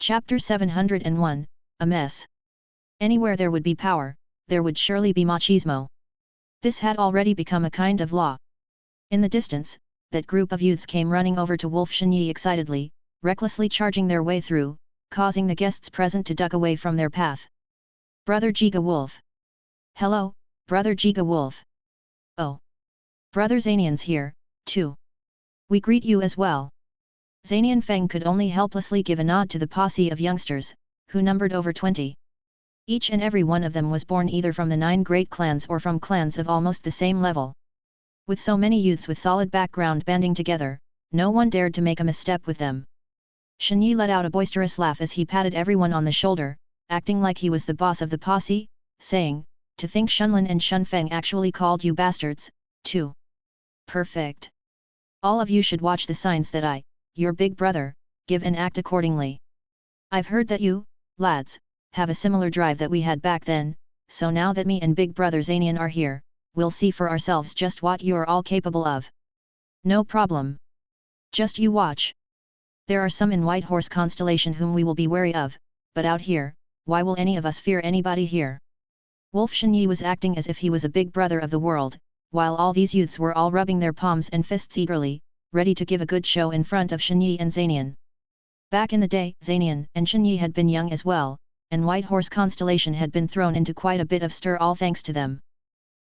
Chapter 701, A Mess. Anywhere there would be power, there would surely be machismo. This had already become a kind of law. In the distance, that group of youths came running over to Wolf Shenyi excitedly, recklessly charging their way through, causing the guests present to duck away from their path. Brother Jiga Wolf. Hello, Brother Jiga Wolf. Oh. Brother Zanian's here, too. We greet you as well. Zanian Feng could only helplessly give a nod to the posse of youngsters, who numbered over 20. Each and every one of them was born either from the 9 great clans or from clans of almost the same level. With so many youths with solid background banding together, no one dared to make a misstep with them. Shenyi let out a boisterous laugh as he patted everyone on the shoulder, acting like he was the boss of the posse, saying, "To think Shunlin and Shunfeng actually called you bastards, too. Perfect. All of you should watch the signs that I, your big brother, give and act accordingly. I've heard that you, lads, have a similar drive that we had back then, so now that me and big brother Zanian are here, we'll see for ourselves just what you're all capable of. No problem. Just you watch. There are some in White Horse constellation whom we will be wary of, but out here, why will any of us fear anybody here?" Wolf Shenyi was acting as if he was a big brother of the world, while all these youths were all rubbing their palms and fists eagerly, ready to give a good show in front of Shenyi and Zanian. Back in the day, Zanian and Shenyi had been young as well, and White Horse constellation had been thrown into quite a bit of stir all thanks to them.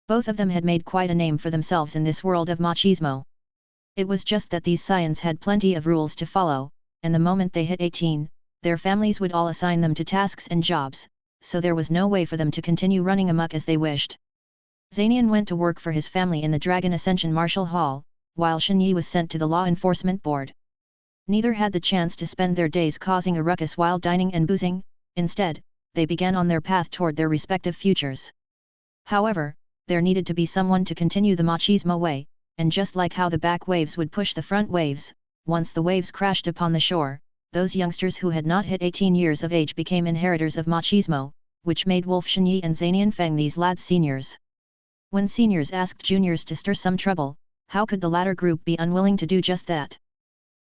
Both of them had made quite a name for themselves in this world of machismo. It was just that these scions had plenty of rules to follow, and the moment they hit 18, their families would all assign them to tasks and jobs, so there was no way for them to continue running amok as they wished. Zanian went to work for his family in the Dragon Ascension Martial Hall, while Shenyi was sent to the Law Enforcement Board. Neither had the chance to spend their days causing a ruckus while dining and boozing. Instead, they began on their path toward their respective futures. However, there needed to be someone to continue the machismo way, and just like how the back waves would push the front waves, once the waves crashed upon the shore, those youngsters who had not hit 18 years of age became inheritors of machismo, which made Wolf Shenyi and Zanian Feng these lads seniors. When seniors asked juniors to stir some trouble, how could the latter group be unwilling to do just that?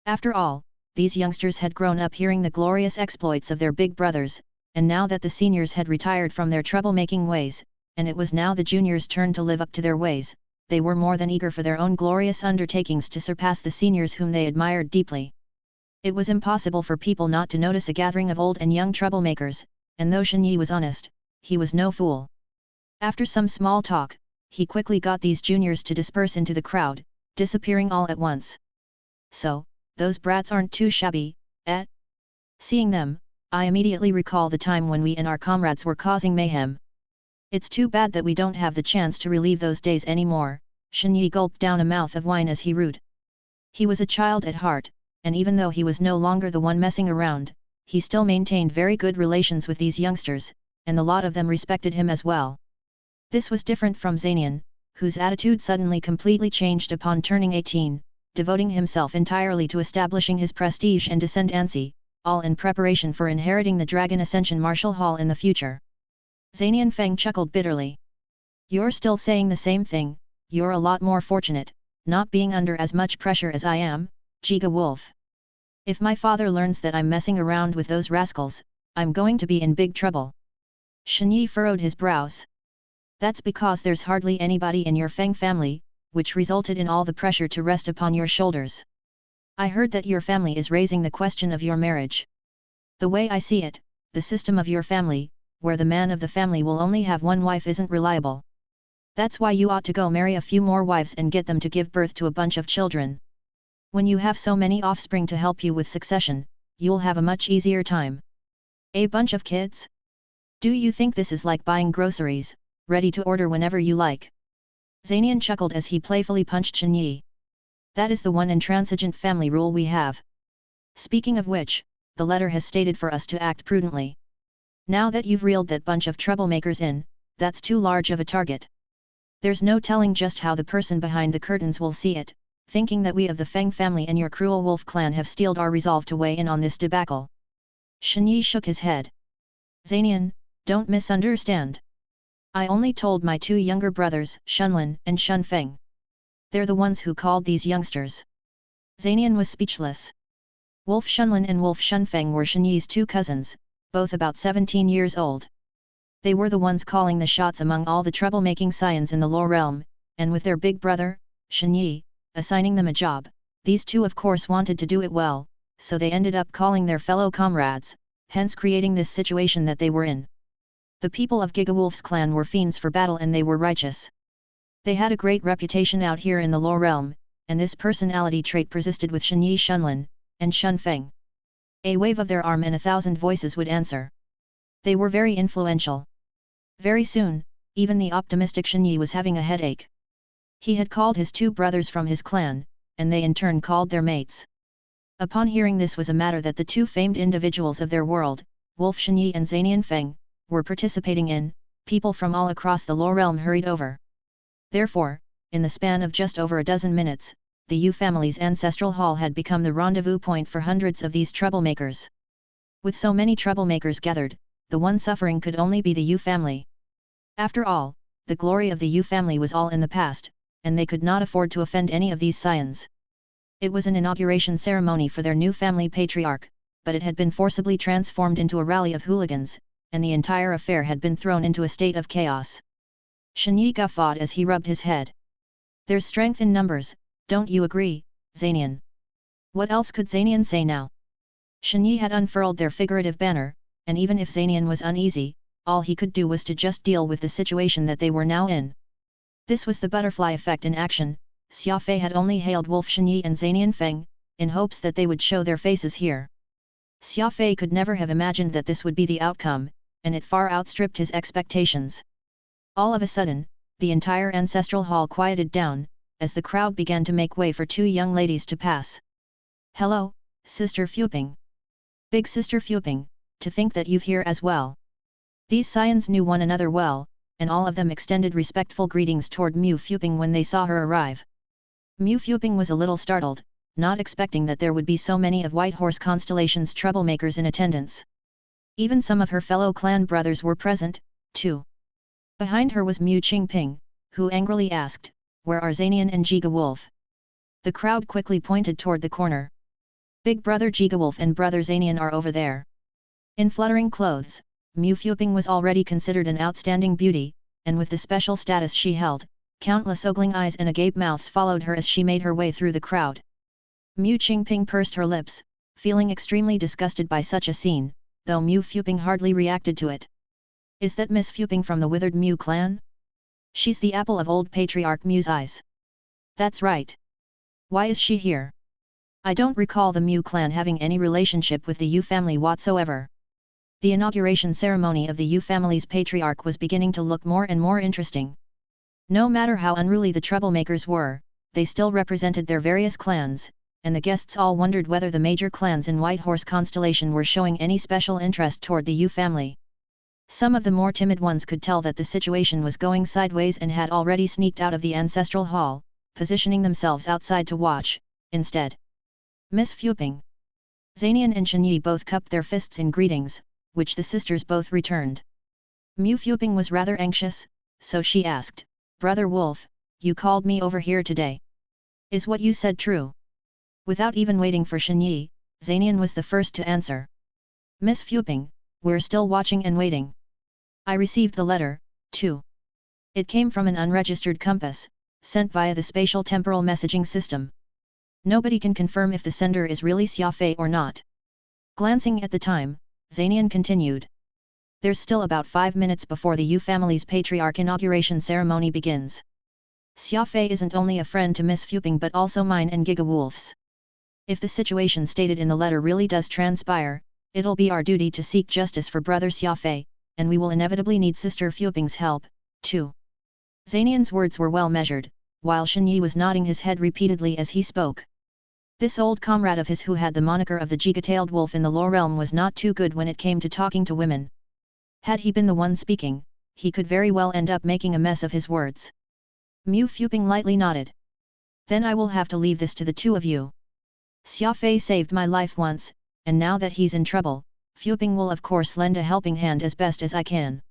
After all, these youngsters had grown up hearing the glorious exploits of their big brothers, and now that the seniors had retired from their troublemaking ways, and it was now the juniors' turn to live up to their ways, they were more than eager for their own glorious undertakings to surpass the seniors whom they admired deeply. It was impossible for people not to notice a gathering of old and young troublemakers, and though Shenyi was honest, he was no fool. After some small talk, he quickly got these juniors to disperse into the crowd, disappearing all at once. "So, those brats aren't too shabby, eh?" Seeing them, I immediately recall the time when we and our comrades were causing mayhem. It's too bad that we don't have the chance to relive those days anymore. Shenyi gulped down a mouth of wine as he rued. He was a child at heart, and even though he was no longer the one messing around, he still maintained very good relations with these youngsters, and the lot of them respected him as well. This was different from Zanian, whose attitude suddenly completely changed upon turning 18, devoting himself entirely to establishing his prestige and ascendancy, all in preparation for inheriting the Dragon Ascension Martial Hall in the future. Zanian Feng chuckled bitterly. "You're still saying the same thing. You're a lot more fortunate, not being under as much pressure as I am, Jiga Wolf. If my father learns that I'm messing around with those rascals, I'm going to be in big trouble." Shenyi furrowed his brows. "That's because there's hardly anybody in your Feng family, which resulted in all the pressure to rest upon your shoulders. I heard that your family is raising the question of your marriage. The way I see it, the system of your family, where the man of the family will only have one wife isn't reliable. That's why you ought to go marry a few more wives and get them to give birth to a bunch of children. When you have so many offspring to help you with succession, you'll have a much easier time. A bunch of kids? Do you think this is like buying groceries, ready to order whenever you like?" Zanian chuckled as he playfully punched Shenyi. "That is the one intransigent family rule we have. Speaking of which, the letter has stated for us to act prudently. Now that you've reeled that bunch of troublemakers in, that's too large of a target. There's no telling just how the person behind the curtains will see it, thinking that we of the Feng family and your cruel wolf clan have steeled our resolve to weigh in on this debacle." Shenyi shook his head. "Zanian, don't misunderstand. I only told my 2 younger brothers, Shunlin and Shunfeng. They're the ones who called these youngsters." Zanian was speechless. Wolf Shunlin and Wolf Shunfeng were Shenyi's two cousins, both about 17 years old. They were the ones calling the shots among all the troublemaking scions in the Law realm, and with their big brother, Shenyi, assigning them a job, these two of course wanted to do it well, so they ended up calling their fellow comrades, hence creating this situation that they were in. The people of Gigawolf's clan were fiends for battle and they were righteous. They had a great reputation out here in the Law realm, and this personality trait persisted with Shenyi Shunlin, and Shunfeng. A wave of their arm and 1,000 voices would answer. They were very influential. Very soon, even the optimistic Shenyi was having a headache. He had called his two brothers from his clan, and they in turn called their mates. Upon hearing this was a matter that the two famed individuals of their world, Wolf Shenyi and Zanian Feng, were participating in, people from all across the Law realm hurried over. Therefore, in the span of just over a dozen minutes, the Yu family's ancestral hall had become the rendezvous point for hundreds of these troublemakers. With so many troublemakers gathered, the one suffering could only be the Yu family. After all, the glory of the Yu family was all in the past, and they could not afford to offend any of these scions. It was an inauguration ceremony for their new family patriarch, but it had been forcibly transformed into a rally of hooligans, and the entire affair had been thrown into a state of chaos. Shenyi guffawed as he rubbed his head. There's strength in numbers, don't you agree, Zanian? What else could Zanian say now? Shenyi had unfurled their figurative banner, and even if Zanian was uneasy, all he could do was to just deal with the situation that they were now in. This was the butterfly effect in action. Xia Fei had only hailed Wolf Shenyi and Zanian Feng, in hopes that they would show their faces here. Xia Fei could never have imagined that this would be the outcome, and it far outstripped his expectations. All of a sudden, the entire ancestral hall quieted down, as the crowd began to make way for two young ladies to pass. Hello, Sister Fuping. Big Sister Fuping, to think that you've here as well. These scions knew one another well, and all of them extended respectful greetings toward Mu Fuping when they saw her arrive. Mu Fuping was a little startled, not expecting that there would be so many of White Horse Constellation's troublemakers in attendance. Even some of her fellow clan brothers were present, too. Behind her was Mu Qingping, who angrily asked, "Where are Zanian and Jiga Wolf?" The crowd quickly pointed toward the corner. Big brother Jiga Wolf and brother Zanian are over there. In fluttering clothes, Mu Fuping was already considered an outstanding beauty, and with the special status she held, countless ogling eyes and agape mouths followed her as she made her way through the crowd. Mu Qingping pursed her lips, feeling extremely disgusted by such a scene, though Mu Fuping hardly reacted to it. Is that Miss Fuping from the withered Mu clan? She's the apple of old patriarch Mu's eyes. That's right. Why is she here? I don't recall the Mu clan having any relationship with the Yu family whatsoever. The inauguration ceremony of the Yu family's patriarch was beginning to look more and more interesting. No matter how unruly the troublemakers were, they still represented their various clans, and the guests all wondered whether the major clans in White Horse Constellation were showing any special interest toward the Yu family. Some of the more timid ones could tell that the situation was going sideways and had already sneaked out of the ancestral hall, positioning themselves outside to watch, instead. Miss Fuping. Zanian and Shenyi both cupped their fists in greetings, which the sisters both returned. Mu Fuping was rather anxious, so she asked, "Brother Wolf, you called me over here today. Is what you said true?" Without even waiting for Shenyi, Zanian was the first to answer. "Miss Fuping, we're still watching and waiting. I received the letter, too. It came from an unregistered compass, sent via the spatial temporal messaging system. Nobody can confirm if the sender is really Xia Fei or not." Glancing at the time, Zanian continued. "There's still about 5 minutes before the Yu family's patriarch inauguration ceremony begins. Xia Fei isn't only a friend to Miss Fuping but also mine and Giga Wolf's. If the situation stated in the letter really does transpire, it'll be our duty to seek justice for brother Xia Fei, and we will inevitably need Sister Fuping's help, too." Zanian's words were well measured, while Shenyi was nodding his head repeatedly as he spoke. This old comrade of his who had the moniker of the giga-tailed wolf in the Law realm was not too good when it came to talking to women. Had he been the one speaking, he could very well end up making a mess of his words. Mu Fuping lightly nodded. "Then I will have to leave this to the two of you. Xia Fei saved my life once, and now that he's in trouble, Fuping will of course lend a helping hand as best as I can."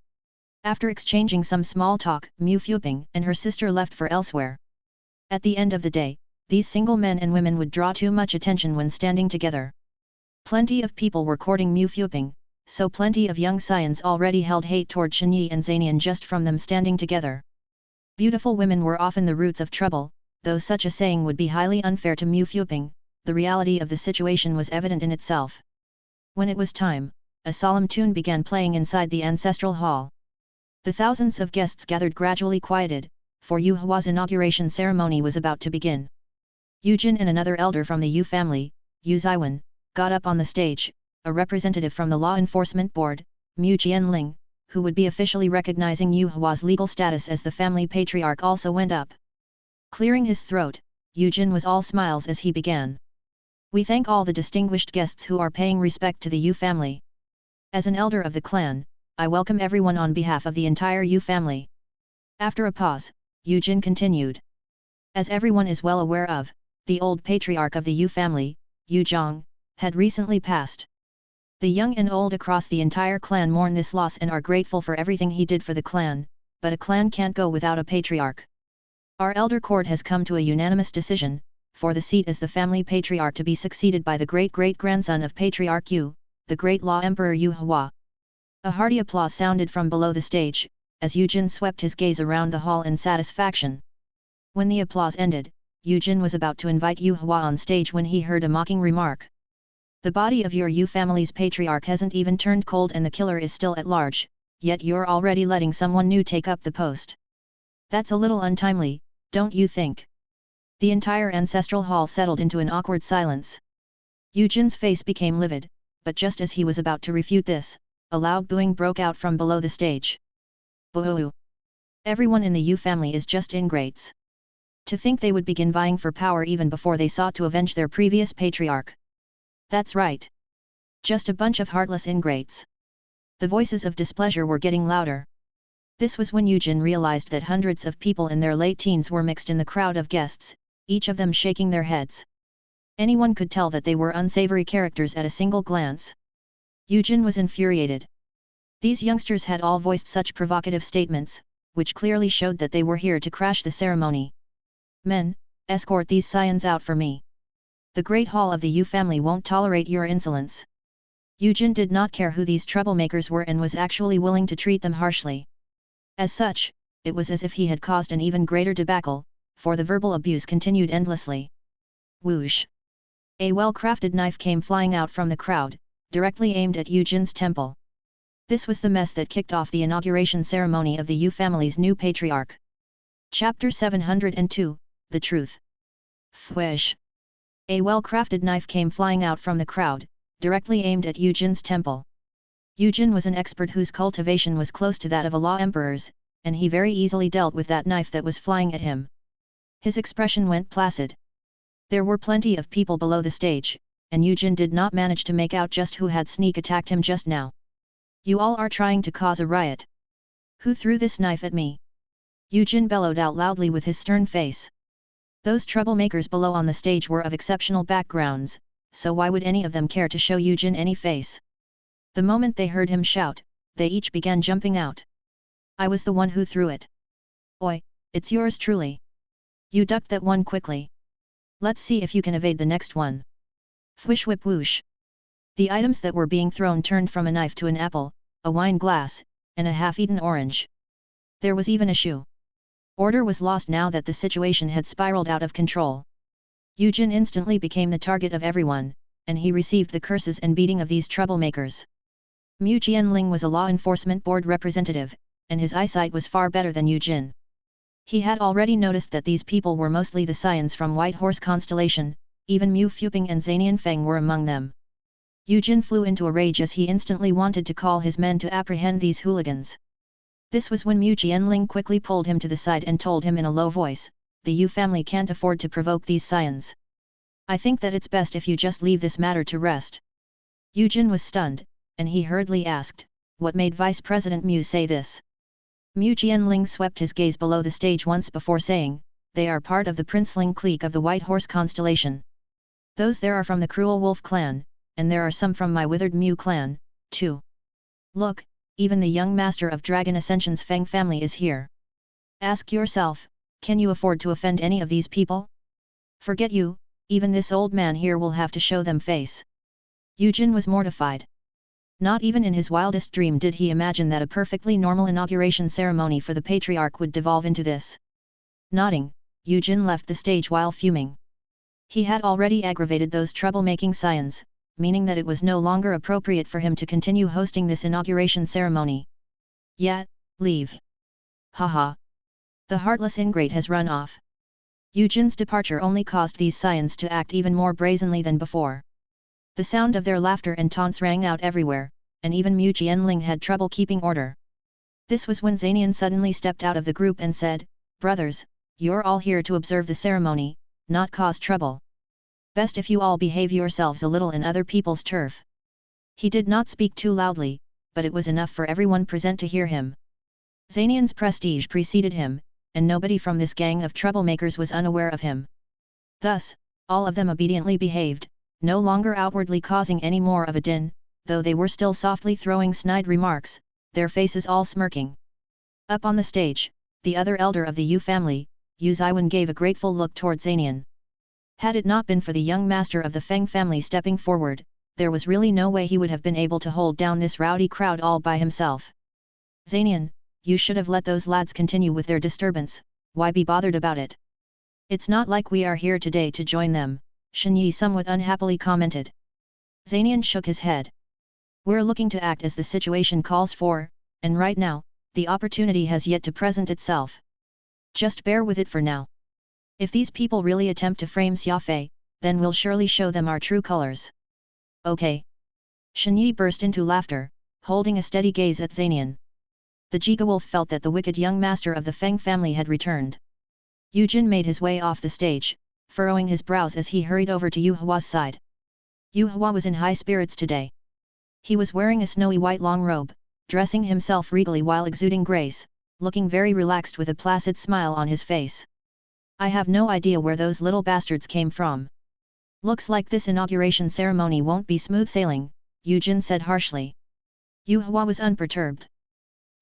After exchanging some small talk, Mu Fuping and her sister left for elsewhere. At the end of the day, these single men and women would draw too much attention when standing together. Plenty of people were courting Mu Fuping, so plenty of young scions already held hate toward Shenyi and Zanian just from them standing together. Beautiful women were often the roots of trouble, though such a saying would be highly unfair to Mu Fuping. The reality of the situation was evident in itself. When it was time, a solemn tune began playing inside the ancestral hall. The thousands of guests gathered gradually quieted, for Yu Hua's inauguration ceremony was about to begin. Yu Jin and another elder from the Yu family, Yu Zaiwen, got up on the stage. A representative from the Law Enforcement Board, Mu Jianling, who would be officially recognizing Yu Hua's legal status as the family patriarch, also went up. Clearing his throat, Yu Jin was all smiles as he began. We thank all the distinguished guests who are paying respect to the Yu family. As an elder of the clan, I welcome everyone on behalf of the entire Yu family. After a pause, Yu Jin continued. As everyone is well aware of, the old patriarch of the Yu family, Yu Zhang, had recently passed. The young and old across the entire clan mourn this loss and are grateful for everything he did for the clan, but a clan can't go without a patriarch. Our elder court has come to a unanimous decision, for the seat as the family patriarch to be succeeded by the great-great-grandson of Patriarch Yu, the great law emperor Yu Hua. A hearty applause sounded from below the stage, as Yu Jin swept his gaze around the hall in satisfaction. When the applause ended, Yu Jin was about to invite Yu Hua on stage when he heard a mocking remark. The body of your Yu family's patriarch hasn't even turned cold and the killer is still at large, yet you're already letting someone new take up the post. That's a little untimely, don't you think? The entire ancestral hall settled into an awkward silence. Yu Jin's face became livid, but just as he was about to refute this, a loud booing broke out from below the stage. Boo! Everyone in the Yu family is just ingrates. To think they would begin vying for power even before they sought to avenge their previous patriarch. That's right. Just a bunch of heartless ingrates. The voices of displeasure were getting louder. This was when Yu Jin realized that hundreds of people in their late teens were mixed in the crowd of guests, each of them shaking their heads. Anyone could tell that they were unsavory characters at a single glance. Yu Jin was infuriated. These youngsters had all voiced such provocative statements, which clearly showed that they were here to crash the ceremony. Men, escort these scions out for me. The Great Hall of the Yu family won't tolerate your insolence. Yu Jin did not care who these troublemakers were and was actually willing to treat them harshly. As such, it was as if he had caused an even greater debacle, for the verbal abuse continued endlessly. Whoosh! A well-crafted knife came flying out from the crowd, directly aimed at Yu Jin's temple. This was the mess that kicked off the inauguration ceremony of the Yu family's new patriarch. Chapter 702, The Truth. Fwish! A well-crafted knife came flying out from the crowd, directly aimed at Yu Jin's temple. Yu Jin was an expert whose cultivation was close to that of a law emperor's, and he very easily dealt with that knife that was flying at him. His expression went placid. There were plenty of people below the stage, and Yu Jin did not manage to make out just who had sneak attacked him just now. You all are trying to cause a riot. Who threw this knife at me? Yu Jin bellowed out loudly with his stern face. Those troublemakers below on the stage were of exceptional backgrounds, so why would any of them care to show Yu Jin any face? The moment they heard him shout, they each began jumping out. I was the one who threw it. Oi, it's yours truly. You ducked that one quickly. Let's see if you can evade the next one. Fwish whip whoosh. The items that were being thrown turned from a knife to an apple, a wine glass, and a half-eaten orange. There was even a shoe. Order was lost now that the situation had spiraled out of control. Yu Jin instantly became the target of everyone, and he received the curses and beating of these troublemakers. Mu Jianling was a law enforcement board representative, and his eyesight was far better than Yu Jin. He had already noticed that these people were mostly the scions from White Horse Constellation, even Mu Fuping and Zanian Feng were among them. Yu Jin flew into a rage as he instantly wanted to call his men to apprehend these hooligans. This was when Mu Jianling quickly pulled him to the side and told him in a low voice, the Yu family can't afford to provoke these scions. I think that it's best if you just leave this matter to rest. Yu Jin was stunned, and he hurriedly asked, what made Vice President Mu say this? Mu Jianling swept his gaze below the stage once before saying, they are part of the princeling clique of the White Horse Constellation. Those there are from the Cruel Wolf clan, and there are some from my withered Mu clan, too. Look, even the young master of Dragon Ascension's Feng family is here. Ask yourself, can you afford to offend any of these people? Forget you, even this old man here will have to show them face. Yu Jin was mortified. Not even in his wildest dream did he imagine that a perfectly normal inauguration ceremony for the patriarch would devolve into this. Nodding, Yu Jin left the stage while fuming. He had already aggravated those troublemaking scions, meaning that it was no longer appropriate for him to continue hosting this inauguration ceremony. Yet, leave. Haha. The heartless ingrate has run off. Yu Jin's departure only caused these scions to act even more brazenly than before. The sound of their laughter and taunts rang out everywhere, and even Mu Jianling had trouble keeping order. This was when Zanian suddenly stepped out of the group and said, "Brothers, you're all here to observe the ceremony, not cause trouble. Best if you all behave yourselves a little in other people's turf." He did not speak too loudly, but it was enough for everyone present to hear him. Zanian's prestige preceded him, and nobody from this gang of troublemakers was unaware of him. Thus, all of them obediently behaved, no longer outwardly causing any more of a din, though they were still softly throwing snide remarks, their faces all smirking. Up on the stage, the other elder of the Yu family, Yu Ziwen, gave a grateful look toward Zanian. Had it not been for the young master of the Feng family stepping forward, there was really no way he would have been able to hold down this rowdy crowd all by himself. "Zanian, you should have let those lads continue with their disturbance, why be bothered about it? It's not like we are here today to join them," Shen Yi somewhat unhappily commented. Zanian shook his head. "We're looking to act as the situation calls for, and right now, the opportunity has yet to present itself. Just bear with it for now. If these people really attempt to frame Xia Fei, then we'll surely show them our true colors." "Okay." Shen Yi burst into laughter, holding a steady gaze at Zanian. The Jiga Wolf felt that the wicked young master of the Feng family had returned. Yu Jin made his way off the stage, furrowing his brows as he hurried over to Yu Hua's side. Yu Hua was in high spirits today. He was wearing a snowy white long robe, dressing himself regally while exuding grace, looking very relaxed with a placid smile on his face. "I have no idea where those little bastards came from. Looks like this inauguration ceremony won't be smooth sailing," Yu Jin said harshly. Yu Hua was unperturbed.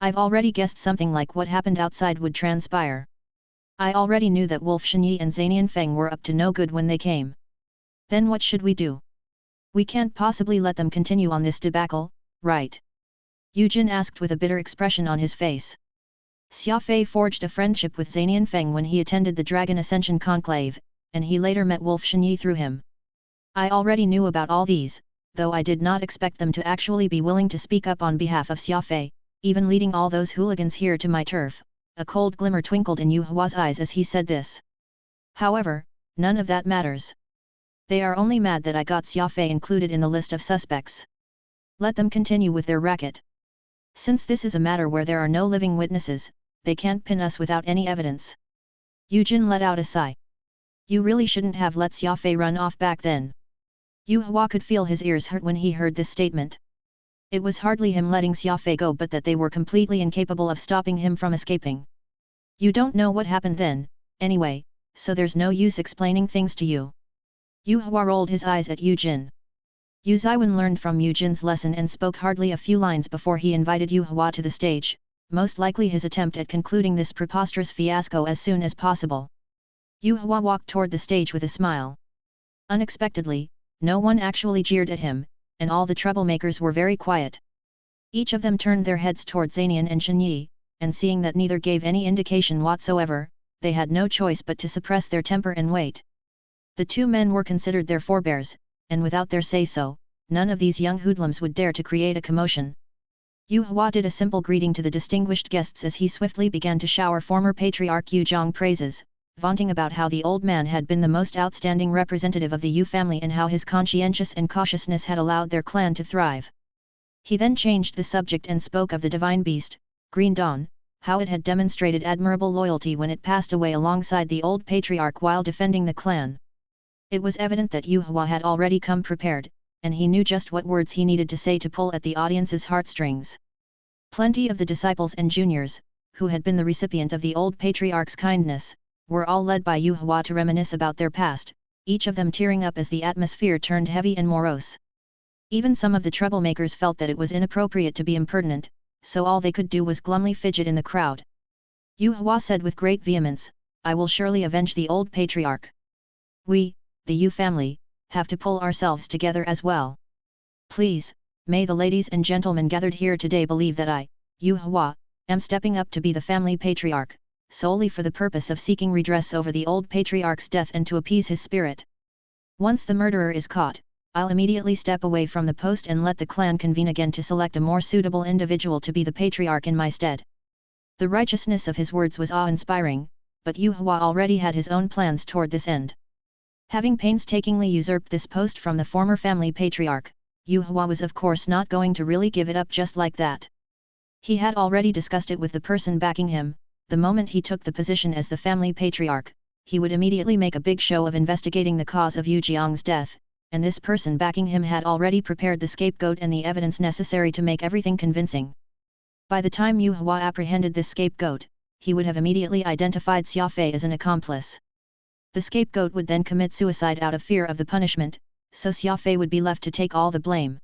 "I've already guessed something like what happened outside would transpire. I already knew that Wolf Shenyi and Zanian Feng were up to no good when they came. Then what should we do? We can't possibly let them continue on this debacle, right?" Yu Jin asked with a bitter expression on his face. Xia Fei forged a friendship with Zanian Feng when he attended the Dragon Ascension Conclave, and he later met Wolf Shenyi through him. I already knew about all these, though I did not expect them to actually be willing to speak up on behalf of Xia Fei, even leading all those hooligans here to my turf. A cold glimmer twinkled in Yu Hua's eyes as he said this. "However, none of that matters. They are only mad that I got Xia Fei included in the list of suspects. Let them continue with their racket. Since this is a matter where there are no living witnesses, they can't pin us without any evidence." Yu Jin let out a sigh. "You really shouldn't have let Xia Fei run off back then." Yu Hua could feel his ears hurt when he heard this statement. It was hardly him letting Xia Fei go, but that they were completely incapable of stopping him from escaping. "You don't know what happened then, anyway, so there's no use explaining things to you." Yu Hua rolled his eyes at Yu Jin. Yu Ziwen learned from Yu Jin's lesson and spoke hardly a few lines before he invited Yu Hua to the stage, most likely his attempt at concluding this preposterous fiasco as soon as possible. Yu Hua walked toward the stage with a smile. Unexpectedly, no one actually jeered at him, and all the troublemakers were very quiet. Each of them turned their heads toward Zanian and Shen Yi, and seeing that neither gave any indication whatsoever, they had no choice but to suppress their temper and wait. The two men were considered their forebears, and without their say-so, none of these young hoodlums would dare to create a commotion. Yu Hua did a simple greeting to the distinguished guests as he swiftly began to shower former patriarch Yu Zhong praises, vaunting about how the old man had been the most outstanding representative of the Yu family and how his conscientious and cautiousness had allowed their clan to thrive. He then changed the subject and spoke of the divine beast, Green Dawn, how it had demonstrated admirable loyalty when it passed away alongside the old patriarch while defending the clan. It was evident that Yu Hua had already come prepared, and he knew just what words he needed to say to pull at the audience's heartstrings. Plenty of the disciples and juniors, who had been the recipient of the old patriarch's kindness, were all led by Yu Hua to reminisce about their past, each of them tearing up as the atmosphere turned heavy and morose. Even some of the troublemakers felt that it was inappropriate to be impertinent, so all they could do was glumly fidget in the crowd. Yu Hua said with great vehemence, "I will surely avenge the old patriarch. We, the Yu family, have to pull ourselves together as well. Please, may the ladies and gentlemen gathered here today believe that I, Yu Hua, am stepping up to be the family patriarch, solely for the purpose of seeking redress over the old patriarch's death and to appease his spirit. Once the murderer is caught, I'll immediately step away from the post and let the clan convene again to select a more suitable individual to be the patriarch in my stead. The righteousness of his words was awe-inspiring, but Yu Hua already had his own plans toward this end. Having painstakingly usurped this post from the former family patriarch, Yu Hua was of course not going to really give it up just like that. He had already discussed it with the person backing him. The moment he took the position as the family patriarch, he would immediately make a big show of investigating the cause of Yu Jiang's death, and this person backing him had already prepared the scapegoat and the evidence necessary to make everything convincing. By the time Yu Hua apprehended this scapegoat, he would have immediately identified Xia Fei as an accomplice. The scapegoat would then commit suicide out of fear of the punishment, so Xia Fei would be left to take all the blame.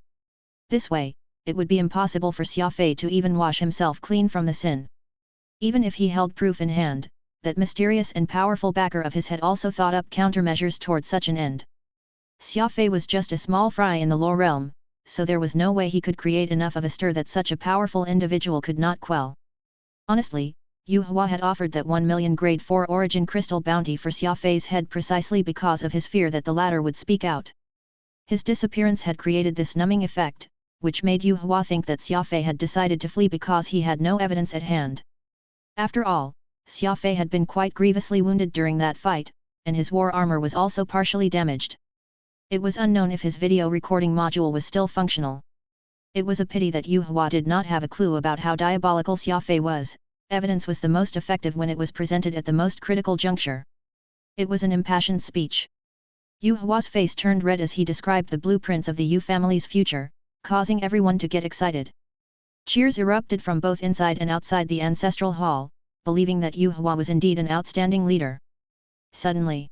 This way, it would be impossible for Xia Fei to even wash himself clean from the sin. Even if he held proof in hand, that mysterious and powerful backer of his had also thought up countermeasures toward such an end. Xia Fei was just a small fry in the law realm, so there was no way he could create enough of a stir that such a powerful individual could not quell. Honestly, Yu Hua had offered that 1 million grade 4 origin crystal bounty for Xia Fei's head precisely because of his fear that the latter would speak out. His disappearance had created this numbing effect, which made Yu Hua think that Xia Fei had decided to flee because he had no evidence at hand. After all, Xia Fei had been quite grievously wounded during that fight, and his war armor was also partially damaged. It was unknown if his video recording module was still functional. It was a pity that Yu Hua did not have a clue about how diabolical Xia Fei was. Evidence was the most effective when it was presented at the most critical juncture. It was an impassioned speech. Yu Hua's face turned red as he described the blueprints of the Yu family's future, causing everyone to get excited. Cheers erupted from both inside and outside the ancestral hall, believing that Yu Hua was indeed an outstanding leader. Suddenly,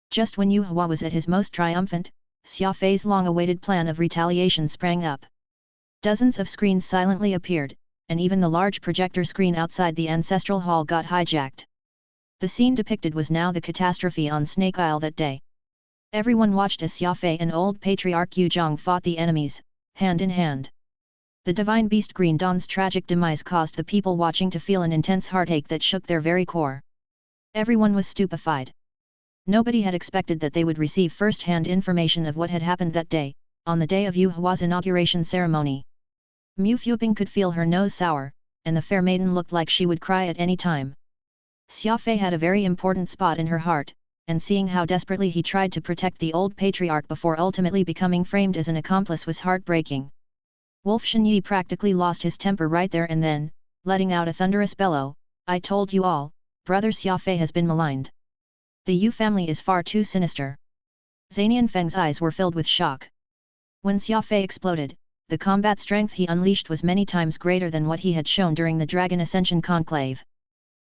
just when Yu Hua was at his most triumphant, Xia Fei's long-awaited plan of retaliation sprang up. Dozens of screens silently appeared, and even the large projector screen outside the ancestral hall got hijacked. The scene depicted was now the catastrophe on Snake Isle that day. Everyone watched as Xia Fei and old patriarch Yu Zhang fought the enemies, hand in hand. The divine beast Green Dawn's tragic demise caused the people watching to feel an intense heartache that shook their very core. Everyone was stupefied. Nobody had expected that they would receive first-hand information of what had happened that day, on the day of Yu Hua's inauguration ceremony. Mu Fuping could feel her nose sour, and the fair maiden looked like she would cry at any time. Xia Fei had a very important spot in her heart, and seeing how desperately he tried to protect the old patriarch before ultimately becoming framed as an accomplice was heartbreaking. Wolf Shenyi practically lost his temper right there and then, letting out a thunderous bellow, "I told you all, brother Xia Fei has been maligned. The Yu family is far too sinister." Zanian Feng's eyes were filled with shock. When Xia Fei exploded, the combat strength he unleashed was many times greater than what he had shown during the Dragon Ascension Conclave.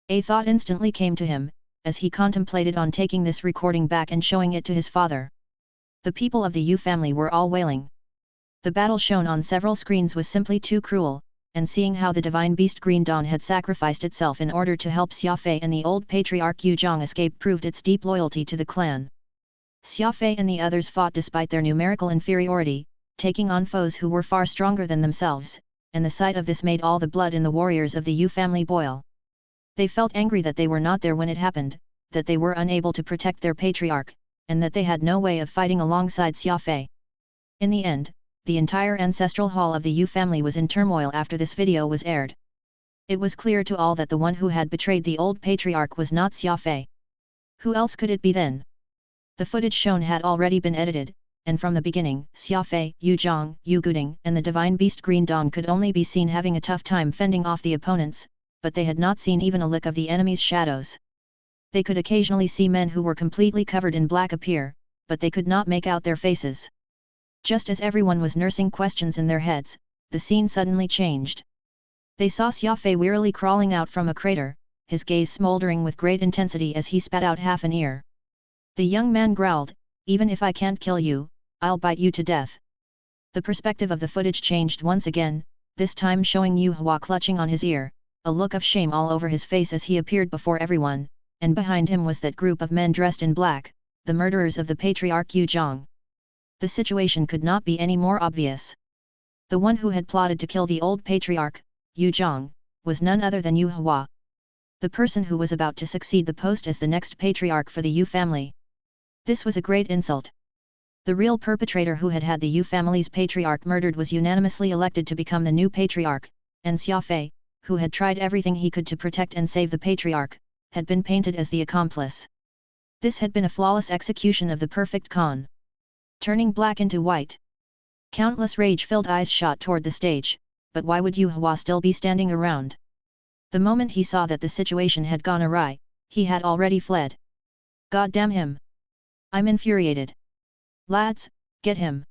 A thought instantly came to him, as he contemplated on taking this recording back and showing it to his father. The people of the Yu family were all wailing. The battle shown on several screens was simply too cruel, and seeing how the divine beast Green Dawn had sacrificed itself in order to help Xia Fei and the old patriarch Yu Zhang escape proved its deep loyalty to the clan. Xia Fei and the others fought despite their numerical inferiority, taking on foes who were far stronger than themselves, and the sight of this made all the blood in the warriors of the Yu family boil. They felt angry that they were not there when it happened, that they were unable to protect their patriarch, and that they had no way of fighting alongside Xia Fei. In the end, the entire ancestral hall of the Yu family was in turmoil after this video was aired. It was clear to all that the one who had betrayed the old patriarch was not Xia Fei. Who else could it be then? The footage shown had already been edited, and from the beginning, Xia Fei, Yu Zhang, Yu Guding and the divine beast Green Dawn could only be seen having a tough time fending off the opponents, but they had not seen even a lick of the enemy's shadows. They could occasionally see men who were completely covered in black appear, but they could not make out their faces. Just as everyone was nursing questions in their heads, the scene suddenly changed. They saw Xia Fei wearily crawling out from a crater, his gaze smoldering with great intensity as he spat out half an ear. The young man growled, "Even if I can't kill you, I'll bite you to death." The perspective of the footage changed once again, this time showing Yu Hua clutching on his ear, a look of shame all over his face as he appeared before everyone, and behind him was that group of men dressed in black, the murderers of the patriarch Yu Zhang. The situation could not be any more obvious. The one who had plotted to kill the old patriarch, Yu Zhang, was none other than Yu Hua, the person who was about to succeed the post as the next patriarch for the Yu family. This was a great insult. The real perpetrator who had had the Yu family's patriarch murdered was unanimously elected to become the new patriarch, and Xia Fei, who had tried everything he could to protect and save the patriarch, had been painted as the accomplice. This had been a flawless execution of the perfect con. Turning black into white. Countless rage-filled eyes shot toward the stage, but why would Yu Hua still be standing around? The moment he saw that the situation had gone awry, he had already fled. God damn him! I'm infuriated. Lads, get him!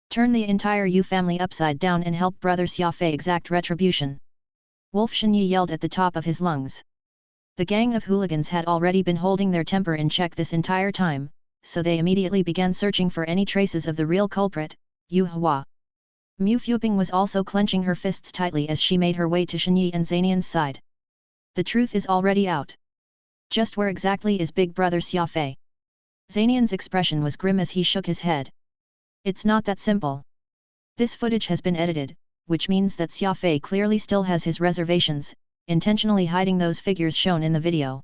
Turn the entire Yu family upside down and help brother Xia Fei exact retribution. Wolf Shenyi yelled at the top of his lungs. The gang of hooligans had already been holding their temper in check this entire time, so they immediately began searching for any traces of the real culprit, Yu Hua. Mu Fuping was also clenching her fists tightly as she made her way to Shenyi and Zanian's side. The truth is already out. Just where exactly is big brother Xia Fei? Zanian's expression was grim as he shook his head. It's not that simple. This footage has been edited, which means that Xia Fei clearly still has his reservations, intentionally hiding those figures shown in the video.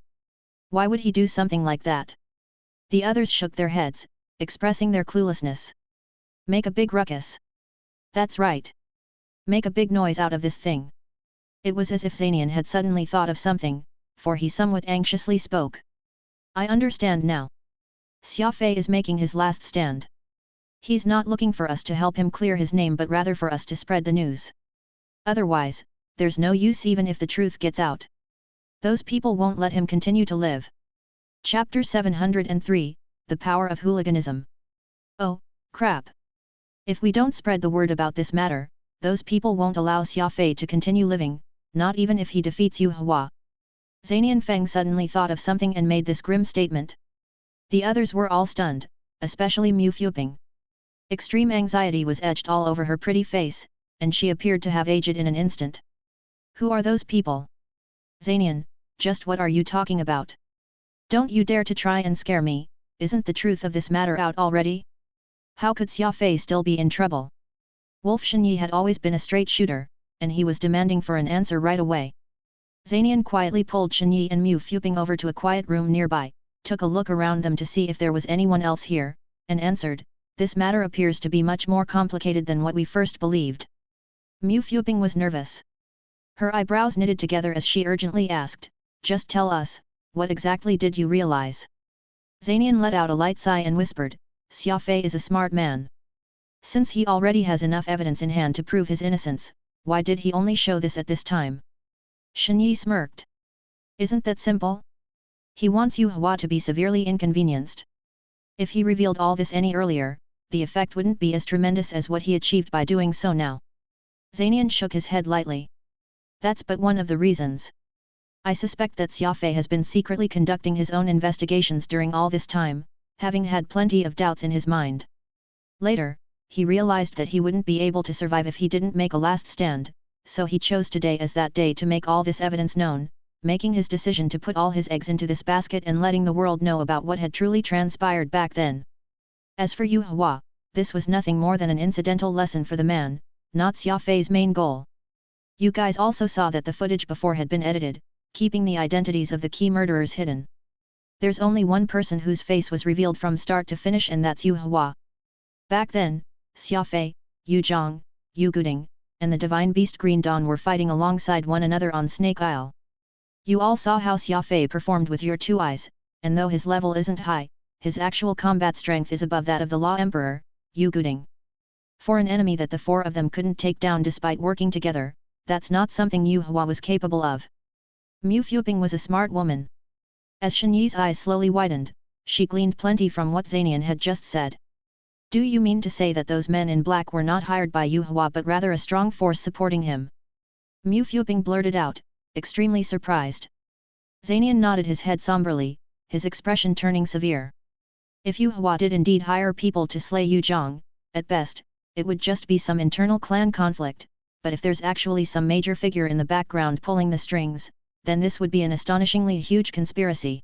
Why would he do something like that? The others shook their heads, expressing their cluelessness. Make a big ruckus. That's right. Make a big noise out of this thing. It was as if Zanian had suddenly thought of something, for he somewhat anxiously spoke. I understand now. Xia Fei is making his last stand. He's not looking for us to help him clear his name but rather for us to spread the news. Otherwise, there's no use even if the truth gets out. Those people won't let him continue to live. Chapter 703, The Power of Hooliganism. Oh, crap. If we don't spread the word about this matter, those people won't allow Xia Fei to continue living, not even if he defeats Yu Hua. Zanian Feng suddenly thought of something and made this grim statement. The others were all stunned, especially Mu Fuping. Extreme anxiety was etched all over her pretty face, and she appeared to have aged in an instant. Who are those people? Zanian, just what are you talking about? Don't you dare to try and scare me, isn't the truth of this matter out already? How could Xia Fei still be in trouble? Wolf Shenyi had always been a straight shooter, and he was demanding for an answer right away. Zanian quietly pulled Shenyi and Mu Fuping over to a quiet room nearby, took a look around them to see if there was anyone else here, and answered, this matter appears to be much more complicated than what we first believed. Mu Fuping was nervous. Her eyebrows knitted together as she urgently asked, just tell us, what exactly did you realize? Zanian let out a light sigh and whispered, Xia Fei is a smart man. Since he already has enough evidence in hand to prove his innocence, why did he only show this at this time? Shenyi smirked. Isn't that simple? He wants Yu Hua to be severely inconvenienced. If he revealed all this any earlier, the effect wouldn't be as tremendous as what he achieved by doing so now. Zanian shook his head lightly. That's but one of the reasons. I suspect that Xia Fei has been secretly conducting his own investigations during all this time, having had plenty of doubts in his mind. Later, he realized that he wouldn't be able to survive if he didn't make a last stand, so he chose today as that day to make all this evidence known, making his decision to put all his eggs into this basket and letting the world know about what had truly transpired back then. As for Yu Hua, this was nothing more than an incidental lesson for the man, not Xia Fei's main goal. You guys also saw that the footage before had been edited, keeping the identities of the key murderers hidden. There's only one person whose face was revealed from start to finish and that's Yu Hua. Back then, Xia Fei, Yu Zhang, Yu Guding, and the divine beast Green Dawn were fighting alongside one another on Snake Isle. You all saw how Xia Fei performed with your two eyes, and though his level isn't high, his actual combat strength is above that of the Law Emperor, Yu Guding. For an enemy that the four of them couldn't take down despite working together, that's not something Yu Hua was capable of. Mu Fuping was a smart woman. As Shenyi's eyes slowly widened, she gleaned plenty from what Zanian had just said. Do you mean to say that those men in black were not hired by Yu Hua but rather a strong force supporting him? Mu Fuping blurted out, extremely surprised. Zanian nodded his head somberly, his expression turning severe. If Yu Hua did indeed hire people to slay Yu Zhang, at best, it would just be some internal clan conflict, but if there's actually some major figure in the background pulling the strings, then this would be an astonishingly huge conspiracy.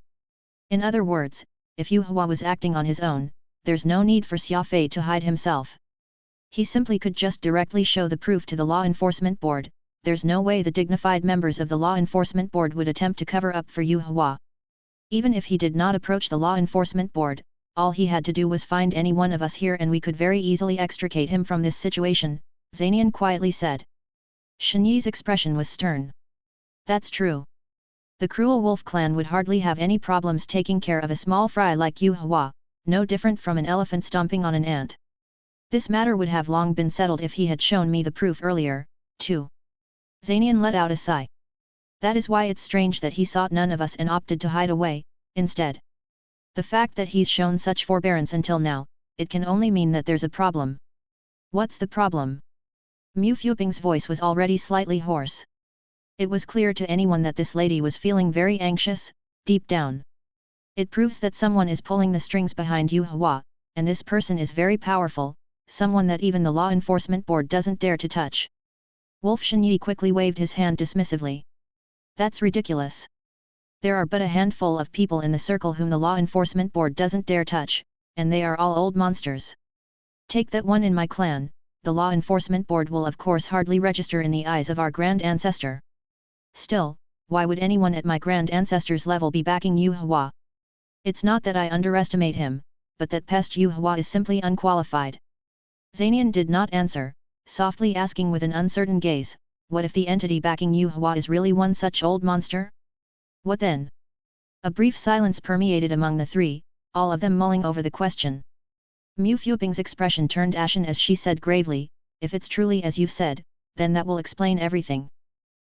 In other words, if Yu Hua was acting on his own, there's no need for Xia Fei to hide himself. He simply could just directly show the proof to the law enforcement board. There's no way the dignified members of the law enforcement board would attempt to cover up for Yu Hua. Even if he did not approach the law enforcement board, all he had to do was find any one of us here and we could very easily extricate him from this situation, Zanian quietly said. Shen Yi's expression was stern. That's true. The cruel wolf clan would hardly have any problems taking care of a small fry like Yu Hua, no different from an elephant stomping on an ant. This matter would have long been settled if he had shown me the proof earlier, too. Zanian let out a sigh. That is why it's strange that he sought none of us and opted to hide away, instead. The fact that he's shown such forbearance until now, it can only mean that there's a problem. What's the problem? Mu Fuping's voice was already slightly hoarse. It was clear to anyone that this lady was feeling very anxious, deep down. It proves that someone is pulling the strings behind Yu Hua, and this person is very powerful, someone that even the law enforcement board doesn't dare to touch. Wolf Shenyi quickly waved his hand dismissively. That's ridiculous. There are but a handful of people in the circle whom the law enforcement board doesn't dare touch, and they are all old monsters. Take that one in my clan, the law enforcement board will of course hardly register in the eyes of our grand ancestor. Still, why would anyone at my grand ancestor's level be backing Yu Hua? It's not that I underestimate him, but that pest Yu Hua is simply unqualified. Zanian did not answer, softly asking with an uncertain gaze, what if the entity backing Yu Hua is really one such old monster? What then? A brief silence permeated among the three, all of them mulling over the question. Mu Fuping's expression turned ashen as she said gravely, if it's truly as you've said, then that will explain everything.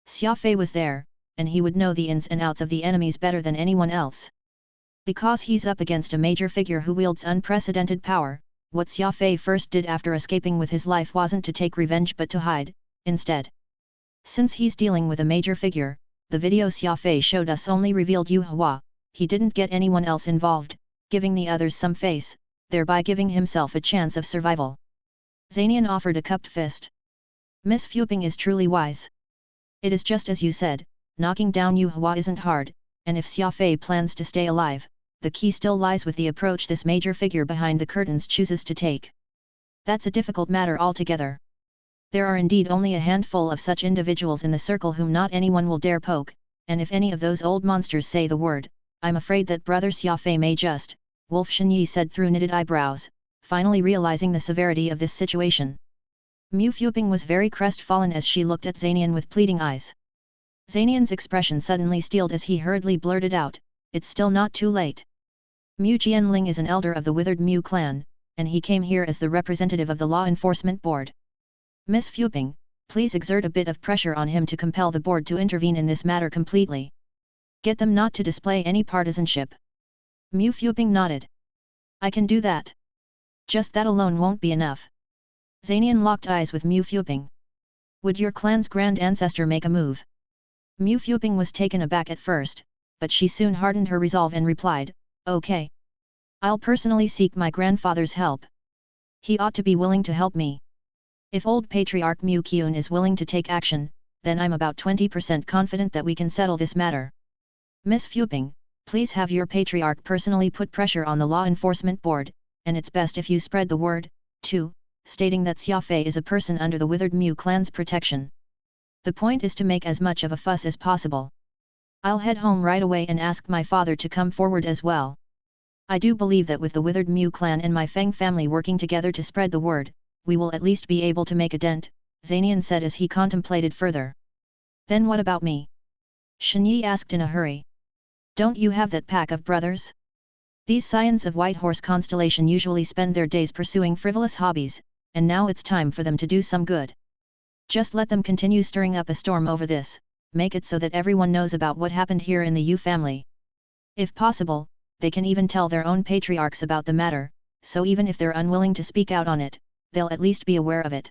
Xia Fei was there, and he would know the ins and outs of the enemies better than anyone else. Because he's up against a major figure who wields unprecedented power, what Xia Fei first did after escaping with his life wasn't to take revenge but to hide, instead. Since he's dealing with a major figure, the video Xia Fei showed us only revealed Yu Hua, he didn't get anyone else involved, giving the others some face, thereby giving himself a chance of survival. Zanian offered a cupped fist. Miss Fuping is truly wise. It is just as you said, knocking down Yu Hua isn't hard, and if Xia Fei plans to stay alive, the key still lies with the approach this major figure behind the curtains chooses to take. That's a difficult matter altogether. There are indeed only a handful of such individuals in the circle whom not anyone will dare poke, and if any of those old monsters say the word, I'm afraid that brother Xia Fei may just, Wolf Shenyi said through knitted eyebrows, finally realizing the severity of this situation. Mu Fuping was very crestfallen as she looked at Zanian with pleading eyes. Zanian's expression suddenly steeled as he hurriedly blurted out, it's still not too late. Mu Jianling is an elder of the withered Mu clan, and he came here as the representative of the law enforcement board. Miss Fuping, please exert a bit of pressure on him to compel the board to intervene in this matter completely. Get them not to display any partisanship. Mu Fuping nodded. I can do that. Just that alone won't be enough. Zanian locked eyes with Mu Fuping. Would your clan's grand ancestor make a move? Mu Fuping was taken aback at first, but she soon hardened her resolve and replied, okay. I'll personally seek my grandfather's help. He ought to be willing to help me. If old patriarch Mu Kyun is willing to take action, then I'm about 20% confident that we can settle this matter. Miss Fuping, please have your patriarch personally put pressure on the law enforcement board, and it's best if you spread the word, too, stating that Xia Fei is a person under the withered Mu clan's protection. The point is to make as much of a fuss as possible. I'll head home right away and ask my father to come forward as well. I do believe that with the withered Mu clan and my Feng family working together to spread the word, we will at least be able to make a dent, Zanian said as he contemplated further. Then what about me? Shen Yi asked in a hurry. Don't you have that pack of brothers? These scions of White Horse Constellation usually spend their days pursuing frivolous hobbies, and now it's time for them to do some good. Just let them continue stirring up a storm over this, make it so that everyone knows about what happened here in the Yu family. If possible, they can even tell their own patriarchs about the matter, so even if they're unwilling to speak out on it, they'll at least be aware of it.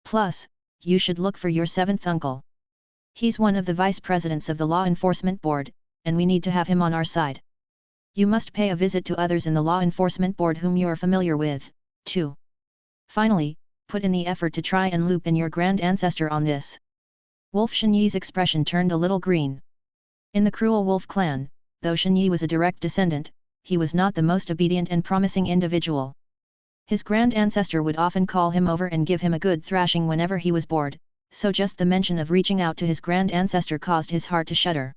Plus, you should look for your seventh uncle. He's one of the vice presidents of the law enforcement board, and we need to have him on our side. You must pay a visit to others in the law enforcement board whom you are familiar with, too. Finally, put in the effort to try and loop in your grand ancestor on this. Wolf Shenyi's expression turned a little green. In the cruel wolf clan, though Shen Yi was a direct descendant, he was not the most obedient and promising individual. His grand ancestor would often call him over and give him a good thrashing whenever he was bored, so just the mention of reaching out to his grand ancestor caused his heart to shudder.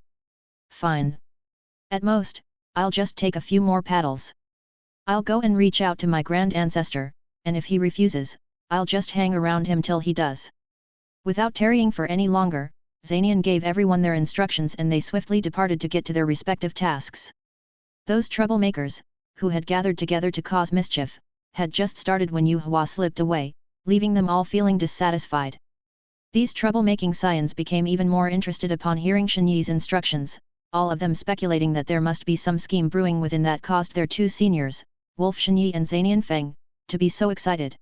Fine. At most, I'll just take a few more paddles. I'll go and reach out to my grand ancestor, and if he refuses, I'll just hang around him till he does. Without tarrying for any longer, Zanian gave everyone their instructions and they swiftly departed to get to their respective tasks. Those troublemakers, who had gathered together to cause mischief, had just started when Yu Hua slipped away, leaving them all feeling dissatisfied. These troublemaking scions became even more interested upon hearing Shen Yi's instructions, all of them speculating that there must be some scheme brewing within that caused their two seniors, Wolf Shen Yi and Zanian Feng, to be so excited.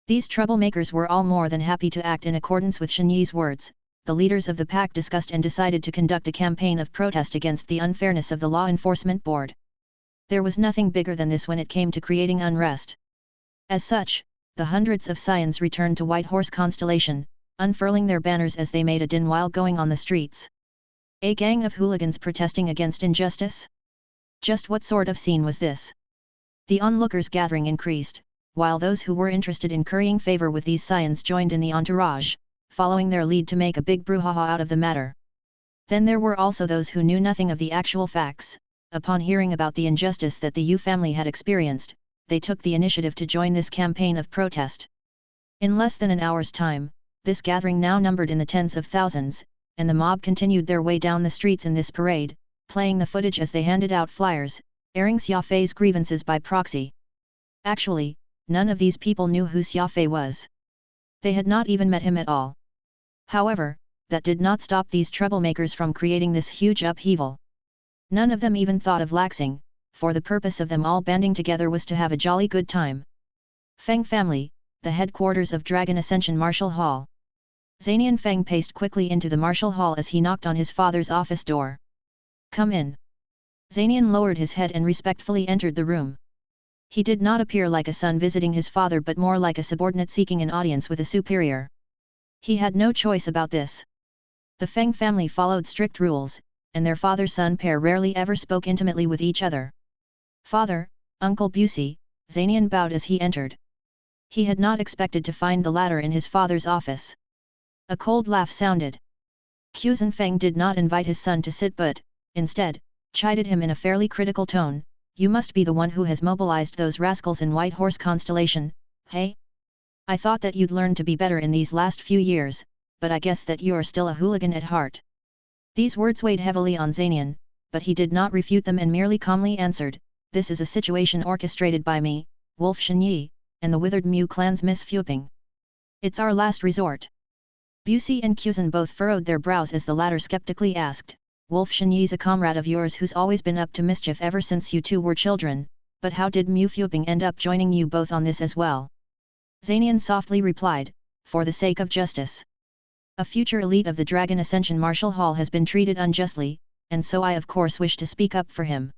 These troublemakers were all more than happy to act in accordance with Shen Yi's words. The leaders of the pack discussed and decided to conduct a campaign of protest against the unfairness of the Law Enforcement Board. There was nothing bigger than this when it came to creating unrest. As such, the hundreds of scions returned to White Horse Constellation, unfurling their banners as they made a din while going on the streets. A gang of hooligans protesting against injustice? Just what sort of scene was this? The onlookers' gathering increased, while those who were interested in currying favor with these scions joined in the entourage, following their lead to make a big brouhaha out of the matter. Then there were also those who knew nothing of the actual facts. Upon hearing about the injustice that the Yu family had experienced, they took the initiative to join this campaign of protest. In less than an hour's time, this gathering now numbered in the tens of thousands, and the mob continued their way down the streets in this parade, playing the footage as they handed out flyers, airing Xia Fei's grievances by proxy. Actually, none of these people knew who Xia Fei was. They had not even met him at all. However, that did not stop these troublemakers from creating this huge upheaval. None of them even thought of laxing, for the purpose of them all banding together was to have a jolly good time. Feng family, the headquarters of Dragon Ascension Martial Hall. Zanian Feng paced quickly into the Martial Hall as he knocked on his father's office door. Come in. Zanian lowered his head and respectfully entered the room. He did not appear like a son visiting his father but more like a subordinate seeking an audience with a superior. He had no choice about this. The Feng family followed strict rules, and their father-son pair rarely ever spoke intimately with each other. Father, Uncle Busey, Zanian bowed as he entered. He had not expected to find the latter in his father's office. A cold laugh sounded. Xuzhen Feng did not invite his son to sit but, instead, chided him in a fairly critical tone. You must be the one who has mobilized those rascals in White Horse Constellation, hey? I thought that you'd learned to be better in these last few years, but I guess that you're still a hooligan at heart. These words weighed heavily on Zanian, but he did not refute them and merely calmly answered, this is a situation orchestrated by me, Wolf Shen Yi, and the Withered Mu clan's Miss Fuping. It's our last resort. Busey and Xuzhen both furrowed their brows as the latter skeptically asked, Wolf Shen Yi's a comrade of yours who's always been up to mischief ever since you two were children, but how did Mu Fuping end up joining you both on this as well? Zanian softly replied, for the sake of justice. A future elite of the Dragon Ascension Martial Hall has been treated unjustly, and so I of course wish to speak up for him.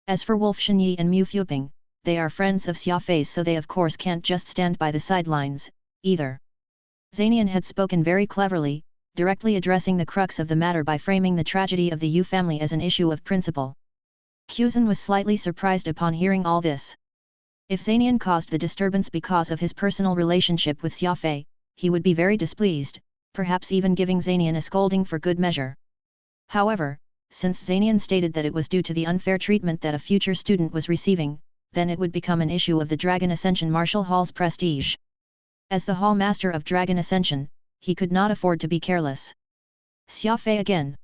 As for Wolf Shen Yi and Mu Fuping, they are friends of Xia Fei's so they of course can't just stand by the sidelines, either. Zanian had spoken very cleverly, directly addressing the crux of the matter by framing the tragedy of the Yu family as an issue of principle. Xuzhen was slightly surprised upon hearing all this. If Zanian caused the disturbance because of his personal relationship with Xia Fei, he would be very displeased, perhaps even giving Zanian a scolding for good measure. However, since Zanian stated that it was due to the unfair treatment that a future student was receiving, then it would become an issue of the Dragon Ascension Martial Hall's prestige. As the Hall Master of Dragon Ascension, he could not afford to be careless. Xia Fei again.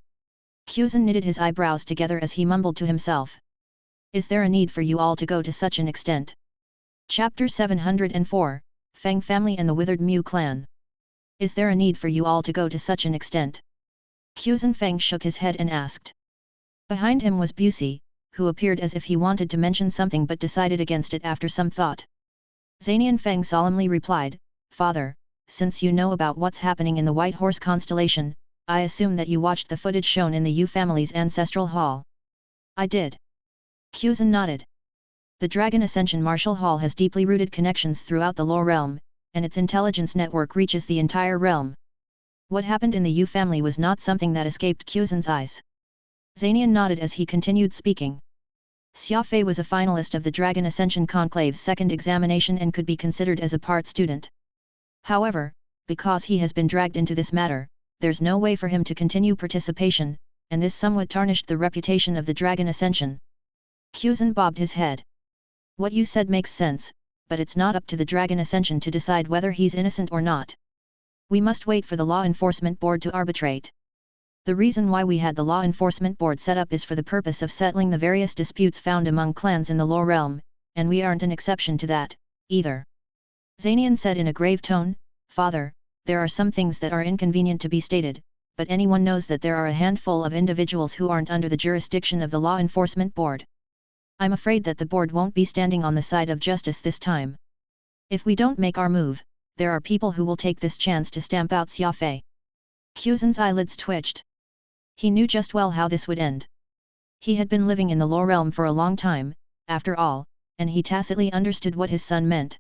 Xuzhen knitted his eyebrows together as he mumbled to himself. Is there a need for you all to go to such an extent? Chapter 704, Feng Family and the Withered Mu Clan. Is there a need for you all to go to such an extent? Xuzhen Feng shook his head and asked. Behind him was Busey, who appeared as if he wanted to mention something but decided against it after some thought. Zanian Feng solemnly replied, Father, since you know about what's happening in the White Horse Constellation, I assume that you watched the footage shown in the Yu family's ancestral hall. I did. Xuzhen nodded. The Dragon Ascension Martial Hall has deeply rooted connections throughout the Lore realm, and its intelligence network reaches the entire realm. What happened in the Yu family was not something that escaped Xuzhen's eyes. Zanian nodded as he continued speaking. Xia Fei was a finalist of the Dragon Ascension Conclave's second examination and could be considered as a part student. However, because he has been dragged into this matter, there's no way for him to continue participation, and this somewhat tarnished the reputation of the Dragon Ascension. Quzhen bobbed his head. What you said makes sense, but it's not up to the Dragon Ascension to decide whether he's innocent or not. We must wait for the Law Enforcement Board to arbitrate. The reason why we had the Law Enforcement Board set up is for the purpose of settling the various disputes found among clans in the Law Realm, and we aren't an exception to that, either. Zanian said in a grave tone, Father, there are some things that are inconvenient to be stated, but anyone knows that there are a handful of individuals who aren't under the jurisdiction of the Law Enforcement Board. I'm afraid that the board won't be standing on the side of justice this time. If we don't make our move, there are people who will take this chance to stamp out Xia Fei. Quzhen's eyelids twitched. He knew just well how this would end. He had been living in the Law Realm for a long time, after all, and he tacitly understood what his son meant.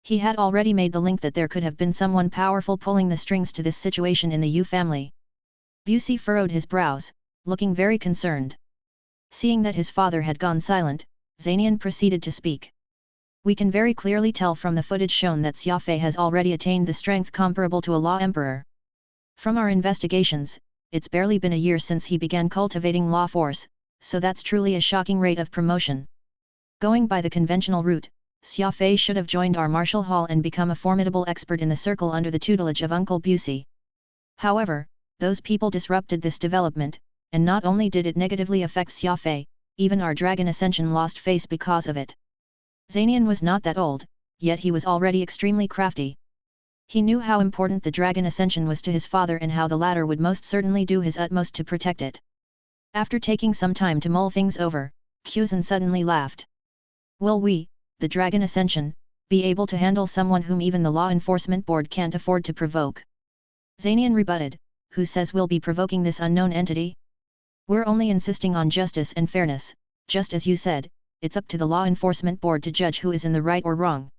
He had already made the link that there could have been someone powerful pulling the strings to this situation in the Yu family. Busi furrowed his brows, looking very concerned. Seeing that his father had gone silent, Zanian proceeded to speak. We can very clearly tell from the footage shown that Xia Fei has already attained the strength comparable to a Law Emperor. From our investigations, it's barely been a year since he began cultivating Law Force, so that's truly a shocking rate of promotion. Going by the conventional route, Xia Fei should have joined our Martial Hall and become a formidable expert in the circle under the tutelage of Uncle Busi. However, those people disrupted this development, and not only did it negatively affect Xia Fei, even our Dragon Ascension lost face because of it. Zanian was not that old, yet he was already extremely crafty. He knew how important the Dragon Ascension was to his father and how the latter would most certainly do his utmost to protect it. After taking some time to mull things over, Quzhen suddenly laughed. Will we, the Dragon Ascension, be able to handle someone whom even the Law Enforcement Board can't afford to provoke? Zanian rebutted, who says we'll be provoking this unknown entity? We're only insisting on justice and fairness, just as you said, it's up to the Law Enforcement Board to judge who is in the right or wrong.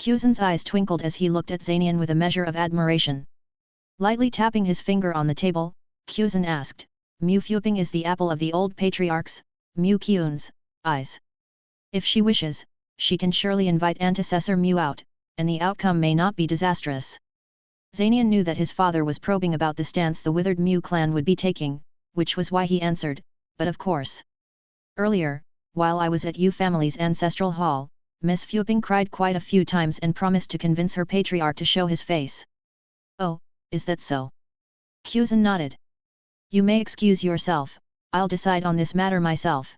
Quzhen's eyes twinkled as he looked at Zanian with a measure of admiration. Lightly tapping his finger on the table, Quzhen asked, Mu Fuping is the apple of the old patriarch's, Mu Qun's, eyes. If she wishes, she can surely invite antecessor Mu out, and the outcome may not be disastrous. Zanian knew that his father was probing about the stance the withered Mu clan would be taking, which was why he answered, but of course. Earlier, while I was at Yu family's ancestral hall, Miss Fuping cried quite a few times and promised to convince her patriarch to show his face. Oh, is that so? Quzhen nodded. You may excuse yourself, I'll decide on this matter myself.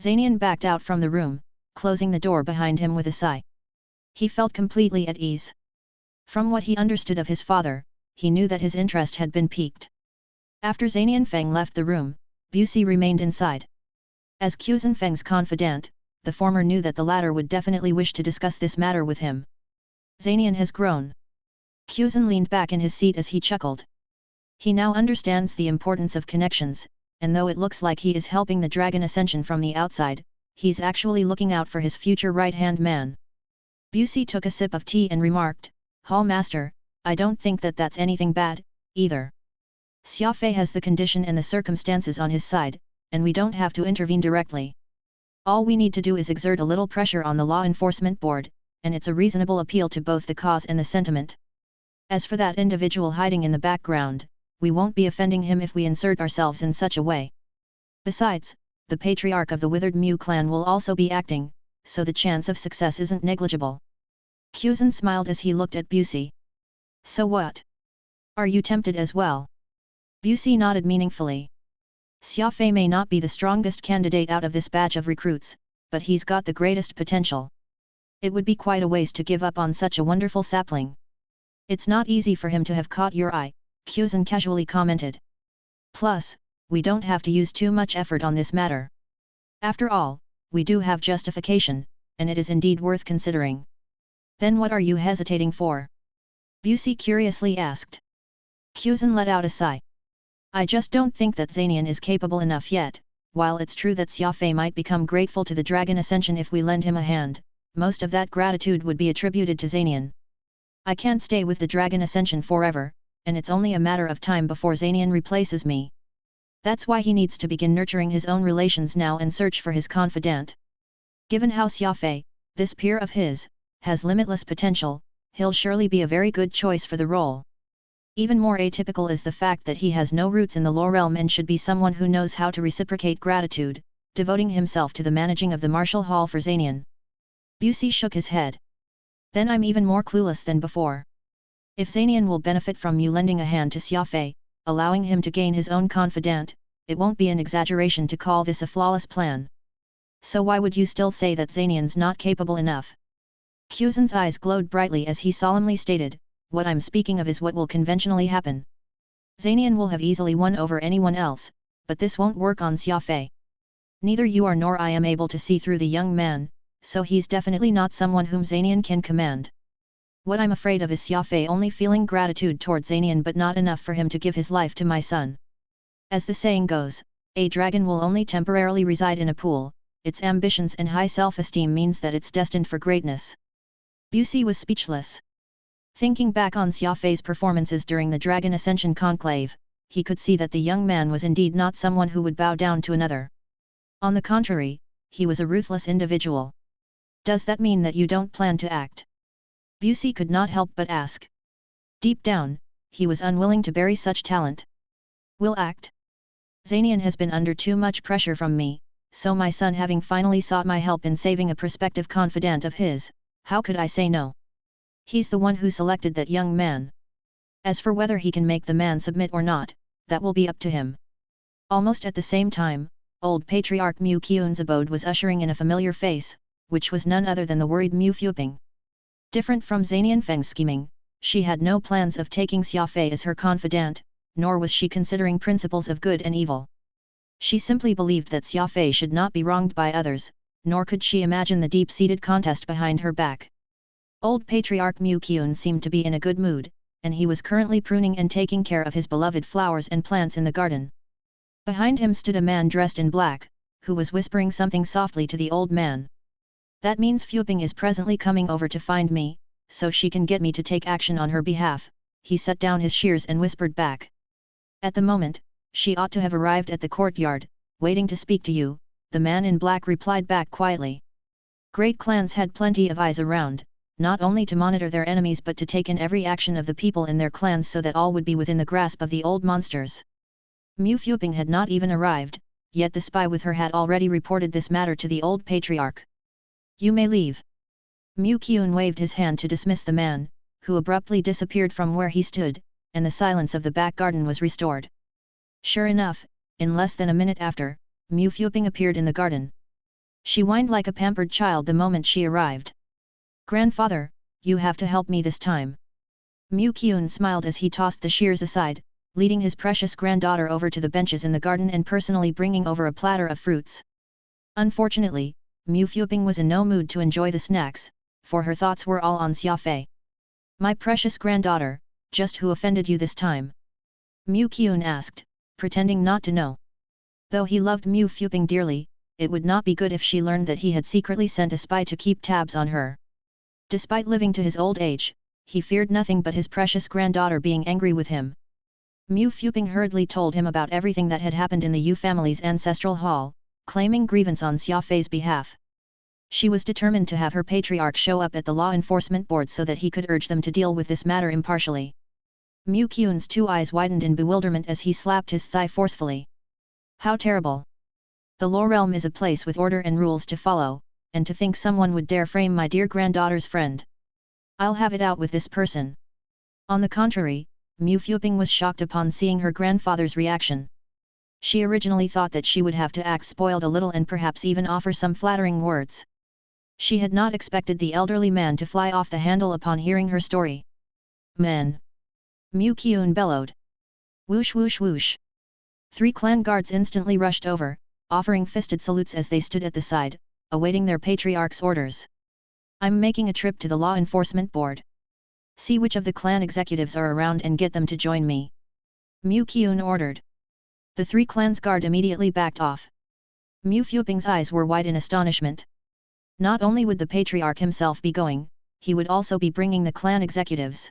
Zanian backed out from the room, closing the door behind him with a sigh. He felt completely at ease. From what he understood of his father, he knew that his interest had been piqued. After Zanian Feng left the room, Busi remained inside. As Quzhen Feng's confidant, the former knew that the latter would definitely wish to discuss this matter with him. Zanian has grown. Quzhen leaned back in his seat as he chuckled. He now understands the importance of connections, and though it looks like he is helping the Dragon Ascension from the outside, he's actually looking out for his future right-hand man. Busi took a sip of tea and remarked, Hall Master, I don't think that that's anything bad, either. Xia Fei has the condition and the circumstances on his side, and we don't have to intervene directly. All we need to do is exert a little pressure on the Law Enforcement Board, and it's a reasonable appeal to both the cause and the sentiment. As for that individual hiding in the background, we won't be offending him if we insert ourselves in such a way. Besides, the patriarch of the withered Mu clan will also be acting, so the chance of success isn't negligible. Quzhen smiled as he looked at Busi. So what? Are you tempted as well? Busi nodded meaningfully. Xia Fei may not be the strongest candidate out of this batch of recruits, but he's got the greatest potential. It would be quite a waste to give up on such a wonderful sapling. It's not easy for him to have caught your eye, Quzhen casually commented. Plus, we don't have to use too much effort on this matter. After all, we do have justification, and it is indeed worth considering. Then what are you hesitating for? Busi curiously asked. Quzhen let out a sigh. I just don't think that Zanian is capable enough yet. While it's true that Xia Fei might become grateful to the Dragon Ascension if we lend him a hand, most of that gratitude would be attributed to Zanian. I can't stay with the Dragon Ascension forever, and it's only a matter of time before Zanian replaces me. That's why he needs to begin nurturing his own relations now and search for his confidant. Given how Xia Fei, this peer of his, has limitless potential, he'll surely be a very good choice for the role. Even more atypical is the fact that he has no roots in the law realm and should be someone who knows how to reciprocate gratitude, devoting himself to the managing of the martial hall for Zanian. Busey shook his head. Then I'm even more clueless than before. If Zanian will benefit from you lending a hand to Xia Fei, allowing him to gain his own confidant, it won't be an exaggeration to call this a flawless plan. So why would you still say that Zanian's not capable enough? Quzhen's eyes glowed brightly as he solemnly stated, what I'm speaking of is what will conventionally happen. Zanian will have easily won over anyone else, but this won't work on Xia Fei. Neither you are nor I am able to see through the young man, so he's definitely not someone whom Zanian can command. What I'm afraid of is Xia Fei only feeling gratitude towards Zanian but not enough for him to give his life to my son. As the saying goes, a dragon will only temporarily reside in a pool, its ambitions and high self-esteem means that it's destined for greatness. Busey was speechless. Thinking back on Xia Fei's performances during the Dragon Ascension Conclave, he could see that the young man was indeed not someone who would bow down to another. On the contrary, he was a ruthless individual. Does that mean that you don't plan to act? Busey could not help but ask. Deep down, he was unwilling to bury such talent. Will act? Zanian has been under too much pressure from me, so my son having finally sought my help in saving a prospective confidant of his, how could I say no? He's the one who selected that young man. As for whether he can make the man submit or not, that will be up to him. Almost at the same time, old patriarch Mu Qian's abode was ushering in a familiar face, which was none other than the worried Mu Fuping. Different from Zanian Feng's scheming, she had no plans of taking Xia Fei as her confidant, nor was she considering principles of good and evil. She simply believed that Xia Fei should not be wronged by others, nor could she imagine the deep-seated contest behind her back. Old Patriarch Mu Qian seemed to be in a good mood, and he was currently pruning and taking care of his beloved flowers and plants in the garden. Behind him stood a man dressed in black, who was whispering something softly to the old man. That means Fuping is presently coming over to find me, so she can get me to take action on her behalf, he set down his shears and whispered back. At the moment, she ought to have arrived at the courtyard, waiting to speak to you, the man in black replied back quietly. Great clans had plenty of eyes around, not only to monitor their enemies but to take in every action of the people in their clans so that all would be within the grasp of the old monsters. Mu Fuping had not even arrived, yet the spy with her had already reported this matter to the old patriarch. You may leave. Mu Qian waved his hand to dismiss the man, who abruptly disappeared from where he stood, and the silence of the back garden was restored. Sure enough, in less than a minute after, Mu Fuping appeared in the garden. She whined like a pampered child the moment she arrived. Grandfather, you have to help me this time. Mu Qian smiled as he tossed the shears aside, leading his precious granddaughter over to the benches in the garden and personally bringing over a platter of fruits. Unfortunately, Mu Fuping was in no mood to enjoy the snacks, for her thoughts were all on Xia Fei. My precious granddaughter, just who offended you this time? Mu Qian asked, pretending not to know. Though he loved Mu Fuping dearly, it would not be good if she learned that he had secretly sent a spy to keep tabs on her. Despite living to his old age, he feared nothing but his precious granddaughter being angry with him. Mu Fuping hurriedly told him about everything that had happened in the Yu family's ancestral hall, claiming grievance on Xia Fei's behalf. She was determined to have her patriarch show up at the law enforcement board so that he could urge them to deal with this matter impartially. Mu Qian's two eyes widened in bewilderment as he slapped his thigh forcefully. How terrible! The law realm is a place with order and rules to follow, and to think someone would dare frame my dear granddaughter's friend. I'll have it out with this person. On the contrary, Mu Fuping was shocked upon seeing her grandfather's reaction. She originally thought that she would have to act spoiled a little and perhaps even offer some flattering words. She had not expected the elderly man to fly off the handle upon hearing her story. Men! Mu Qian bellowed. Whoosh whoosh whoosh. 3 clan guards instantly rushed over, offering fisted salutes as they stood at the side, awaiting their patriarch's orders. I'm making a trip to the law enforcement board. See which of the clan executives are around and get them to join me. Mu Qian ordered. The 3 clans guard immediately backed off. Mu Fuping's eyes were wide in astonishment. Not only would the patriarch himself be going, he would also be bringing the clan executives.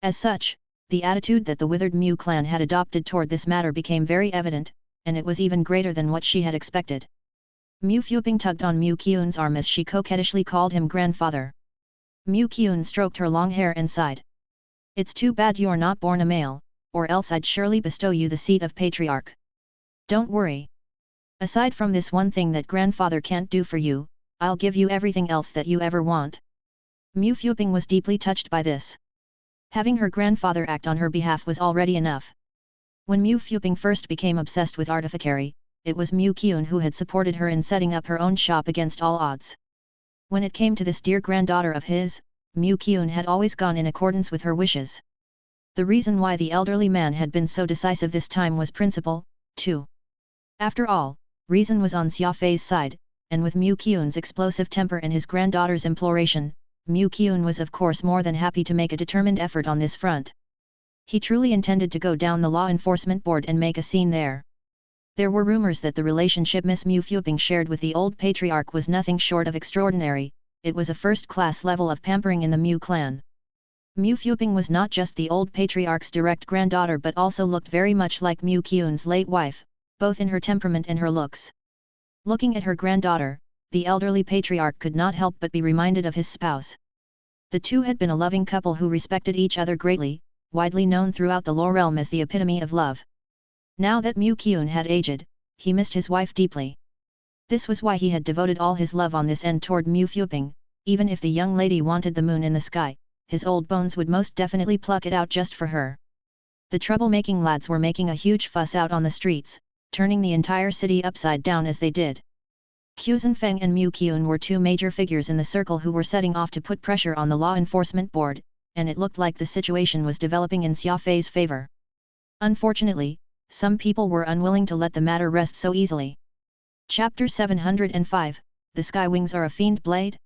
As such, the attitude that the withered Mu clan had adopted toward this matter became very evident, and it was even greater than what she had expected. Mu Fuping tugged on Mu Qian's arm as she coquettishly called him grandfather. Mu Qian stroked her long hair and sighed. It's too bad you're not born a male, or else I'd surely bestow you the seat of patriarch. Don't worry. Aside from this one thing that grandfather can't do for you, I'll give you everything else that you ever want. Mu Fuping was deeply touched by this. Having her grandfather act on her behalf was already enough. When Mu Fuping first became obsessed with artificary, it was Mu Qian who had supported her in setting up her own shop against all odds. When it came to this dear granddaughter of his, Mu Qian had always gone in accordance with her wishes. The reason why the elderly man had been so decisive this time was principle, too. After all, reason was on Xia Fei's side, and with Mu Qian's explosive temper and his granddaughter's imploration, Mu Qian was of course more than happy to make a determined effort on this front. He truly intended to go down the law enforcement board and make a scene there. There were rumors that the relationship Miss Mu Fuping shared with the old patriarch was nothing short of extraordinary. It was a first-class level of pampering in the Mu clan. Mu Fuping was not just the old patriarch's direct granddaughter but also looked very much like Mu Qian's late wife, both in her temperament and her looks. Looking at her granddaughter, the elderly patriarch could not help but be reminded of his spouse. The two had been a loving couple who respected each other greatly, widely known throughout the Law realm as the epitome of love. Now that Mu Qian had aged, he missed his wife deeply. This was why he had devoted all his love on this end toward Mu Fuping. Even if the young lady wanted the moon in the sky, his old bones would most definitely pluck it out just for her. The troublemaking lads were making a huge fuss out on the streets, turning the entire city upside down as they did. Xia Fei and Mu Qian were two major figures in the circle who were setting off to put pressure on the law enforcement board, and it looked like the situation was developing in Xia Fei's favor. Unfortunately, some people were unwilling to let the matter rest so easily. Chapter 705, The Sky Wings Are a Fiend Blade?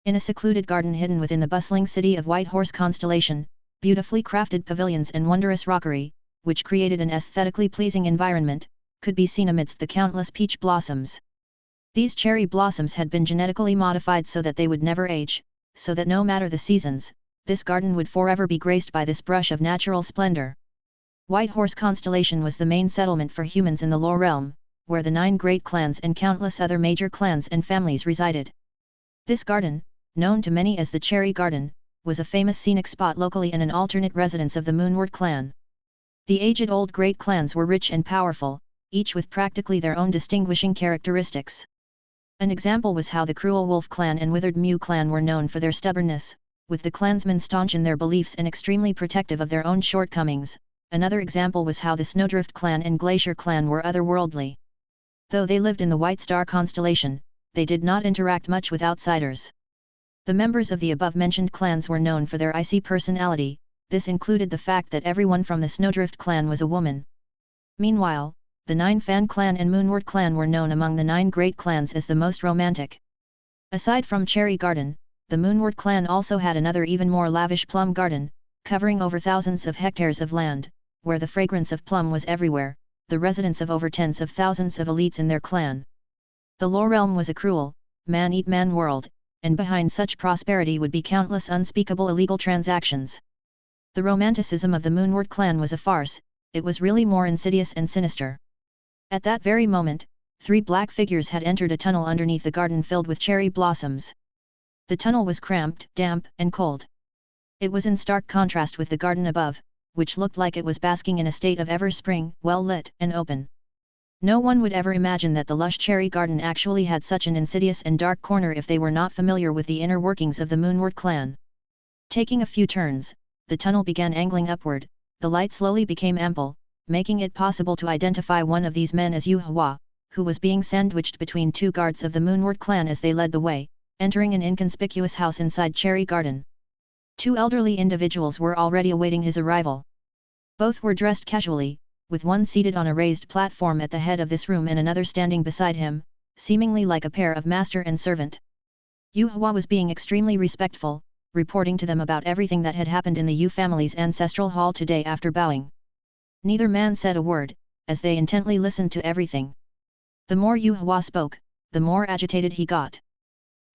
In a secluded garden hidden within the bustling city of White Horse Constellation, beautifully crafted pavilions and wondrous rockery, which created an aesthetically pleasing environment, could be seen amidst the countless peach blossoms. These cherry blossoms had been genetically modified so that they would never age, so that no matter the seasons, this garden would forever be graced by this brush of natural splendor. White Horse Constellation was the main settlement for humans in the Law realm, where the 9 great clans and countless other major clans and families resided. This garden, known to many as the Cherry Garden, was a famous scenic spot locally and an alternate residence of the Moonward clan. The aged old great clans were rich and powerful, each with practically their own distinguishing characteristics. An example was how the Cruel Wolf clan and Withered Mew clan were known for their stubbornness, with the clansmen staunch in their beliefs and extremely protective of their own shortcomings. Another example was how the Snowdrift clan and Glacier clan were otherworldly. Though they lived in the White Star constellation, they did not interact much with outsiders. The members of the above-mentioned clans were known for their icy personality. This included the fact that everyone from the Snowdrift clan was a woman. Meanwhile, the 9 Fan clan and Moonward clan were known among the 9 great clans as the most romantic. Aside from Cherry Garden, the Moonward clan also had another even more lavish plum garden, covering over thousands of hectares of land, where the fragrance of plum was everywhere, the residence of over tens of thousands of elites in their clan. The Law realm was a cruel, man-eat-man world, and behind such prosperity would be countless unspeakable illegal transactions. The romanticism of the Moonward clan was a farce, it was really more insidious and sinister. At that very moment, 3 black figures had entered a tunnel underneath the garden filled with cherry blossoms. The tunnel was cramped, damp, and cold. It was in stark contrast with the garden above, which looked like it was basking in a state of ever-spring, well-lit and open. No one would ever imagine that the lush cherry garden actually had such an insidious and dark corner if they were not familiar with the inner workings of the Moonward clan. Taking a few turns, the tunnel began angling upward, the light slowly became ample, making it possible to identify one of these men as Yu Hua, who was being sandwiched between 2 guards of the Moonward clan as they led the way, entering an inconspicuous house inside Cherry Garden. 2 elderly individuals were already awaiting his arrival. Both were dressed casually, with one seated on a raised platform at the head of this room and another standing beside him, seemingly like a pair of master and servant. Yu Hua was being extremely respectful, reporting to them about everything that had happened in the Yu family's ancestral hall today after bowing. Neither man said a word, as they intently listened to everything. The more Yu Hua spoke, the more agitated he got.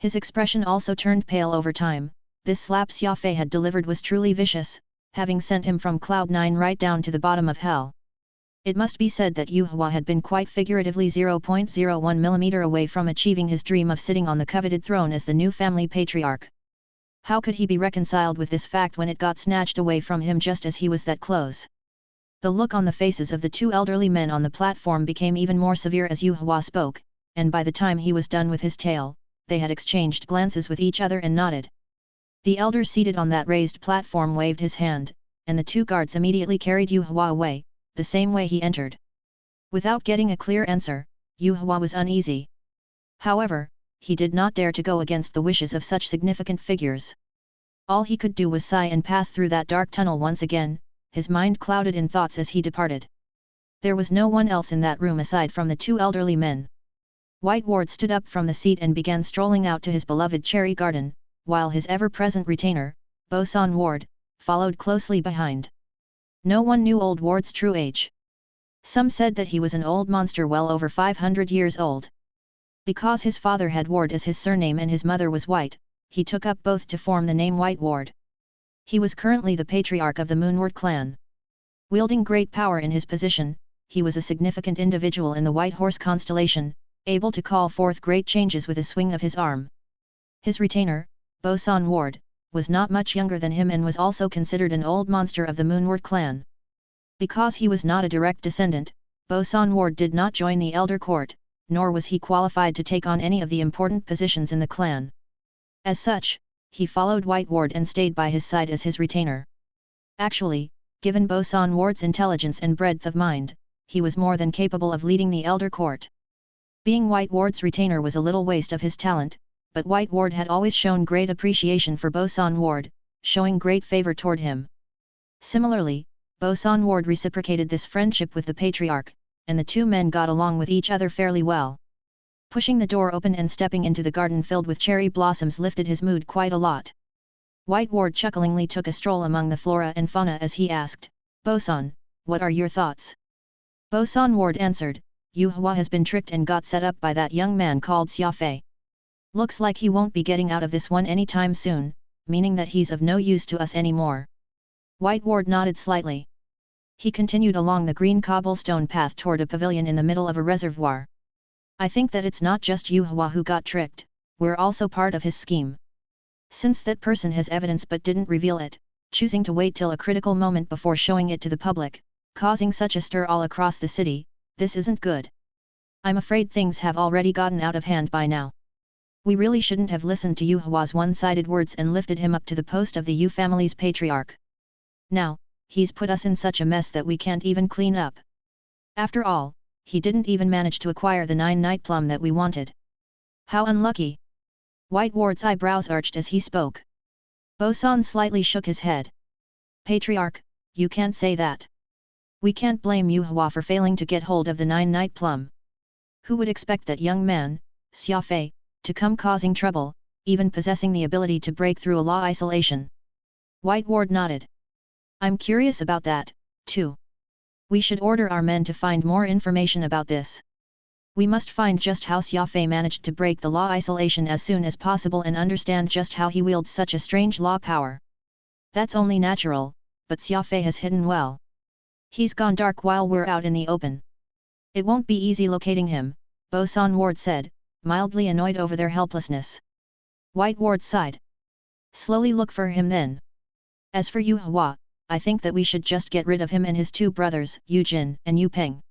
His expression also turned pale over time. This slap Xia Fei had delivered was truly vicious, having sent him from Cloud 9 right down to the bottom of hell. It must be said that Yu Hua had been quite figuratively 0.01 mm away from achieving his dream of sitting on the coveted throne as the new family patriarch. How could he be reconciled with this fact when it got snatched away from him just as he was that close? The look on the faces of the two elderly men on the platform became even more severe as Yu Hua spoke, and by the time he was done with his tale, they had exchanged glances with each other and nodded. The elder seated on that raised platform waved his hand, and the two guards immediately carried Yu Hua away, the same way he entered. Without getting a clear answer, Yu Hua was uneasy. However, he did not dare to go against the wishes of such significant figures. All he could do was sigh and pass through that dark tunnel once again, his mind clouded in thoughts as he departed. There was no one else in that room aside from the two elderly men. White Ward stood up from the seat and began strolling out to his beloved cherry garden, while his ever-present retainer, Boson Ward, followed closely behind. No one knew old Ward's true age. Some said that he was an old monster well over 500 years old. Because his father had Ward as his surname and his mother was White, he took up both to form the name White Ward. He was currently the patriarch of the Moonward clan. Wielding great power in his position, he was a significant individual in the White Horse constellation, able to call forth great changes with a swing of his arm. His retainer, Boson Ward, was not much younger than him and was also considered an old monster of the Moonward clan. Because he was not a direct descendant, Boson Ward did not join the elder court, nor was he qualified to take on any of the important positions in the clan. As such, he followed White Ward and stayed by his side as his retainer. Actually, given Boson Ward's intelligence and breadth of mind, he was more than capable of leading the elder court. Being White Ward's retainer was a little waste of his talent, but White Ward had always shown great appreciation for Boson Ward, showing great favor toward him. Similarly, Boson Ward reciprocated this friendship with the patriarch, and the two men got along with each other fairly well. Pushing the door open and stepping into the garden filled with cherry blossoms lifted his mood quite a lot. White Ward chucklingly took a stroll among the flora and fauna as he asked, "Boson, what are your thoughts?" Boson Ward answered, "Yu Hua has been tricked and got set up by that young man called Xia Fei. Looks like he won't be getting out of this one anytime soon, meaning that he's of no use to us anymore." White Ward nodded slightly. He continued along the green cobblestone path toward a pavilion in the middle of a reservoir. "I think that it's not just Yu Hua who got tricked, we're also part of his scheme. Since that person has evidence but didn't reveal it, choosing to wait till a critical moment before showing it to the public, causing such a stir all across the city, this isn't good. I'm afraid things have already gotten out of hand by now. We really shouldn't have listened to Yu Hua's one-sided words and lifted him up to the post of the Yu family's patriarch. Now, he's put us in such a mess that we can't even clean up. After all, he didn't even manage to acquire the 9-night plum that we wanted. How unlucky!" White Ward's eyebrows arched as he spoke. Boson slightly shook his head. "Patriarch, you can't say that. We can't blame Yu Hua for failing to get hold of the 9-night plum. Who would expect that young man, Xia Fei, to come causing trouble, even possessing the ability to break through a law isolation?" White Ward nodded. "I'm curious about that, too. We should order our men to find more information about this. We must find just how Xia Fei managed to break the law isolation as soon as possible and understand just how he wields such a strange law power. That's only natural, but Xia Fei has hidden well. He's gone dark while we're out in the open. It won't be easy locating him," Boson Ward said, mildly annoyed over their helplessness. White Ward sighed. "Slowly look for him then. As for Yu Hua, I think that we should just get rid of him and his two brothers, Yu Jin and Yu Peng.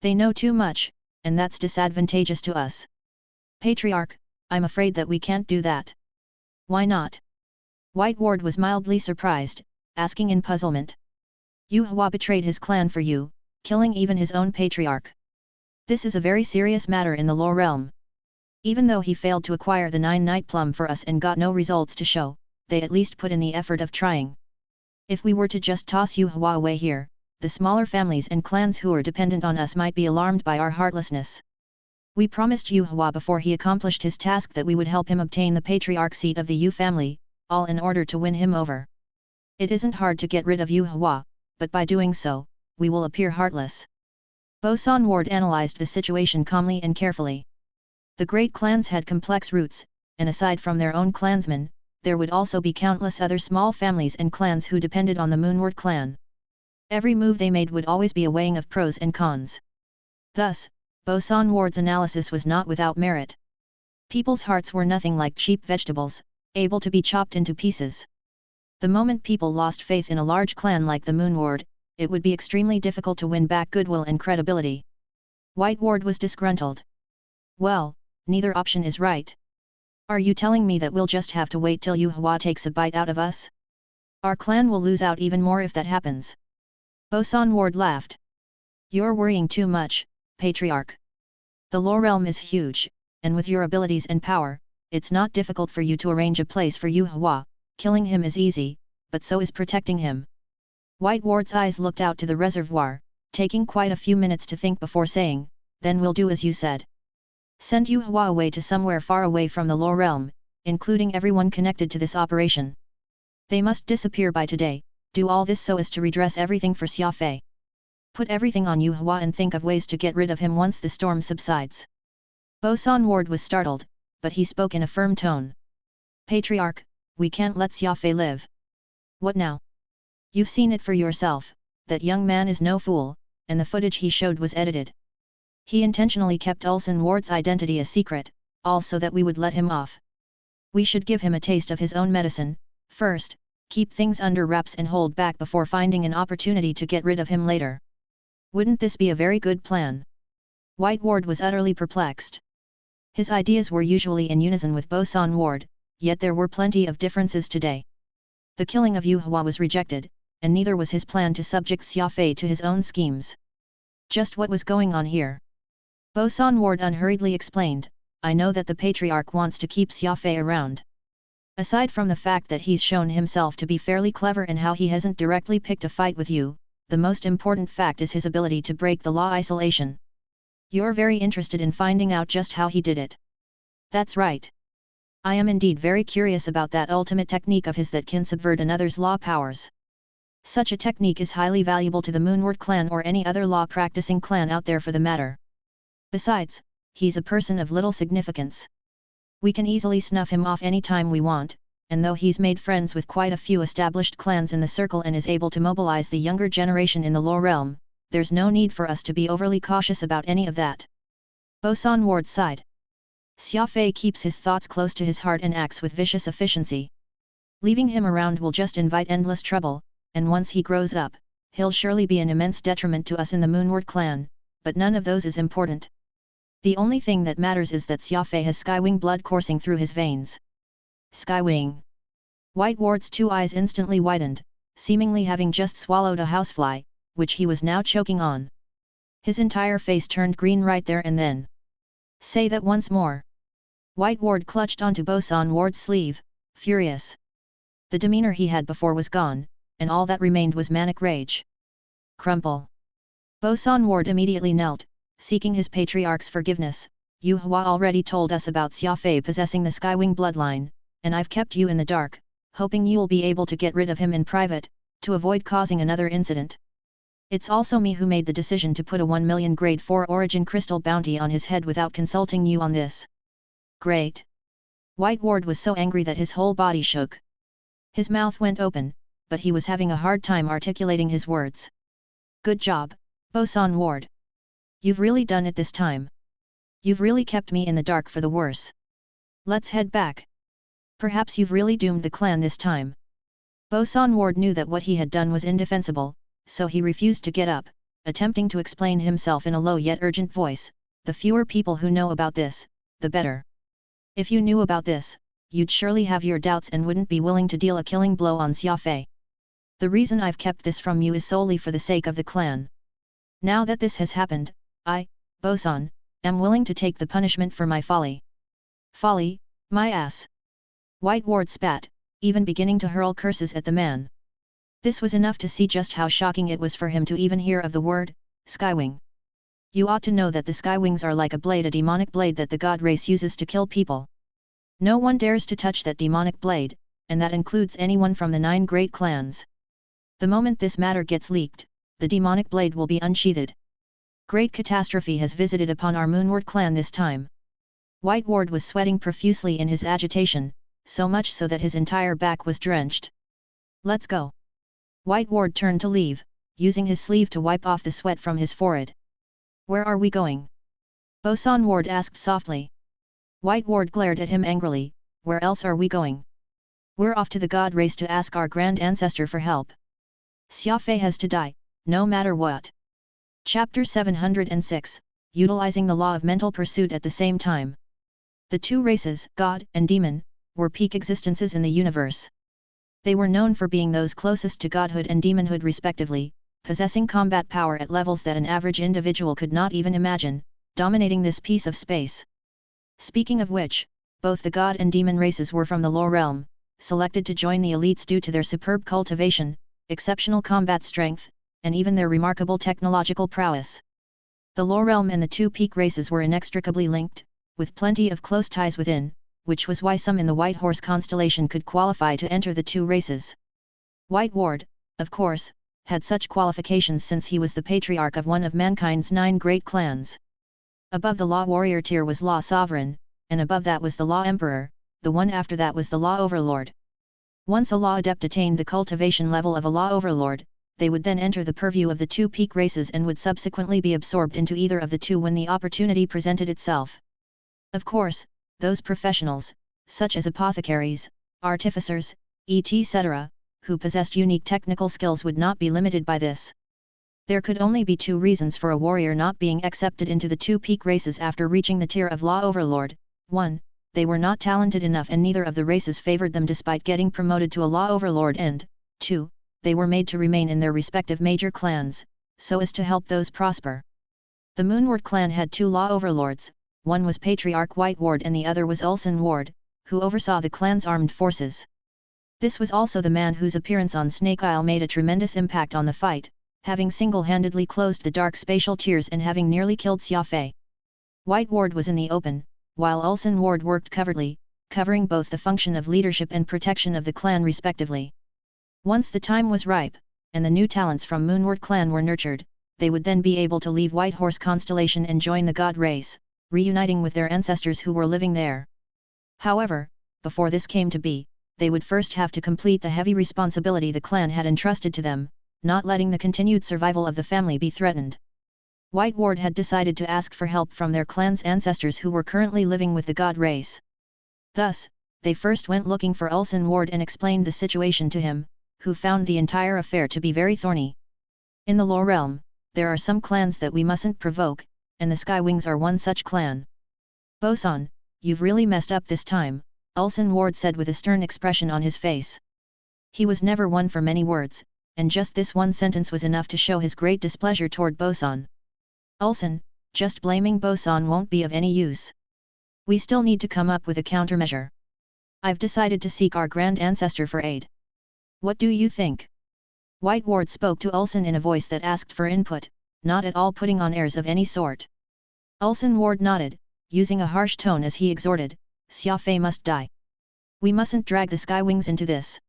They know too much, and that's disadvantageous to us." "Patriarch, I'm afraid that we can't do that." "Why not?" White Ward was mildly surprised, asking in puzzlement. "Yu Hua betrayed his clan for you, killing even his own patriarch. This is a very serious matter in the law realm. Even though he failed to acquire the 9-night plum for us and got no results to show, they at least put in the effort of trying. If we were to just toss Yu Hua away here, the smaller families and clans who are dependent on us might be alarmed by our heartlessness. We promised Yu Hua before he accomplished his task that we would help him obtain the patriarch seat of the Yu family, all in order to win him over. It isn't hard to get rid of Yu Hua, but by doing so, we will appear heartless." Boson Ward analyzed the situation calmly and carefully. The great clans had complex roots, and aside from their own clansmen, there would also be countless other small families and clans who depended on the Moonward clan. Every move they made would always be a weighing of pros and cons. Thus, Boson Ward's analysis was not without merit. People's hearts were nothing like cheap vegetables, able to be chopped into pieces. The moment people lost faith in a large clan like the Moon Ward, it would be extremely difficult to win back goodwill and credibility. White Ward was disgruntled. Well, neither option is right. Are you telling me that we'll just have to wait till Yu Hua takes a bite out of us? Our clan will lose out even more if that happens. Boson Ward laughed. You're worrying too much, Patriarch. The Law Realm is huge, and with your abilities and power, it's not difficult for you to arrange a place for Yu Hua. Killing him is easy, but so is protecting him. White Ward's eyes looked out to the reservoir, taking quite a few minutes to think before saying, then we'll do as you said. Send Yu Hua away to somewhere far away from the Law Realm, including everyone connected to this operation. They must disappear by today. Do all this so as to redress everything for Xia Fei. Put everything on Yu Hua and think of ways to get rid of him once the storm subsides. Boson Ward was startled, but he spoke in a firm tone. Patriarch, we can't let Xia Fei live. What now? You've seen it for yourself, that young man is no fool, and the footage he showed was edited. He intentionally kept Ulsan Ward's identity a secret, all so that we would let him off. We should give him a taste of his own medicine, first, keep things under wraps and hold back before finding an opportunity to get rid of him later. Wouldn't this be a very good plan? White Ward was utterly perplexed. His ideas were usually in unison with Boson Ward, yet there were plenty of differences today. The killing of Yu Hua was rejected, and neither was his plan to subject Xia Fei to his own schemes. Just what was going on here? Boson Ward unhurriedly explained, I know that the Patriarch wants to keep Xia Fei around. Aside from the fact that he's shown himself to be fairly clever and how he hasn't directly picked a fight with you, the most important fact is his ability to break the law isolation. You're very interested in finding out just how he did it. That's right. I am indeed very curious about that ultimate technique of his that can subvert another's law powers. Such a technique is highly valuable to the Moonward clan or any other law-practicing clan out there for the matter. Besides, he's a person of little significance. We can easily snuff him off any time we want, and though he's made friends with quite a few established clans in the circle and is able to mobilize the younger generation in the Law Realm, there's no need for us to be overly cautious about any of that. Boson Ward sighed. Xia Fei keeps his thoughts close to his heart and acts with vicious efficiency. Leaving him around will just invite endless trouble, and once he grows up, he'll surely be an immense detriment to us in the Moonward clan, but none of those is important. The only thing that matters is that Xia Fei has Skywing blood coursing through his veins. Skywing. White Ward's two eyes instantly widened, seemingly having just swallowed a housefly, which he was now choking on. His entire face turned green right there and then. Say that once more. White Ward clutched onto Boson Ward's sleeve, furious. The demeanor he had before was gone, and all that remained was manic rage. Crumple. Boson Ward immediately knelt, seeking his patriarch's forgiveness. Yu Hua already told us about Xia Fei possessing the Skywing bloodline, and I've kept you in the dark, hoping you'll be able to get rid of him in private, to avoid causing another incident. It's also me who made the decision to put a 1 million grade 4 origin crystal bounty on his head without consulting you on this. Great. White Ward was so angry that his whole body shook. His mouth went open, but he was having a hard time articulating his words. Good job, Boson Ward. You've really done it this time. You've really kept me in the dark for the worse. Let's head back. Perhaps you've really doomed the clan this time. Boson Ward knew that what he had done was indefensible, so he refused to get up, attempting to explain himself in a low yet urgent voice. The fewer people who know about this, the better. If you knew about this, you'd surely have your doubts and wouldn't be willing to deal a killing blow on Xia Fei. The reason I've kept this from you is solely for the sake of the clan. Now that this has happened, I, Boson, am willing to take the punishment for my folly. Folly, my ass. White Ward spat, even beginning to hurl curses at the man. This was enough to see just how shocking it was for him to even hear of the word, Skywing. You ought to know that the Skywings are like a demonic blade that the god race uses to kill people. No one dares to touch that demonic blade, and that includes anyone from the 9 great clans. The moment this matter gets leaked, the demonic blade will be unsheathed. Great catastrophe has visited upon our Moonward clan this time. White Ward was sweating profusely in his agitation, so much so that his entire back was drenched. Let's go. White Ward turned to leave. using his sleeve to wipe off the sweat from his forehead. "Where are we going?" Bosun Ward asked softly. White Ward glared at him angrily. "Where else are we going? We're off to the god race to ask our grand ancestor for help. Xia Fei has to die, no matter what." Chapter 706, Utilizing the Law of Mental Pursuit at the same time. The two races, God and Demon, were peak existences in the universe. They were known for being those closest to godhood and demonhood respectively, possessing combat power at levels that an average individual could not even imagine, dominating this piece of space. Speaking of which, both the God and Demon races were from the lower realm, selected to join the elites due to their superb cultivation, exceptional combat strength, and even their remarkable technological prowess. The lower realm and the two peak races were inextricably linked, with plenty of close ties within, which was why some in the White Horse constellation could qualify to enter the two races. White Ward, of course, had such qualifications since he was the patriarch of one of mankind's 9 great clans. Above the Law Warrior tier was Law Sovereign, and above that was the Law Emperor, the one after that was the Law Overlord. Once a Law Adept attained the cultivation level of a Law Overlord, they would then enter the purview of the two peak races and would subsequently be absorbed into either of the two when the opportunity presented itself. Of course, those professionals, such as apothecaries, artificers, etc., who possessed unique technical skills would not be limited by this. There could only be 2 reasons for a warrior not being accepted into the two peak races after reaching the tier of Law Overlord. 1. They were not talented enough and neither of the races favored them despite getting promoted to a Law Overlord, and 2. They were made to remain in their respective major clans, so as to help those prosper. The Moonward clan had 2 Law Overlords, one was Patriarch White Ward and the other was Ulsan Ward, who oversaw the clan's armed forces. This was also the man whose appearance on Snake Isle made a tremendous impact on the fight, having single-handedly closed the dark spatial tiers and having nearly killed Xia Fei. White Ward was in the open, while Ulsan Ward worked covertly, covering both the function of leadership and protection of the clan respectively. Once the time was ripe, and the new talents from Moonward clan were nurtured, they would then be able to leave White Horse constellation and join the god race, reuniting with their ancestors who were living there. However, before this came to be, they would first have to complete the heavy responsibility the clan had entrusted to them, not letting the continued survival of the family be threatened. White Ward had decided to ask for help from their clan's ancestors who were currently living with the god race. Thus, they first went looking for Ulsan Ward and explained the situation to him, who found the entire affair to be very thorny. In the lower realm, there are some clans that we mustn't provoke, and the Skywings are one such clan. "Bosun, you've really messed up this time," Ulsan Ward said with a stern expression on his face. He was never one for many words, and just this one sentence was enough to show his great displeasure toward Bosun. "Ulsan, just blaming Bosun won't be of any use. We still need to come up with a countermeasure. I've decided to seek our grand ancestor for aid. What do you think?" White Ward spoke to Ulsan in a voice that asked for input, not at all putting on airs of any sort. Ulsan Ward nodded, using a harsh tone as he exhorted, "Xia Fei must die. We mustn't drag the Skywings into this.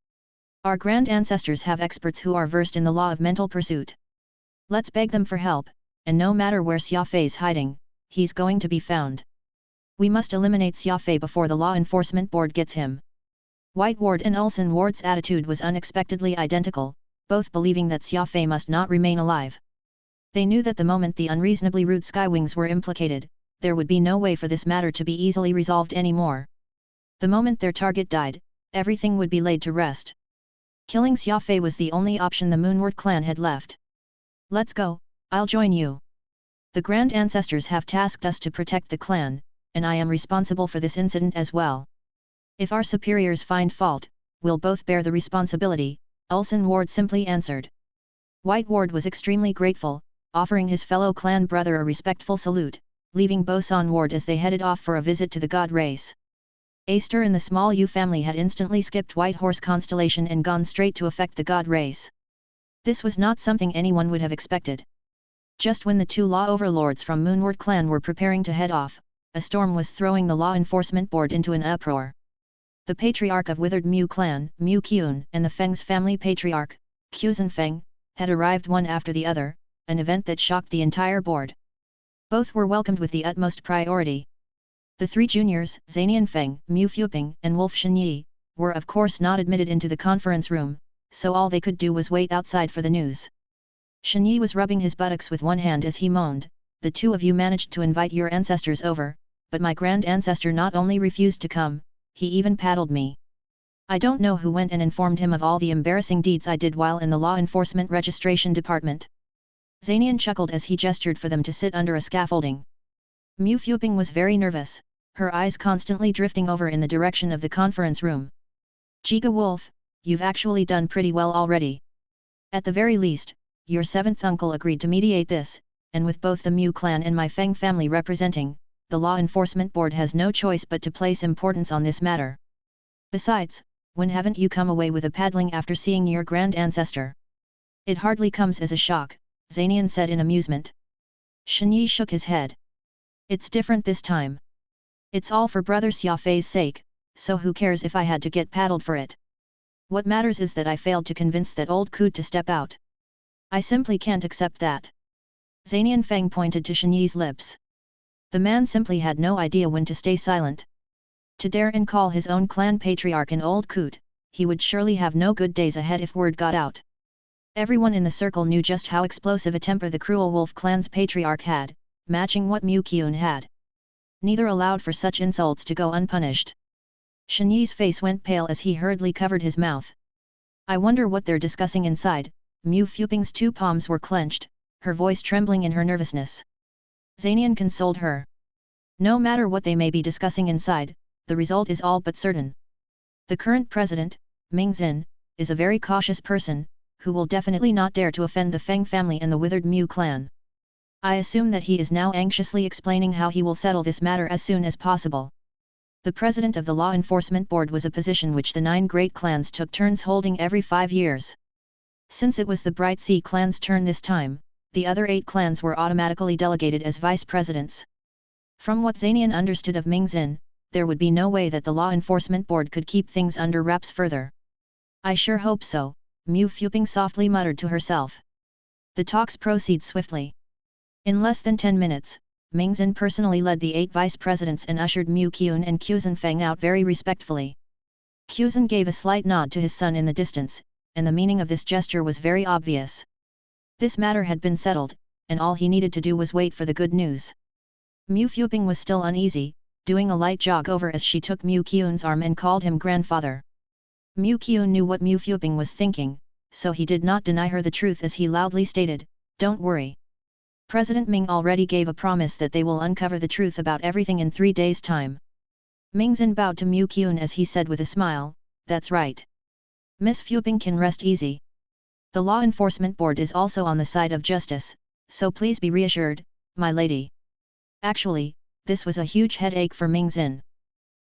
Our grand ancestors have experts who are versed in the law of mental pursuit. Let's beg them for help, and no matter where Xia Fei's hiding, he's going to be found. We must eliminate Xia Fei before the Law Enforcement Board gets him." White Ward and Ulsan Ward's attitude was unexpectedly identical, both believing that Xia Fei must not remain alive. They knew that the moment the unreasonably rude Skywings were implicated, there would be no way for this matter to be easily resolved anymore. The moment their target died, everything would be laid to rest. Killing Xia Fei was the only option the Moonward clan had left. "Let's go, I'll join you. The Grand Ancestors have tasked us to protect the clan, and I am responsible for this incident as well. If our superiors find fault, we'll both bear the responsibility," Ulsan Ward simply answered. White Ward was extremely grateful, offering his fellow clan brother a respectful salute, leaving Bosun Ward as they headed off for a visit to the god race. Aster and the small Yu family had instantly skipped White Horse constellation and gone straight to effect the god race. This was not something anyone would have expected. Just when the 2 law overlords from Moonward clan were preparing to head off, a storm was throwing the Law Enforcement Board into an uproar. The patriarch of Withered Mu clan, Mu Qun, and the Feng's family patriarch, Quzhen Feng, had arrived one after the other, an event that shocked the entire board. Both were welcomed with the utmost priority. The 3 juniors, Zanian Feng, Mu Fuping, and Wolf Shenyi, were of course not admitted into the conference room, so all they could do was wait outside for the news. Shen Yi was rubbing his buttocks with one hand as he moaned, "The two of you managed to invite your ancestors over, but my grand ancestor not only refused to come, he even paddled me. I don't know who went and informed him of all the embarrassing deeds I did while in the Law Enforcement Registration Department." Zanian chuckled as he gestured for them to sit under a scaffolding. Mu Fuping was very nervous, her eyes constantly drifting over in the direction of the conference room. "Jiga Wolf, you've actually done pretty well already. At the very least, your seventh uncle agreed to mediate this, and with both the Mu clan and my Feng family representing, the Law Enforcement Board has no choice but to place importance on this matter. Besides, when haven't you come away with a paddling after seeing your grand ancestor?" "It hardly comes as a shock," Zanian said in amusement. Shen Yi shook his head. "It's different this time. It's all for brother Xia Fei's sake, so who cares if I had to get paddled for it? What matters is that I failed to convince that old coot to step out. I simply can't accept that." Zanian Feng pointed to Shen Yi's lips. The man simply had no idea when to stay silent. To dare and call his own clan patriarch an old coot, he would surely have no good days ahead if word got out. Everyone in the circle knew just how explosive a temper the cruel wolf clan's patriarch had, matching what Mu Qian had. Neither allowed for such insults to go unpunished. Shen Yi's face went pale as he hurriedly covered his mouth. "I wonder what they're discussing inside." Mu Fuping's two palms were clenched, her voice trembling in her nervousness. Zanian consoled her. "No matter what they may be discussing inside, the result is all but certain. The current president, Ming Xin, is a very cautious person, who will definitely not dare to offend the Feng family and the withered Mu clan. I assume that he is now anxiously explaining how he will settle this matter as soon as possible." The president of the Law Enforcement Board was a position which the 9 great clans took turns holding every 5 years. Since it was the Bright Sea clan's turn this time, the other 8 clans were automatically delegated as vice presidents. From what Zanian understood of Ming Xin, there would be no way that the Law Enforcement Board could keep things under wraps further. "I sure hope so," Mu Fuping softly muttered to herself. The talks proceed swiftly. In less than 10 minutes, Ming Xin personally led the 8 vice presidents and ushered Mu Qian and Quzhen Feng out very respectfully. Quzhen gave a slight nod to his son in the distance, and the meaning of this gesture was very obvious. This matter had been settled, and all he needed to do was wait for the good news. Mu Fuping was still uneasy, doing a light jog over as she took Mu Qian's arm and called him grandfather. Mu Qian knew what Mu Fuping was thinking, so he did not deny her the truth as he loudly stated, "Don't worry. President Ming already gave a promise that they will uncover the truth about everything in 3 days' time." Ming Xin bowed to Mu Qian as he said with a smile, "That's right. Miss Fuping can rest easy. The Law Enforcement Board is also on the side of justice, so please be reassured, my lady." Actually, this was a huge headache for Ming Xin.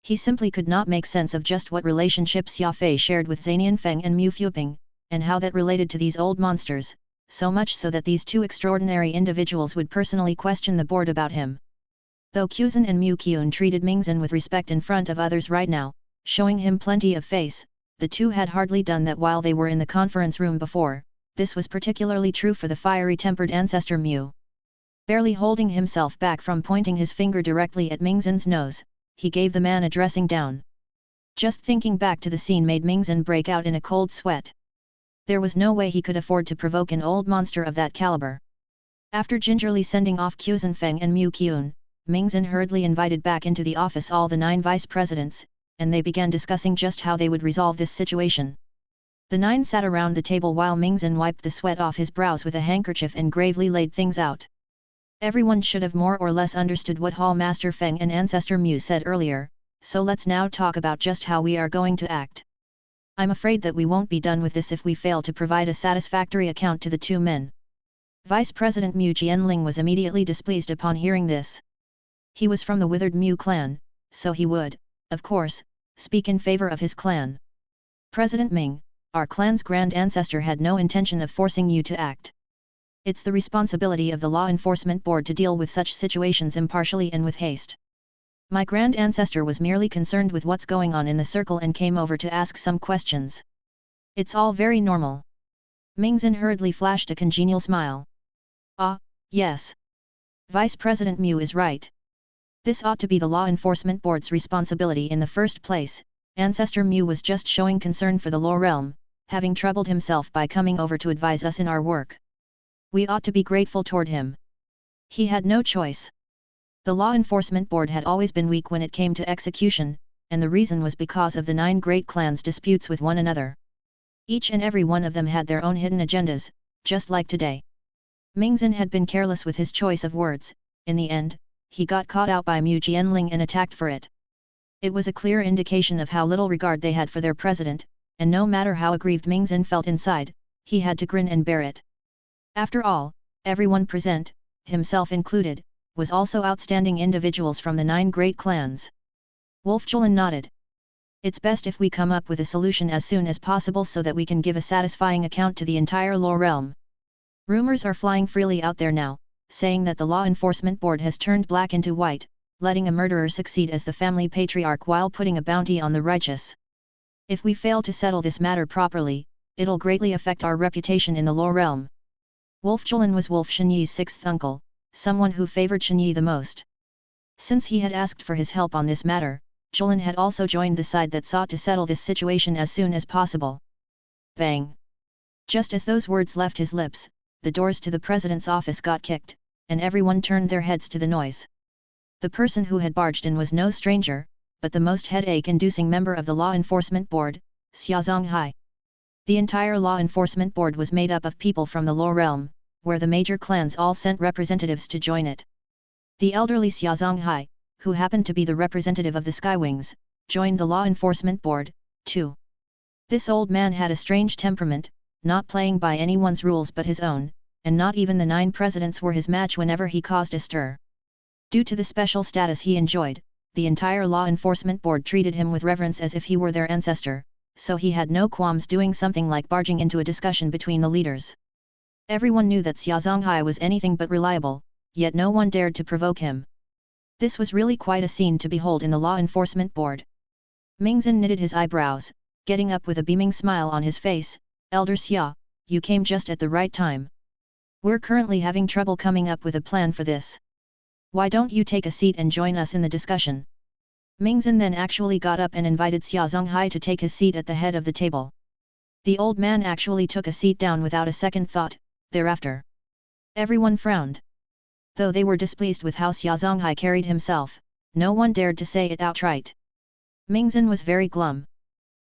He simply could not make sense of just what relationship Xia Fei shared with Zanian Feng and Mu Fuping, and how that related to these old monsters, so much so that these 2 extraordinary individuals would personally question the board about him. Though Quzhen and Mu Qian treated Ming Xin with respect in front of others right now, showing him plenty of face, the 2 had hardly done that while they were in the conference room before. This was particularly true for the fiery-tempered ancestor Mu. Barely holding himself back from pointing his finger directly at Ming Xin's nose, he gave the man a dressing down. Just thinking back to the scene made Ming Xin break out in a cold sweat. There was no way he could afford to provoke an old monster of that caliber. After gingerly sending off Quzhen Feng and Mu Qian, Ming Xin hurriedly invited back into the office all the 9 vice presidents, and they began discussing just how they would resolve this situation. The 9 sat around the table while Ming Xin wiped the sweat off his brows with a handkerchief and gravely laid things out. Everyone should have more or less understood what Hall Master Feng and Ancestor Mu said earlier, so let's now talk about just how we are going to act. I'm afraid that we won't be done with this if we fail to provide a satisfactory account to the 2 men. Vice President Mu Jianling was immediately displeased upon hearing this. He was from the withered Mu clan, so he would, of course, speak in favor of his clan. "President Ming, our clan's grand ancestor had no intention of forcing you to act. It's the responsibility of the Law Enforcement Board to deal with such situations impartially and with haste. My grand ancestor was merely concerned with what's going on in the circle and came over to ask some questions. It's all very normal." Ming Xin hurriedly flashed a congenial smile. "Ah, yes. Vice President Mu is right. This ought to be the Law Enforcement Board's responsibility in the first place. Ancestor Mu was just showing concern for the Law realm, having troubled himself by coming over to advise us in our work. We ought to be grateful toward him. He had no choice. The law enforcement board had always been weak when it came to execution, and the reason was because of the 9 great clans' disputes with one another. Each and every one of them had their own hidden agendas, just like today. Mingzhen had been careless with his choice of words. In the end, he got caught out by Mu Jianling and attacked for it. It was a clear indication of how little regard they had for their president, and no matter how aggrieved Mingzhen felt inside, he had to grin and bear it. After all, everyone present, himself included, was also outstanding individuals from the 9 great clans. Wolfjulan nodded. It's best if we come up with a solution as soon as possible so that we can give a satisfying account to the entire law realm. Rumors are flying freely out there now, saying that the law enforcement board has turned black into white, letting a murderer succeed as the family patriarch while putting a bounty on the righteous. If we fail to settle this matter properly, it'll greatly affect our reputation in the law realm. Wolfjulan was Wolf Shenyi's 6th uncle, someone who favored Shenyi the most. Since he had asked for his help on this matter, Julan had also joined the side that sought to settle this situation as soon as possible. Bang! Just as those words left his lips, the doors to the president's office got kicked, and everyone turned their heads to the noise. The person who had barged in was no stranger, but the most headache-inducing member of the law enforcement board, Xia Zonghai. The entire law enforcement board was made up of people from the law realm, where the major clans all sent representatives to join it. The elderly Xia Zonghai, who happened to be the representative of the Skywings, joined the law enforcement board, too. This old man had a strange temperament, not playing by anyone's rules but his own, and not even the 9 presidents were his match whenever he caused a stir. Due to the special status he enjoyed, the entire law enforcement board treated him with reverence as if he were their ancestor, so he had no qualms doing something like barging into a discussion between the leaders. Everyone knew that Xia Zonghai was anything but reliable, yet no one dared to provoke him. This was really quite a scene to behold in the law enforcement board. Mingzhen knitted his eyebrows, getting up with a beaming smile on his face. Elder Xia, you came just at the right time. We're currently having trouble coming up with a plan for this. Why don't you take a seat and join us in the discussion? Mingzhen then actually got up and invited Xia Zonghai to take his seat at the head of the table. The old man actually took a seat down without a second thought, thereafter. Everyone frowned. Though they were displeased with how Xia Zonghai carried himself, no one dared to say it outright. Mingzhen was very glum.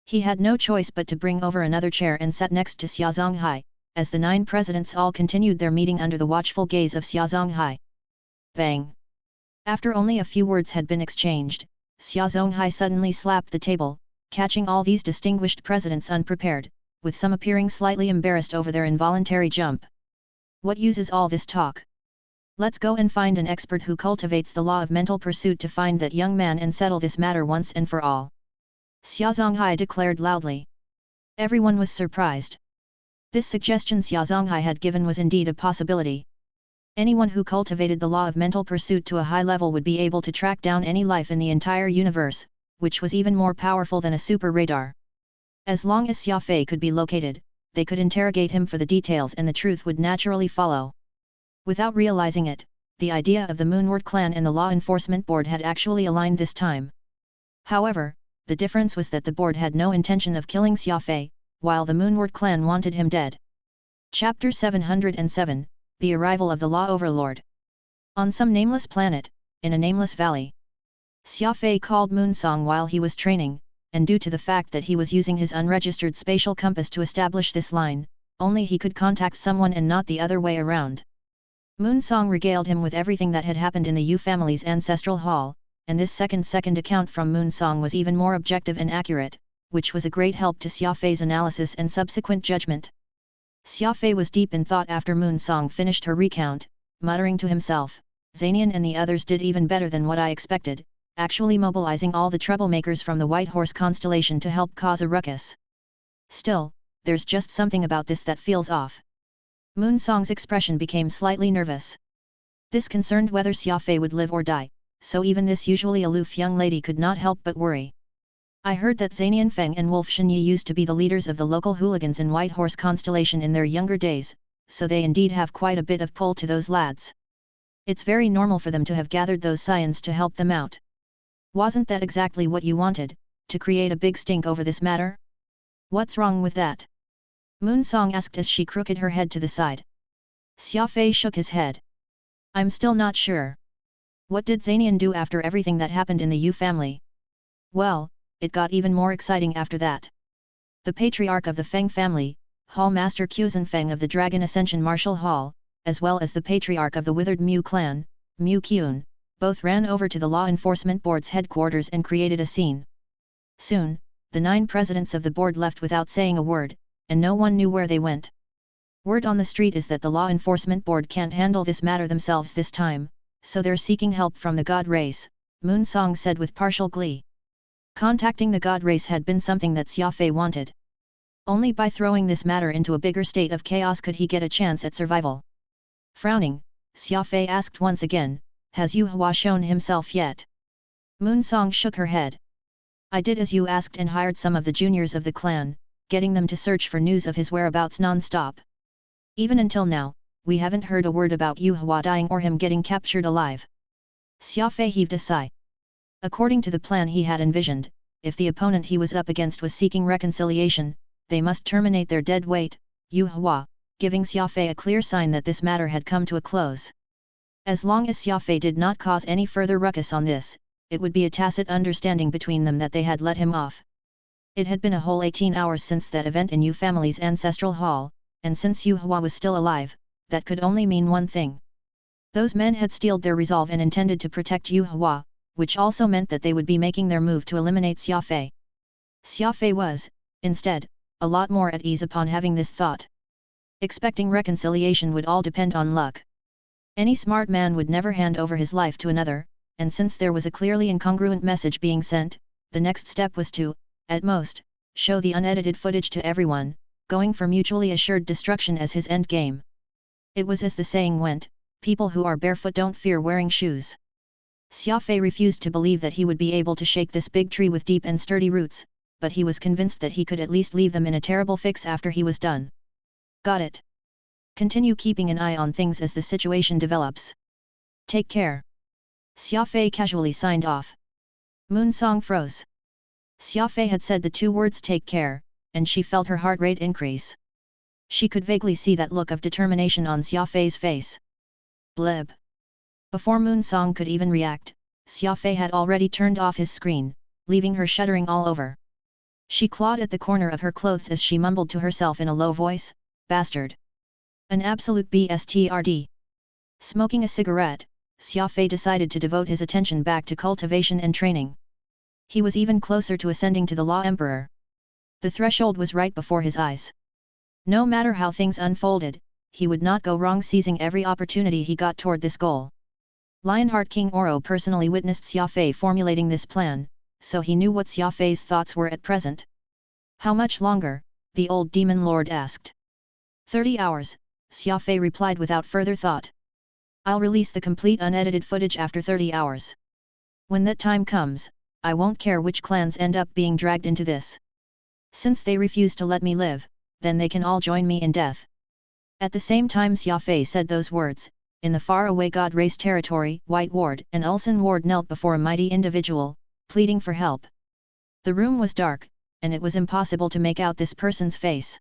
He had no choice but to bring over another chair and sat next to Xia Zonghai, as the 9 presidents all continued their meeting under the watchful gaze of Xia Zonghai. Bang! After only a few words had been exchanged, Xia Zonghai suddenly slapped the table, catching all these distinguished presidents unprepared, with some appearing slightly embarrassed over their involuntary jump. What use is all this talk? Let's go and find an expert who cultivates the law of mental pursuit to find that young man and settle this matter once and for all. Xia Zonghai declared loudly. Everyone was surprised. This suggestion Xia Zonghai had given was indeed a possibility. Anyone who cultivated the law of mental pursuit to a high level would be able to track down any life in the entire universe, which was even more powerful than a super radar. As long as Xia Fei could be located, they could interrogate him for the details and the truth would naturally follow. Without realizing it, the idea of the Moonward clan and the law enforcement board had actually aligned this time. However, the difference was that the board had no intention of killing Xia Fei, while the Moonward clan wanted him dead. Chapter 707, The Arrival of the Law Overlord. On some nameless planet, in a nameless valley, Xia Fei called Moonsong while he was training, and due to the fact that he was using his unregistered spatial compass to establish this line, only he could contact someone and not the other way around. Moonsong regaled him with everything that had happened in the Yu family's ancestral hall, and this second account from Moonsong was even more objective and accurate, which was a great help to Xia Fei's analysis and subsequent judgment. Xia Fei was deep in thought after Moonsong finished her recount, muttering to himself, Zanian and the others did even better than what I expected, actually mobilizing all the troublemakers from the White Horse constellation to help cause a ruckus. Still, there's just something about this that feels off. Moonsong's expression became slightly nervous. This concerned whether Xia Fei would live or die, so even this usually aloof young lady could not help but worry. I heard that Zanian Feng and Wolf Shenyi used to be the leaders of the local hooligans in White Horse constellation in their younger days, so they indeed have quite a bit of pull to those lads. It's very normal for them to have gathered those scions to help them out. Wasn't that exactly what you wanted, to create a big stink over this matter? What's wrong with that? Moonsong asked as she crooked her head to the side. Xia Fei shook his head. I'm still not sure. What did Zanian do after everything that happened in the Yu family? Well, it got even more exciting after that. The patriarch of the Feng family, Hall Master Quzhen Feng of the Dragon Ascension Martial Hall, as well as the patriarch of the withered Mu clan, Mu Qun, both ran over to the Law Enforcement Board's headquarters and created a scene. Soon, the 9 presidents of the board left without saying a word, and no one knew where they went. Word on the street is that the Law Enforcement Board can't handle this matter themselves this time, so they're seeking help from the God race, Moon Song said with partial glee. Contacting the God race had been something that Xia Fei wanted. Only by throwing this matter into a bigger state of chaos could he get a chance at survival. Frowning, Xia Fei asked once again, has Yu Hua shown himself yet? Moon Song shook her head. I did as you asked and hired some of the juniors of the clan, getting them to search for news of his whereabouts non-stop. Even until now, we haven't heard a word about Yu Hua dying or him getting captured alive. Xia Fei heaved a sigh. According to the plan he had envisioned, if the opponent he was up against was seeking reconciliation, they must terminate their dead weight, Yu Hua, giving Xia Fei a clear sign that this matter had come to a close. As long as Xia Fei did not cause any further ruckus on this, it would be a tacit understanding between them that they had let him off. It had been a whole 18 hours since that event in Yu family's ancestral hall, and since Yu Hua was still alive, that could only mean one thing. Those men had steeled their resolve and intended to protect Yu Hua, which also meant that they would be making their move to eliminate Xia Fei. Xia Fei was, instead, a lot more at ease upon having this thought. Expecting reconciliation would all depend on luck. Any smart man would never hand over his life to another, and since there was a clearly incongruent message being sent, the next step was to, at most, show the unedited footage to everyone, going for mutually assured destruction as his end game. It was as the saying went, people who are barefoot don't fear wearing shoes. Xia Fei refused to believe that he would be able to shake this big tree with deep and sturdy roots, but he was convinced that he could at least leave them in a terrible fix after he was done. Got it. Continue keeping an eye on things as the situation develops. Take care. Xia Fei casually signed off. Moon Song froze. Xia Fei had said the 2 words take care, and she felt her heart rate increase. She could vaguely see that look of determination on Xia Fei's face. Bleb. Before Moon Song could even react, Xia Fei had already turned off his screen, leaving her shuddering all over. She clawed at the corner of her clothes as she mumbled to herself in a low voice, bastard. An absolute bstrd. Smoking a cigarette, Xia Fei decided to devote his attention back to cultivation and training. He was even closer to ascending to the Law Emperor. The threshold was right before his eyes. No matter how things unfolded, he would not go wrong seizing every opportunity he got toward this goal. Lionheart King Oro personally witnessed Xia Fei formulating this plan, so he knew what Xia Fei's thoughts were at present. How much longer? The old demon lord asked. 30 hours, Xia Fei replied without further thought. I'll release the complete unedited footage after 30 hours. When that time comes, I won't care which clans end up being dragged into this. Since they refuse to let me live, then they can all join me in death. At the same time Xia Fei said those words, in the far-away God Race territory, White Ward and Ulsan Ward knelt before a mighty individual, pleading for help. The room was dark, and it was impossible to make out this person's face.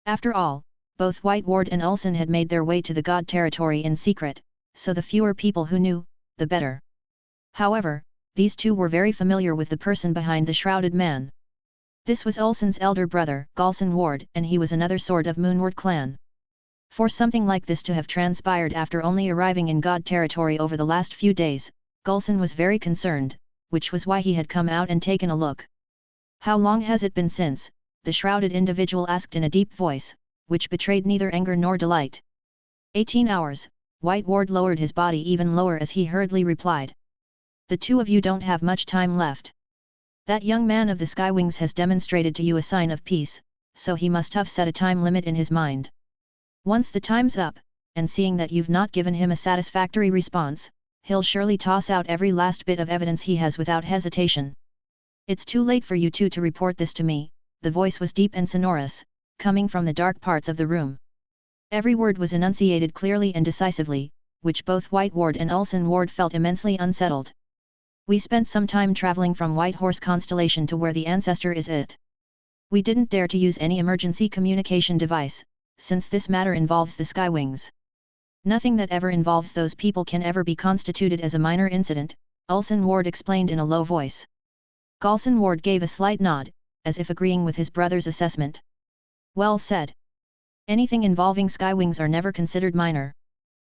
After all, both White Ward and Ulsan had made their way to the God territory in secret, so the fewer people who knew, the better. However, these two were very familiar with the person behind the shrouded man. This was Ulsan's elder brother, Galsan Ward, and he was another sword of Moonward clan. For something like this to have transpired after only arriving in God territory over the last few days, Galsan was very concerned, which was why he had come out and taken a look. How long has it been since? The shrouded individual asked in a deep voice, which betrayed neither anger nor delight. 18 hours, White Ward lowered his body even lower as he hurriedly replied. The two of you don't have much time left. That young man of the Skywings has demonstrated to you a sign of peace, so he must have set a time limit in his mind. Once the time's up, and seeing that you've not given him a satisfactory response, he'll surely toss out every last bit of evidence he has without hesitation. It's too late for you two to report this to me. The voice was deep and sonorous, coming from the dark parts of the room. Every word was enunciated clearly and decisively, which both White Ward and Ulsan Ward felt immensely unsettled. We spent some time traveling from White Horse Constellation to where the ancestor is at. We didn't dare to use any emergency communication device, since this matter involves the Skywings. Nothing that ever involves those people can ever be constituted as a minor incident, Ulson Ward explained in a low voice. Galson Ward gave a slight nod, as if agreeing with his brother's assessment. Well said. Anything involving skywings are never considered minor.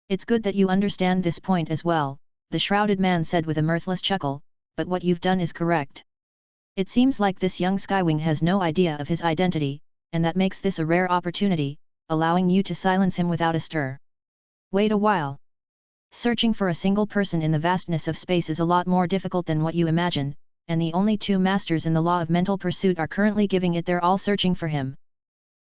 It's good that you understand this point as well, the shrouded man said with a mirthless chuckle, but what you've done is correct. It seems like this young skywing has no idea of his identity, and that makes this a rare opportunity, allowing you to silence him without a stir. Wait a while. Searching for a single person in the vastness of space is a lot more difficult than what you imagine, and the only two masters in the law of mental pursuit are currently giving it their all searching for him.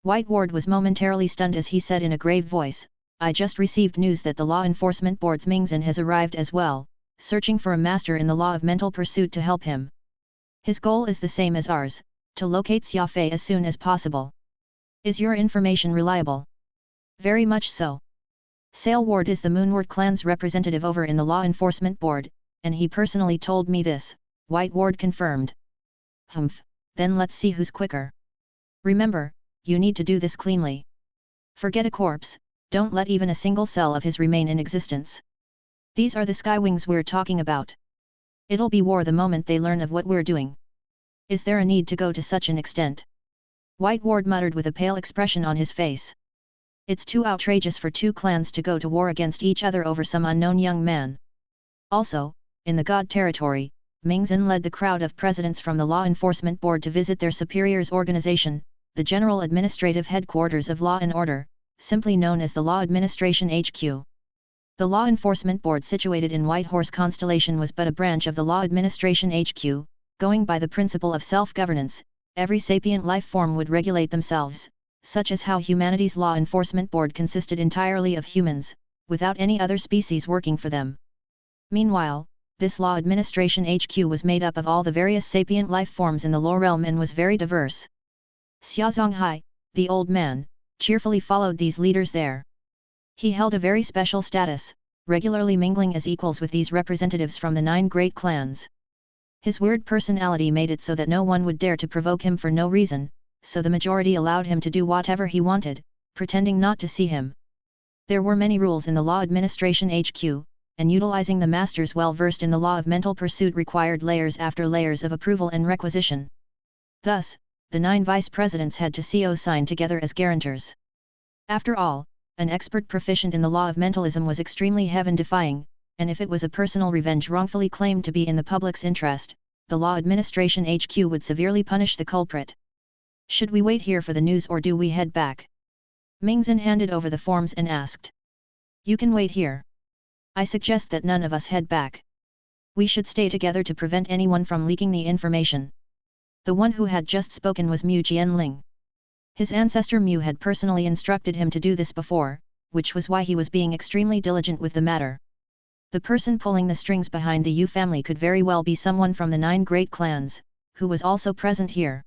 White Ward was momentarily stunned as he said in a grave voice, I just received news that the Law Enforcement Board's Mingzhen has arrived as well, searching for a master in the law of mental pursuit to help him. His goal is the same as ours, to locate Xia Fei as soon as possible. Is your information reliable? Very much so. Sail Ward is the Moonward clan's representative over in the Law Enforcement Board, and he personally told me this, White Ward confirmed. Humph, then let's see who's quicker. Remember, you need to do this cleanly. Forget a corpse, don't let even a single cell of his remain in existence. These are the skywings we're talking about. It'll be war the moment they learn of what we're doing. Is there a need to go to such an extent? White Ward muttered with a pale expression on his face. It's too outrageous for two clans to go to war against each other over some unknown young man. Also, in the God territory, Mingzhen led the crowd of presidents from the Law Enforcement Board to visit their superior's organization, the General Administrative Headquarters of Law and Order, simply known as the Law Administration HQ. The Law Enforcement Board situated in White Horse Constellation was but a branch of the Law Administration HQ, going by the principle of self-governance, every sapient life form would regulate themselves, such as how humanity's Law Enforcement Board consisted entirely of humans, without any other species working for them. Meanwhile, this Law Administration HQ was made up of all the various sapient life forms in the Law realm and was very diverse. Xia Zonghai, the old man, cheerfully followed these leaders there. He held a very special status, regularly mingling as equals with these representatives from the 9 great clans. His weird personality made it so that no one would dare to provoke him for no reason, so the majority allowed him to do whatever he wanted, pretending not to see him. There were many rules in the Law Administration HQ, and utilizing the masters well versed in the law of mental pursuit required layers after layers of approval and requisition. Thus, the 9 vice presidents had to co-sign together as guarantors. After all, an expert proficient in the law of mentalism was extremely heaven-defying, and if it was a personal revenge wrongfully claimed to be in the public's interest, the Law Administration HQ would severely punish the culprit. Should we wait here for the news or do we head back? Mingzhen handed over the forms and asked. You can wait here. I suggest that none of us head back. We should stay together to prevent anyone from leaking the information. The one who had just spoken was Mu Jianling. His ancestor Mu had personally instructed him to do this before, which was why he was being extremely diligent with the matter. The person pulling the strings behind the Yu family could very well be someone from the 9 great clans, who was also present here.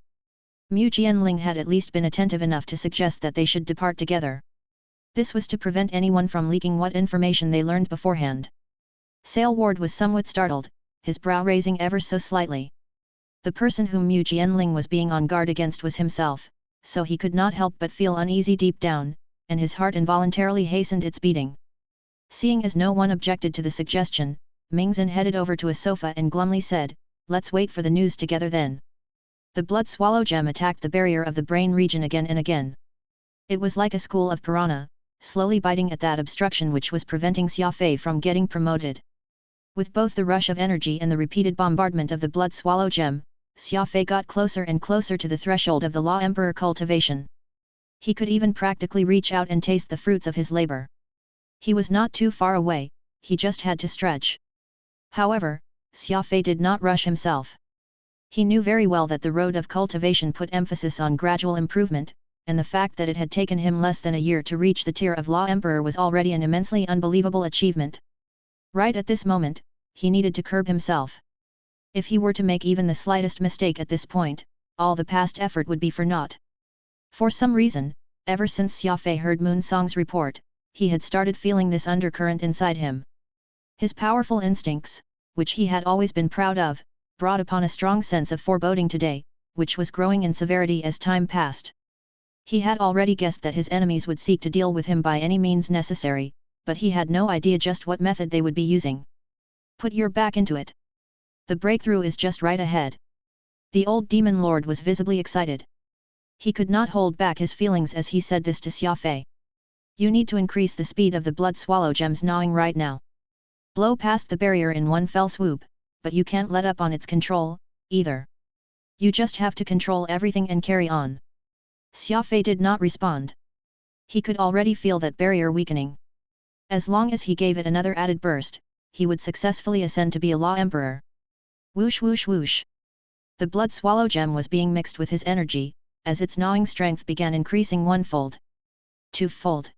Mu Jianling had at least been attentive enough to suggest that they should depart together. This was to prevent anyone from leaking what information they learned beforehand. Sail Ward was somewhat startled, his brow raising ever so slightly. The person whom Mu Jianling was being on guard against was himself, so he could not help but feel uneasy deep down, and his heart involuntarily hastened its beating. Seeing as no one objected to the suggestion, Mingzhen headed over to a sofa and glumly said, "Let's wait for the news together then." The blood swallow gem attacked the barrier of the brain region again and again. It was like a school of piranha, slowly biting at that obstruction which was preventing Xia Fei from getting promoted. With both the rush of energy and the repeated bombardment of the blood swallow gem, Xia Fei got closer and closer to the threshold of the Law Emperor cultivation. He could even practically reach out and taste the fruits of his labor. He was not too far away, he just had to stretch. However, Xia Fei did not rush himself. He knew very well that the road of cultivation put emphasis on gradual improvement, and the fact that it had taken him less than a year to reach the tier of Law Emperor was already an immensely unbelievable achievement. Right at this moment, he needed to curb himself. If he were to make even the slightest mistake at this point, all the past effort would be for naught. For some reason, ever since Xia Fei heard Moon Song's report, he had started feeling this undercurrent inside him. His powerful instincts, which he had always been proud of, brought upon a strong sense of foreboding today, which was growing in severity as time passed. He had already guessed that his enemies would seek to deal with him by any means necessary, but he had no idea just what method they would be using. Put your back into it. The breakthrough is just right ahead. The old demon lord was visibly excited. He could not hold back his feelings as he said this to Xia Fei. You need to increase the speed of the blood swallow gem's gnawing right now. Blow past the barrier in one fell swoop, but you can't let up on its control, either. You just have to control everything and carry on. Xia Fei did not respond. He could already feel that barrier weakening. As long as he gave it another added burst, he would successfully ascend to be a Law Emperor. Whoosh whoosh whoosh. The blood swallow gem was being mixed with his energy, as its gnawing strength began increasing one-fold, two-fold,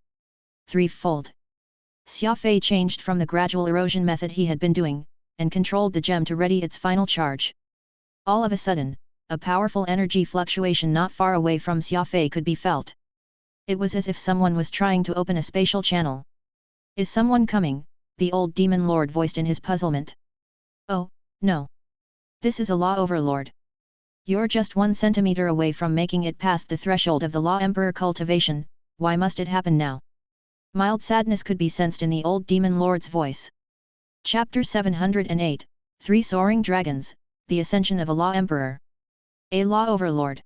three-fold. Xia Fei changed from the gradual erosion method he had been doing, and controlled the gem to ready its final charge. All of a sudden, a powerful energy fluctuation not far away from Xia Fei could be felt. It was as if someone was trying to open a spatial channel. Is someone coming? The old demon lord voiced in his puzzlement. Oh, no. This is a law overlord. You're just 1 centimeter away from making it past the threshold of the Law Emperor cultivation, why must it happen now? Mild sadness could be sensed in the old demon lord's voice. Chapter 708, 3 Soaring Dragons, The Ascension of a Law Emperor. A Law Overlord.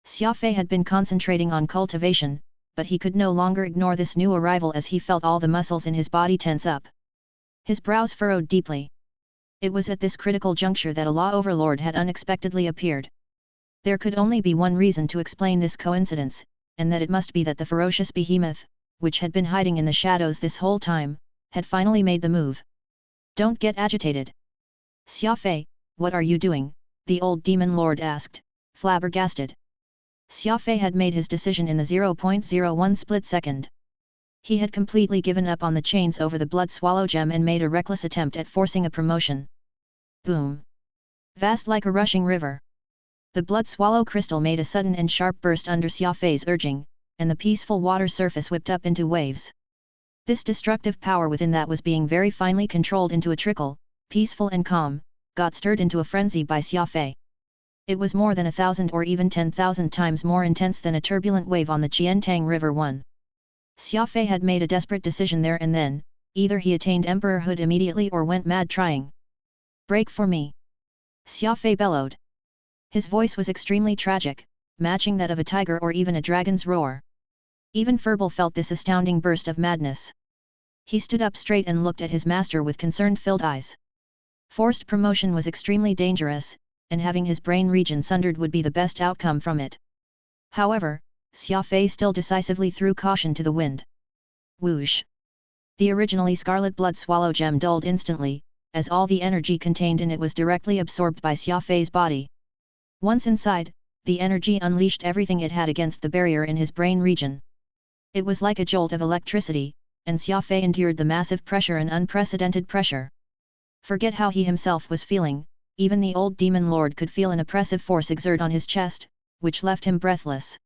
Xia Fei had been concentrating on cultivation, but he could no longer ignore this new arrival as he felt all the muscles in his body tense up. His brows furrowed deeply. It was at this critical juncture that a Law Overlord had unexpectedly appeared. There could only be one reason to explain this coincidence, and that it must be that the ferocious behemoth, which had been hiding in the shadows this whole time, had finally made the move. Don't get agitated. Xia Fei, what are you doing? The old demon lord asked, flabbergasted. Xia Fei had made his decision in the 0.01 split second. He had completely given up on the chains over the blood swallow gem and made a reckless attempt at forcing a promotion. Boom! Vast like a rushing river. The blood swallow crystal made a sudden and sharp burst under Xia Fei's urging, and the peaceful water surface whipped up into waves. This destructive power within that was being very finely controlled into a trickle, peaceful and calm, got stirred into a frenzy by Xia Fei. It was more than 1,000 or even 10,000 times more intense than a turbulent wave on the Qiantang River 1. Xia Fei had made a desperate decision there and then, either he attained emperorhood immediately or went mad trying. Break for me! Xia Fei bellowed. His voice was extremely tragic, matching that of a tiger or even a dragon's roar. Even Furball felt this astounding burst of madness. He stood up straight and looked at his master with concern-filled eyes. Forced promotion was extremely dangerous, and having his brain region sundered would be the best outcome from it. However, Xia Fei still decisively threw caution to the wind. Whoosh! The originally scarlet blood swallow gem dulled instantly, as all the energy contained in it was directly absorbed by Xia Fei's body. Once inside, the energy unleashed everything it had against the barrier in his brain region. It was like a jolt of electricity, and Xia Fei endured the massive pressure and unprecedented pressure. Forget how he himself was feeling, even the old demon lord could feel an oppressive force exert on his chest, which left him breathless.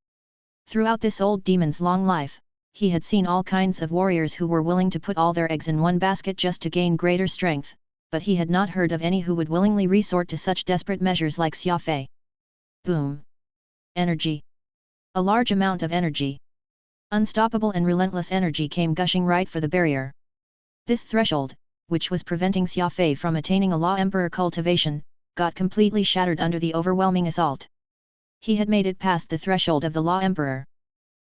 Throughout this old demon's long life, he had seen all kinds of warriors who were willing to put all their eggs in one basket just to gain greater strength, but he had not heard of any who would willingly resort to such desperate measures like Xia Fei. Boom! Energy. A large amount of energy. Unstoppable and relentless energy came gushing right for the barrier. This threshold, which was preventing Xia Fei from attaining a Law Emperor cultivation, got completely shattered under the overwhelming assault. He had made it past the threshold of the Law Emperor.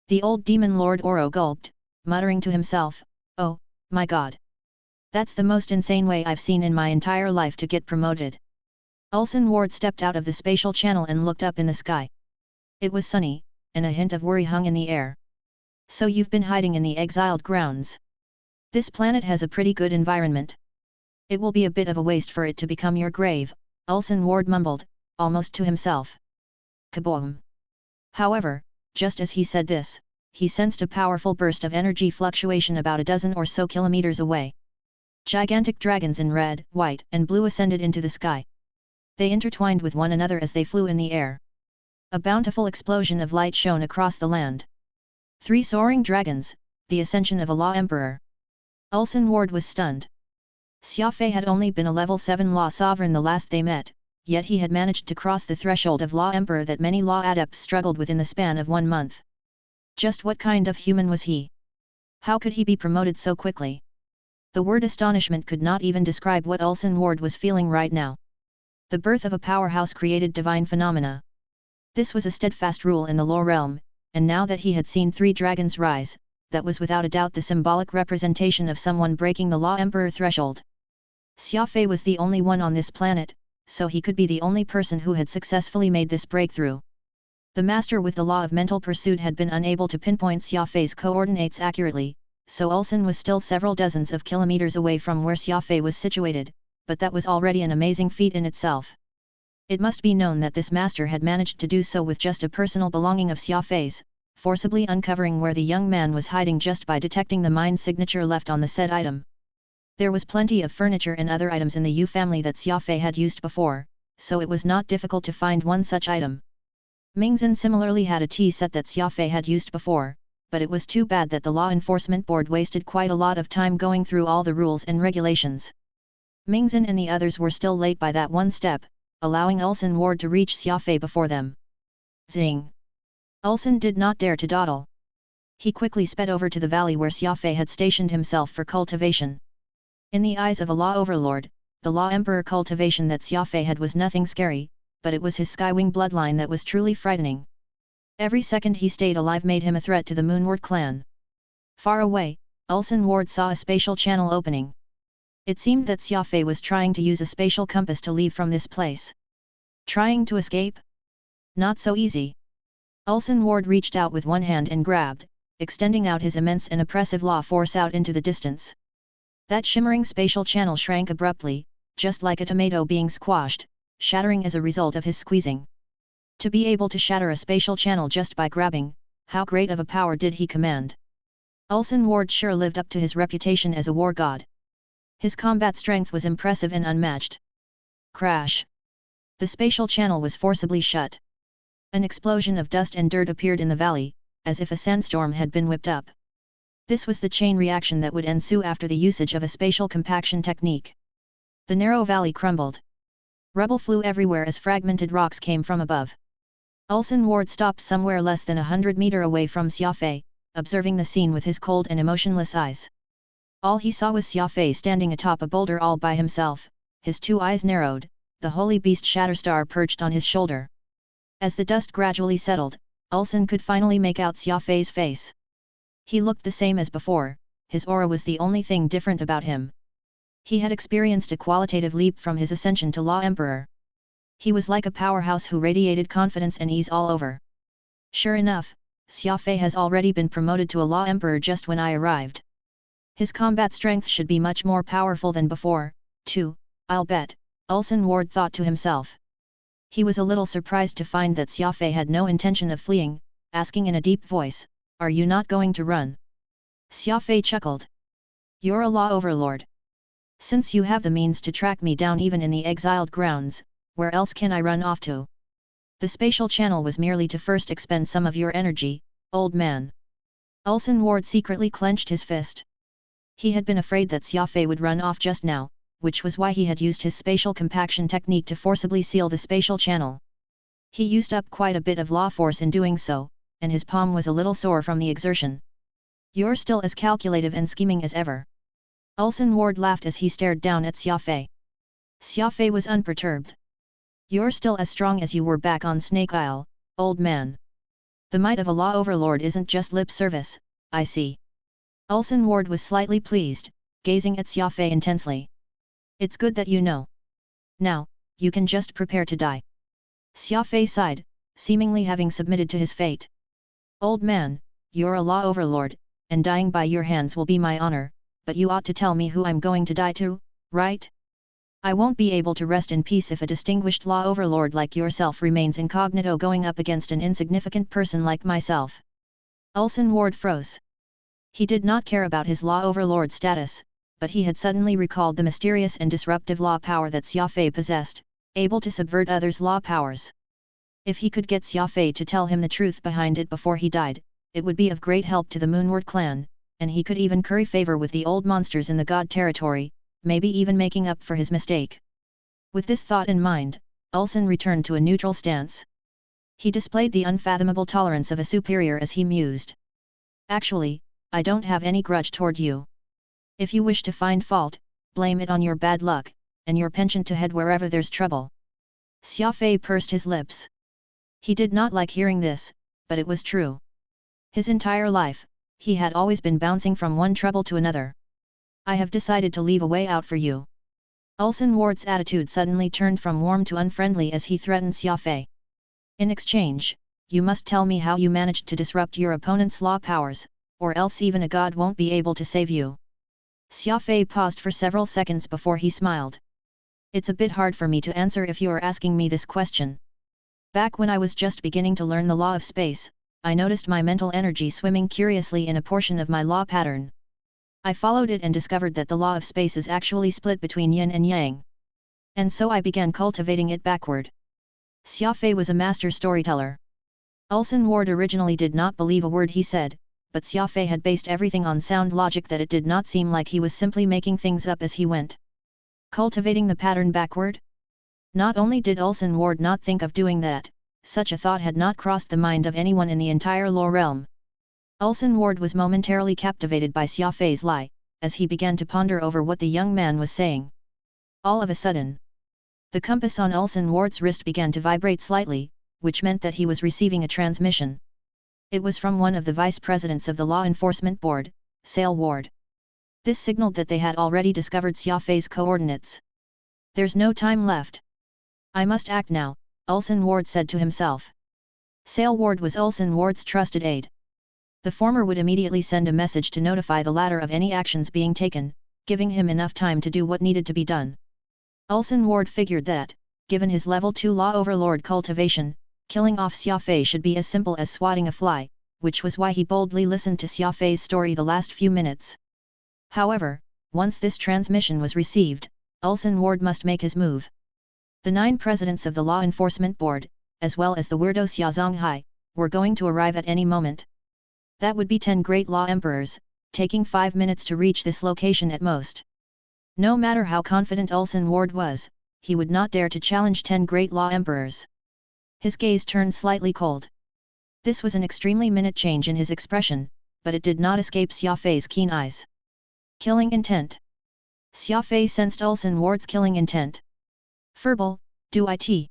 The old demon lord Oro gulped, muttering to himself, "Oh, my god! That's the most insane way I've seen in my entire life to get promoted." Ulsan Ward stepped out of the spatial channel and looked up in the sky. It was sunny, and a hint of worry hung in the air. So you've been hiding in the exiled grounds. This planet has a pretty good environment. It will be a bit of a waste for it to become your grave, Ulsan Ward mumbled, almost to himself. Kaboom! However, just as he said this, he sensed a powerful burst of energy fluctuation about a dozen or so kilometers away. Gigantic dragons in red, white, and blue ascended into the sky. They intertwined with one another as they flew in the air. A bountiful explosion of light shone across the land. 3 soaring dragons, the ascension of a Law Emperor. Ulsan Ward was stunned. Xia Fei had only been a level 7 Law Sovereign the last they met, yet he had managed to cross the threshold of Law Emperor that many Law Adepts struggled with in the span of 1 month. Just what kind of human was he? How could he be promoted so quickly? The word astonishment could not even describe what Ulsan Ward was feeling right now. The birth of a powerhouse created divine phenomena. This was a steadfast rule in the law realm, and now that he had seen 3 dragons rise, that was without a doubt the symbolic representation of someone breaking the law emperor threshold. Xia Fei was the only one on this planet, so he could be the only person who had successfully made this breakthrough. The master with the law of mental pursuit had been unable to pinpoint Xia Fei's coordinates accurately, so Ulsan was still several dozens of kilometers away from where Xia Fei was situated, but that was already an amazing feat in itself. It must be known that this master had managed to do so with just a personal belonging of Xia Fei's, forcibly uncovering where the young man was hiding just by detecting the mind signature left on the said item. There was plenty of furniture and other items in the Yu family that Xia Fei had used before, so it was not difficult to find one such item. Mingzhen similarly had a tea set that Xia Fei had used before, but it was too bad that the Law Enforcement Board wasted quite a lot of time going through all the rules and regulations. Mingzhen and the others were still late by that one step, allowing Ulsan Ward to reach Xia Fei before them. Zing! Ulsan did not dare to dawdle. He quickly sped over to the valley where Xia Fei had stationed himself for cultivation. In the eyes of a law overlord, the law emperor cultivation that Xia Fei had was nothing scary, but it was his Skywing bloodline that was truly frightening. Every second he stayed alive made him a threat to the Moonward clan. Far away, Ulsan Ward saw a spatial channel opening. It seemed that Xia Fei was trying to use a spatial compass to leave from this place. Trying to escape? Not so easy. Ulsan Ward reached out with one hand and grabbed, extending out his immense and oppressive law force out into the distance. That shimmering spatial channel shrank abruptly, just like a tomato being squashed, shattering as a result of his squeezing. To be able to shatter a spatial channel just by grabbing, how great of a power did he command? Ulsan Ward sure lived up to his reputation as a war god. His combat strength was impressive and unmatched. Crash! The spatial channel was forcibly shut. An explosion of dust and dirt appeared in the valley, as if a sandstorm had been whipped up. This was the chain reaction that would ensue after the usage of a spatial compaction technique. The narrow valley crumbled. Rubble flew everywhere as fragmented rocks came from above. Ulsan Ward stopped somewhere less than 100 meters away from Xia Fei, observing the scene with his cold and emotionless eyes. All he saw was Xia Fei standing atop a boulder all by himself, his 2 eyes narrowed, the holy beast Shatterstar perched on his shoulder. As the dust gradually settled, Ulsan could finally make out Xia Fei's face. He looked the same as before, his aura was the only thing different about him. He had experienced a qualitative leap from his ascension to Law Emperor. He was like a powerhouse who radiated confidence and ease all over. Sure enough, Xia Fei has already been promoted to a Law Emperor just when I arrived. His combat strength should be much more powerful than before, too, I'll bet, Ulsan Ward thought to himself. He was a little surprised to find that Xia Fei had no intention of fleeing, asking in a deep voice, "Are you not going to run?" Xia Fei chuckled. "You're a law overlord. Since you have the means to track me down even in the exiled grounds, where else can I run off to? The spatial channel was merely to first expend some of your energy, old man." Ulsan Ward secretly clenched his fist. He had been afraid that Xia Fei would run off just now, which was why he had used his spatial compaction technique to forcibly seal the spatial channel. He used up quite a bit of law force in doing so, and his palm was a little sore from the exertion. "You're still as calculative and scheming as ever." Ulsan Ward laughed as he stared down at Xia Fei. Xia Fei was unperturbed. "You're still as strong as you were back on Snake Isle, old man. The might of a law overlord isn't just lip service, I see." Ulsan Ward was slightly pleased, gazing at Xia Fei intensely. "It's good that you know. Now, you can just prepare to die." Xia Fei sighed, seemingly having submitted to his fate. "Old man, you're a law overlord, and dying by your hands will be my honor, but you ought to tell me who I'm going to die to, right? I won't be able to rest in peace if a distinguished law overlord like yourself remains incognito going up against an insignificant person like myself." Ulsan Ward froze. He did not care about his law overlord status, but he had suddenly recalled the mysterious and disruptive law power that Xia Fei possessed, able to subvert others' law powers. If he could get Xia Fei to tell him the truth behind it before he died, it would be of great help to the Moonward clan, and he could even curry favor with the old monsters in the god territory, maybe even making up for his mistake. With this thought in mind, Ulsan returned to a neutral stance. He displayed the unfathomable tolerance of a superior as he mused. Actually, I don't have any grudge toward you. If you wish to find fault, blame it on your bad luck, and your penchant to head wherever there's trouble. Xia Fei pursed his lips. He did not like hearing this, but it was true. His entire life, he had always been bouncing from one trouble to another. I have decided to leave a way out for you. Ulsan Ward's attitude suddenly turned from warm to unfriendly as he threatened Xia Fei. In exchange, you must tell me how you managed to disrupt your opponent's law powers, or else even a god won't be able to save you. Xia Fei paused for several seconds before he smiled. It's a bit hard for me to answer if you are asking me this question. Back when I was just beginning to learn the law of space, I noticed my mental energy swimming curiously in a portion of my law pattern. I followed it and discovered that the law of space is actually split between yin and yang. And so I began cultivating it backward. Xia Fei was a master storyteller. Ulsan Ward originally did not believe a word he said, but Xia Fei had based everything on sound logic that it did not seem like he was simply making things up as he went. Cultivating the pattern backward? Not only did Ulsan Ward not think of doing that, such a thought had not crossed the mind of anyone in the entire law realm. Ulsan Ward was momentarily captivated by Xia Fei's lie, as he began to ponder over what the young man was saying. All of a sudden, the compass on Ulsan Ward's wrist began to vibrate slightly, which meant that he was receiving a transmission. It was from one of the vice presidents of the Law Enforcement Board, Sale Ward. This signaled that they had already discovered Xia Fei's coordinates. There's no time left. I must act now, Ulsan Ward said to himself. Sale Ward was Ulsan Ward's trusted aide. The former would immediately send a message to notify the latter of any actions being taken, giving him enough time to do what needed to be done. Ulsan Ward figured that, given his level 2 law overlord cultivation, killing off Xia Fei should be as simple as swatting a fly, which was why he boldly listened to Xia Fei's story the last few minutes. However, once this transmission was received, Ulsan Ward must make his move. The 9 presidents of the Law Enforcement Board, as well as the weirdo Xia Zonghai, were going to arrive at any moment. That would be 10 great law emperors, taking 5 minutes to reach this location at most. No matter how confident Ulsan Ward was, he would not dare to challenge 10 great law emperors. His gaze turned slightly cold. This was an extremely minute change in his expression, but it did not escape Xia Fei's keen eyes. Killing intent. Xia Fei sensed Ulsan Ward's killing intent. Verbal, do it.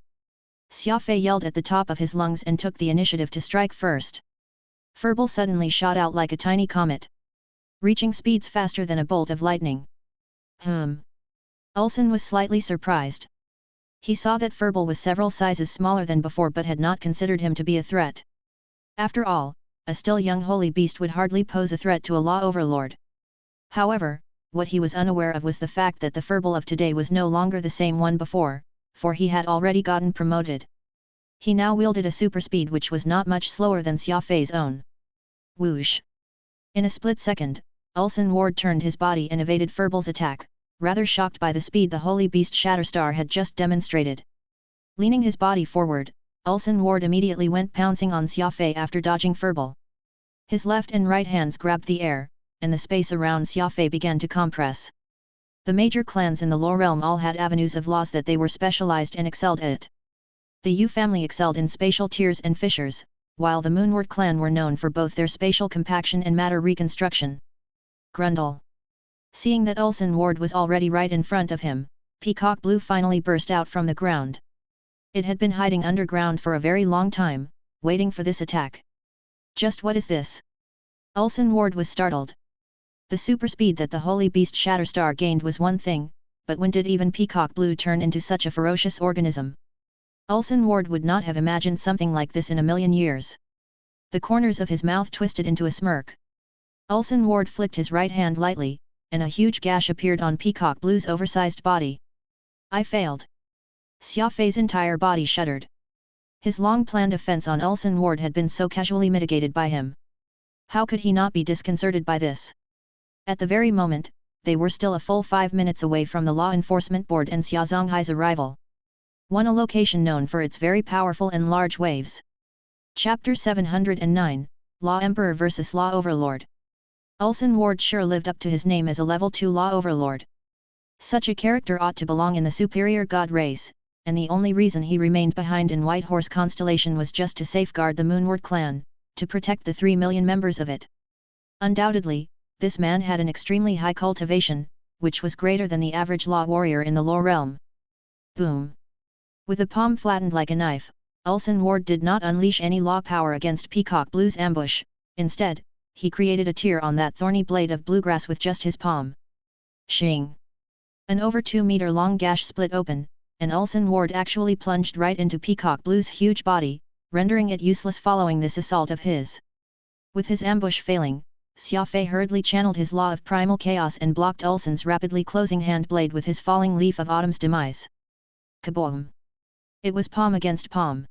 Xia Fei yelled at the top of his lungs and took the initiative to strike first. Verbal suddenly shot out like a tiny comet, reaching speeds faster than a bolt of lightning. Ulsan was slightly surprised. He saw that Verbal was several sizes smaller than before but had not considered him to be a threat. After all, a still young holy beast would hardly pose a threat to a law overlord. However, what he was unaware of was the fact that the Verbal of today was no longer the same one before, for he had already gotten promoted. He now wielded a super speed which was not much slower than Xia Fei's own. Whoosh! In a split second, Ulsan Ward turned his body and evaded Verbal's attack, rather shocked by the speed the holy beast Shatterstar had just demonstrated. Leaning his body forward, Ulsan Ward immediately went pouncing on Xia Fei after dodging Verbal. His left and right hands grabbed the air, and the space around Xia Fei began to compress. The major clans in the law realm all had avenues of laws that they were specialized and excelled at. The Yu family excelled in spatial tiers and fissures, while the Moonward clan were known for both their spatial compaction and matter reconstruction. Grundle. Seeing that Ulsan Ward was already right in front of him, Peacock Blue finally burst out from the ground. It had been hiding underground for a very long time, waiting for this attack. Just what is this? Ulsan Ward was startled. The super speed that the holy beast Shatterstar gained was one thing, but when did even Peacock Blue turn into such a ferocious organism? Ulsan Ward would not have imagined something like this in a million years. The corners of his mouth twisted into a smirk. Ulsan Ward flicked his right hand lightly, and a huge gash appeared on Peacock Blue's oversized body. I failed. Xia Fei's entire body shuddered. His long-planned offense on Ulsan Ward had been so casually mitigated by him. How could he not be disconcerted by this? At the very moment, they were still a full 5 minutes away from the Law Enforcement Board and Xia Zonghai's arrival. One a location known for its very powerful and large waves. Chapter 709, Law Emperor vs. Law Overlord. Ulsan Ward sure lived up to his name as a level 2 Law Overlord. Such a character ought to belong in the superior god race, and the only reason he remained behind in White Horse Constellation was just to safeguard the Moonward clan, to protect the 3 million members of it. Undoubtedly, this man had an extremely high cultivation, which was greater than the average law warrior in the law realm. Boom! With the palm flattened like a knife, Ulsan Ward did not unleash any law power against Peacock Blue's ambush. Instead, he created a tear on that thorny blade of bluegrass with just his palm. Shing! An over 2-meter long gash split open, and Ulsan Ward actually plunged right into Peacock Blue's huge body, rendering it useless following this assault of his. With his ambush failing, Xia Fei hurriedly channeled his law of primal chaos and blocked Ulsan's rapidly closing hand blade with his falling leaf of autumn's demise. Kaboom! It was palm against palm.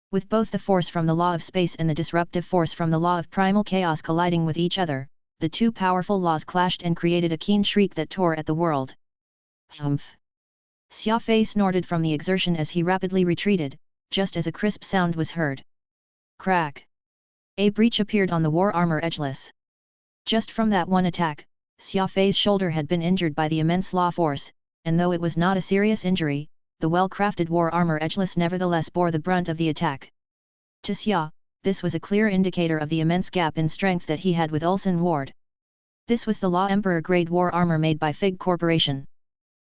With both the force from the law of space and the disruptive force from the law of primal chaos colliding with each other, the two powerful laws clashed and created a keen shriek that tore at the world. Humph! Xia Fei snorted from the exertion as he rapidly retreated, just as a crisp sound was heard. Crack! A breach appeared on the war armor edgeless. Just from that one attack, Xia Fei's shoulder had been injured by the immense law force, and though it was not a serious injury, the well-crafted war armor edgeless nevertheless bore the brunt of the attack. To Xia, this was a clear indicator of the immense gap in strength that he had with Ulsan Ward. This was the Law Emperor grade war armor made by Fig Corporation.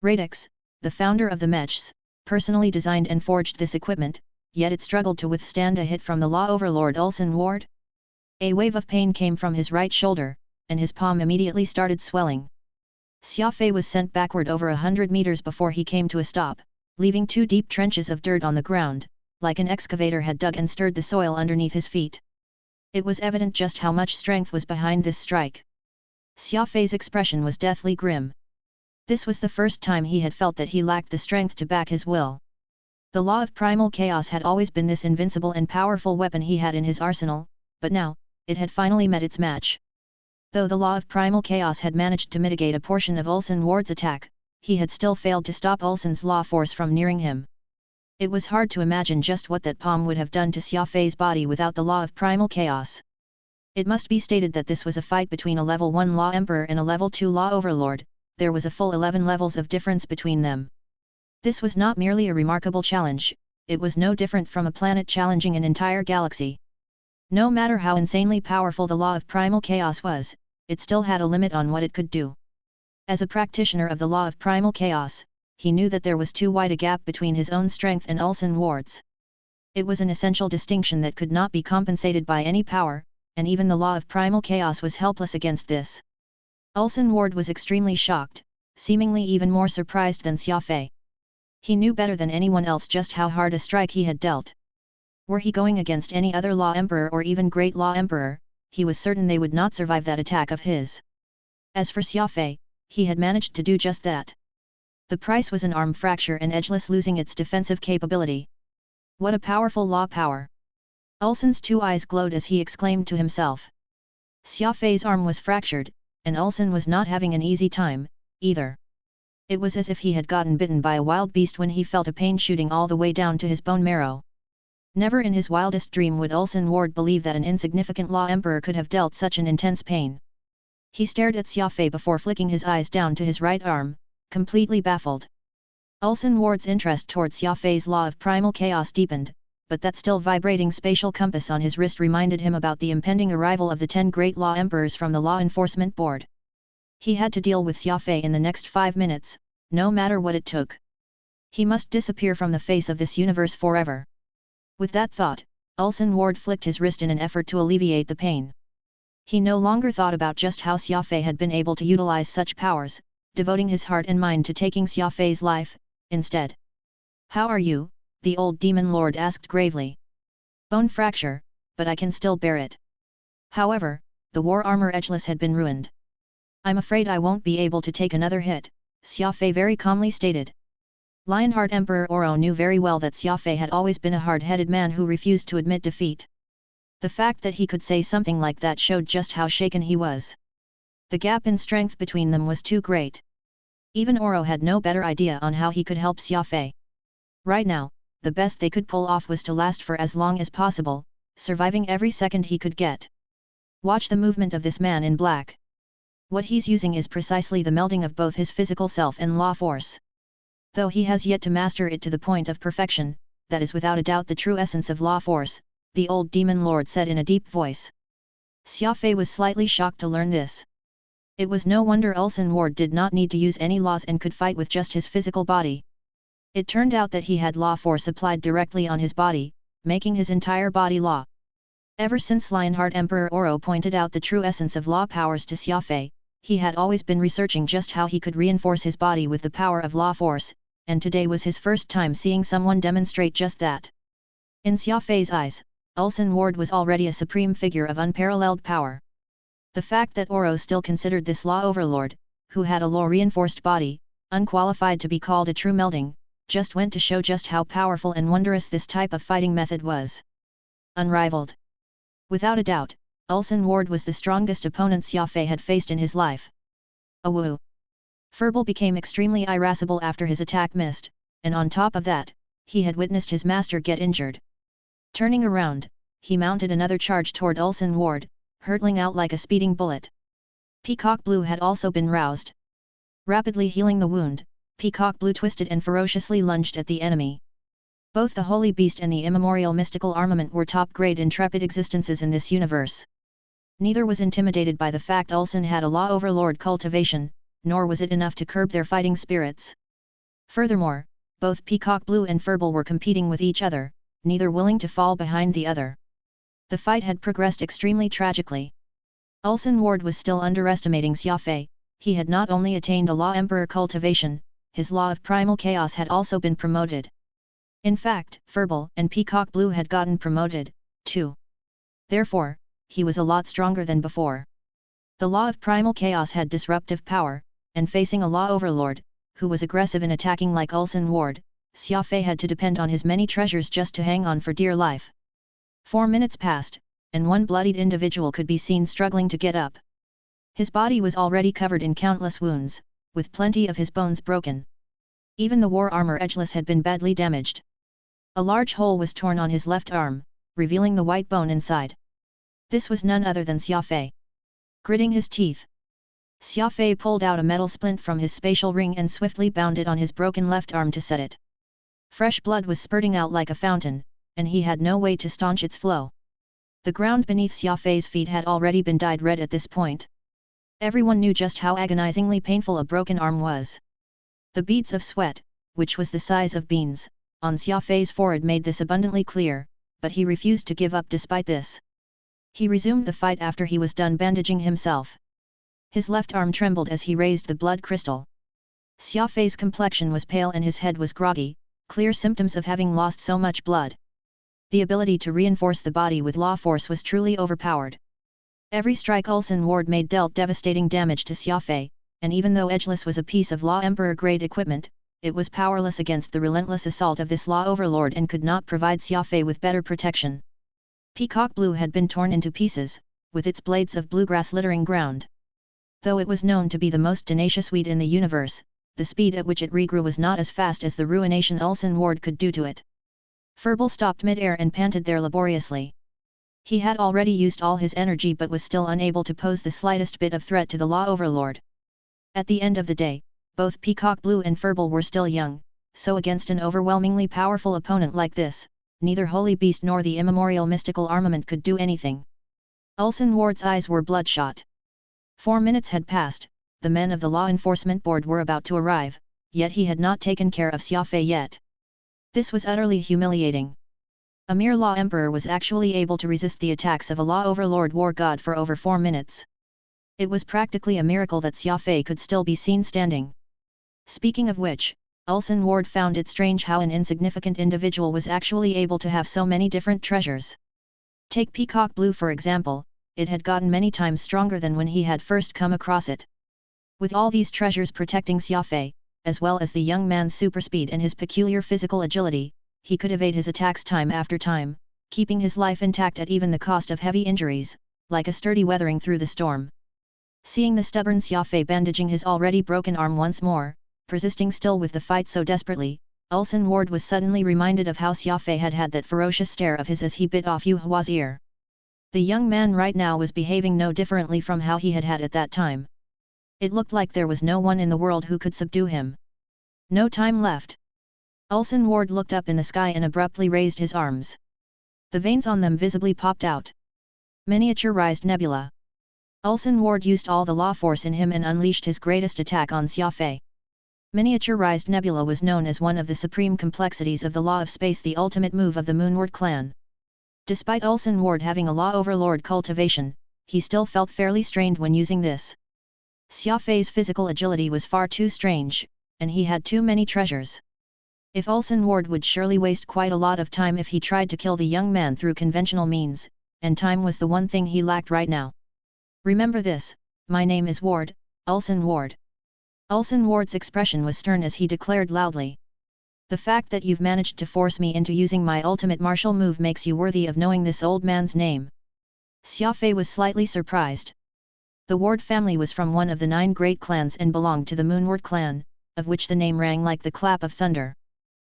Radix, the founder of the Mechs, personally designed and forged this equipment, yet it struggled to withstand a hit from the Law Overlord Ulsan Ward. A wave of pain came from his right shoulder, and his palm immediately started swelling. Xia Fei was sent backward over 100 meters before he came to a stop, leaving 2 deep trenches of dirt on the ground, like an excavator had dug and stirred the soil underneath his feet. It was evident just how much strength was behind this strike. Xia Fei's expression was deathly grim. This was the first time he had felt that he lacked the strength to back his will. The law of primal chaos had always been this invincible and powerful weapon he had in his arsenal, but now, it had finally met its match. Though the law of primal chaos had managed to mitigate a portion of Ulsan Ward's attack, he had still failed to stop Ulsan's law force from nearing him. It was hard to imagine just what that palm would have done to Xia Fei's body without the law of primal chaos. It must be stated that this was a fight between a level 1 Law Emperor and a level 2 Law Overlord. There was a full 11 levels of difference between them. This was not merely a remarkable challenge, it was no different from a planet challenging an entire galaxy. No matter how insanely powerful the law of primal chaos was, it still had a limit on what it could do. As a practitioner of the law of primal chaos, he knew that there was too wide a gap between his own strength and Ulsan Ward's. It was an essential distinction that could not be compensated by any power, and even the law of primal chaos was helpless against this. Ulsan Ward was extremely shocked, seemingly even more surprised than Xia Fei. He knew better than anyone else just how hard a strike he had dealt. Were he going against any other Law Emperor or even Great Law Emperor, he was certain they would not survive that attack of his. As for Xia Fei, he had managed to do just that. The price was an arm fracture and edgeless losing its defensive capability. What a powerful law power! Ulsan's 2 eyes glowed as he exclaimed to himself. Xia Fei's arm was fractured, and Ulsan was not having an easy time, either. It was as if he had gotten bitten by a wild beast when he felt a pain shooting all the way down to his bone marrow. Never in his wildest dream would Ulsan Ward believe that an insignificant Law Emperor could have dealt such an intense pain. He stared at Xia Fei before flicking his eyes down to his right arm, completely baffled. Ulsan Ward's interest towards Xia Fei's law of primal chaos deepened, but that still vibrating spatial compass on his wrist reminded him about the impending arrival of the 10 great Law Emperors from the Law Enforcement Board. He had to deal with Xia Fei in the next 5 minutes, no matter what it took. He must disappear from the face of this universe forever. With that thought, Ulsan Ward flicked his wrist in an effort to alleviate the pain. He no longer thought about just how Xia Fei had been able to utilize such powers, devoting his heart and mind to taking Xia Fei's life, instead. "How are you?" the old demon lord asked gravely. "Bone fracture, but I can still bear it." However, the war armor edgeless had been ruined. "I'm afraid I won't be able to take another hit," Xia Fei very calmly stated. Lionheart Emperor Oro knew very well that Xia Fei had always been a hard-headed man who refused to admit defeat. The fact that he could say something like that showed just how shaken he was. The gap in strength between them was too great. Even Oro had no better idea on how he could help Xia Fei. Right now, the best they could pull off was to last for as long as possible, surviving every second he could get. Watch the movement of this man in black. What he's using is precisely the melding of both his physical self and law force. Though he has yet to master it to the point of perfection, that is without a doubt the true essence of law force, the old demon lord said in a deep voice. Xia Fei was slightly shocked to learn this. It was no wonder Ulsan Ward did not need to use any laws and could fight with just his physical body. It turned out that he had law force applied directly on his body, making his entire body law. Ever since Lionheart Emperor Oro pointed out the true essence of law powers to Xia Fei, he had always been researching just how he could reinforce his body with the power of law force, and today was his first time seeing someone demonstrate just that. In Xia Fei's eyes, Ulsan Ward was already a supreme figure of unparalleled power. The fact that Oro still considered this law overlord, who had a law-reinforced body, unqualified to be called a true melding, just went to show just how powerful and wondrous this type of fighting method was. Unrivaled. Without a doubt, Ulsan Ward was the strongest opponent Xia Fei had faced in his life. Awoo! Furball became extremely irascible after his attack missed, and on top of that, he had witnessed his master get injured. Turning around, he mounted another charge toward Ulsan Ward, hurtling out like a speeding bullet. Peacock Blue had also been roused. Rapidly healing the wound, Peacock Blue twisted and ferociously lunged at the enemy. Both the Holy Beast and the immemorial mystical armament were top-grade intrepid existences in this universe. Neither was intimidated by the fact Ulsan had a law overlord cultivation, nor was it enough to curb their fighting spirits. Furthermore, both Peacock Blue and Furball were competing with each other, neither willing to fall behind the other. The fight had progressed extremely tragically. Ulsan Ward was still underestimating Xia Fei. He had not only attained a law emperor cultivation, his law of primal chaos had also been promoted. In fact, Furball and Peacock Blue had gotten promoted, too. Therefore, he was a lot stronger than before. The law of primal chaos had disruptive power, and facing a law overlord, who was aggressive in attacking like Ulsan Ward, Xia Fei had to depend on his many treasures just to hang on for dear life. 4 minutes passed, and one bloodied individual could be seen struggling to get up. His body was already covered in countless wounds, with plenty of his bones broken. Even the war armor edgeless had been badly damaged. A large hole was torn on his left arm, revealing the white bone inside. This was none other than Xia Fei. Gritting his teeth, Xia Fei pulled out a metal splint from his spatial ring and swiftly bound it on his broken left arm to set it. Fresh blood was spurting out like a fountain, and he had no way to staunch its flow. The ground beneath Xia Fei's feet had already been dyed red at this point. Everyone knew just how agonizingly painful a broken arm was. The beads of sweat, which was the size of beans, on Xia Fei's forehead made this abundantly clear, but he refused to give up despite this. He resumed the fight after he was done bandaging himself. His left arm trembled as he raised the blood crystal. Xia Fei's complexion was pale and his head was groggy, clear symptoms of having lost so much blood. The ability to reinforce the body with law force was truly overpowered. Every strike Ulsan Ward made dealt devastating damage to Xia Fei, and even though edgeless was a piece of law emperor-grade equipment, it was powerless against the relentless assault of this law overlord and could not provide Xia Fei with better protection. Peacock Blue had been torn into pieces, with its blades of bluegrass littering ground. Though it was known to be the most tenacious weed in the universe, the speed at which it regrew was not as fast as the ruination Ulsan Ward could do to it. Furball stopped mid-air and panted there laboriously. He had already used all his energy but was still unable to pose the slightest bit of threat to the law overlord. At the end of the day, both Peacock Blue and Furball were still young, so against an overwhelmingly powerful opponent like this, neither Holy Beast nor the immemorial mystical armament could do anything. Ulsan Ward's eyes were bloodshot. 4 minutes had passed, the men of the Law Enforcement Board were about to arrive, yet he had not taken care of Xia Fei yet. This was utterly humiliating. A mere law emperor was actually able to resist the attacks of a law overlord war god for over 4 minutes. It was practically a miracle that Xia Fei could still be seen standing. Speaking of which, Ulsan Ward found it strange how an insignificant individual was actually able to have so many different treasures. Take Peacock Blue for example, it had gotten many times stronger than when he had first come across it. With all these treasures protecting Xia Fei, as well as the young man's super speed and his peculiar physical agility, he could evade his attacks time after time, keeping his life intact at even the cost of heavy injuries, like a sturdy weathering through the storm. Seeing the stubborn Xia Fei bandaging his already broken arm once more, persisting still with the fight so desperately, Ulsan Ward was suddenly reminded of how Xia Fei had had that ferocious stare of his as he bit off Yu Hua's ear. The young man right now was behaving no differently from how he had at that time. It looked like there was no one in the world who could subdue him. No time left. Ulsan Ward looked up in the sky and abruptly raised his arms. The veins on them visibly popped out. Miniaturized Nebula. Ulsan Ward used all the law force in him and unleashed his greatest attack on Xia Fei. Miniaturized Nebula was known as one of the supreme complexities of the law of space, the ultimate move of the Moonward clan. Despite Ulsan Ward having a law overlord cultivation, he still felt fairly strained when using this. Xia Fei's physical agility was far too strange, and he had too many treasures. If Ulsan Ward would surely waste quite a lot of time if he tried to kill the young man through conventional means, and time was the one thing he lacked right now. Remember this, my name is Ward, Ulsan Ward. Ulsan Ward's expression was stern as he declared loudly. The fact that you've managed to force me into using my ultimate martial move makes you worthy of knowing this old man's name. Xia Fei was slightly surprised. The Ward family was from one of the 9 great clans and belonged to the Moonward clan, of which the name rang like the clap of thunder.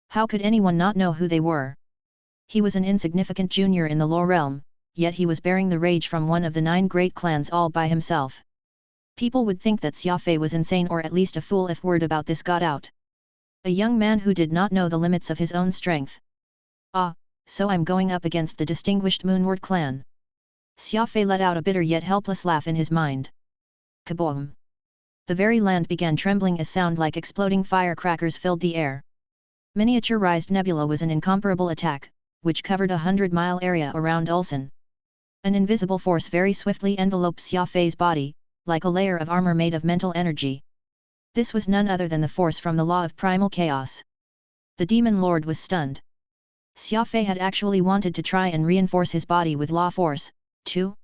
How could anyone not know who they were? He was an insignificant junior in the law realm, yet he was bearing the rage from one of the 9 great clans all by himself. People would think that Xia Fei was insane or at least a fool if word about this got out. A young man who did not know the limits of his own strength. Ah, so I'm going up against the distinguished Moonward clan. Xia Fei let out a bitter yet helpless laugh in his mind. Kaboom! The very land began trembling as sound like exploding firecrackers filled the air. Miniaturized Nebula was an incomparable attack, which covered 100-mile area around Ulsan. An invisible force very swiftly enveloped Xia Fei's body, like a layer of armor made of mental energy. This was none other than the force from the law of primal chaos. The demon lord was stunned. Xia Fei had actually wanted to try and reinforce his body with law force, too.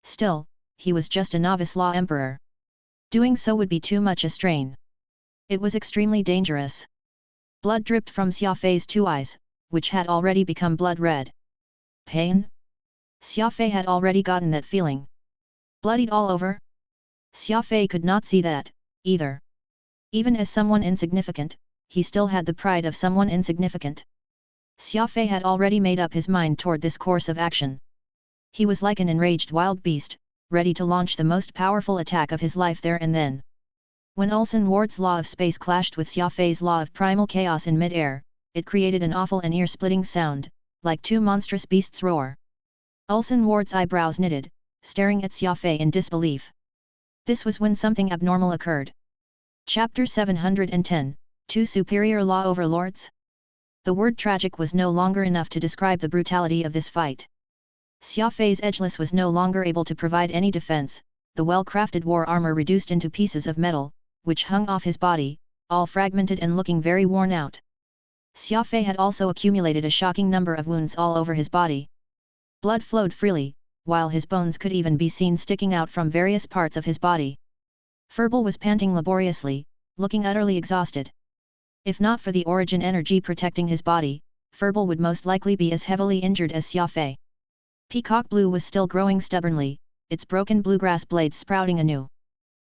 Still, he was just a novice law emperor. Doing so would be too much a strain. It was extremely dangerous. Blood dripped from Xia Fei's 2 eyes, which had already become blood red. Pain? Xia Fei had already gotten that feeling. Bloodied all over? Xia Fei could not see that, either. Even as someone insignificant, he still had the pride of someone insignificant. Xia Fei had already made up his mind toward this course of action. He was like an enraged wild beast, ready to launch the most powerful attack of his life there and then. When Ulsan Ward's law of space clashed with Xia Fei's law of primal chaos in mid-air, it created an awful and ear-splitting sound, like 2 monstrous beasts' roar. Ulsan Ward's eyebrows knitted, staring at Xia Fei in disbelief. This was when something abnormal occurred. Chapter 710, 2 Superior Law Overlords? The word tragic was no longer enough to describe the brutality of this fight. Xia Fei's edgeless was no longer able to provide any defense, the well-crafted war armor reduced into pieces of metal, which hung off his body, all fragmented and looking very worn out. Xia Fei had also accumulated a shocking number of wounds all over his body. Blood flowed freely, while his bones could even be seen sticking out from various parts of his body. Furball was panting laboriously, looking utterly exhausted. If not for the origin energy protecting his body, Furball would most likely be as heavily injured as Xia Fei. Peacock Blue was still growing stubbornly, its broken bluegrass blades sprouting anew.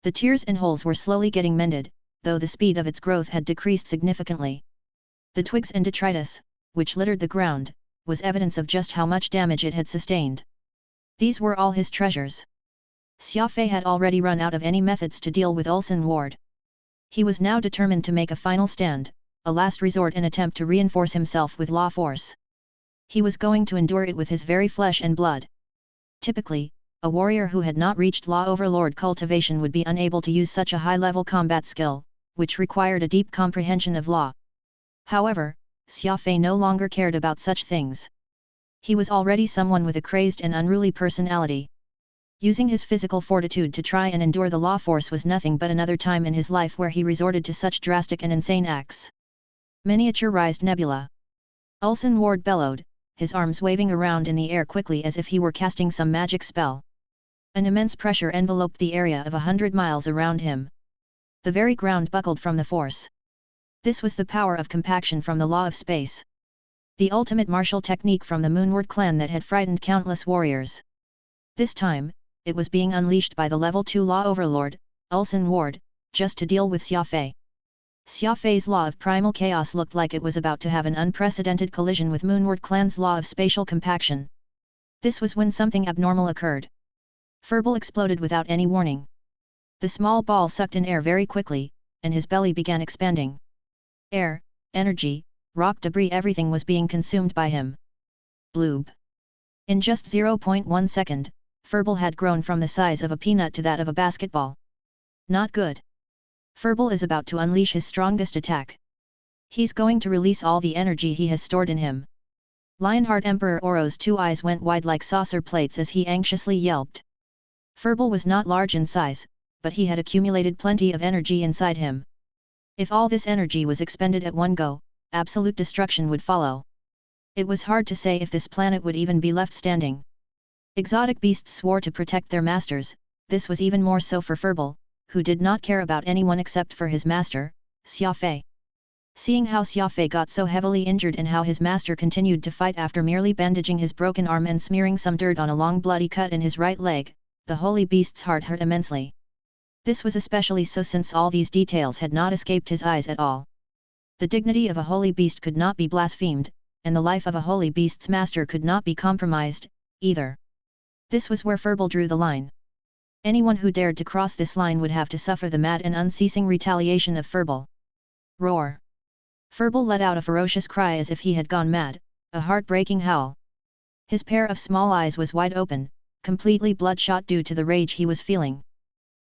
The tears and holes were slowly getting mended, though the speed of its growth had decreased significantly. The twigs and detritus, which littered the ground, was evidence of just how much damage it had sustained. These were all his treasures. Xia Fei had already run out of any methods to deal with Ulsan Ward. He was now determined to make a final stand, a last resort and attempt to reinforce himself with law force. He was going to endure it with his very flesh and blood. Typically, a warrior who had not reached law overlord cultivation would be unable to use such a high-level combat skill, which required a deep comprehension of law. However, Xia Fei no longer cared about such things. He was already someone with a crazed and unruly personality. Using his physical fortitude to try and endure the law force was nothing but another time in his life where he resorted to such drastic and insane acts. Miniaturized Nebula. Ulsan Ward bellowed, his arms waving around in the air quickly as if he were casting some magic spell. An immense pressure enveloped the area of 100 miles around him. The very ground buckled from the force. This was the power of compaction from the law of space. The ultimate martial technique from the Moonward clan that had frightened countless warriors. This time, it was being unleashed by the level 2 law overlord, Ulsan Ward, just to deal with Xia Fei. Xia Fei's law of primal chaos looked like it was about to have an unprecedented collision with Moonward clan's law of spatial compaction. This was when something abnormal occurred. Furball exploded without any warning. The small ball sucked in air very quickly, and his belly began expanding. Air, energy, rock debris, everything was being consumed by him. Bloob. In just 0.1 second, Furball had grown from the size of a peanut to that of a basketball. Not good. Furball is about to unleash his strongest attack. He's going to release all the energy he has stored in him. Lionheart Emperor Oro's 2 eyes went wide like saucer plates as he anxiously yelped. Furball was not large in size, but he had accumulated plenty of energy inside him. If all this energy was expended at one go, absolute destruction would follow. It was hard to say if this planet would even be left standing. Exotic beasts swore to protect their masters. This was even more so for Furball, who did not care about anyone except for his master, Xia Fei. Seeing how Xia Fei got so heavily injured and how his master continued to fight after merely bandaging his broken arm and smearing some dirt on a long bloody cut in his right leg, the holy beast's heart hurt immensely. This was especially so since all these details had not escaped his eyes at all. The dignity of a holy beast could not be blasphemed, and the life of a holy beast's master could not be compromised, either. This was where Furball drew the line. Anyone who dared to cross this line would have to suffer the mad and unceasing retaliation of Furball. Roar! Furball let out a ferocious cry as if he had gone mad, a heart-breaking howl. His pair of small eyes was wide open, completely bloodshot due to the rage he was feeling.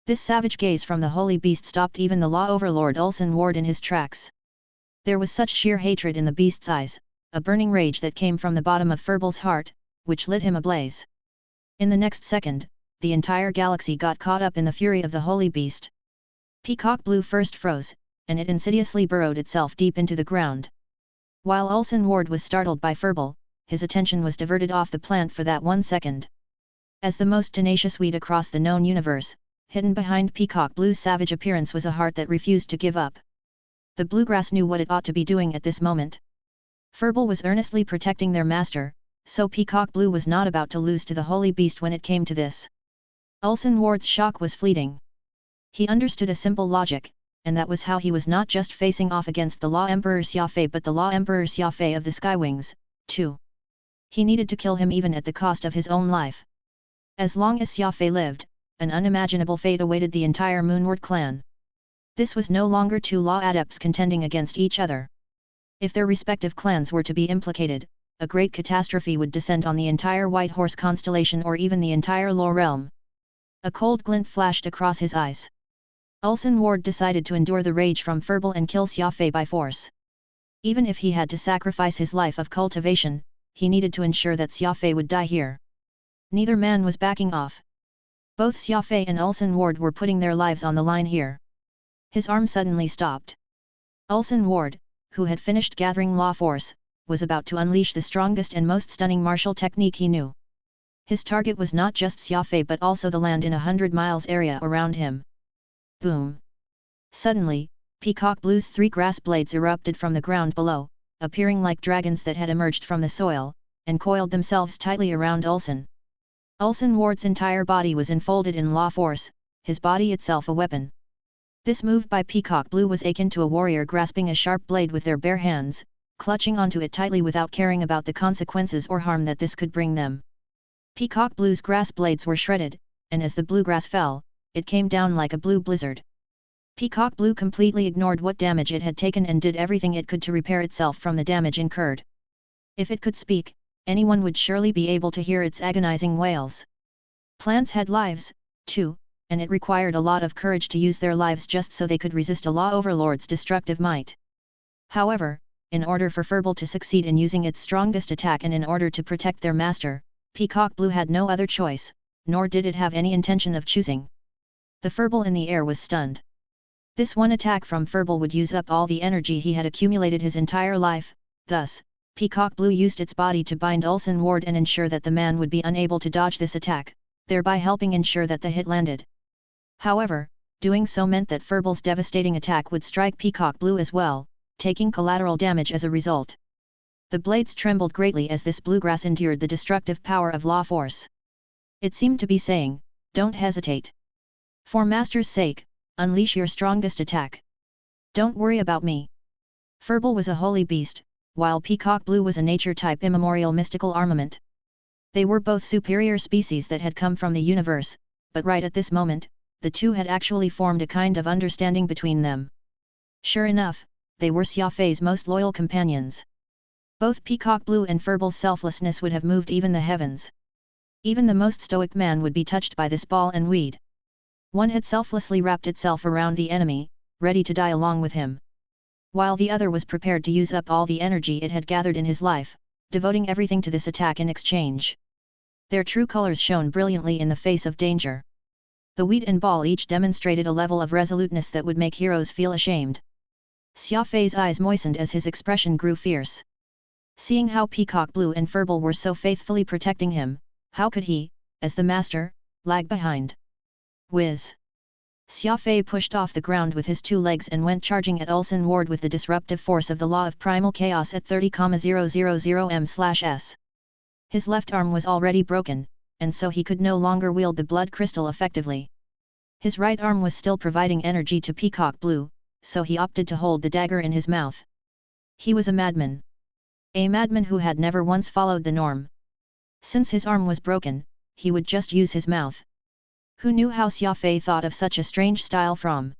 This savage gaze from the holy beast stopped even the law overlord Ulsan Ward in his tracks. There was such sheer hatred in the beast's eyes, a burning rage that came from the bottom of Furball's heart, which lit him ablaze. In the next second, the entire galaxy got caught up in the fury of the holy beast. Peacock Blue first froze, and it insidiously burrowed itself deep into the ground. While Ulsan Ward was startled by Furball, his attention was diverted off the plant for that 1 second. As the most tenacious weed across the known universe, hidden behind Peacock Blue's savage appearance was a heart that refused to give up. The bluegrass knew what it ought to be doing at this moment. Furball was earnestly protecting their master, so Peacock Blue was not about to lose to the holy beast when it came to this. Ulsan Ward's shock was fleeting. He understood a simple logic, and that was how he was not just facing off against the Law Emperor Xia Fei but the Law Emperor Xia Fei of the Skywings, too. He needed to kill him even at the cost of his own life. As long as Xia Fei lived, an unimaginable fate awaited the entire Moonward clan. This was no longer 2 law adepts contending against each other. If their respective clans were to be implicated, a great catastrophe would descend on the entire White Horse constellation or even the entire Law realm. A cold glint flashed across his eyes. Ulsan Ward decided to endure the rage from Furball and kill Xia Fei by force. Even if he had to sacrifice his life of cultivation, he needed to ensure that Xia Fei would die here. Neither man was backing off. Both Xia Fei and Ulsan Ward were putting their lives on the line here. His arm suddenly stopped. Ulsan Ward, who had finished gathering law force, was about to unleash the strongest and most stunning martial technique he knew. His target was not just Xia Fei but also the land in 100 miles area around him. Boom! Suddenly, Peacock Blue's 3 grass blades erupted from the ground below, appearing like dragons that had emerged from the soil, and coiled themselves tightly around Ulsan. Ulsan Ward's entire body was enfolded in law force, his body itself a weapon. This move by Peacock Blue was akin to a warrior grasping a sharp blade with their bare hands, clutching onto it tightly without caring about the consequences or harm that this could bring them. Peacock Blue's grass blades were shredded, and as the bluegrass fell, it came down like a blue blizzard. Peacock Blue completely ignored what damage it had taken and did everything it could to repair itself from the damage incurred. If it could speak, anyone would surely be able to hear its agonizing wails. Plants had lives, too, and it required a lot of courage to use their lives just so they could resist a law overlord's destructive might. However, in order for Furball to succeed in using its strongest attack and in order to protect their master, Peacock Blue had no other choice, nor did it have any intention of choosing. The Furball in the air was stunned. This one attack from Furball would use up all the energy he had accumulated his entire life, thus, Peacock Blue used its body to bind Ulsan Ward and ensure that the man would be unable to dodge this attack, thereby helping ensure that the hit landed. However, doing so meant that Furball's devastating attack would strike Peacock Blue as well, taking collateral damage as a result. The blades trembled greatly as this bluegrass endured the destructive power of law force. It seemed to be saying, "Don't hesitate. For Master's sake, unleash your strongest attack. Don't worry about me." Furball was a holy beast, while Peacock Blue was a nature-type immemorial mystical armament. They were both superior species that had come from the universe, but right at this moment, the two had actually formed a kind of understanding between them. Sure enough, they were Xia Fei's most loyal companions. Both Peacock Blue and Furball's selflessness would have moved even the heavens. Even the most stoic man would be touched by this ball and weed. One had selflessly wrapped itself around the enemy, ready to die along with him, while the other was prepared to use up all the energy it had gathered in his life, devoting everything to this attack in exchange. Their true colors shone brilliantly in the face of danger. The weed and ball each demonstrated a level of resoluteness that would make heroes feel ashamed. Xia Fei's eyes moistened as his expression grew fierce. Seeing how Peacock Blue and Furball were so faithfully protecting him, how could he, as the master, lag behind? Whiz! Xia Fei pushed off the ground with his 2 legs and went charging at Ulsan Ward with the disruptive force of the law of primal chaos at 30,000 m/s. His left arm was already broken, and so he could no longer wield the blood crystal effectively. His right arm was still providing energy to Peacock Blue, so he opted to hold the dagger in his mouth. He was a madman. A madman who had never once followed the norm. Since his arm was broken, he would just use his mouth. Who knew how Xia Fei thought of such a strange style from?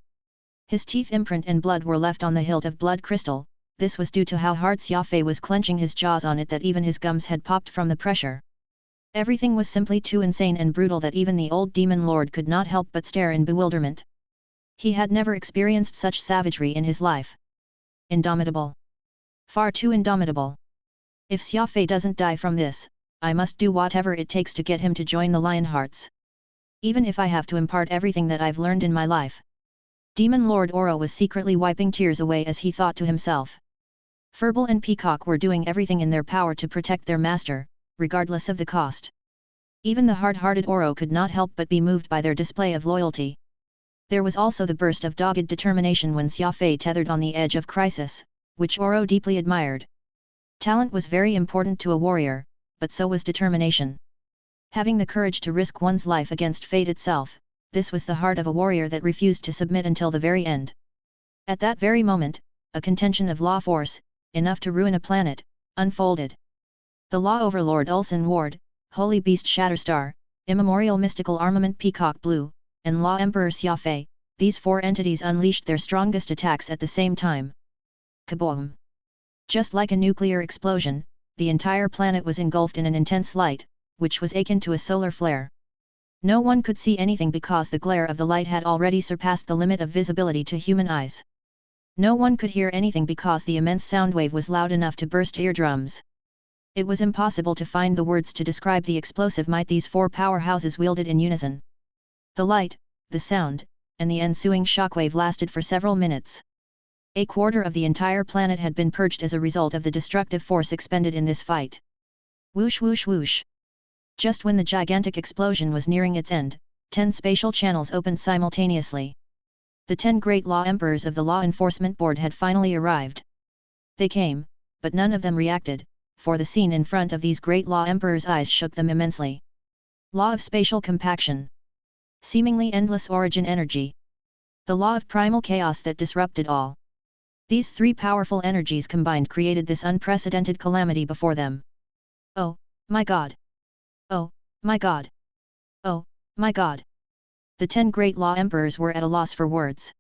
His teeth imprint and blood were left on the hilt of blood crystal. This was due to how hard Xia Fei was clenching his jaws on it that even his gums had popped from the pressure. Everything was simply too insane and brutal that even the old demon lord could not help but stare in bewilderment. He had never experienced such savagery in his life. Indomitable. Far too indomitable. If Xia Fei doesn't die from this, I must do whatever it takes to get him to join the Lionhearts. Even if I have to impart everything that I've learned in my life. Demon Lord Oro was secretly wiping tears away as he thought to himself. Furball and Peacock were doing everything in their power to protect their master, regardless of the cost. Even the hard-hearted Oro could not help but be moved by their display of loyalty. There was also the burst of dogged determination when Xia Fei tethered on the edge of crisis, which Oro deeply admired. Talent was very important to a warrior, but so was determination. Having the courage to risk one's life against fate itself, this was the heart of a warrior that refused to submit until the very end. At that very moment, a contention of law force, enough to ruin a planet, unfolded. The Law Overlord Ulsan Ward, Holy Beast Shatterstar, Immemorial Mystical Armament Peacock Blue, and Law Emperor Xia Fei, these 4 entities unleashed their strongest attacks at the same time. Kaboom! Just like a nuclear explosion, the entire planet was engulfed in an intense light, which was akin to a solar flare. No one could see anything because the glare of the light had already surpassed the limit of visibility to human eyes. No one could hear anything because the immense sound wave was loud enough to burst eardrums. It was impossible to find the words to describe the explosive might these 4 powerhouses wielded in unison. The light, the sound, and the ensuing shockwave lasted for several minutes. A quarter of the entire planet had been purged as a result of the destructive force expended in this fight. Whoosh whoosh whoosh. Just when the gigantic explosion was nearing its end, 10 spatial channels opened simultaneously. The 10 great law emperors of the Law Enforcement Board had finally arrived. They came, but none of them reacted, for the scene in front of these great law emperors' eyes shook them immensely. Law of spatial compaction. Seemingly endless origin energy. The law of primal chaos that disrupted all. These 3 powerful energies combined created this unprecedented calamity before them. Oh, my God! Oh, my God! Oh, my God! The 10 great law emperors were at a loss for words.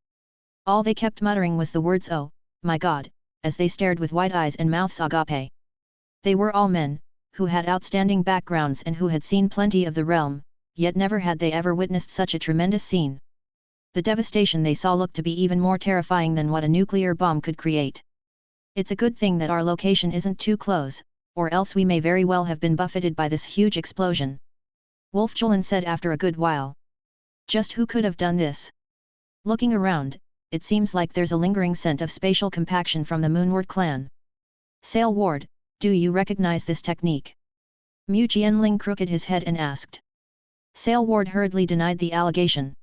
All they kept muttering was the words "oh, my God," as they stared with wide eyes and mouths agape. They were all men, who had outstanding backgrounds and who had seen plenty of the realm, yet never had they ever witnessed such a tremendous scene. The devastation they saw looked to be even more terrifying than what a nuclear bomb could create. It's a good thing that our location isn't too close, or else we may very well have been buffeted by this huge explosion. Wolf Julian said after a good while. Just who could have done this? Looking around, it seems like there's a lingering scent of spatial compaction from the Moonward clan. Sail Ward, do you recognize this technique? Mu Jianling crooked his head and asked. Sail Ward hurriedly denied the allegation.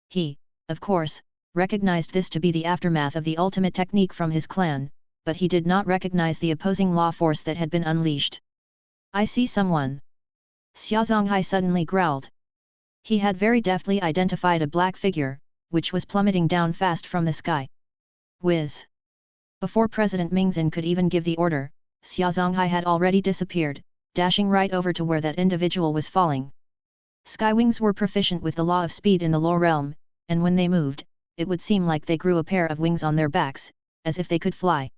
He, of course, recognized this to be the aftermath of the ultimate technique from his clan, but he did not recognize the opposing law force that had been unleashed. I see someone. Xia Zonghai suddenly growled. He had very deftly identified a black figure, which was plummeting down fast from the sky. Whiz! Before President Mingzhen could even give the order, Xia Zonghai had already disappeared, dashing right over to where that individual was falling. Skywings were proficient with the law of speed in the lower realm, and when they moved, it would seem like they grew a pair of wings on their backs, as if they could fly.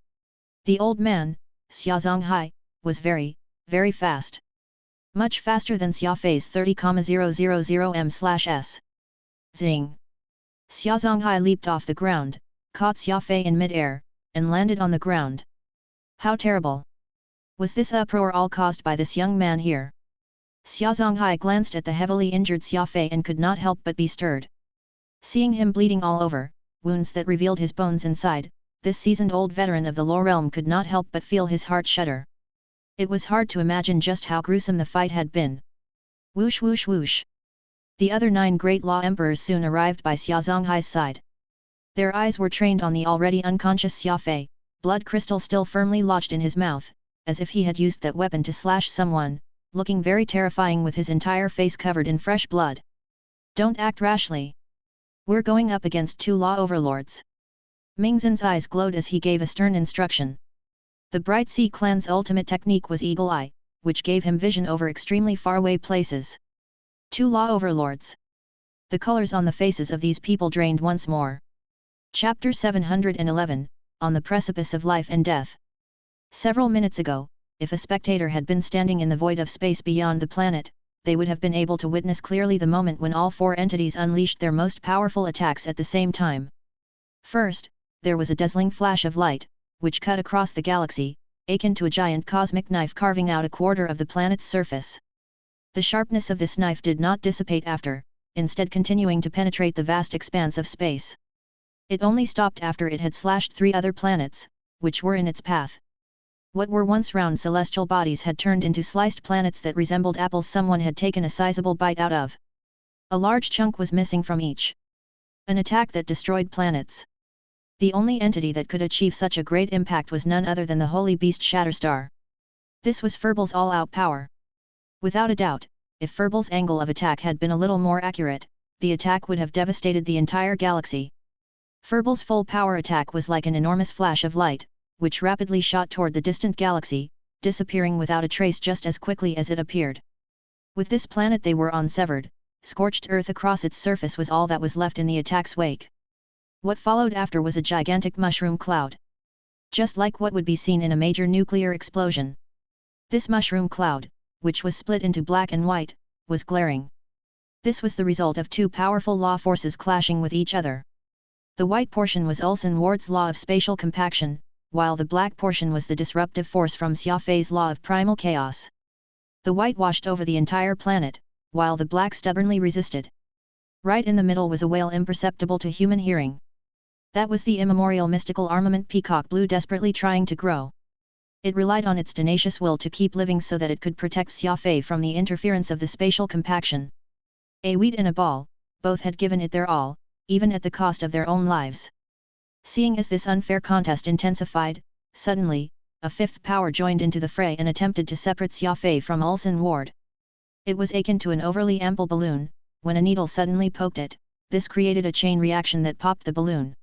The old man, Xia Zonghai, was very, very fast. Much faster than Xia Fei's 30,000 m/s. Zing! Xia Zonghai leaped off the ground, caught Xia Fei in mid-air, and landed on the ground. How terrible! Was this uproar all caused by this young man here? Xia Zonghai glanced at the heavily injured Xia Fei and could not help but be stirred. Seeing him bleeding all over, wounds that revealed his bones inside, this seasoned old veteran of the Law realm could not help but feel his heart shudder. It was hard to imagine just how gruesome the fight had been. Whoosh whoosh whoosh. The other 9 great Law Emperors soon arrived by Xia Zonghai's side. Their eyes were trained on the already unconscious Xia Fei, blood crystal still firmly lodged in his mouth, as if he had used that weapon to slash someone, looking very terrifying with his entire face covered in fresh blood. Don't act rashly. We're going up against 2 Law overlords. Mingzhen's eyes glowed as he gave a stern instruction. The Bright Sea clan's ultimate technique was Eagle Eye, which gave him vision over extremely faraway places. 2 Law overlords. The colors on the faces of these people drained once more. Chapter 711, On the Precipice of Life and Death. Several minutes ago, if a spectator had been standing in the void of space beyond the planet, they would have been able to witness clearly the moment when all 4 entities unleashed their most powerful attacks at the same time. First, there was a dazzling flash of light, which cut across the galaxy, akin to a giant cosmic knife carving out a quarter of the planet's surface. The sharpness of this knife did not dissipate after, instead continuing to penetrate the vast expanse of space. It only stopped after it had slashed 3 other planets, which were in its path. What were once round celestial bodies had turned into sliced planets that resembled apples someone had taken a sizable bite out of. A large chunk was missing from each. An attack that destroyed planets. The only entity that could achieve such a great impact was none other than the holy beast Shatterstar. This was Firbolg's all-out power. Without a doubt, if Firbolg's angle of attack had been a little more accurate, the attack would have devastated the entire galaxy. Firbolg's full power attack was like an enormous flash of light, which rapidly shot toward the distant galaxy, disappearing without a trace just as quickly as it appeared. With this planet they were on severed, scorched earth across its surface was all that was left in the attack's wake. What followed after was a gigantic mushroom cloud. Just like what would be seen in a major nuclear explosion. This mushroom cloud, which was split into black and white, was glaring. This was the result of 2 powerful law forces clashing with each other. The white portion was Ulsan Ward's law of spatial compaction, while the black portion was the disruptive force from Xia Fei's law of primal chaos. The white washed over the entire planet, while the black stubbornly resisted. Right in the middle was a wail imperceptible to human hearing. That was the immemorial mystical armament Peacock Blue desperately trying to grow. It relied on its tenacious will to keep living so that it could protect Xia Fei from the interference of the spatial compaction. A wheat and a ball, both had given it their all, even at the cost of their own lives. Seeing as this unfair contest intensified, suddenly, a 5th power joined into the fray and attempted to separate Xia Fei from Ulsan Ward. It was akin to an overly ample balloon. When a needle suddenly poked it, this created a chain reaction that popped the balloon.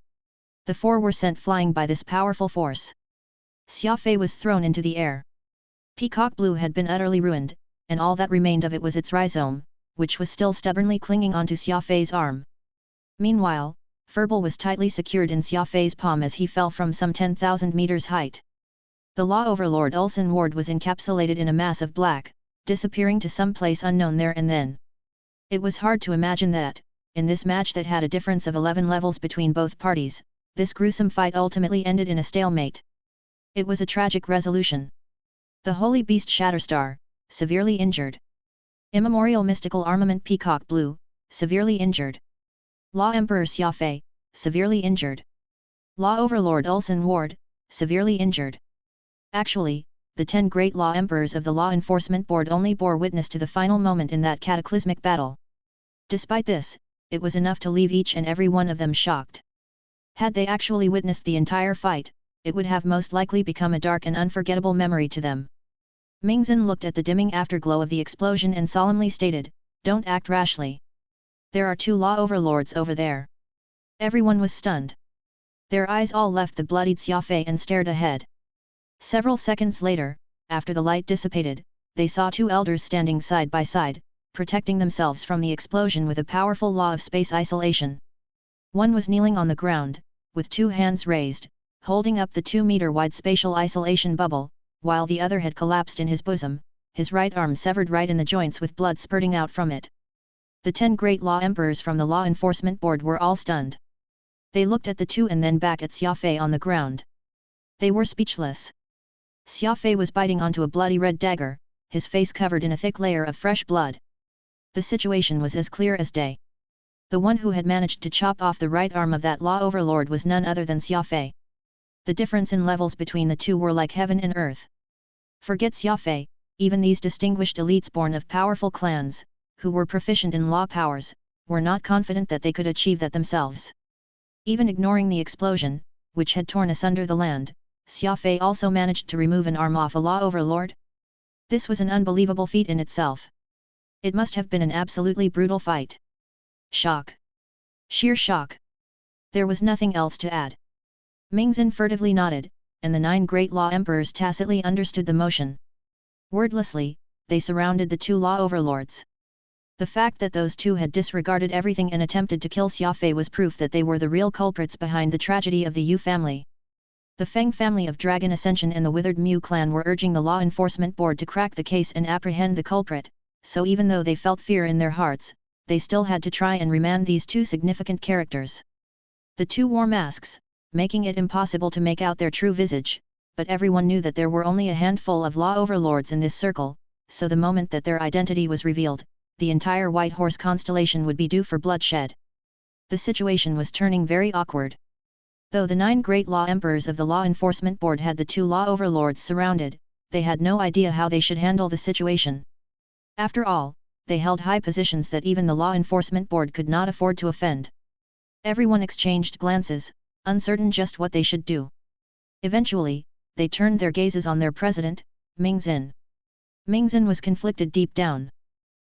The 4 were sent flying by this powerful force. Xia Fei was thrown into the air. Peacock Blue had been utterly ruined, and all that remained of it was its rhizome, which was still stubbornly clinging onto Xia Fei's arm. Meanwhile, Firbolg was tightly secured in Xia Fei's palm as he fell from some 10,000 meters height. The Law Overlord Ulsan Ward was encapsulated in a mass of black, disappearing to some place unknown there and then. It was hard to imagine that, in this match that had a difference of 11 levels between both parties, this gruesome fight ultimately ended in a stalemate. It was a tragic resolution. The holy beast Shatterstar, severely injured. Immemorial mystical armament Peacock Blue, severely injured. Law Emperor Xia Fei, severely injured. Law Overlord Ulsan Ward, severely injured. Actually, the 10 great Law Emperors of the Law Enforcement Board only bore witness to the final moment in that cataclysmic battle. Despite this, it was enough to leave each and every one of them shocked. Had they actually witnessed the entire fight, it would have most likely become a dark and unforgettable memory to them. Mingzhen looked at the dimming afterglow of the explosion and solemnly stated, "Don't act rashly. There are 2 Law Overlords over there." Everyone was stunned. Their eyes all left the bloodied Xia Fei and stared ahead. Several seconds later, after the light dissipated, they saw 2 elders standing side by side, protecting themselves from the explosion with a powerful law of space isolation. One was kneeling on the ground, with 2 hands raised, holding up the 2-meter-wide spatial isolation bubble, while the other had collapsed in his bosom, his right arm severed right in the joints with blood spurting out from it. The 10 great law emperors from the Law Enforcement Board were all stunned. They looked at the two and then back at Xia Fei on the ground. They were speechless. Xia Fei was biting onto a bloody red dagger, his face covered in a thick layer of fresh blood. The situation was as clear as day. The one who had managed to chop off the right arm of that law overlord was none other than Xia Fei. The difference in levels between the two were like heaven and earth. Forget Xia Fei, even these distinguished elites born of powerful clans, who were proficient in law powers, were not confident that they could achieve that themselves. Even ignoring the explosion, which had torn asunder the land, Xia Fei also managed to remove an arm off a law overlord. This was an unbelievable feat in itself. It must have been an absolutely brutal fight. Shock. Sheer shock. There was nothing else to add. Mingzhen furtively nodded, and the 9 great law emperors tacitly understood the motion. Wordlessly, they surrounded the 2 law overlords. The fact that those two had disregarded everything and attempted to kill Xia Fei was proof that they were the real culprits behind the tragedy of the Yu family. The Feng family of Dragon Ascension and the Withered Mu clan were urging the Law Enforcement Board to crack the case and apprehend the culprit, so even though they felt fear in their hearts, they still had to try and remand these 2 significant characters. The 2 wore masks, making it impossible to make out their true visage, but everyone knew that there were only a handful of law overlords in this circle, so the moment that their identity was revealed, the entire White Horse constellation would be due for bloodshed. The situation was turning very awkward. Though the 9 great law emperors of the Law Enforcement Board had the 2 law overlords surrounded, they had no idea how they should handle the situation. After all, they held high positions that even the Law Enforcement Board could not afford to offend. Everyone exchanged glances, uncertain just what they should do. Eventually, they turned their gazes on their president, Mingzhen. Mingzhen was conflicted deep down.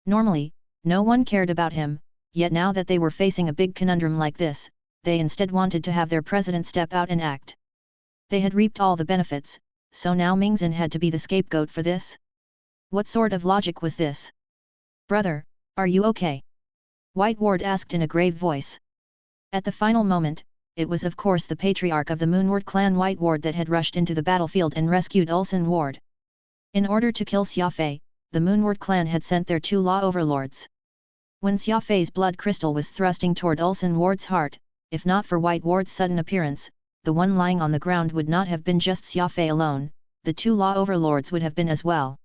Normally, no one cared about him, yet now that they were facing a big conundrum like this, they instead wanted to have their president step out and act. They had reaped all the benefits, so now Mingzhen had to be the scapegoat for this? What sort of logic was this? "Brother, are you okay?" White Ward asked in a grave voice. At the final moment, it was of course the patriarch of the Moonward clan White Ward that had rushed into the battlefield and rescued Ulsan Ward. In order to kill Xia Fei, the Moonward clan had sent their 2 law overlords. When Xia Fei's blood crystal was thrusting toward Ulsan Ward's heart, if not for White Ward's sudden appearance, the one lying on the ground would not have been just Xia Fei alone, the 2 law overlords would have been as well.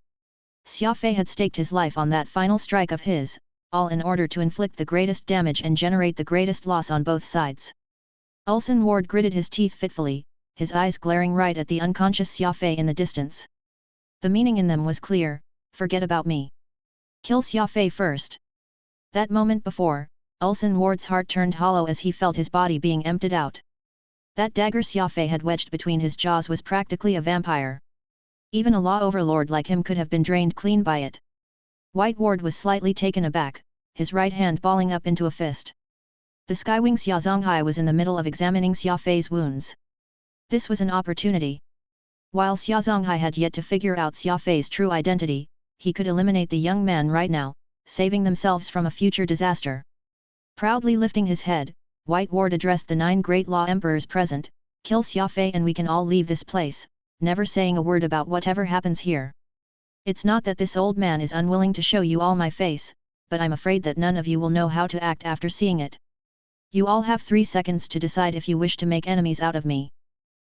Xia Fei had staked his life on that final strike of his, all in order to inflict the greatest damage and generate the greatest loss on both sides. Ulsan Ward gritted his teeth fitfully, his eyes glaring right at the unconscious Xia Fei in the distance. The meaning in them was clear: forget about me. Kill Xia Fei first. That moment before, Ulsan Ward's heart turned hollow as he felt his body being emptied out. That dagger Xia Fei had wedged between his jaws was practically a vampire. Even a law overlord like him could have been drained clean by it. White Ward was slightly taken aback, his right hand balling up into a fist. The Skywing Xia Zonghai was in the middle of examining Xia Fei's wounds. This was an opportunity. While Xia Zonghai had yet to figure out Xia Fei's true identity, he could eliminate the young man right now, saving themselves from a future disaster. Proudly lifting his head, White Ward addressed the 9 great law emperors present: "Kill Xia Fei and we can all leave this place, never saying a word about whatever happens here. It's not that this old man is unwilling to show you all my face, but I'm afraid that none of you will know how to act after seeing it. You all have 3 seconds to decide if you wish to make enemies out of me."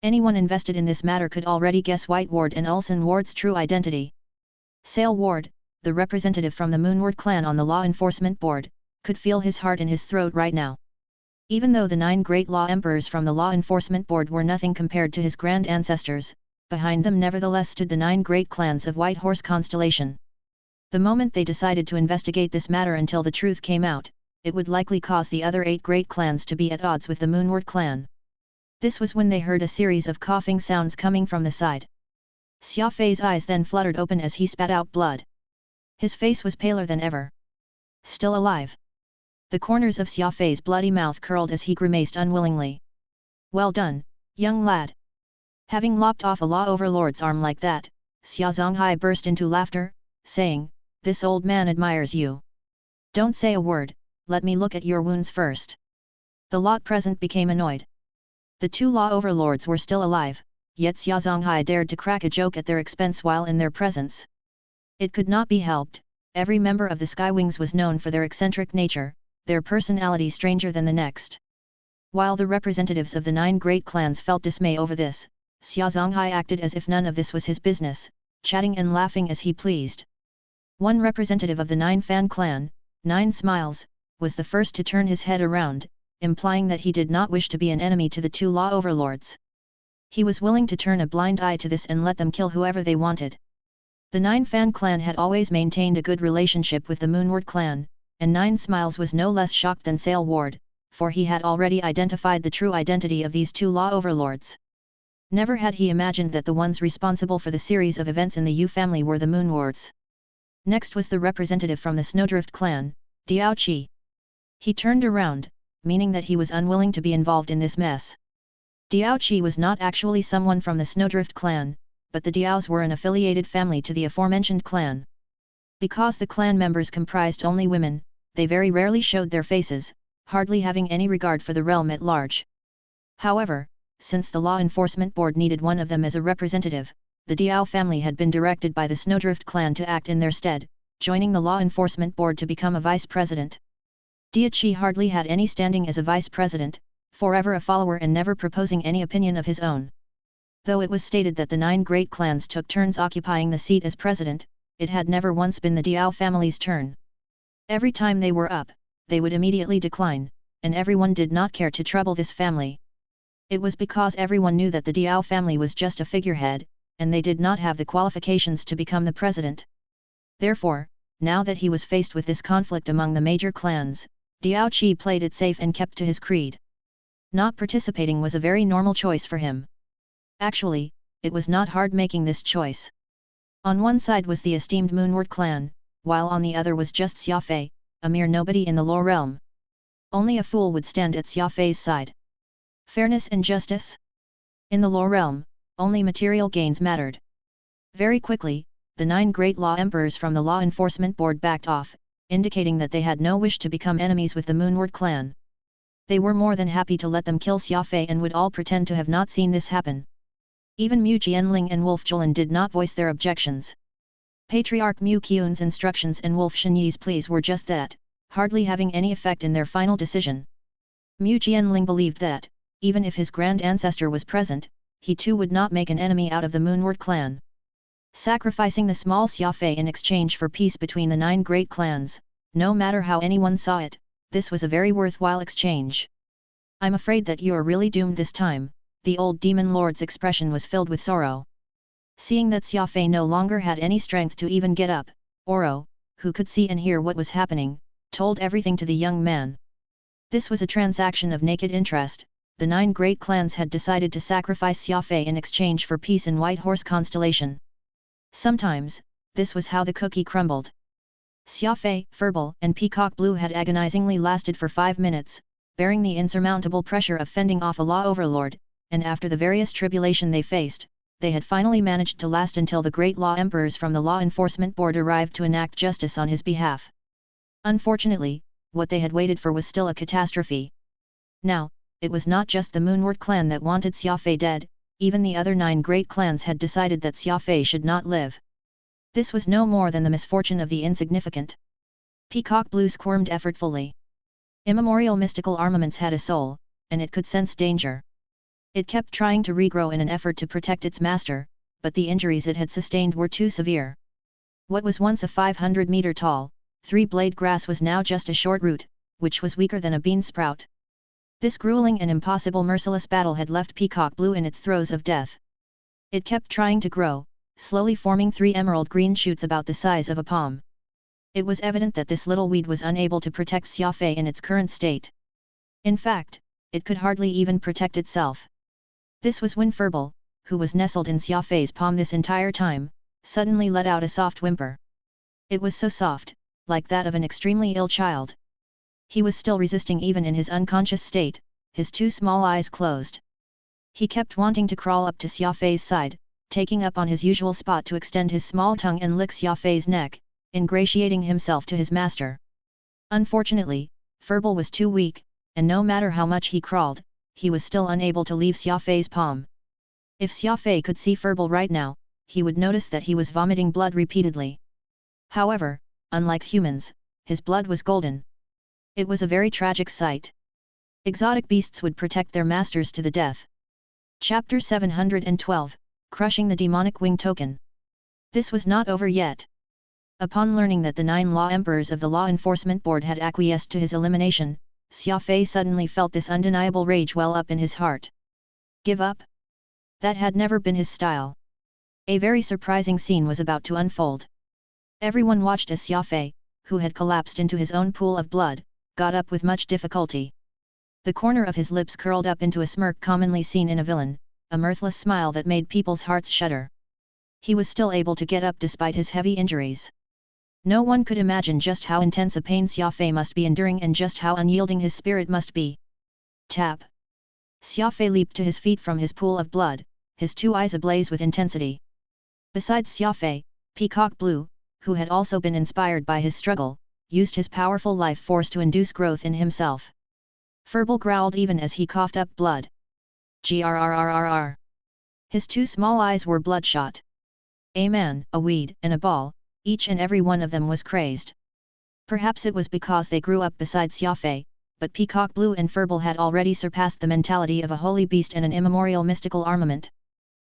Anyone invested in this matter could already guess White Ward and Ulsan Ward's true identity. Sale Ward, the representative from the Moonward clan on the Law Enforcement Board, could feel his heart in his throat right now. Even though the 9 great law emperors from the Law Enforcement Board were nothing compared to his grand ancestors, behind them nevertheless stood the 9 great clans of White Horse Constellation. The moment they decided to investigate this matter until the truth came out, it would likely cause the other 8 great clans to be at odds with the Moonward clan. This was when they heard a series of coughing sounds coming from the side. Xia Fei's eyes then fluttered open as he spat out blood. His face was paler than ever. Still alive. The corners of Xia Fei's bloody mouth curled as he grimaced unwillingly. "Well done, young lad." Having lopped off a law overlord's arm like that, Xia Zonghai burst into laughter, saying, "This old man admires you. Don't say a word, let me look at your wounds first." The lot present became annoyed. The 2 law overlords were still alive, yet Xia Zonghai dared to crack a joke at their expense while in their presence. It could not be helped, every member of the Skywings was known for their eccentric nature, their personality stranger than the next. While the representatives of the 9 great clans felt dismay over this, Xia Zonghai acted as if none of this was his business, chatting and laughing as he pleased. One representative of the 9 Fan clan, 9 Smiles, was the first to turn his head around, implying that he did not wish to be an enemy to the 2 law overlords. He was willing to turn a blind eye to this and let them kill whoever they wanted. The 9 Fan clan had always maintained a good relationship with the Moonward clan, and 9 Smiles was no less shocked than Sail Ward, for he had already identified the true identity of these 2 law overlords. Never had he imagined that the ones responsible for the series of events in the Yu family were the Moonwards. Next was the representative from the Snowdrift clan, Diao Qi. He turned around, meaning that he was unwilling to be involved in this mess. Diao Qi was not actually someone from the Snowdrift clan, but the Diaos were an affiliated family to the aforementioned clan. Because the clan members comprised only women, they very rarely showed their faces, hardly having any regard for the realm at large. However, since the Law Enforcement Board needed one of them as a representative, the Diao family had been directed by the Snowdrift clan to act in their stead, joining the Law Enforcement Board to become a vice president. Dia Qi hardly had any standing as a vice president, forever a follower and never proposing any opinion of his own. Though it was stated that the 9 great clans took turns occupying the seat as president, it had never once been the Diao family's turn. Every time they were up, they would immediately decline, and everyone did not care to trouble this family. It was because everyone knew that the Diao family was just a figurehead, and they did not have the qualifications to become the president. Therefore, now that he was faced with this conflict among the major clans, Diao Qi played it safe and kept to his creed. Not participating was a very normal choice for him. Actually, it was not hard making this choice. On one side was the esteemed Moonward clan, while on the other was just Xia Fei, a mere nobody in the Law realm. Only a fool would stand at Xia Fei's side. Fairness and justice? In the Law realm, only material gains mattered. Very quickly, the 9 great law emperors from the Law Enforcement Board backed off, indicating that they had no wish to become enemies with the Moonward clan. They were more than happy to let them kill Xia Fei and would all pretend to have not seen this happen. Even Mu Jianling and Wolf Julan did not voice their objections. Patriarch Mu Qian's instructions and Wolf Shenyi's pleas were just that, hardly having any effect in their final decision. Mu Jianling believed that, even if his grand ancestor was present, he too would not make an enemy out of the Moonward clan. Sacrificing the small Xia Fei in exchange for peace between the 9 great clans, no matter how anyone saw it, this was a very worthwhile exchange. I'm afraid that you are really doomed this time, the old demon lord's expression was filled with sorrow. Seeing that Xia Fei no longer had any strength to even get up, Oro, who could see and hear what was happening, told everything to the young man. This was a transaction of naked interest. The 9 great clans had decided to sacrifice Xia Fei in exchange for peace in White Horse constellation. Sometimes, this was how the cookie crumbled. Xia Fei, Furball, and Peacock Blue had agonizingly lasted for 5 minutes, bearing the insurmountable pressure of fending off a law overlord, and after the various tribulation they faced, they had finally managed to last until the great law emperors from the Law Enforcement Board arrived to enact justice on his behalf. Unfortunately, what they had waited for was still a catastrophe. Now, it was not just the Moonward clan that wanted Xia Fei dead, even the other 9 great clans had decided that Xia Fei should not live. This was no more than the misfortune of the insignificant. Peacock Blue squirmed effortfully. Immemorial mystical armaments had a soul, and it could sense danger. It kept trying to regrow in an effort to protect its master, but the injuries it had sustained were too severe. What was once a 500-meter tall, 3-blade grass was now just a short root, which was weaker than a bean sprout. This grueling and impossible merciless battle had left Peacock Blue in its throes of death. It kept trying to grow, slowly forming 3 emerald green shoots about the size of a palm. It was evident that this little weed was unable to protect Xia Fei in its current state. In fact, it could hardly even protect itself. This was when Furball, who was nestled in Xia Fei's palm this entire time, suddenly let out a soft whimper. It was so soft, like that of an extremely ill child. He was still resisting even in his unconscious state, his 2 small eyes closed. He kept wanting to crawl up to Xia Fei's side, taking up on his usual spot to extend his small tongue and lick Xia Fei's neck, ingratiating himself to his master. Unfortunately, Furball was too weak, and no matter how much he crawled, he was still unable to leave Xia Fei's palm. If Xia Fei could see Furball right now, he would notice that he was vomiting blood repeatedly. However, unlike humans, his blood was golden. It was a very tragic sight. Exotic beasts would protect their masters to the death. Chapter 712, Crushing the Demonic Wing Token. This was not over yet. Upon learning that the 9 law emperors of the Law Enforcement Board had acquiesced to his elimination, Xia Fei suddenly felt this undeniable rage well up in his heart. Give up? That had never been his style. A very surprising scene was about to unfold. Everyone watched as Xia Fei, who had collapsed into his own pool of blood, got up with much difficulty. The corner of his lips curled up into a smirk commonly seen in a villain, a mirthless smile that made people's hearts shudder. He was still able to get up despite his heavy injuries. No one could imagine just how intense a pain Xia Fei must be enduring and just how unyielding his spirit must be. Tap! Xia Fei leaped to his feet from his pool of blood, his 2 eyes ablaze with intensity. Besides Xia Fei, Peacock Blue, who had also been inspired by his struggle, used his powerful life force to induce growth in himself. Furball growled even as he coughed up blood. Grrrrrr. His 2 small eyes were bloodshot. A man, a weed, and a ball, each and every one of them was crazed. Perhaps it was because they grew up beside Xia Fei, but Peacock Blue and Furball had already surpassed the mentality of a holy beast and an immemorial mystical armament.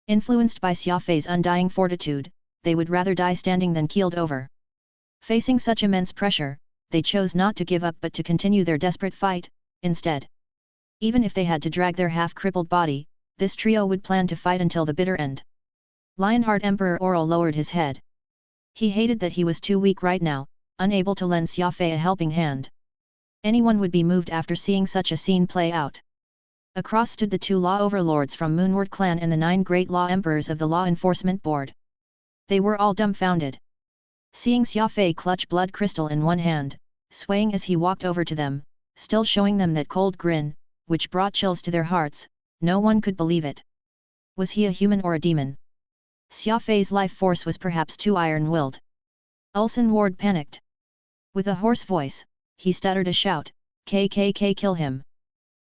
Influenced by Xia Fei's undying fortitude, they would rather die standing than keeled over. Facing such immense pressure, they chose not to give up but to continue their desperate fight, instead. Even if they had to drag their half-crippled body, this trio would plan to fight until the bitter end. Lionheart Emperor Oral lowered his head. He hated that he was too weak right now, unable to lend Xia Fei a helping hand. Anyone would be moved after seeing such a scene play out. Across stood the 2 law overlords from Moonward Clan and the 9 great law emperors of the Law Enforcement Board. They were all dumbfounded. Seeing Xia Fei clutch blood crystal in one hand, swaying as he walked over to them, still showing them that cold grin, which brought chills to their hearts, no one could believe it. Was he a human or a demon? Xia Fei's life force was perhaps too iron-willed. Ulsan Ward panicked. With a hoarse voice, he stuttered a shout, "KKK, kill him!"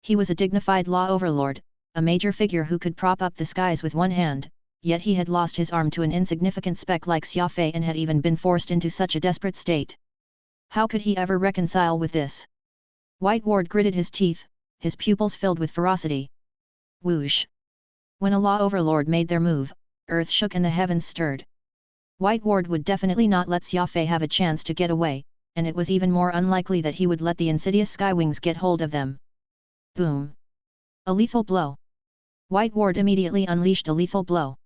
He was a dignified law overlord, a major figure who could prop up the skies with one hand, yet he had lost his arm to an insignificant speck like Xia Fei and had even been forced into such a desperate state. How could he ever reconcile with this? White Ward gritted his teeth, his pupils filled with ferocity. Whoosh! When a law overlord made their move, earth shook and the heavens stirred. White Ward would definitely not let Xia Fei have a chance to get away, and it was even more unlikely that he would let the insidious skywings get hold of them. Boom! A lethal blow. White Ward immediately unleashed a lethal blow.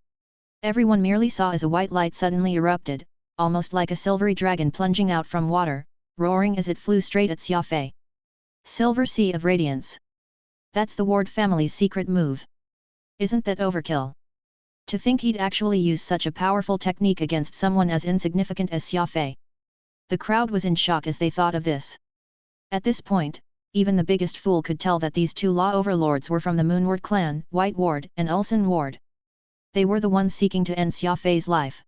Everyone merely saw as a white light suddenly erupted, almost like a silvery dragon plunging out from water, roaring as it flew straight at Xia Fei. Silver Sea of Radiance. That's the Ward family's secret move. Isn't that overkill? To think he'd actually use such a powerful technique against someone as insignificant as Xia Fei. The crowd was in shock as they thought of this. At this point, even the biggest fool could tell that these 2 law overlords were from the Moonward Clan, White Ward and Ulsan Ward. They were the ones seeking to end Xia Fei's life.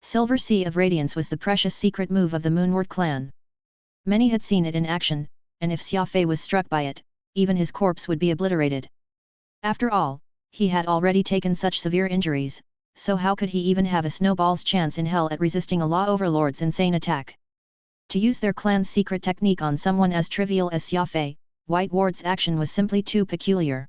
Silver Sea of Radiance was the precious secret move of the Moonward Clan. Many had seen it in action, and if Xia Fei was struck by it, even his corpse would be obliterated. After all, he had already taken such severe injuries, so how could he even have a snowball's chance in hell at resisting a law overlord's insane attack? To use their clan's secret technique on someone as trivial as Xia Fei, White Ward's action was simply too peculiar.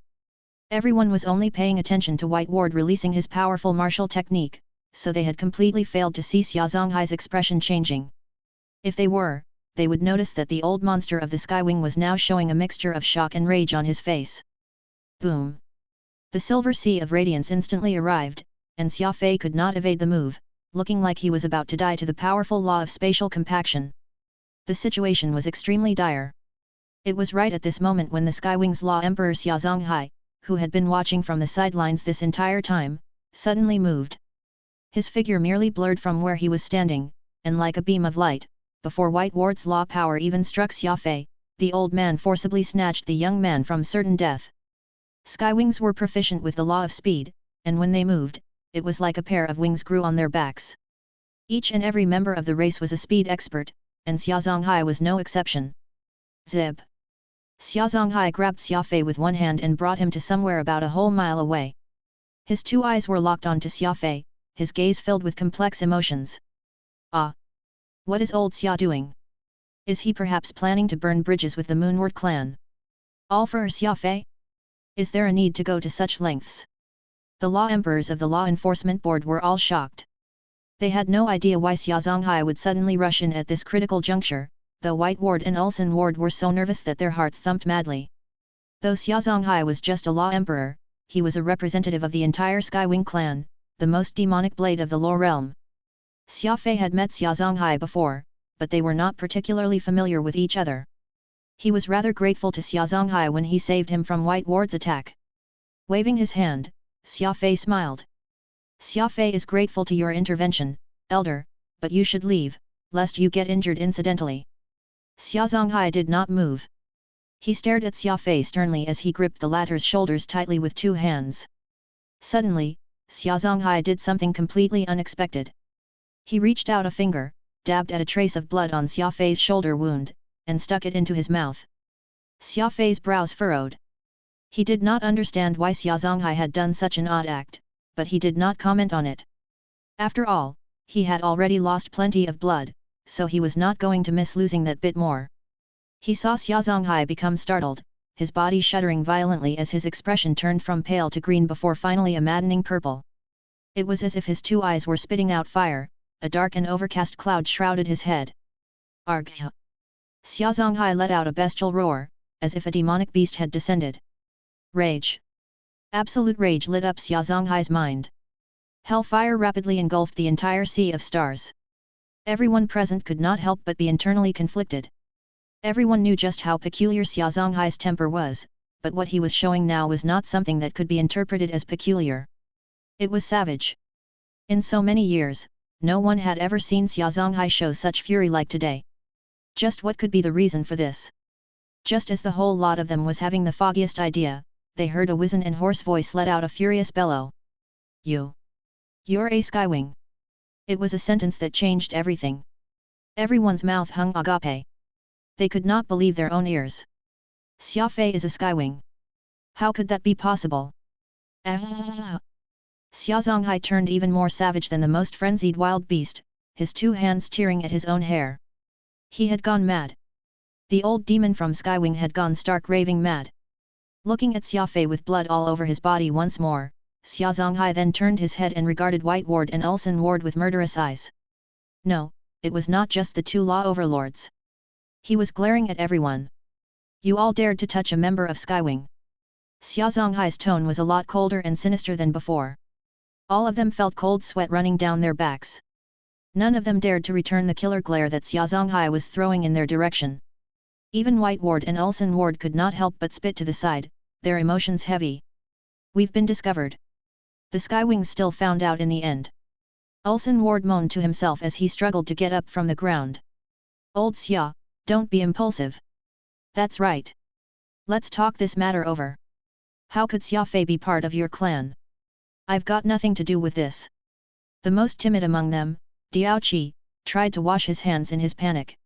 Everyone was only paying attention to White Ward releasing his powerful martial technique, so they had completely failed to see Xia Zonghai's expression changing. If they were, they would notice that the old monster of the Skywing was now showing a mixture of shock and rage on his face. Boom! The Silver Sea of Radiance instantly arrived, and Xia Fei could not evade the move, looking like he was about to die to the powerful law of spatial compaction. The situation was extremely dire. It was right at this moment when the Skywing's Law Emperor Xia Zonghai, who had been watching from the sidelines this entire time, suddenly moved. His figure merely blurred from where he was standing, and like a beam of light, before White Ward's law power even struck Xia Fei, the old man forcibly snatched the young man from certain death. Skywings were proficient with the law of speed, and when they moved, it was like a pair of wings grew on their backs. Each and every member of the race was a speed expert, and Xia Zonghai was no exception. Zip! Xia Zonghai grabbed Xia Fei with one hand and brought him to somewhere about a whole mile away. His two eyes were locked onto Xia Fei, his gaze filled with complex emotions. Ah! What is old Xia doing? Is he perhaps planning to burn bridges with the Moonward clan? All for Xia Fei? Is there a need to go to such lengths? The law emperors of the Law Enforcement Board were all shocked. They had no idea why Xia Zonghai would suddenly rush in at this critical juncture, though White Ward and Ulsan Ward were so nervous that their hearts thumped madly. Though Xia Zonghai was just a law emperor, he was a representative of the entire Skywing clan, the most demonic blade of the Law realm. Xia Fei had met Xia Zonghai before, but they were not particularly familiar with each other. He was rather grateful to Xia Zonghai when he saved him from White Ward's attack. Waving his hand, Xia Fei smiled. Xia Fei is grateful to your intervention, elder, but you should leave, lest you get injured incidentally. Xia Zonghai did not move. He stared at Xia Fei sternly as he gripped the latter's shoulders tightly with two hands. Suddenly, Xia Zonghai did something completely unexpected. He reached out a finger, dabbed at a trace of blood on Xia Fei's shoulder wound, and stuck it into his mouth. Xia Fei's brows furrowed. He did not understand why Xia Zonghai had done such an odd act, but he did not comment on it. After all, he had already lost plenty of blood, so he was not going to miss losing that bit more. He saw Xia Zonghai become startled, his body shuddering violently as his expression turned from pale to green before finally a maddening purple. It was as if his two eyes were spitting out fire, a dark and overcast cloud shrouded his head. Argh! Xia Zonghai let out a bestial roar, as if a demonic beast had descended. Rage. Absolute rage lit up Xia Zonghai's mind. Hellfire rapidly engulfed the entire sea of stars. Everyone present could not help but be internally conflicted. Everyone knew just how peculiar Xia Zonghai's temper was, but what he was showing now was not something that could be interpreted as peculiar. It was savage. In so many years, no one had ever seen Xia Zonghai show such fury like today. Just what could be the reason for this? Just as the whole lot of them was having the foggiest idea, they heard a wizen and hoarse voice let out a furious bellow. You're a Skywing. It was a sentence that changed everything. Everyone's mouth hung agape. They could not believe their own ears. Xia Fei is a Skywing. How could that be possible? Xia Zonghai turned even more savage than the most frenzied wild beast, his two hands tearing at his own hair. He had gone mad. The old demon from Skywing had gone stark raving mad. Looking at Xia Fei with blood all over his body once more, Xia Zonghai then turned his head and regarded White Ward and Ulsan Ward with murderous eyes. No, it was not just the two law overlords. He was glaring at everyone. You all dared to touch a member of Skywing. Xia Zonghai's tone was a lot colder and sinister than before. All of them felt cold sweat running down their backs. None of them dared to return the killer glare that Xia Zonghai was throwing in their direction. Even White Ward and Ulsan Ward could not help but spit to the side, their emotions heavy. We've been discovered. The Skywings still found out in the end. Ulsan Ward moaned to himself as he struggled to get up from the ground. Old Xia, don't be impulsive. That's right. Let's talk this matter over. How could Xia Fei be part of your clan? I've got nothing to do with this. The most timid among them, Diao Qi, tried to wash his hands in his panic.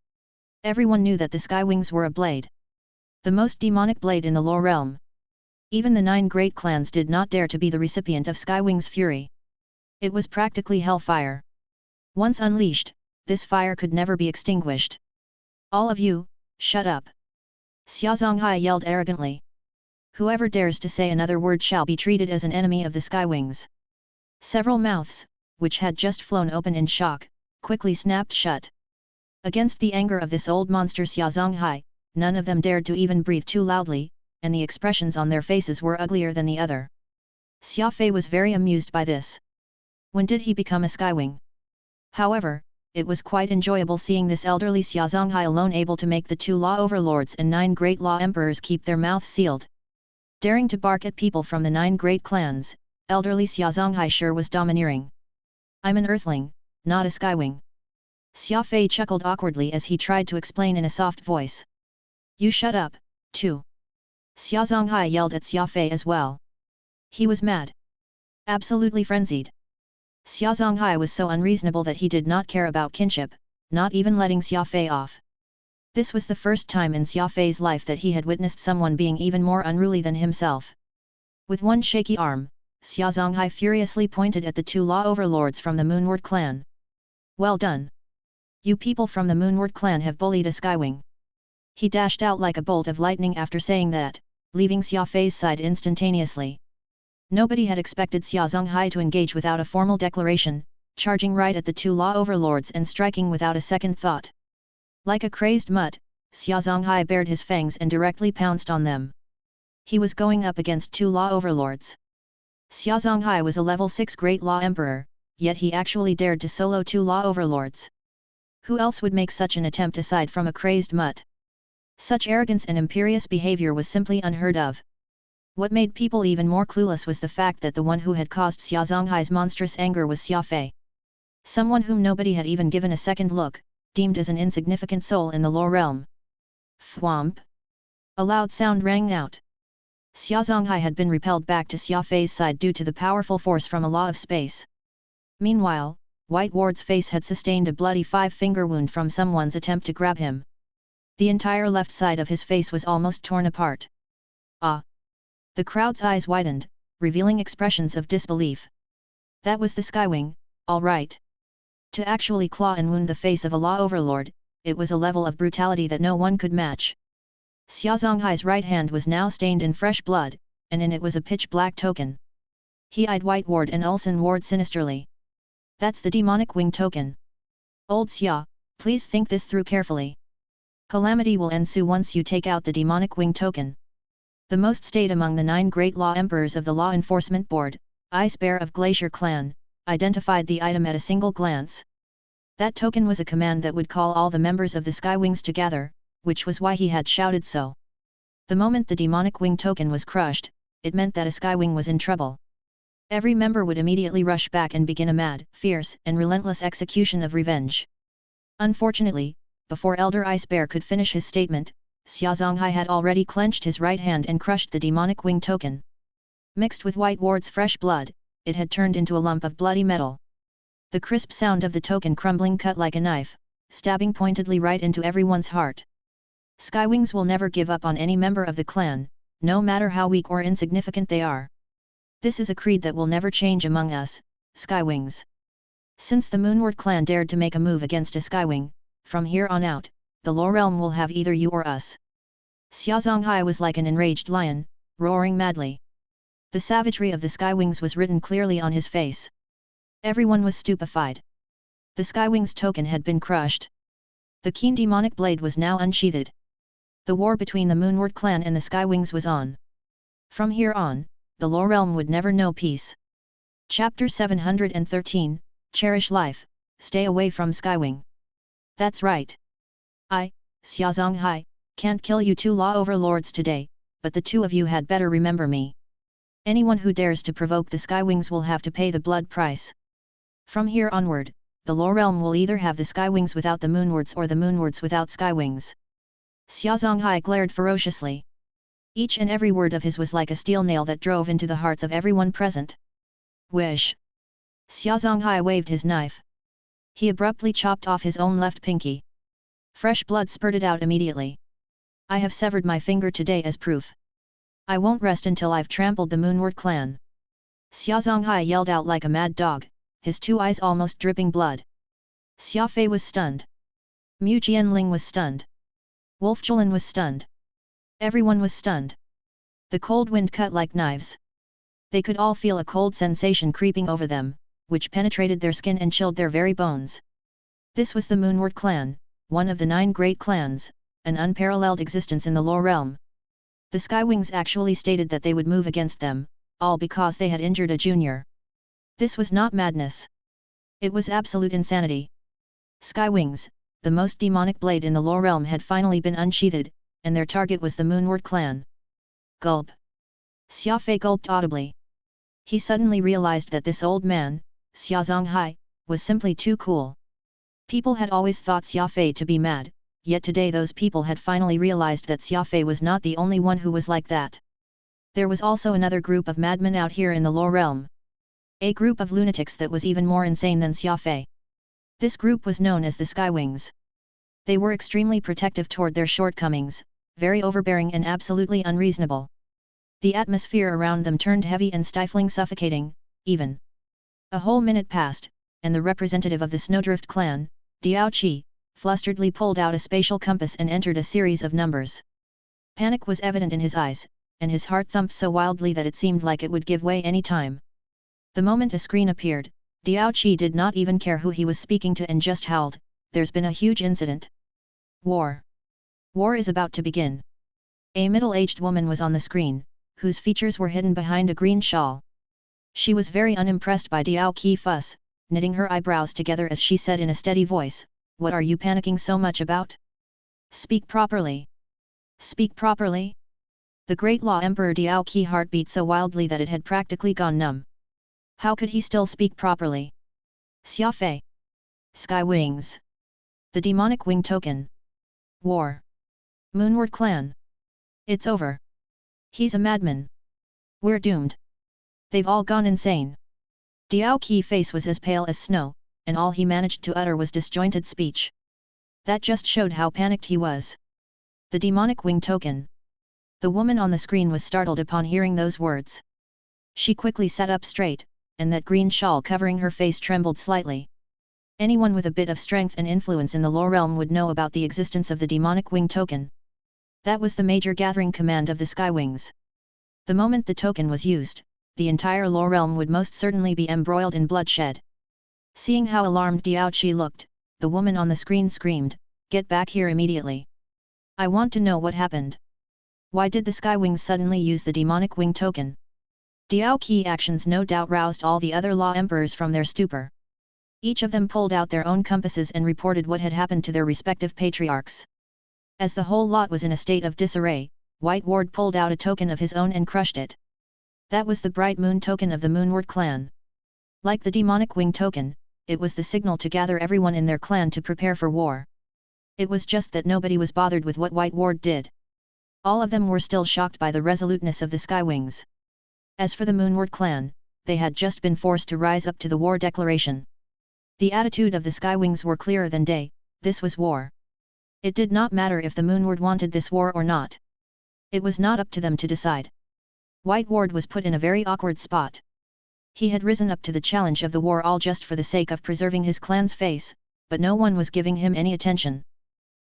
Everyone knew that the Skywings were a blade. The most demonic blade in the Law realm. Even the 9 great clans did not dare to be the recipient of Skywing's fury. It was practically hellfire. Once unleashed, this fire could never be extinguished. All of you, shut up! Xia Zonghai yelled arrogantly. Whoever dares to say another word shall be treated as an enemy of the Skywings. Several mouths, which had just flown open in shock, quickly snapped shut. Against the anger of this old monster Xia Zonghai, none of them dared to even breathe too loudly, and the expressions on their faces were uglier than the other. Xia Fei was very amused by this. When did he become a Skywing? However, it was quite enjoyable seeing this elderly Xia Zonghai alone able to make the 2 law overlords and 9 great law emperors keep their mouths sealed. Daring to bark at people from the 9 great clans, elderly Xia Zonghai sure was domineering. I'm an earthling, not a Skywing. Xia Fei chuckled awkwardly as he tried to explain in a soft voice. You shut up, too. Xia Zonghai yelled at Xia Fei as well. He was mad. Absolutely frenzied. Xia Zonghai was so unreasonable that he did not care about kinship, not even letting Xia Fei off. This was the first time in Xia Fei's life that he had witnessed someone being even more unruly than himself. With one shaky arm, Xia Zonghai furiously pointed at the two law overlords from the Moonward clan. Well done! You people from the Moonward clan have bullied a Skywing. He dashed out like a bolt of lightning after saying that, leaving Xia Fei's side instantaneously. Nobody had expected Xia Zonghai to engage without a formal declaration, charging right at the two law overlords and striking without a second thought. Like a crazed mutt, Xia Zonghai bared his fangs and directly pounced on them. He was going up against two law overlords. Xia Zonghai was a level 6 Great Law Emperor, yet he actually dared to solo two law overlords. Who else would make such an attempt aside from a crazed mutt? Such arrogance and imperious behavior was simply unheard of. What made people even more clueless was the fact that the one who had caused Xia Zonghai's monstrous anger was Xia Fei. Someone whom nobody had even given a second look, deemed as an insignificant soul in the lore realm. Thwomp! A loud sound rang out. Xia Zonghai had been repelled back to Xia Fei's side due to the powerful force from a law of space. Meanwhile, White Ward's face had sustained a bloody 5-finger wound from someone's attempt to grab him. The entire left side of his face was almost torn apart. Ah! The crowd's eyes widened, revealing expressions of disbelief. That was the Skywing, all right. To actually claw and wound the face of a law overlord, it was a level of brutality that no one could match. Xia Zonghai's right hand was now stained in fresh blood, and in it was a pitch-black token. He eyed White Ward and Ulsan Ward sinisterly. That's the demonic wing token. Old Xia, please think this through carefully. Calamity will ensue once you take out the demonic wing token. The most staid among the 9 great law emperors of the Law Enforcement Board, Ice Bear of Glacier Clan, identified the item at a single glance. That token was a command that would call all the members of the Skywings together, which was why he had shouted so. The moment the demonic wing token was crushed, it meant that a Skywing was in trouble. Every member would immediately rush back and begin a mad, fierce, and relentless execution of revenge. Unfortunately, before Elder Ice Bear could finish his statement, Xia Zonghai had already clenched his right hand and crushed the demonic wing token. Mixed with White Ward's fresh blood, it had turned into a lump of bloody metal. The crisp sound of the token crumbling cut like a knife, stabbing pointedly right into everyone's heart. Skywings will never give up on any member of the clan, no matter how weak or insignificant they are. This is a creed that will never change among us, Skywings. Since the Moonward clan dared to make a move against a Skywing, from here on out, the lore realm will have either you or us. Xia Zonghai was like an enraged lion, roaring madly. The savagery of the Skywings was written clearly on his face. Everyone was stupefied. The Skywing's token had been crushed. The keen demonic blade was now unsheathed. The war between the Moonward clan and the Skywings was on. From here on, the lore realm would never know peace. Chapter 713, Cherish Life, Stay Away from Skywing. That's right. I, Xia Zonghai, can't kill you two law overlords today, but the two of you had better remember me. Anyone who dares to provoke the Skywings will have to pay the blood price. From here onward, the lore realm will either have the Skywings without the Moonwards or the Moonwards without Skywings. Xia Zonghai glared ferociously. Each and every word of his was like a steel nail that drove into the hearts of everyone present. Wish! Xia Zonghai waved his knife. He abruptly chopped off his own left pinky. Fresh blood spurted out immediately. I have severed my finger today as proof. I won't rest until I've trampled the Moonward clan. Xia Zonghai yelled out like a mad dog, his 2 eyes almost dripping blood. Xia Fei was stunned. Mu Jianling was stunned. Wolf Julan was stunned. Everyone was stunned. The cold wind cut like knives. They could all feel a cold sensation creeping over them, which penetrated their skin and chilled their very bones. This was the Moonward clan, one of the 9 great clans, an unparalleled existence in the lore realm. The Skywings actually stated that they would move against them, all because they had injured a junior. This was not madness. It was absolute insanity. Skywings, the most demonic blade in the lore realm, had finally been unsheathed, and their target was the Moonward clan. Gulp! Xia Fei gulped audibly. He suddenly realized that this old man, Xia Zonghai, was simply too cool. People had always thought Xia Fei to be mad, yet today those people had finally realized that Xia Fei was not the only one who was like that. There was also another group of madmen out here in the lore realm. A group of lunatics that was even more insane than Xia Fei. This group was known as the Skywings. They were extremely protective toward their shortcomings, very overbearing and absolutely unreasonable. The atmosphere around them turned heavy and stifling, suffocating, even. A whole minute passed, and the representative of the Snowdrift clan, Diao Qi, flusteredly pulled out a spatial compass and entered a series of numbers. Panic was evident in his eyes, and his heart thumped so wildly that it seemed like it would give way any time. The moment a screen appeared, Diao Qi did not even care who he was speaking to and just howled, "There's been a huge incident. War. War is about to begin." A middle-aged woman was on the screen, whose features were hidden behind a green shawl. She was very unimpressed by Diao Qi's fuss, knitting her eyebrows together as she said in a steady voice, "What are you panicking so much about? Speak properly. Speak properly." The Great Law Emperor Diao Qi's heart beat so wildly that it had practically gone numb. How could he still speak properly? Xia Fei. Sky Wings. The demonic wing token. War. Moonward clan. It's over. He's a madman. We're doomed. They've all gone insane. Diao Qi's face was as pale as snow, and all he managed to utter was disjointed speech. That just showed how panicked he was. The demonic wing token. The woman on the screen was startled upon hearing those words. She quickly sat up straight, and that green shawl covering her face trembled slightly. Anyone with a bit of strength and influence in the lore realm would know about the existence of the demonic wing token. That was the major gathering command of the Skywings. The moment the token was used, the entire lore realm would most certainly be embroiled in bloodshed. Seeing how alarmed Diao Qi looked, the woman on the screen screamed, "Get back here immediately! I want to know what happened. Why did the Skywings suddenly use the demonic wing token?" Diao Qi's actions no doubt roused all the other Law Emperors from their stupor. Each of them pulled out their own compasses and reported what had happened to their respective patriarchs. As the whole lot was in a state of disarray, White Ward pulled out a token of his own and crushed it. That was the Bright Moon token of the Moonward clan. Like the demonic wing token, it was the signal to gather everyone in their clan to prepare for war. It was just that nobody was bothered with what White Ward did. All of them were still shocked by the resoluteness of the Skywings. As for the Moonward clan, they had just been forced to rise up to the war declaration. The attitude of the Skywings were clearer than day, this was war. It did not matter if the Moonward wanted this war or not. It was not up to them to decide. White Ward was put in a very awkward spot. He had risen up to the challenge of the war all just for the sake of preserving his clan's face, but no one was giving him any attention.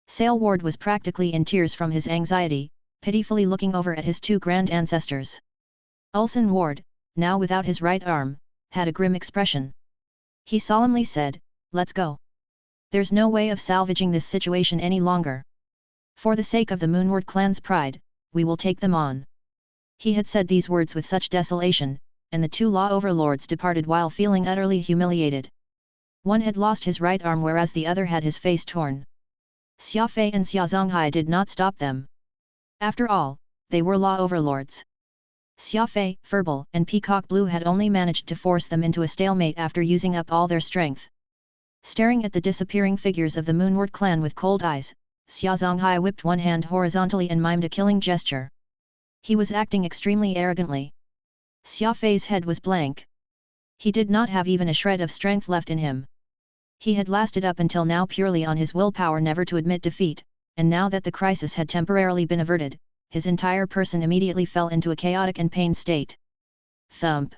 Sale Ward was practically in tears from his anxiety, pitifully looking over at his two grand ancestors. Ulsan Ward, now without his right arm, had a grim expression. He solemnly said, "Let's go. There's no way of salvaging this situation any longer. For the sake of the Moonward clan's pride, we will take them on." He had said these words with such desolation, and the two law overlords departed while feeling utterly humiliated. One had lost his right arm whereas the other had his face torn. Xia Fei and Xia Zonghai did not stop them. After all, they were law overlords. Xia Fei, Furball, and Peacock Blue had only managed to force them into a stalemate after using up all their strength. Staring at the disappearing figures of the Moonward clan with cold eyes, Xia Zonghai whipped one hand horizontally and mimed a killing gesture. He was acting extremely arrogantly. Xia Fei's head was blank. He did not have even a shred of strength left in him. He had lasted up until now purely on his willpower never to admit defeat, and now that the crisis had temporarily been averted, his entire person immediately fell into a chaotic and pained state. Thump!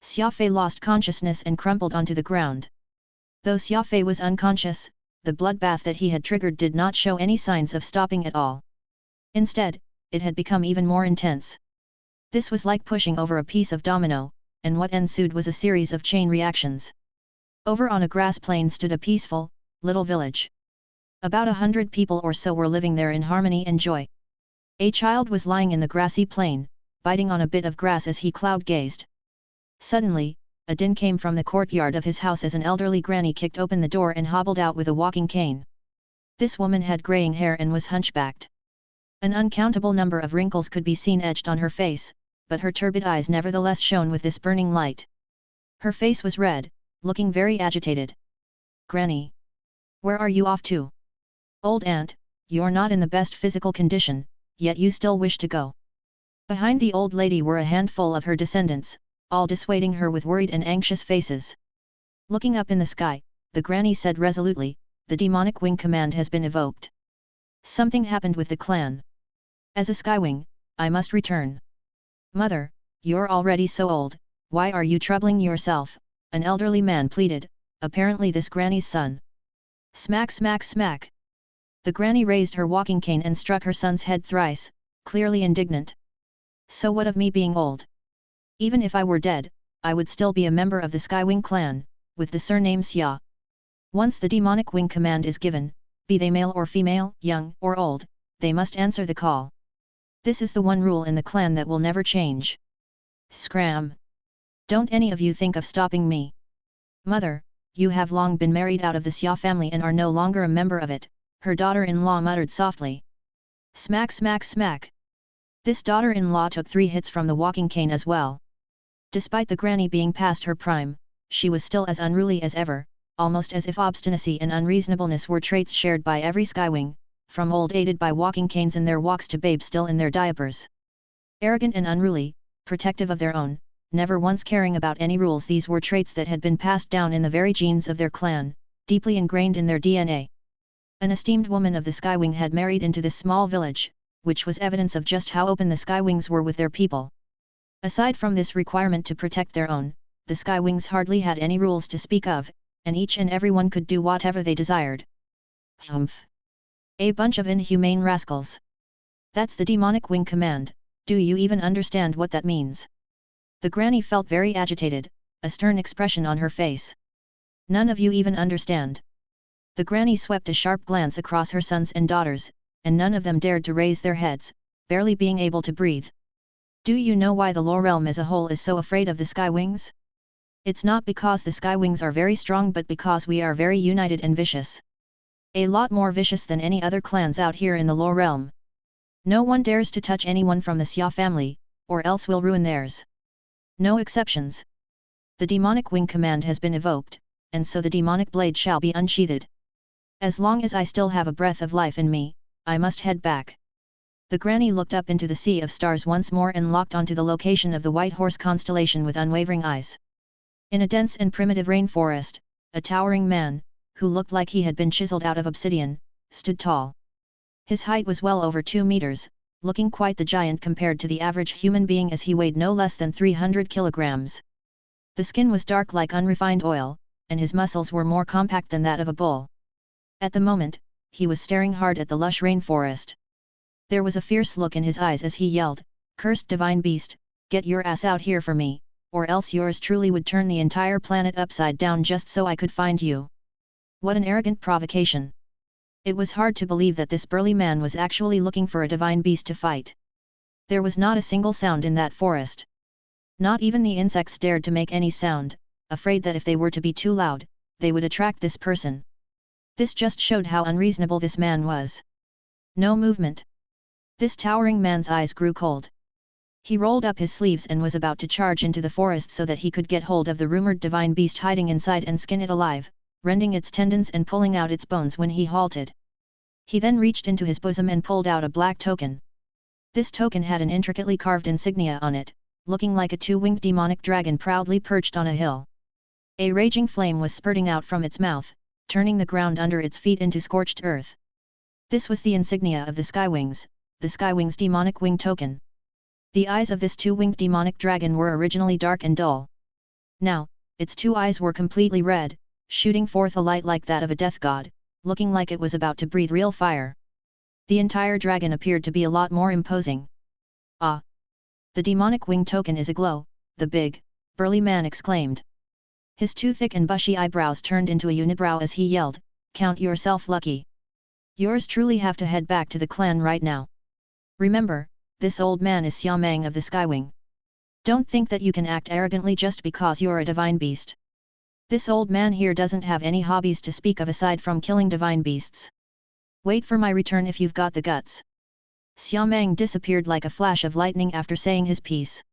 Xia Fei lost consciousness and crumpled onto the ground. Though Xia Fei was unconscious, the bloodbath that he had triggered did not show any signs of stopping at all. Instead, it had become even more intense. This was like pushing over a piece of domino, and what ensued was a series of chain reactions. Over on a grass plain stood a peaceful, little village. About 100 people or so were living there in harmony and joy. A child was lying in the grassy plain, biting on a bit of grass as he cloud-gazed. Suddenly, a din came from the courtyard of his house as an elderly granny kicked open the door and hobbled out with a walking cane. This woman had graying hair and was hunchbacked. An uncountable number of wrinkles could be seen etched on her face, but her turbid eyes nevertheless shone with this burning light. Her face was red, looking very agitated. "Granny! Where are you off to? Old aunt, you're not in the best physical condition, yet you still wish to go." Behind the old lady were a handful of her descendants, all dissuading her with worried and anxious faces. Looking up in the sky, the granny said resolutely, "The demonic wing command has been evoked. Something happened with the clan. As a Skywing, I must return. Mother, you're already so old, why are you troubling yourself? An elderly man pleaded, apparently this granny's son. Smack smack smack. The granny raised her walking cane and struck her son's head thrice, clearly indignant. So what of me being old? Even if I were dead, I would still be a member of the Skywing clan, with the surname Xia. Once the demonic wing command is given, be they male or female, young or old, they must answer the call. This is the one rule in the clan that will never change. Scram! Don't any of you think of stopping me. Mother, you have long been married out of the Xia family and are no longer a member of it, her daughter-in-law muttered softly. Smack smack smack. This daughter-in-law took 3 hits from the walking cane as well. Despite the granny being past her prime, she was still as unruly as ever, almost as if obstinacy and unreasonableness were traits shared by every Skywing, from old aided by walking canes in their walks to babes still in their diapers. Arrogant and unruly, protective of their own, never once caring about any rules, these were traits that had been passed down in the very genes of their clan, deeply ingrained in their DNA. An esteemed woman of the Skywing had married into this small village, which was evidence of just how open the Skywings were with their people. Aside from this requirement to protect their own, the Skywings hardly had any rules to speak of, and each and everyone could do whatever they desired. Humph! A bunch of inhumane rascals. That's the demonic wing command, do you even understand what that means? The granny felt very agitated, a stern expression on her face. None of you even understand. The granny swept a sharp glance across her sons and daughters, and none of them dared to raise their heads, barely being able to breathe. Do you know why the Lore Realm as a whole is so afraid of the Skywings? It's not because the Skywings are very strong but because we are very united and vicious. A lot more vicious than any other clans out here in the Lore Realm. No one dares to touch anyone from the Xia family, or else will ruin theirs. No exceptions. The demonic wing command has been evoked, and so the demonic blade shall be unsheathed. As long as I still have a breath of life in me, I must head back. The granny looked up into the sea of stars once more and locked onto the location of the White Horse constellation with unwavering eyes. In a dense and primitive rainforest, a towering man, who looked like he had been chiseled out of obsidian, stood tall. His height was well over 2 meters, looking quite the giant compared to the average human being as he weighed no less than 300 kilograms. The skin was dark like unrefined oil, and his muscles were more compact than that of a bull. At the moment, he was staring hard at the lush rainforest. There was a fierce look in his eyes as he yelled, "Cursed divine beast, get your ass out here for me, or else yours truly would turn the entire planet upside down just so I could find you." What an arrogant provocation! It was hard to believe that this burly man was actually looking for a divine beast to fight. There was not a single sound in that forest. Not even the insects dared to make any sound, afraid that if they were to be too loud, they would attract this person. This just showed how unreasonable this man was. No movement. This towering man's eyes grew cold. He rolled up his sleeves and was about to charge into the forest so that he could get hold of the rumored divine beast hiding inside and skin it alive, rending its tendons and pulling out its bones when he halted. He then reached into his bosom and pulled out a black token. This token had an intricately carved insignia on it, looking like a 2-winged demonic dragon proudly perched on a hill. A raging flame was spurting out from its mouth, turning the ground under its feet into scorched earth. This was the insignia of the Skywings, the Skywings' demonic wing token. The eyes of this 2-winged demonic dragon were originally dark and dull. Now, its 2 eyes were completely red, shooting forth a light like that of a death god, looking like it was about to breathe real fire. The entire dragon appeared to be a lot more imposing. Ah! The demonic wing token is aglow, the big, burly man exclaimed. His 2 thick and bushy eyebrows turned into a unibrow as he yelled, "Count yourself lucky. Yours truly have to head back to the clan right now. Remember, this old man is Xia Mang of the Skywing. Don't think that you can act arrogantly just because you're a divine beast. This old man here doesn't have any hobbies to speak of aside from killing divine beasts. Wait for my return if you've got the guts." Xia Mang disappeared like a flash of lightning after saying his piece.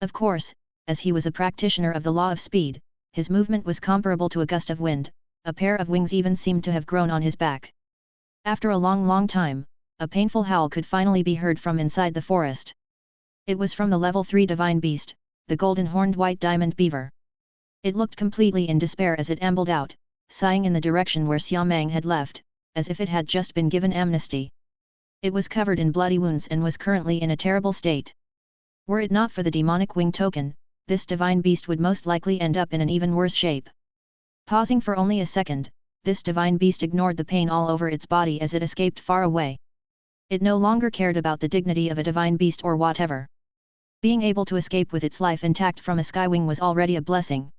Of course, as he was a practitioner of the law of speed, his movement was comparable to a gust of wind, a pair of wings even seemed to have grown on his back. After a long time, a painful howl could finally be heard from inside the forest. It was from the level 3 divine beast, the golden-horned white diamond beaver. It looked completely in despair as it ambled out, sighing in the direction where Xia Mang had left, as if it had just been given amnesty. It was covered in bloody wounds and was currently in a terrible state. Were it not for the demonic wing token, this divine beast would most likely end up in an even worse shape. Pausing for only a second, this divine beast ignored the pain all over its body as it escaped far away. It no longer cared about the dignity of a divine beast or whatever. Being able to escape with its life intact from a skywing was already a blessing.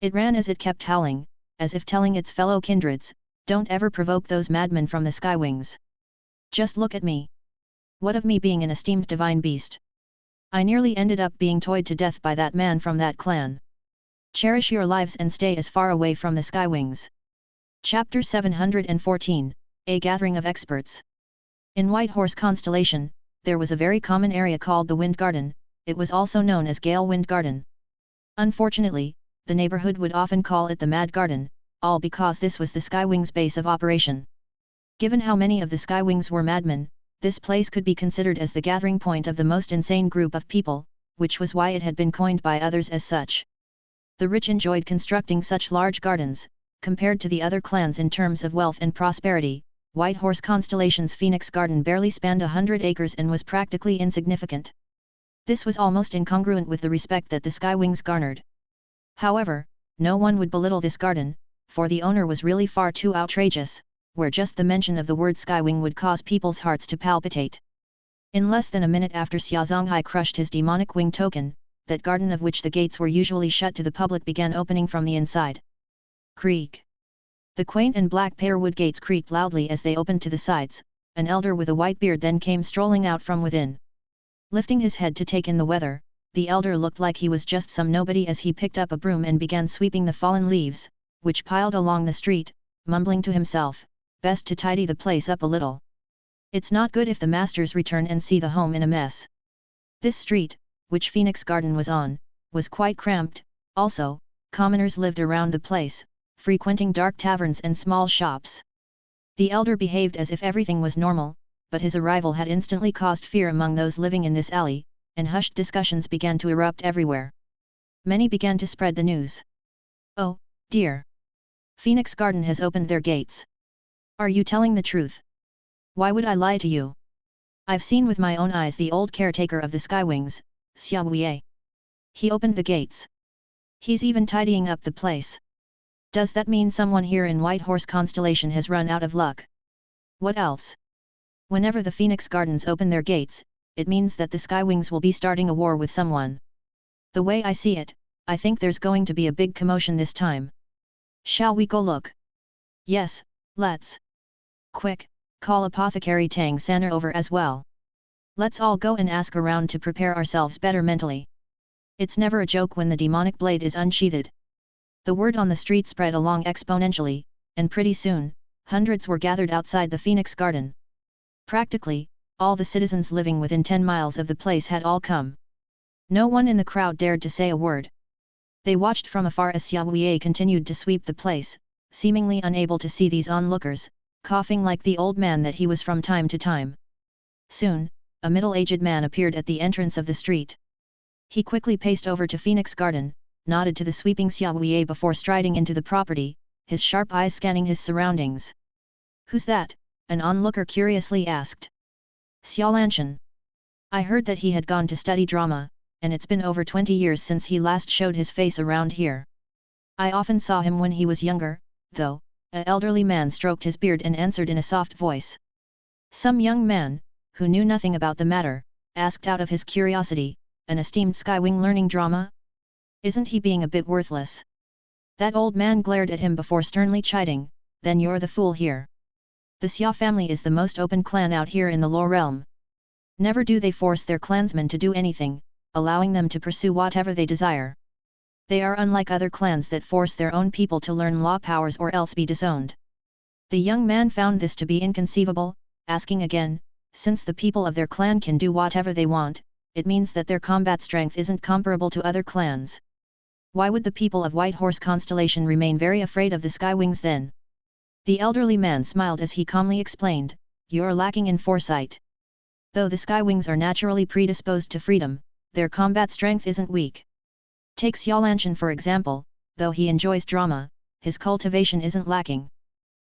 It ran as it kept howling, as if telling its fellow kindreds, "Don't ever provoke those madmen from the skywings. Just look at me. What of me being an esteemed divine beast? I nearly ended up being toyed to death by that man from that clan. Cherish your lives and stay as far away from the skywings." Chapter 714, A Gathering of Experts. In White Horse Constellation, there was a very common area called the Wind Garden. It was also known as Gale Wind Garden. Unfortunately, the neighborhood would often call it the Mad Garden, all because this was the Skywings' base of operation. Given how many of the Skywings were madmen, this place could be considered as the gathering point of the most insane group of people, which was why it had been coined by others as such. The rich enjoyed constructing such large gardens. Compared to the other clans in terms of wealth and prosperity, White Horse Constellation's Phoenix Garden barely spanned 100 acres and was practically insignificant. This was almost incongruent with the respect that the Skywings garnered. However, no one would belittle this garden, for the owner was really far too outrageous, where just the mention of the word Skywing would cause people's hearts to palpitate. In less than a minute after Xia Zonghai crushed his demonic wing token, that garden of which the gates were usually shut to the public began opening from the inside. Creak. The quaint and black pearwood gates creaked loudly as they opened to the sides. An elder with a white beard then came strolling out from within. Lifting his head to take in the weather, the elder looked like he was just some nobody as he picked up a broom and began sweeping the fallen leaves, which piled along the street, mumbling to himself, "Best to tidy the place up a little. It's not good if the masters return and see the home in a mess." This street, which Phoenix Garden was on, was quite cramped. Also, commoners lived around the place, frequenting dark taverns and small shops. The elder behaved as if everything was normal, but his arrival had instantly caused fear among those living in this alley, and hushed discussions began to erupt everywhere. Many began to spread the news. "Oh, dear! Phoenix Garden has opened their gates. Are you telling the truth? Why would I lie to you? I've seen with my own eyes the old caretaker of the Skywings, Xia Fei. He opened the gates. He's even tidying up the place. Does that mean someone here in White Horse Constellation has run out of luck? What else? Whenever the Phoenix Gardens open their gates, it means that the Skywings will be starting a war with someone. The way I see it, I think there's going to be a big commotion this time. Shall we go look?" "Yes, let's. Quick, call Apothecary Tang Sana over as well. Let's all go and ask around to prepare ourselves better mentally. It's never a joke when the demonic blade is unsheathed." The word on the street spread along exponentially, and pretty soon, hundreds were gathered outside the Phoenix Garden. Practically, all the citizens living within 10 miles of the place had all come. No one in the crowd dared to say a word. They watched from afar as Xia Fei continued to sweep the place, seemingly unable to see these onlookers, coughing like the old man that he was from time to time. Soon, a middle-aged man appeared at the entrance of the street. He quickly paced over to Phoenix Garden, nodded to the sweeping Xia Fei before striding into the property, his sharp eyes scanning his surroundings. "Who's that?" an onlooker curiously asked. "Xia Lanshan. I heard that he had gone to study drama, and it's been over 20 years since he last showed his face around here. I often saw him when he was younger, though." An elderly man stroked his beard and answered in a soft voice. Some young man, who knew nothing about the matter, asked out of his curiosity, "An esteemed Skywing learning drama? Isn't he being a bit worthless?" That old man glared at him before sternly chiding, "Then you're the fool here. The Xia family is the most open clan out here in the Law Realm. Never do they force their clansmen to do anything, allowing them to pursue whatever they desire. They are unlike other clans that force their own people to learn law powers or else be disowned." The young man found this to be inconceivable, asking again, "Since the people of their clan can do whatever they want, it means that their combat strength isn't comparable to other clans. Why would the people of White Horse Constellation remain very afraid of the Skywings then?" The elderly man smiled as he calmly explained, "You're lacking in foresight. Though the Skywings are naturally predisposed to freedom, their combat strength isn't weak. Take Xia Lanshan for example, though he enjoys drama, his cultivation isn't lacking.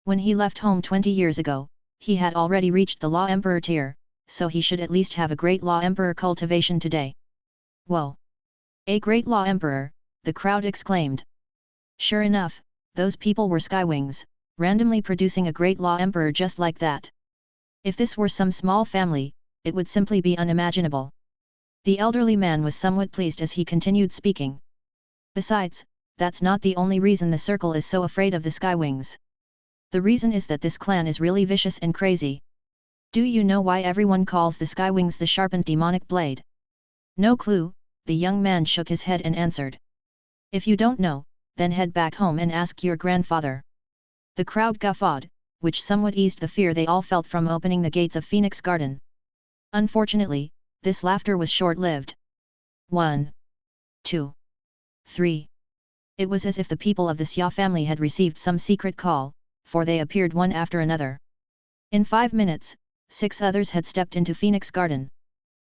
When he left home 20 years ago, he had already reached the Law Emperor tier, so he should at least have a great Law Emperor cultivation today. Whoa! A great law emperor, the crowd exclaimed. Sure enough, those people were skywings, randomly producing a great law emperor just like that. If this were some small family, it would simply be unimaginable. The elderly man was somewhat pleased as he continued speaking. Besides, that's not the only reason the circle is so afraid of the skywings. The reason is that this clan is really vicious and crazy. Do you know why everyone calls the skywings the sharpened demonic blade? No clue, the young man shook his head and answered. If you don't know, then head back home and ask your grandfather. The crowd guffawed, which somewhat eased the fear they all felt from opening the gates of Phoenix Garden. Unfortunately, this laughter was short-lived. 1, 2, 3. It was as if the people of the Xia family had received some secret call, for they appeared one after another. In 5 minutes, 6 others had stepped into Phoenix Garden.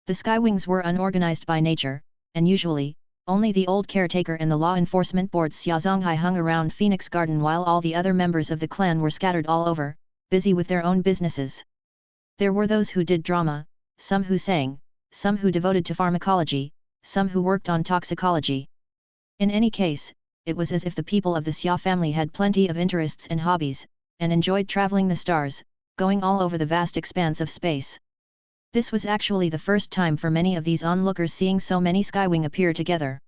The skywings were unorganized by nature, and usually, only the old caretaker and the law enforcement board Xia Zonghai hung around Phoenix Garden while all the other members of the clan were scattered all over, busy with their own businesses. There were those who did drama, some who sang, some who devoted to pharmacology, some who worked on toxicology. In any case, it was as if the people of the Xia family had plenty of interests and hobbies, and enjoyed traveling the stars, going all over the vast expanse of space. This was actually the first time for many of these onlookers seeing so many skywing appear together.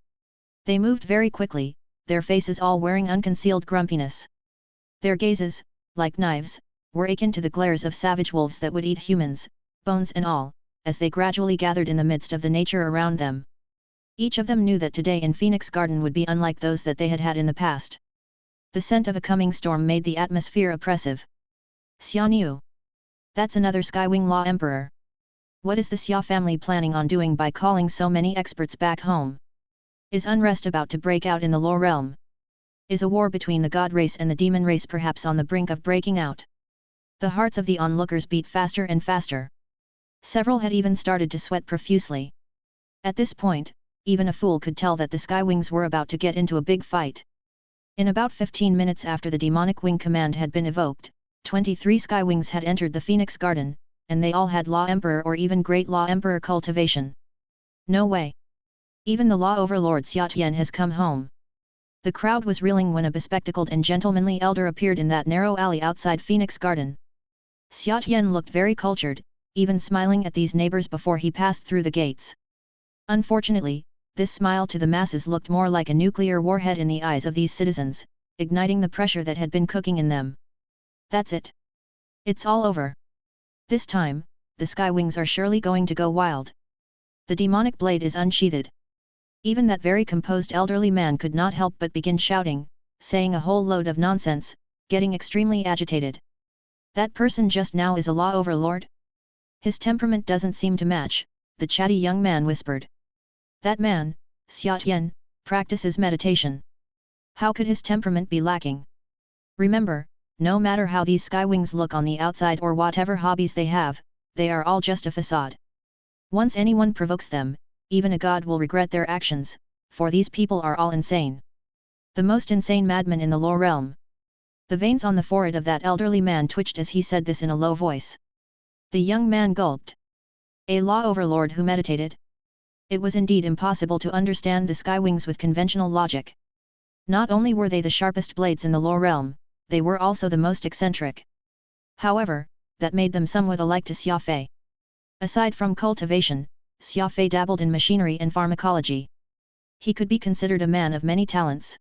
They moved very quickly, their faces all wearing unconcealed grumpiness. Their gazes, like knives, were akin to the glares of savage wolves that would eat humans, bones and all, as they gradually gathered in the midst of the nature around them. Each of them knew that today in Phoenix Garden would be unlike those that they had had in the past. The scent of a coming storm made the atmosphere oppressive. Xia Niu. That's another skywing law emperor. What is the Xia family planning on doing by calling so many experts back home? Is unrest about to break out in the law realm? Is a war between the god race and the demon race perhaps on the brink of breaking out? The hearts of the onlookers beat faster and faster. Several had even started to sweat profusely. At this point, even a fool could tell that the skywings were about to get into a big fight. In about 15 minutes after the demonic wing command had been evoked, 23 skywings had entered the Phoenix Garden, and they all had Law Emperor or even Great Law Emperor cultivation. No way! Even the Law Overlord Xia Tian has come home. The crowd was reeling when a bespectacled and gentlemanly elder appeared in that narrow alley outside Phoenix Garden. Xia Tian looked very cultured, even smiling at these neighbors before he passed through the gates. Unfortunately, this smile to the masses looked more like a nuclear warhead in the eyes of these citizens, igniting the pressure that had been cooking in them. That's it. It's all over. This time, the skywings are surely going to go wild. The demonic blade is unsheathed. Even that very composed elderly man could not help but begin shouting, saying a whole load of nonsense, getting extremely agitated. That person just now is a law overlord? His temperament doesn't seem to match, the chatty young man whispered. That man, Xia Tian, practices meditation. How could his temperament be lacking? Remember, no matter how these skywings look on the outside or whatever hobbies they have, they are all just a facade. Once anyone provokes them, even a god will regret their actions, for these people are all insane. The most insane madmen in the law realm. The veins on the forehead of that elderly man twitched as he said this in a low voice. The young man gulped. A law overlord who meditated? It was indeed impossible to understand the skywings with conventional logic. Not only were they the sharpest blades in the law realm, they were also the most eccentric. However, that made them somewhat alike to Xia Fei. Aside from cultivation, Xia Fei dabbled in machinery and pharmacology. He could be considered a man of many talents.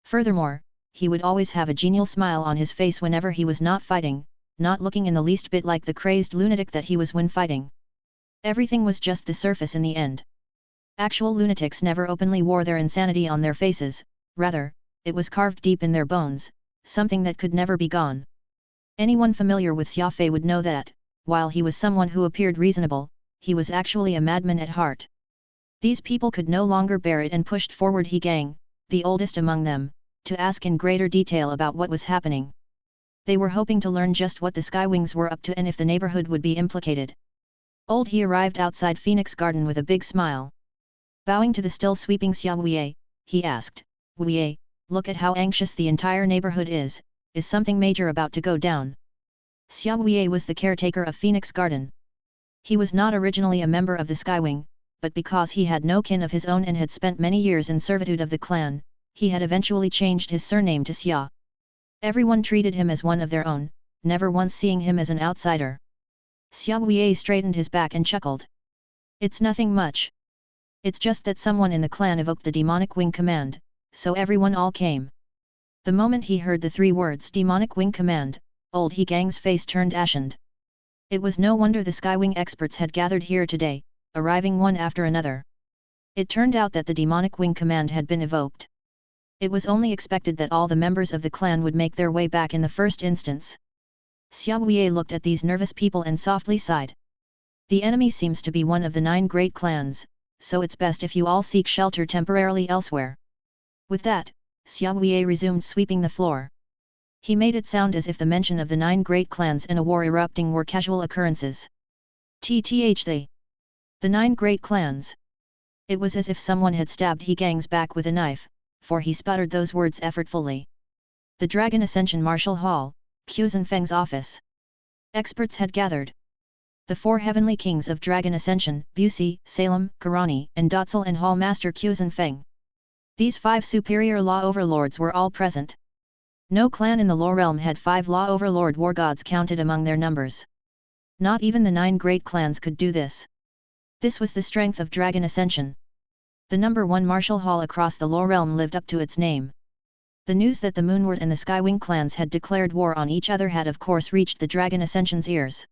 Furthermore, he would always have a genial smile on his face whenever he was not fighting, not looking in the least bit like the crazed lunatic that he was when fighting. Everything was just the surface in the end. Actual lunatics never openly wore their insanity on their faces, rather, it was carved deep in their bones, something that could never be gone. Anyone familiar with Xia Fei would know that, while he was someone who appeared reasonable, he was actually a madman at heart. These people could no longer bear it and pushed forward He Gang, the oldest among them, to ask in greater detail about what was happening. They were hoping to learn just what the skywings were up to and if the neighborhood would be implicated. Old He arrived outside Phoenix Garden with a big smile. Bowing to the still sweeping Xia Wuye, he asked, Wuye, look at how anxious the entire neighborhood is something major about to go down? Xia Wuye was the caretaker of Phoenix Garden. He was not originally a member of the Skywing, but because he had no kin of his own and had spent many years in servitude of the clan, he had eventually changed his surname to Xia. Everyone treated him as one of their own, never once seeing him as an outsider. Xia Wei straightened his back and chuckled. It's nothing much. It's just that someone in the clan evoked the demonic wing command, so everyone all came. The moment he heard the 3 words demonic wing command, old He Gang's face turned ashen. It was no wonder the Skywing experts had gathered here today, arriving one after another. It turned out that the demonic wing command had been evoked. It was only expected that all the members of the clan would make their way back in the first instance. Xia Wei looked at these nervous people and softly sighed. The enemy seems to be one of the 9 great clans, so it's best if you all seek shelter temporarily elsewhere. With that, Xia Wei resumed sweeping the floor. He made it sound as if the mention of the 9 great clans in a war erupting were casual occurrences. The 9 great clans. It was as if someone had stabbed He Gang's back with a knife, for he sputtered those words effortfully. The Dragon Ascension Martial Hall, Xia Fei's office. Experts had gathered. The 4 heavenly kings of Dragon Ascension, Busi, Salem, Karani, and Dotzel and Hall Master Xia Fei. These 5 superior law overlords were all present. No clan in the Law Realm had 5 law overlord war gods counted among their numbers. Not even the 9 great clans could do this. This was the strength of Dragon Ascension. The number 1 martial hall across the Law Realm lived up to its name. The news that the Moonward and the Skywing clans had declared war on each other had of course reached the Dragon Ascension's ears.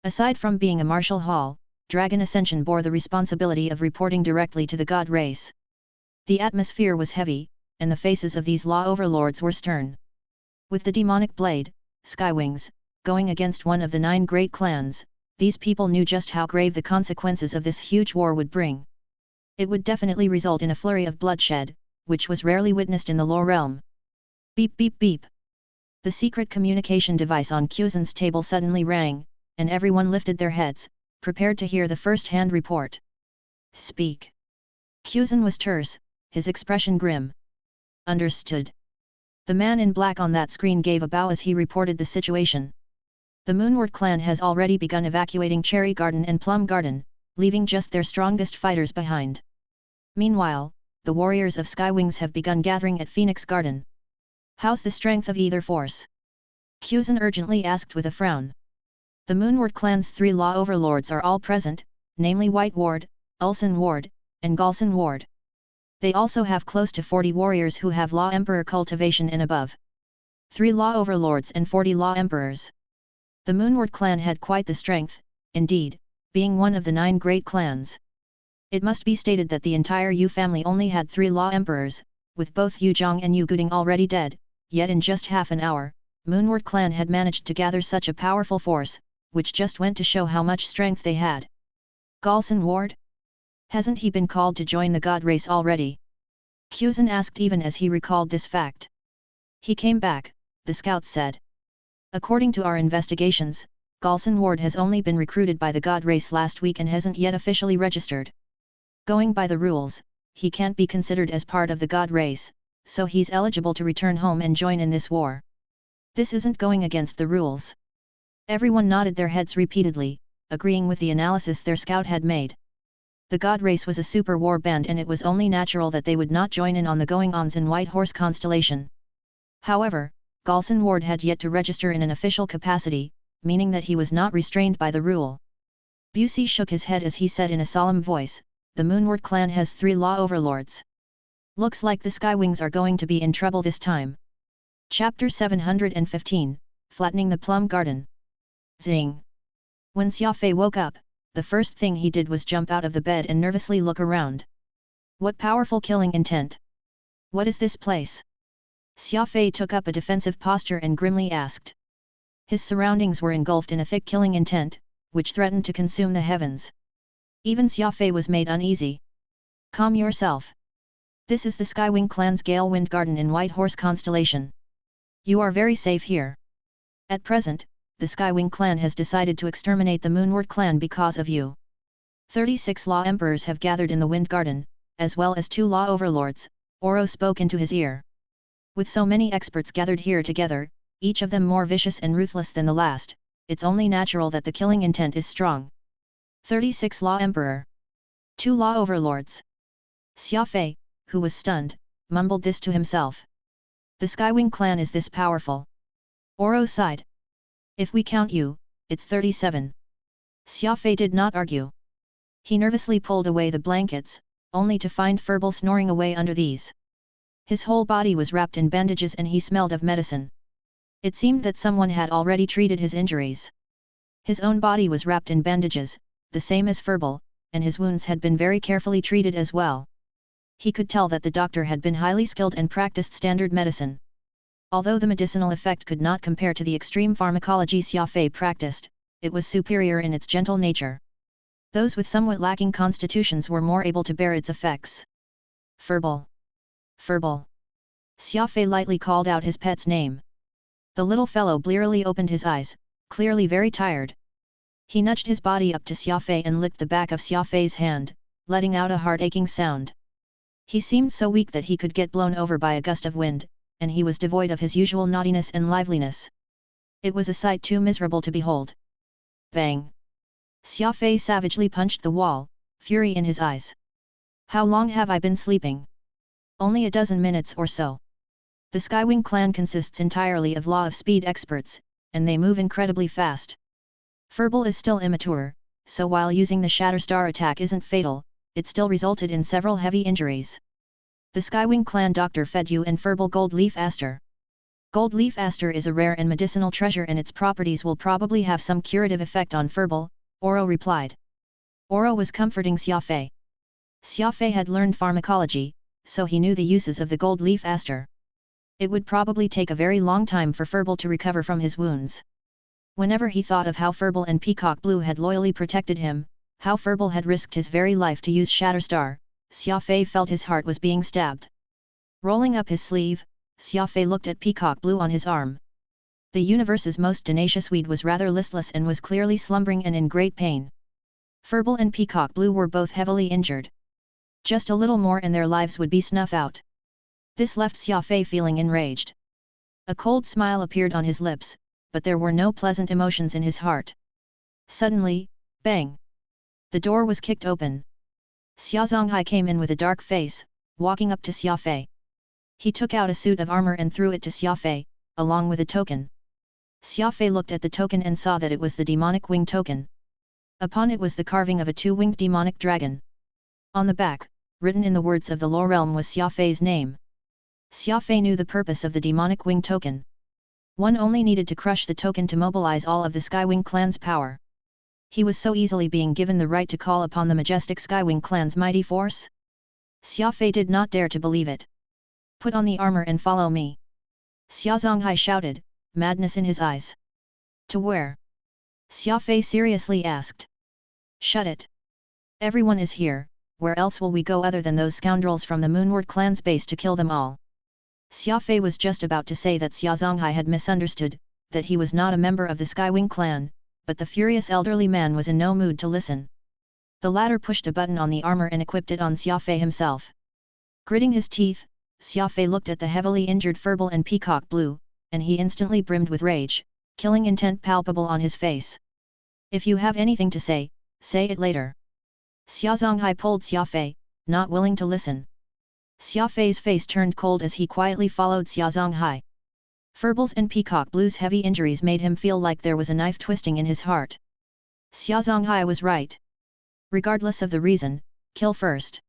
Aside from being a martial hall, Dragon Ascension bore the responsibility of reporting directly to the god race. The atmosphere was heavy, and the faces of these law overlords were stern. With the demonic blade, Skywings, going against one of the 9 great clans, these people knew just how grave the consequences of this huge war would bring. It would definitely result in a flurry of bloodshed, which was rarely witnessed in the Law Realm. Beep beep beep. The secret communication device on Xia table suddenly rang, and everyone lifted their heads, prepared to hear the first-hand report. Speak. Xia was terse, his expression grim. Understood. The man in black on that screen gave a bow as he reported the situation. The Moonward clan has already begun evacuating Cherry Garden and Plum Garden, leaving just their strongest fighters behind. Meanwhile, the warriors of Skywings have begun gathering at Phoenix Garden. How's the strength of either force? Xia urgently asked with a frown. The Moonward clan's 3 law overlords are all present, namely White Ward, Ulsan Ward, and Galsan Ward. They also have close to 40 warriors who have Law Emperor cultivation and above. 3 Law Overlords and 40 Law Emperors. The Moonward clan had quite the strength, indeed, being one of the 9 great clans. It must be stated that the entire Yu family only had 3 Law Emperors, with both Yu Zhong and Yu Guding already dead, yet in just half an hour, Moonward clan had managed to gather such a powerful force, which just went to show how much strength they had. Galsan Ward? Hasn't he been called to join the god race already? Xia asked even as he recalled this fact. He came back, the scouts said. According to our investigations, Galsan Ward has only been recruited by the god race last week and hasn't yet officially registered. Going by the rules, he can't be considered as part of the god race, so he's eligible to return home and join in this war. This isn't going against the rules. Everyone nodded their heads repeatedly, agreeing with the analysis their scout had made. The god race was a super war band and it was only natural that they would not join in on the going-ons in White Horse Constellation. However, Galsan Ward had yet to register in an official capacity, meaning that he was not restrained by the rule. Busi shook his head as he said in a solemn voice, the Moonward clan has 3 law overlords. Looks like the Skywings are going to be in trouble this time. Chapter 715, Flattening the Plum Garden. Zing. When Xia Fei woke up, the first thing he did was jump out of the bed and nervously look around. What powerful killing intent! What is this place? Xia Fei took up a defensive posture and grimly asked. His surroundings were engulfed in a thick killing intent, which threatened to consume the heavens. Even Xia Fei was made uneasy. Calm yourself. This is the Skywing clan's Gale Wind Garden in White Horse Constellation. You are very safe here. At present, the Skywing clan has decided to exterminate the Moonward clan because of you. 36 Law Emperors have gathered in the Wind Garden, as well as 2 Law Overlords, Oro spoke into his ear. With so many experts gathered here together, each of them more vicious and ruthless than the last, it's only natural that the killing intent is strong. 36 Law Emperor. 2 law overlords. Xia Fei, who was stunned, mumbled this to himself. The Skywing clan is this powerful. Oro sighed. If we count you, it's 37. Xia Fei did not argue. He nervously pulled away the blankets, only to find Furball snoring away under these. His whole body was wrapped in bandages and he smelled of medicine. It seemed that someone had already treated his injuries. His own body was wrapped in bandages, the same as Furball, and his wounds had been very carefully treated as well. He could tell that the doctor had been highly skilled and practiced standard medicine. Although the medicinal effect could not compare to the extreme pharmacology Xia Fei practiced, it was superior in its gentle nature. Those with somewhat lacking constitutions were more able to bear its effects. Furball. Furball. Xia Fei lightly called out his pet's name. The little fellow blearily opened his eyes, clearly very tired. He nudged his body up to Xia Fei and licked the back of Xia Fei's hand, letting out a heart-aching sound. He seemed so weak that he could get blown over by a gust of wind, and he was devoid of his usual naughtiness and liveliness. It was a sight too miserable to behold. Bang! Xia Fei savagely punched the wall, fury in his eyes. How long have I been sleeping? Only a dozen minutes or so. The Skywing clan consists entirely of law of speed experts, and they move incredibly fast. Furball is still immature, so while using the Shatterstar attack isn't fatal, it still resulted in several heavy injuries. The Skywing clan doctor fed you and Furball Gold Leaf Aster. Gold Leaf Aster is a rare and medicinal treasure and its properties will probably have some curative effect on Furball, Oro replied. Oro was comforting Xia Fei. Xia Fei had learned pharmacology, so he knew the uses of the Gold Leaf Aster. It would probably take a very long time for Furball to recover from his wounds. Whenever he thought of how Furball and Peacock Blue had loyally protected him, how Furball had risked his very life to use Shatterstar, Xia Fei felt his heart was being stabbed. Rolling up his sleeve, Xia Fei looked at Peacock Blue on his arm. The universe's most tenacious weed was rather listless and was clearly slumbering and in great pain. Furball and Peacock Blue were both heavily injured. Just a little more and their lives would be snuffed out. This left Xia Fei feeling enraged. A cold smile appeared on his lips, but there were no pleasant emotions in his heart. Suddenly, bang! The door was kicked open. Xia Zonghai came in with a dark face, walking up to Xia Fei. He took out a suit of armor and threw it to Xia Fei, along with a token. Xia Fei looked at the token and saw that it was the demonic wing token. Upon it was the carving of a two-winged demonic dragon. On the back, written in the words of the Lore Realm was Xia Fei's name. Xia Fei knew the purpose of the demonic wing token. One only needed to crush the token to mobilize all of the Skywing clan's power. He was so easily being given the right to call upon the majestic Skywing clan's mighty force. Xia Fei did not dare to believe it. Put on the armor and follow me. Xia Zonghai shouted, madness in his eyes. To where? Xia Fei seriously asked. Shut it. Everyone is here, where else will we go other than those scoundrels from the Moonward clan's base to kill them all? Xia Fei was just about to say that Xia Zonghai had misunderstood, that he was not a member of the Skywing clan, but the furious elderly man was in no mood to listen. The latter pushed a button on the armor and equipped it on Xia Fei himself. Gritting his teeth, Xia Fei looked at the heavily injured Furball and Peacock Blue, and he instantly brimmed with rage, killing intent palpable on his face. If you have anything to say, say it later. Xia Zonghai pulled Xia Fei, not willing to listen. Xia Fei's face turned cold as he quietly followed Xia Zonghai. Furball's and Peacock Blue's heavy injuries made him feel like there was a knife twisting in his heart. Xia Zonghai was right. Regardless of the reason, kill first.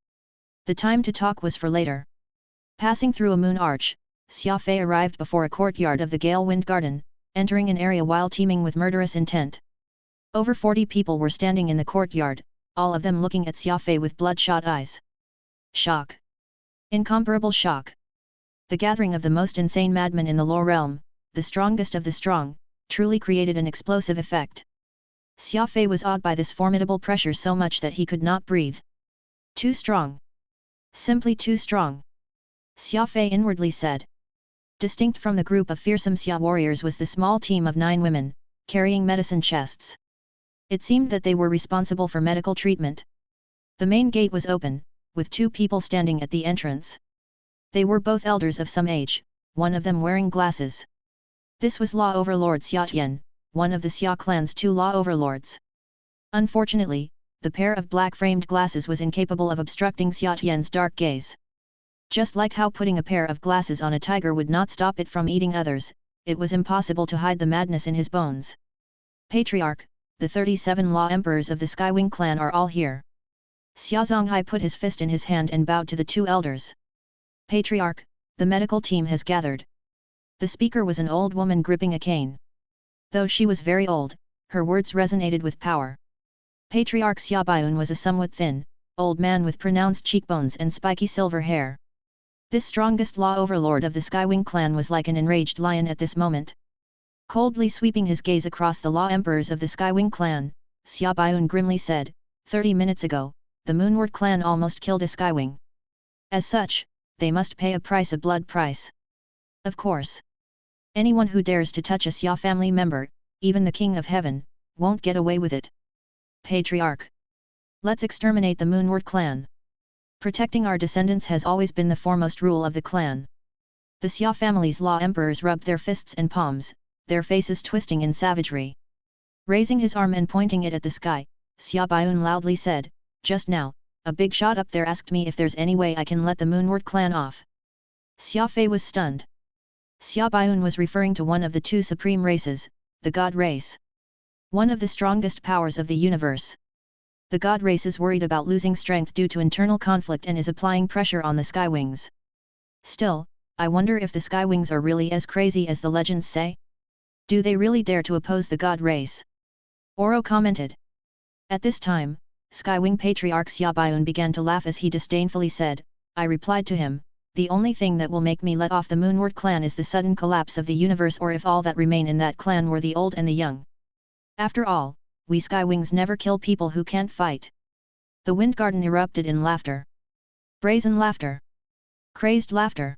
The time to talk was for later. Passing through a moon arch, Xia Fei arrived before a courtyard of the Gale Wind Garden, entering an area while teeming with murderous intent. Over 40 people were standing in the courtyard, all of them looking at Xia Fei with bloodshot eyes. Shock. Incomparable shock. The gathering of the most insane madmen in the Lore Realm, the strongest of the strong, truly created an explosive effect. Xia Fei was awed by this formidable pressure so much that he could not breathe. Too strong. Simply too strong. Xia Fei inwardly said. Distinct from the group of fearsome Xia warriors was the small team of 9 women, carrying medicine chests. It seemed that they were responsible for medical treatment. The main gate was open, with 2 people standing at the entrance. They were both elders of some age, one of them wearing glasses. This was Law Overlord Xia Tian, one of the Xia clan's 2 Law Overlords. Unfortunately, the pair of black-framed glasses was incapable of obstructing Xia Tian's dark gaze. Just like how putting a pair of glasses on a tiger would not stop it from eating others, it was impossible to hide the madness in his bones. Patriarch, the 37 law emperors of the Skywing clan are all here. Xia Zonghai put his fist in his hand and bowed to the two elders. Patriarch, the medical team has gathered. The speaker was an old woman gripping a cane. Though she was very old, her words resonated with power. Patriarch Xia Baiyun was a somewhat thin, old man with pronounced cheekbones and spiky silver hair. This strongest law overlord of the Skywing clan was like an enraged lion at this moment. Coldly sweeping his gaze across the law emperors of the Skywing clan, Xia Baiyun grimly said, 30 minutes ago, the Moonward clan almost killed a Skywing. As such, they must pay a blood price. Of course. Anyone who dares to touch a Xia family member, even the King of Heaven, won't get away with it. Patriarch. Let's exterminate the Moonward clan. Protecting our descendants has always been the foremost rule of the clan. The Xia family's law emperors rubbed their fists and palms, their faces twisting in savagery. Raising his arm and pointing it at the sky, Xia Baiyun loudly said, just now, a big shot up there asked me if there's any way I can let the Moonward clan off. Xia Fei was stunned. Xia Baiyun was referring to one of the two supreme races, the God race. One of the strongest powers of the universe. The God race is worried about losing strength due to internal conflict and is applying pressure on the Skywings. Still, I wonder if the Skywings are really as crazy as the legends say? Do they really dare to oppose the God race? Oro commented. At this time, Skywing Patriarch Xia Baiyun began to laugh as he disdainfully said, I replied to him, the only thing that will make me let off the Moonward clan is the sudden collapse of the universe or if all that remain in that clan were the old and the young. After all, we Skywings never kill people who can't fight. The Wind Garden erupted in laughter. Brazen laughter. Crazed laughter.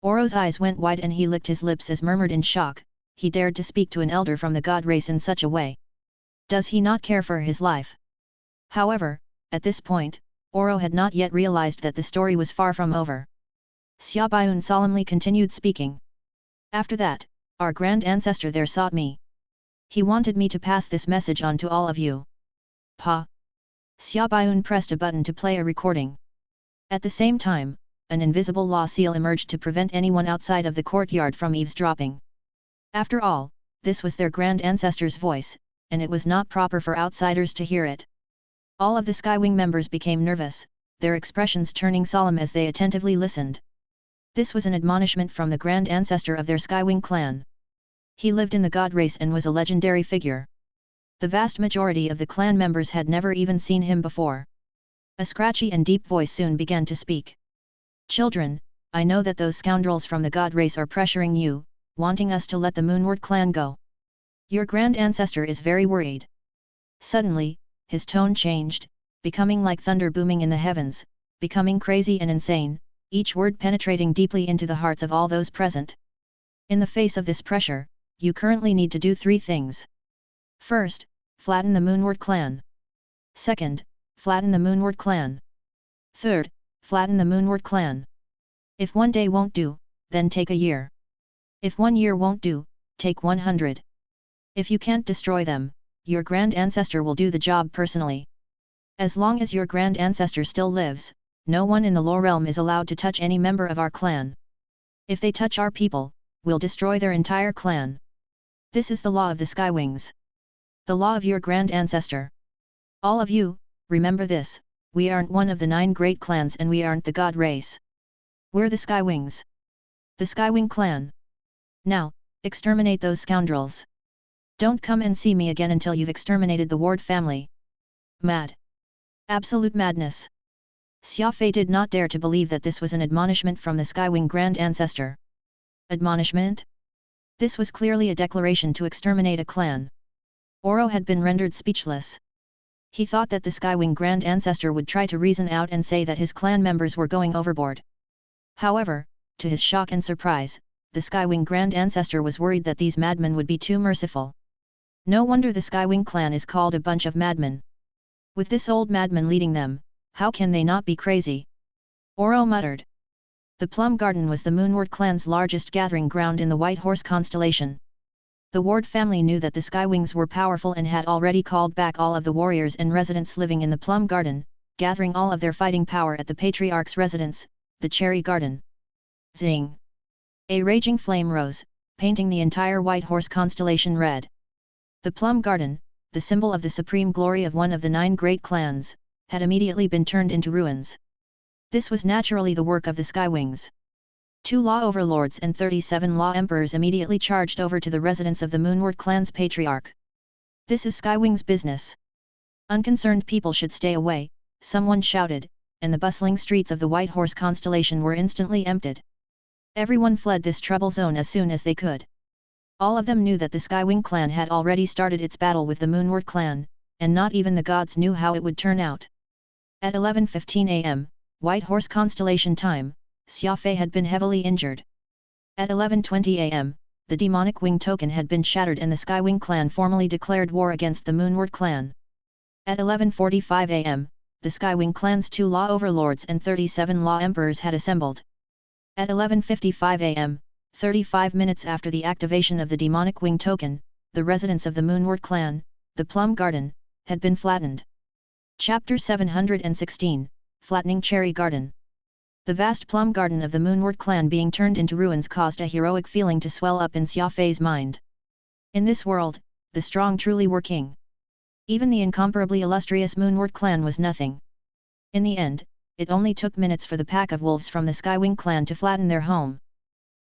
Oro's eyes went wide and he licked his lips as murmured in shock, he dared to speak to an elder from the God race in such a way. Does he not care for his life? However, at this point, Oro had not yet realized that the story was far from over. Xia Baiyun solemnly continued speaking. After that, our grand ancestor there sought me. He wanted me to pass this message on to all of you. Pa. Xia Baiyun pressed a button to play a recording. At the same time, an invisible law seal emerged to prevent anyone outside of the courtyard from eavesdropping. After all, this was their grand ancestor's voice, and it was not proper for outsiders to hear it. All of the Skywing members became nervous, their expressions turning solemn as they attentively listened. This was an admonishment from the grand ancestor of their Skywing clan. He lived in the God race and was a legendary figure. The vast majority of the clan members had never even seen him before. A scratchy and deep voice soon began to speak. Children, I know that those scoundrels from the God race are pressuring you, wanting us to let the Moonward clan go. Your grand ancestor is very worried. Suddenly, his tone changed, becoming like thunder booming in the heavens, becoming crazy and insane, each word penetrating deeply into the hearts of all those present. In the face of this pressure, you currently need to do 3 things. First, flatten the Moonward clan. Second, flatten the Moonward clan. Third, flatten the Moonward clan. If 1 day won't do, then take a year. If 1 year won't do, take 100. If you can't destroy them, your grand ancestor will do the job personally. As long as your grand ancestor still lives, no one in the Lore realm is allowed to touch any member of our clan. If they touch our people, we'll destroy their entire clan. This is the law of the Skywings. The law of your grand ancestor. All of you, remember this, we aren't one of the 9 great clans and we aren't the God race. We're the Skywings. The Skywing clan. Now, exterminate those scoundrels. Don't come and see me again until you've exterminated the Ward family. Mad. Absolute madness. Xia Fei did not dare to believe that this was an admonishment from the Skywing grand ancestor. Admonishment? This was clearly a declaration to exterminate a clan. Oro had been rendered speechless. He thought that the Skywing grand ancestor would try to reason out and say that his clan members were going overboard. However, to his shock and surprise, the Skywing grand ancestor was worried that these madmen would be too merciful. No wonder the Skywing clan is called a bunch of madmen. With this old madman leading them, how can they not be crazy? Oro muttered. The Plum Garden was the Moonward clan's largest gathering ground in the White Horse constellation. The Ward family knew that the Skywings were powerful and had already called back all of the warriors and residents living in the Plum Garden, gathering all of their fighting power at the Patriarch's residence, the Cherry Garden. Zing! A raging flame rose, painting the entire White Horse constellation red. The Plum Garden, the symbol of the supreme glory of one of the 9 great clans, had immediately been turned into ruins. This was naturally the work of the Skywings. 2 law overlords and 37 law emperors immediately charged over to the residence of the Moonward clan's patriarch. This is Skywings' business. Unconcerned people should stay away, someone shouted, and the bustling streets of the White Horse constellation were instantly emptied. Everyone fled this trouble zone as soon as they could. All of them knew that the Skywing clan had already started its battle with the Moonward clan, and not even the gods knew how it would turn out. At 11:15 am, White Horse constellation time, Xia Fei had been heavily injured. At 11:20 am, the demonic wing token had been shattered and the Skywing clan formally declared war against the Moonward clan. At 11:45 am, the Skywing clan's 2 law overlords and 37 law emperors had assembled. At 11:55 am, 35 minutes after the activation of the demonic wing token, the residents of the Moonward clan, the Plum Garden, had been flattened. Chapter 716, Flattening Cherry Garden. The vast Plum Garden of the Moonward clan being turned into ruins caused a heroic feeling to swell up in Xia Fei's mind. In this world, the strong truly were king. Even the incomparably illustrious Moonward clan was nothing. In the end, it only took minutes for the pack of wolves from the Skywing clan to flatten their home.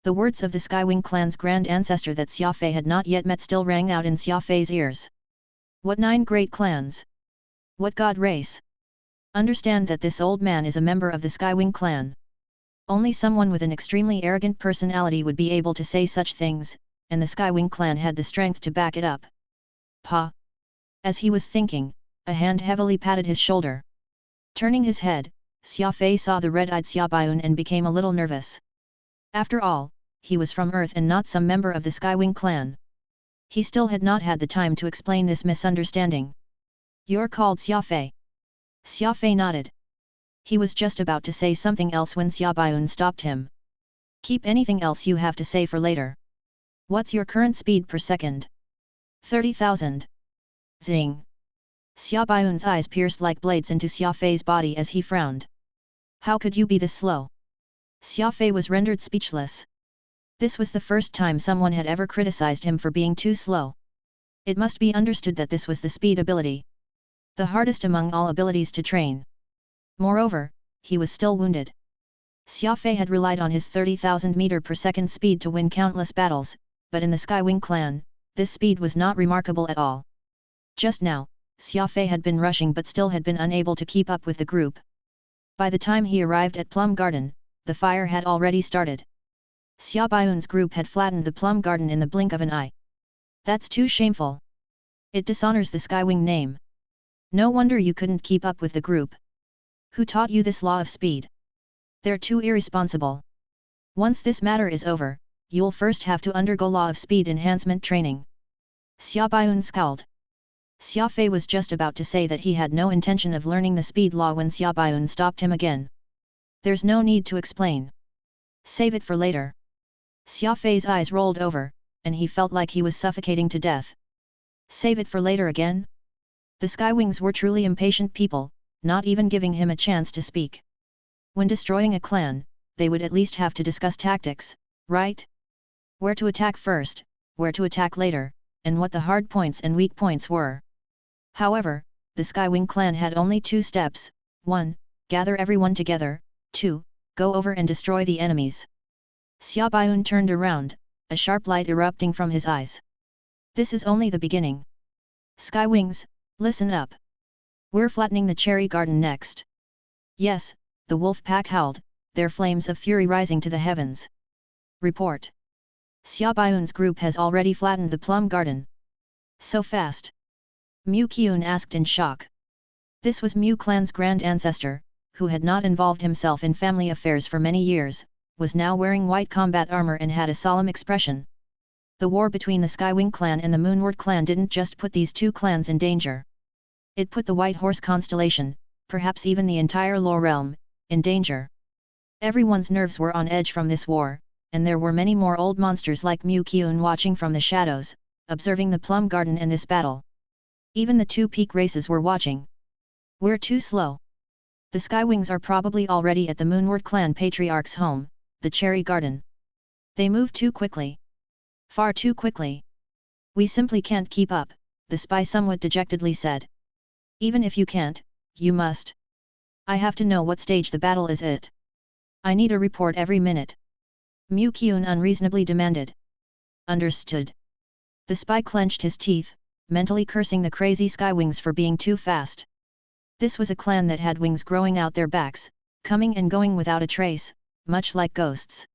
The words of the Skywing clan's grand ancestor that Xia Fei had not yet met still rang out in Xia Fei's ears. What 9 great clans? What god race? Understand that this old man is a member of the Skywing clan. Only someone with an extremely arrogant personality would be able to say such things, and the Skywing clan had the strength to back it up. Pa! As he was thinking, a hand heavily patted his shoulder. Turning his head, Xia Fei saw the red-eyed Xia Baiun and became a little nervous. After all, he was from Earth and not some member of the Skywing clan. He still had not had the time to explain this misunderstanding. You're called Xia Fei. Xia Fei nodded. He was just about to say something else when Xia Baiun stopped him. Keep anything else you have to say for later. What's your current speed per second? 30,000. Zing. Xia Baiun's eyes pierced like blades into Xia Fei's body as he frowned. How could you be this slow? Xia Fei was rendered speechless. This was the first time someone had ever criticized him for being too slow. It must be understood that this was the speed ability. The hardest among all abilities to train. Moreover, he was still wounded. Xia Fei had relied on his 30,000 meter per second speed to win countless battles, but in the Skywing clan, this speed was not remarkable at all. Just now, Xia Fei had been rushing but still had been unable to keep up with the group. By the time he arrived at Plum Garden, the fire had already started. Xia Baiun's group had flattened the Plum Garden in the blink of an eye. That's too shameful. It dishonors the Skywing name. No wonder you couldn't keep up with the group. Who taught you this law of speed? They're too irresponsible. Once this matter is over, you'll first have to undergo law of speed enhancement training. Xia Baiun scowled. Xia Fei was just about to say that he had no intention of learning the speed law when Xia Baiun stopped him again. There's no need to explain. Save it for later. Xia Fei's eyes rolled over, and he felt like he was suffocating to death. Save it for later again? The Skywings were truly impatient people, not even giving him a chance to speak. When destroying a clan, they would at least have to discuss tactics, right? Where to attack first, where to attack later, and what the hard points and weak points were. However, the Skywing clan had only 2 steps: 1. Gather everyone together, 2. Go over and destroy the enemies. Xia Baiun turned around, a sharp light erupting from his eyes. This is only the beginning. Skywings, listen up. We're flattening the Cherry Garden next. Yes, the wolf pack howled, their flames of fury rising to the heavens. Report. Xia Baiun's group has already flattened the Plum Garden. So fast? Mu Qiun asked in shock. This was Mu clan's grand ancestor, who had not involved himself in family affairs for many years, was now wearing white combat armor and had a solemn expression. The war between the Skywing clan and the Moonward clan didn't just put these 2 clans in danger. It put the White Horse constellation, perhaps even the entire Lore realm, in danger. Everyone's nerves were on edge from this war, and there were many more old monsters like Mu Qiun watching from the shadows, observing the plum garden and this battle. Even the two peak races were watching. We're too slow. The Skywings are probably already at the Moonward Clan Patriarch's home, the Cherry Garden. They move too quickly. Far too quickly. We simply can't keep up, the spy somewhat dejectedly said. Even if you can't, you must. I have to know what stage the battle is at. I need a report every minute. Mu Qian unreasonably demanded. Understood. The spy clenched his teeth, mentally cursing the crazy Skywings for being too fast. This was a clan that had wings growing out their backs, coming and going without a trace, much like ghosts.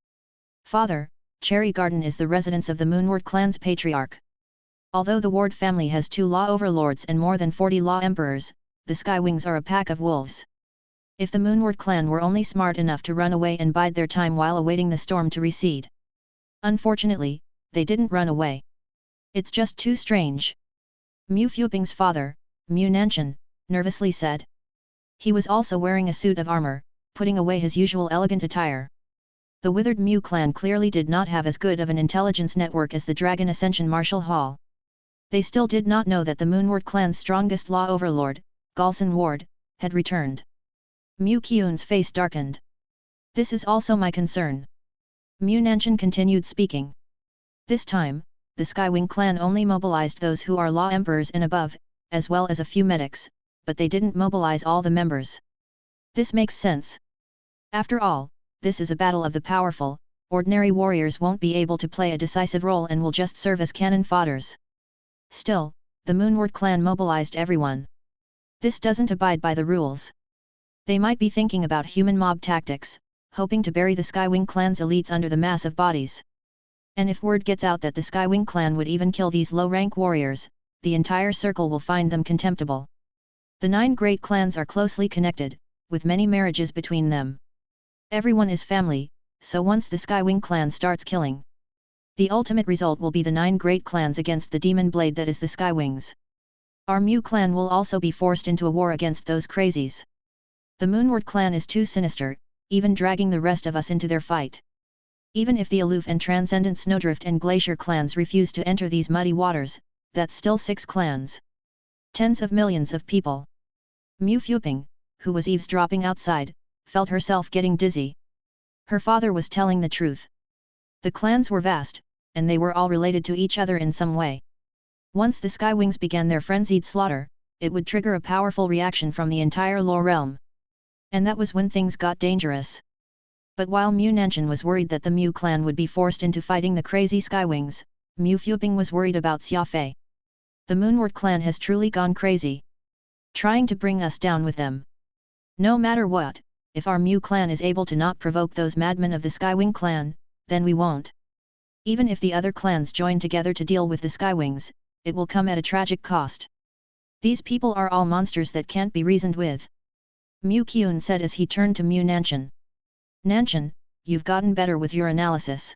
Father, Cherry Garden is the residence of the Moonward Clan's patriarch. Although the Ward family has 2 law overlords and more than 40 law emperors, the Skywings are a pack of wolves. If the Moonward Clan were only smart enough to run away and bide their time while awaiting the storm to recede. Unfortunately, they didn't run away. It's just too strange. Mu Fuping's father, Mu Nanshan, nervously said. He was also wearing a suit of armor, putting away his usual elegant attire. The withered Mu clan clearly did not have as good of an intelligence network as the Dragon Ascension Martial Hall. They still did not know that the Moonward clan's strongest law overlord, Galson Ward, had returned. Mu Qian's face darkened. This is also my concern. Mu Nanshan continued speaking. This time, the Skywing clan only mobilized those who are law emperors and above, as well as a few medics, but they didn't mobilize all the members. This makes sense. After all, this is a battle of the powerful, ordinary warriors won't be able to play a decisive role and will just serve as cannon fodders. Still, the Moonward clan mobilized everyone. This doesn't abide by the rules. They might be thinking about human mob tactics, hoping to bury the Skywing clan's elites under the mass of bodies. And if word gets out that the Skywing clan would even kill these low-rank warriors, the entire circle will find them contemptible. The 9 great clans are closely connected, with many marriages between them. Everyone is family, so once the Skywing clan starts killing, the ultimate result will be the 9 great clans against the demon blade that is the Skywings. Our Mu clan will also be forced into a war against those crazies. The Moonward clan is too sinister, even dragging the rest of us into their fight. Even if the Aloof and Transcendent Snowdrift and Glacier clans refuse to enter these muddy waters, that's still 6 clans. Tens of millions of people. Mu Fuping, who was eavesdropping outside, felt herself getting dizzy. Her father was telling the truth. The clans were vast, and they were all related to each other in some way. Once the Skywings began their frenzied slaughter, it would trigger a powerful reaction from the entire Law realm. And that was when things got dangerous. But while Mu Nanshan was worried that the Mu clan would be forced into fighting the crazy Skywings, Mu Fuping was worried about Xia Fei. The Moonward clan has truly gone crazy. Trying to bring us down with them. No matter what, if our Mu clan is able to not provoke those madmen of the Skywing clan, then we won't. Even if the other clans join together to deal with the Skywings, it will come at a tragic cost. These people are all monsters that can't be reasoned with. Mu Qian said as he turned to Mu Nanshan. Nanshan, you've gotten better with your analysis.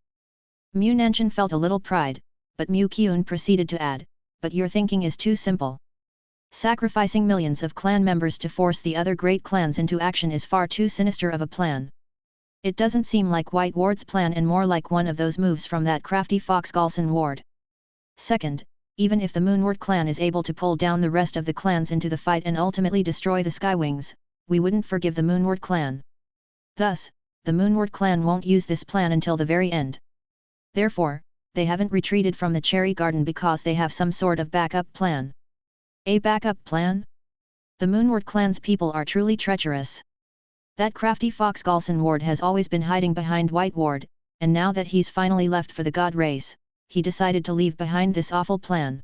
Mu Nanshan felt a little pride, but Mu Qian proceeded to add, but your thinking is too simple. Sacrificing millions of clan members to force the other great clans into action is far too sinister of a plan. It doesn't seem like White Ward's plan and more like one of those moves from that crafty fox Galson Ward. Second, even if the Moonward clan is able to pull down the rest of the clans into the fight and ultimately destroy the Skywings, we wouldn't forgive the Moonward clan. Thus, the Moonward clan won't use this plan until the very end. Therefore, they haven't retreated from the Cherry Garden because they have some sort of backup plan. A backup plan? The Moonward clan's people are truly treacherous. That crafty fox Galson Ward has always been hiding behind White Ward, and now that he's finally left for the God race, he decided to leave behind this awful plan.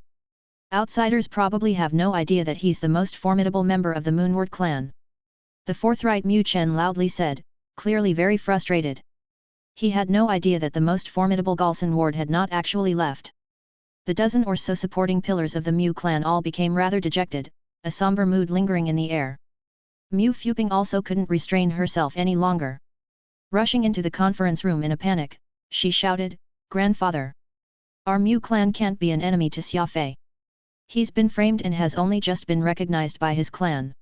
Outsiders probably have no idea that he's the most formidable member of the Moonward clan. The forthright Mu Chen loudly said, clearly very frustrated. He had no idea that the most formidable Galson Ward had not actually left. The dozen or so supporting pillars of the Mu clan all became rather dejected, a somber mood lingering in the air. Mu Fuping also couldn't restrain herself any longer. Rushing into the conference room in a panic, she shouted, "Grandfather! Our Mu clan can't be an enemy to Xia Fei. He's been framed and has only just been recognized by his clan.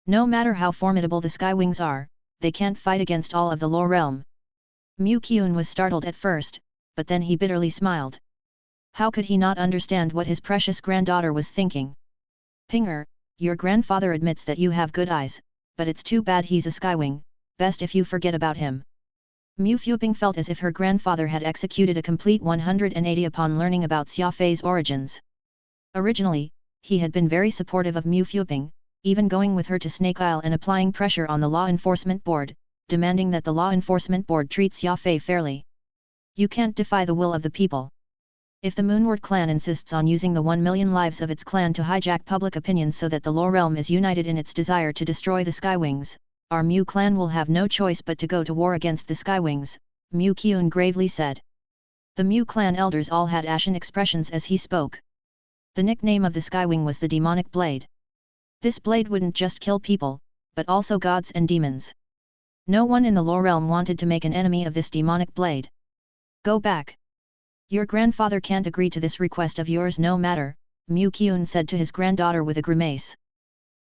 No matter how formidable the Skywings are, they can't fight against all of the Law realm." Mu Qian was startled at first, but then he bitterly smiled. How could he not understand what his precious granddaughter was thinking? Pinger, your grandfather admits that you have good eyes, but it's too bad he's a skywing, best if you forget about him. Mu Fuping felt as if her grandfather had executed a complete 180 upon learning about Xia Fei's origins. Originally, he had been very supportive of Mu Fuping, even going with her to Snake Isle and applying pressure on the Law Enforcement Board, demanding that the Law Enforcement Board treat Xia Fei fairly. You can't defy the will of the people. If the Moonward clan insists on using the 1 million lives of its clan to hijack public opinion so that the Law Realm is united in its desire to destroy the Skywings, our Mu clan will have no choice but to go to war against the Skywings, Mu Kyun gravely said. The Mu clan elders all had ashen expressions as he spoke. The nickname of the Skywing was the Demonic Blade. This blade wouldn't just kill people, but also gods and demons. No one in the Law Realm wanted to make an enemy of this demonic blade. Go back. Your grandfather can't agree to this request of yours no matter, Mu Kyun said to his granddaughter with a grimace.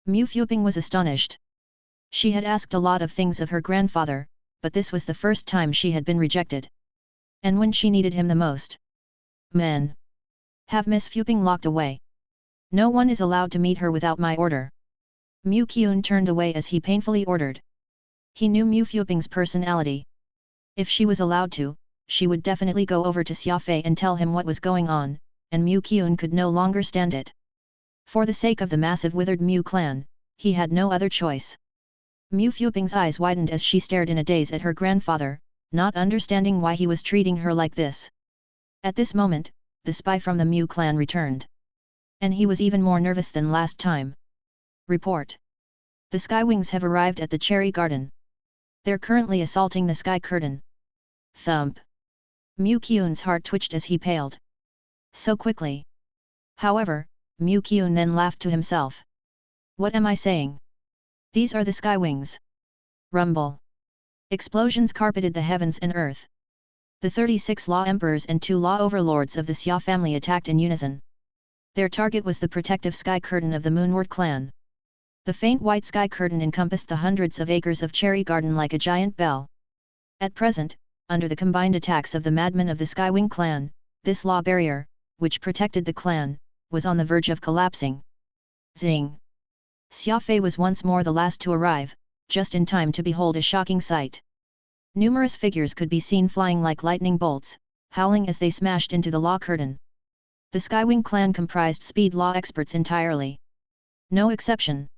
Mu Fuping was astonished. She had asked a lot of things of her grandfather, but this was the first time she had been rejected. And when she needed him the most. Men. Have Miss Fuping locked away. No one is allowed to meet her without my order. Mu Kyun turned away as he painfully ordered. He knew Mu Fuping's personality. If she was allowed to, she would definitely go over to Xia Fei and tell him what was going on, and Mu Kyun could no longer stand it. For the sake of the massive withered Mu clan, he had no other choice. Mu Fuping's eyes widened as she stared in a daze at her grandfather, not understanding why he was treating her like this. At this moment, the spy from the Mu clan returned. And he was even more nervous than last time. Report. The Skywings have arrived at the Cherry Garden. They're currently assaulting the Sky Curtain. Thump. Mu Kyun's heart twitched as he paled. So quickly. However, Mu Kyun then laughed to himself. What am I saying? These are the Skywings. Rumble. Explosions carpeted the heavens and earth. The 36 Law Emperors and 2 Law Overlords of the Xia family attacked in unison. Their target was the protective Sky Curtain of the Moonward clan. The faint white Sky Curtain encompassed the hundreds of acres of Cherry Garden like a giant bell. At present, under the combined attacks of the madmen of the Skywing clan, this law barrier, which protected the clan, was on the verge of collapsing. Zing! Xia Fei was once more the last to arrive, just in time to behold a shocking sight. Numerous figures could be seen flying like lightning bolts, howling as they smashed into the law curtain. The Skywing clan comprised speed law experts entirely. No exception.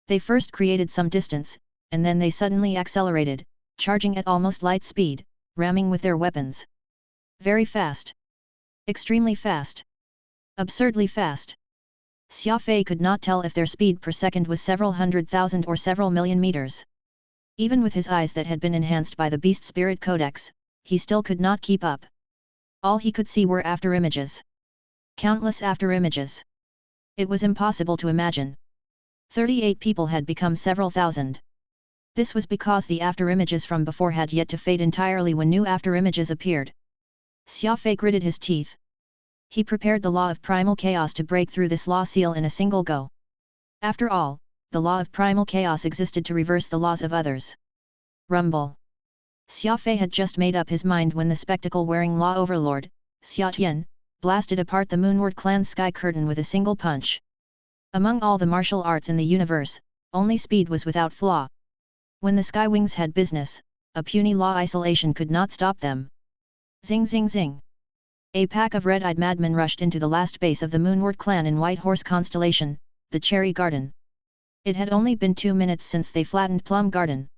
They first created some distance, and then they suddenly accelerated, charging at almost light speed, ramming with their weapons. Very fast. Extremely fast. Absurdly fast. Xia Fei could not tell if their speed per second was several 100,000 or several million meters. Even with his eyes that had been enhanced by the Beast Spirit Codex, he still could not keep up. All he could see were afterimages. Countless afterimages. It was impossible to imagine. 38 people had become several thousand. This was because the afterimages from before had yet to fade entirely when new afterimages appeared. Xia Fei gritted his teeth. He prepared the law of primal chaos to break through this law seal in a single go. After all, the law of primal chaos existed to reverse the laws of others. Rumble. Xia Fei had just made up his mind when the spectacle-wearing law overlord, Xia Tian, blasted apart the Moonward clan's sky curtain with a single punch. Among all the martial arts in the universe, only speed was without flaw. When the Skywings had business, a puny law isolation could not stop them. Zing zing zing. A pack of red-eyed madmen rushed into the last base of the Moonward clan in White Horse Constellation, the Cherry Garden. It had only been 2 minutes since they flattened Plum Garden.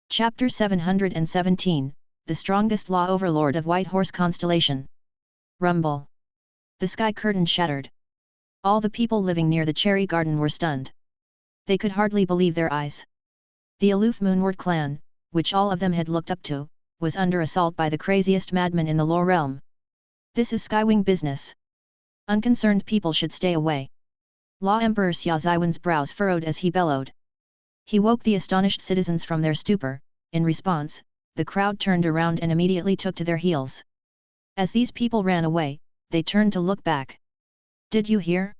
Chapter 717, The Strongest Law Overlord of White Horse Constellation. Rumble. The sky curtain shattered. All the people living near the Cherry Garden were stunned. They could hardly believe their eyes. The aloof Moonward clan, which all of them had looked up to, was under assault by the craziest madman in the Law Realm. This is Skywing business. Unconcerned people should stay away. Law Emperor Xia Ziwen's brows furrowed as he bellowed. He woke the astonished citizens from their stupor. In response, the crowd turned around and immediately took to their heels. As these people ran away, they turned to look back. Did you hear?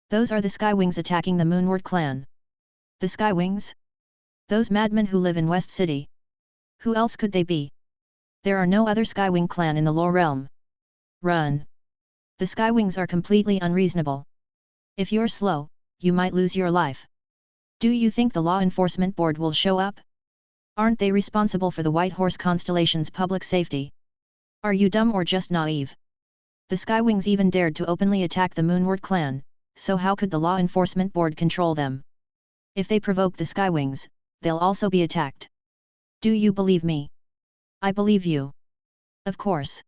Those are the Skywings attacking the Moonward clan. The Skywings? Those madmen who live in West City. Who else could they be? There are no other Skywing clan in the Law Realm. Run! The Skywings are completely unreasonable. If you're slow, you might lose your life. Do you think the Law Enforcement Board will show up? Aren't they responsible for the White Horse Constellation's public safety? Are you dumb or just naive? The Skywings even dared to openly attack the Moonward clan, so how could the Law Enforcement Board control them? If they provoke the Skywings, they'll also be attacked. Do you believe me? I believe you. Of course.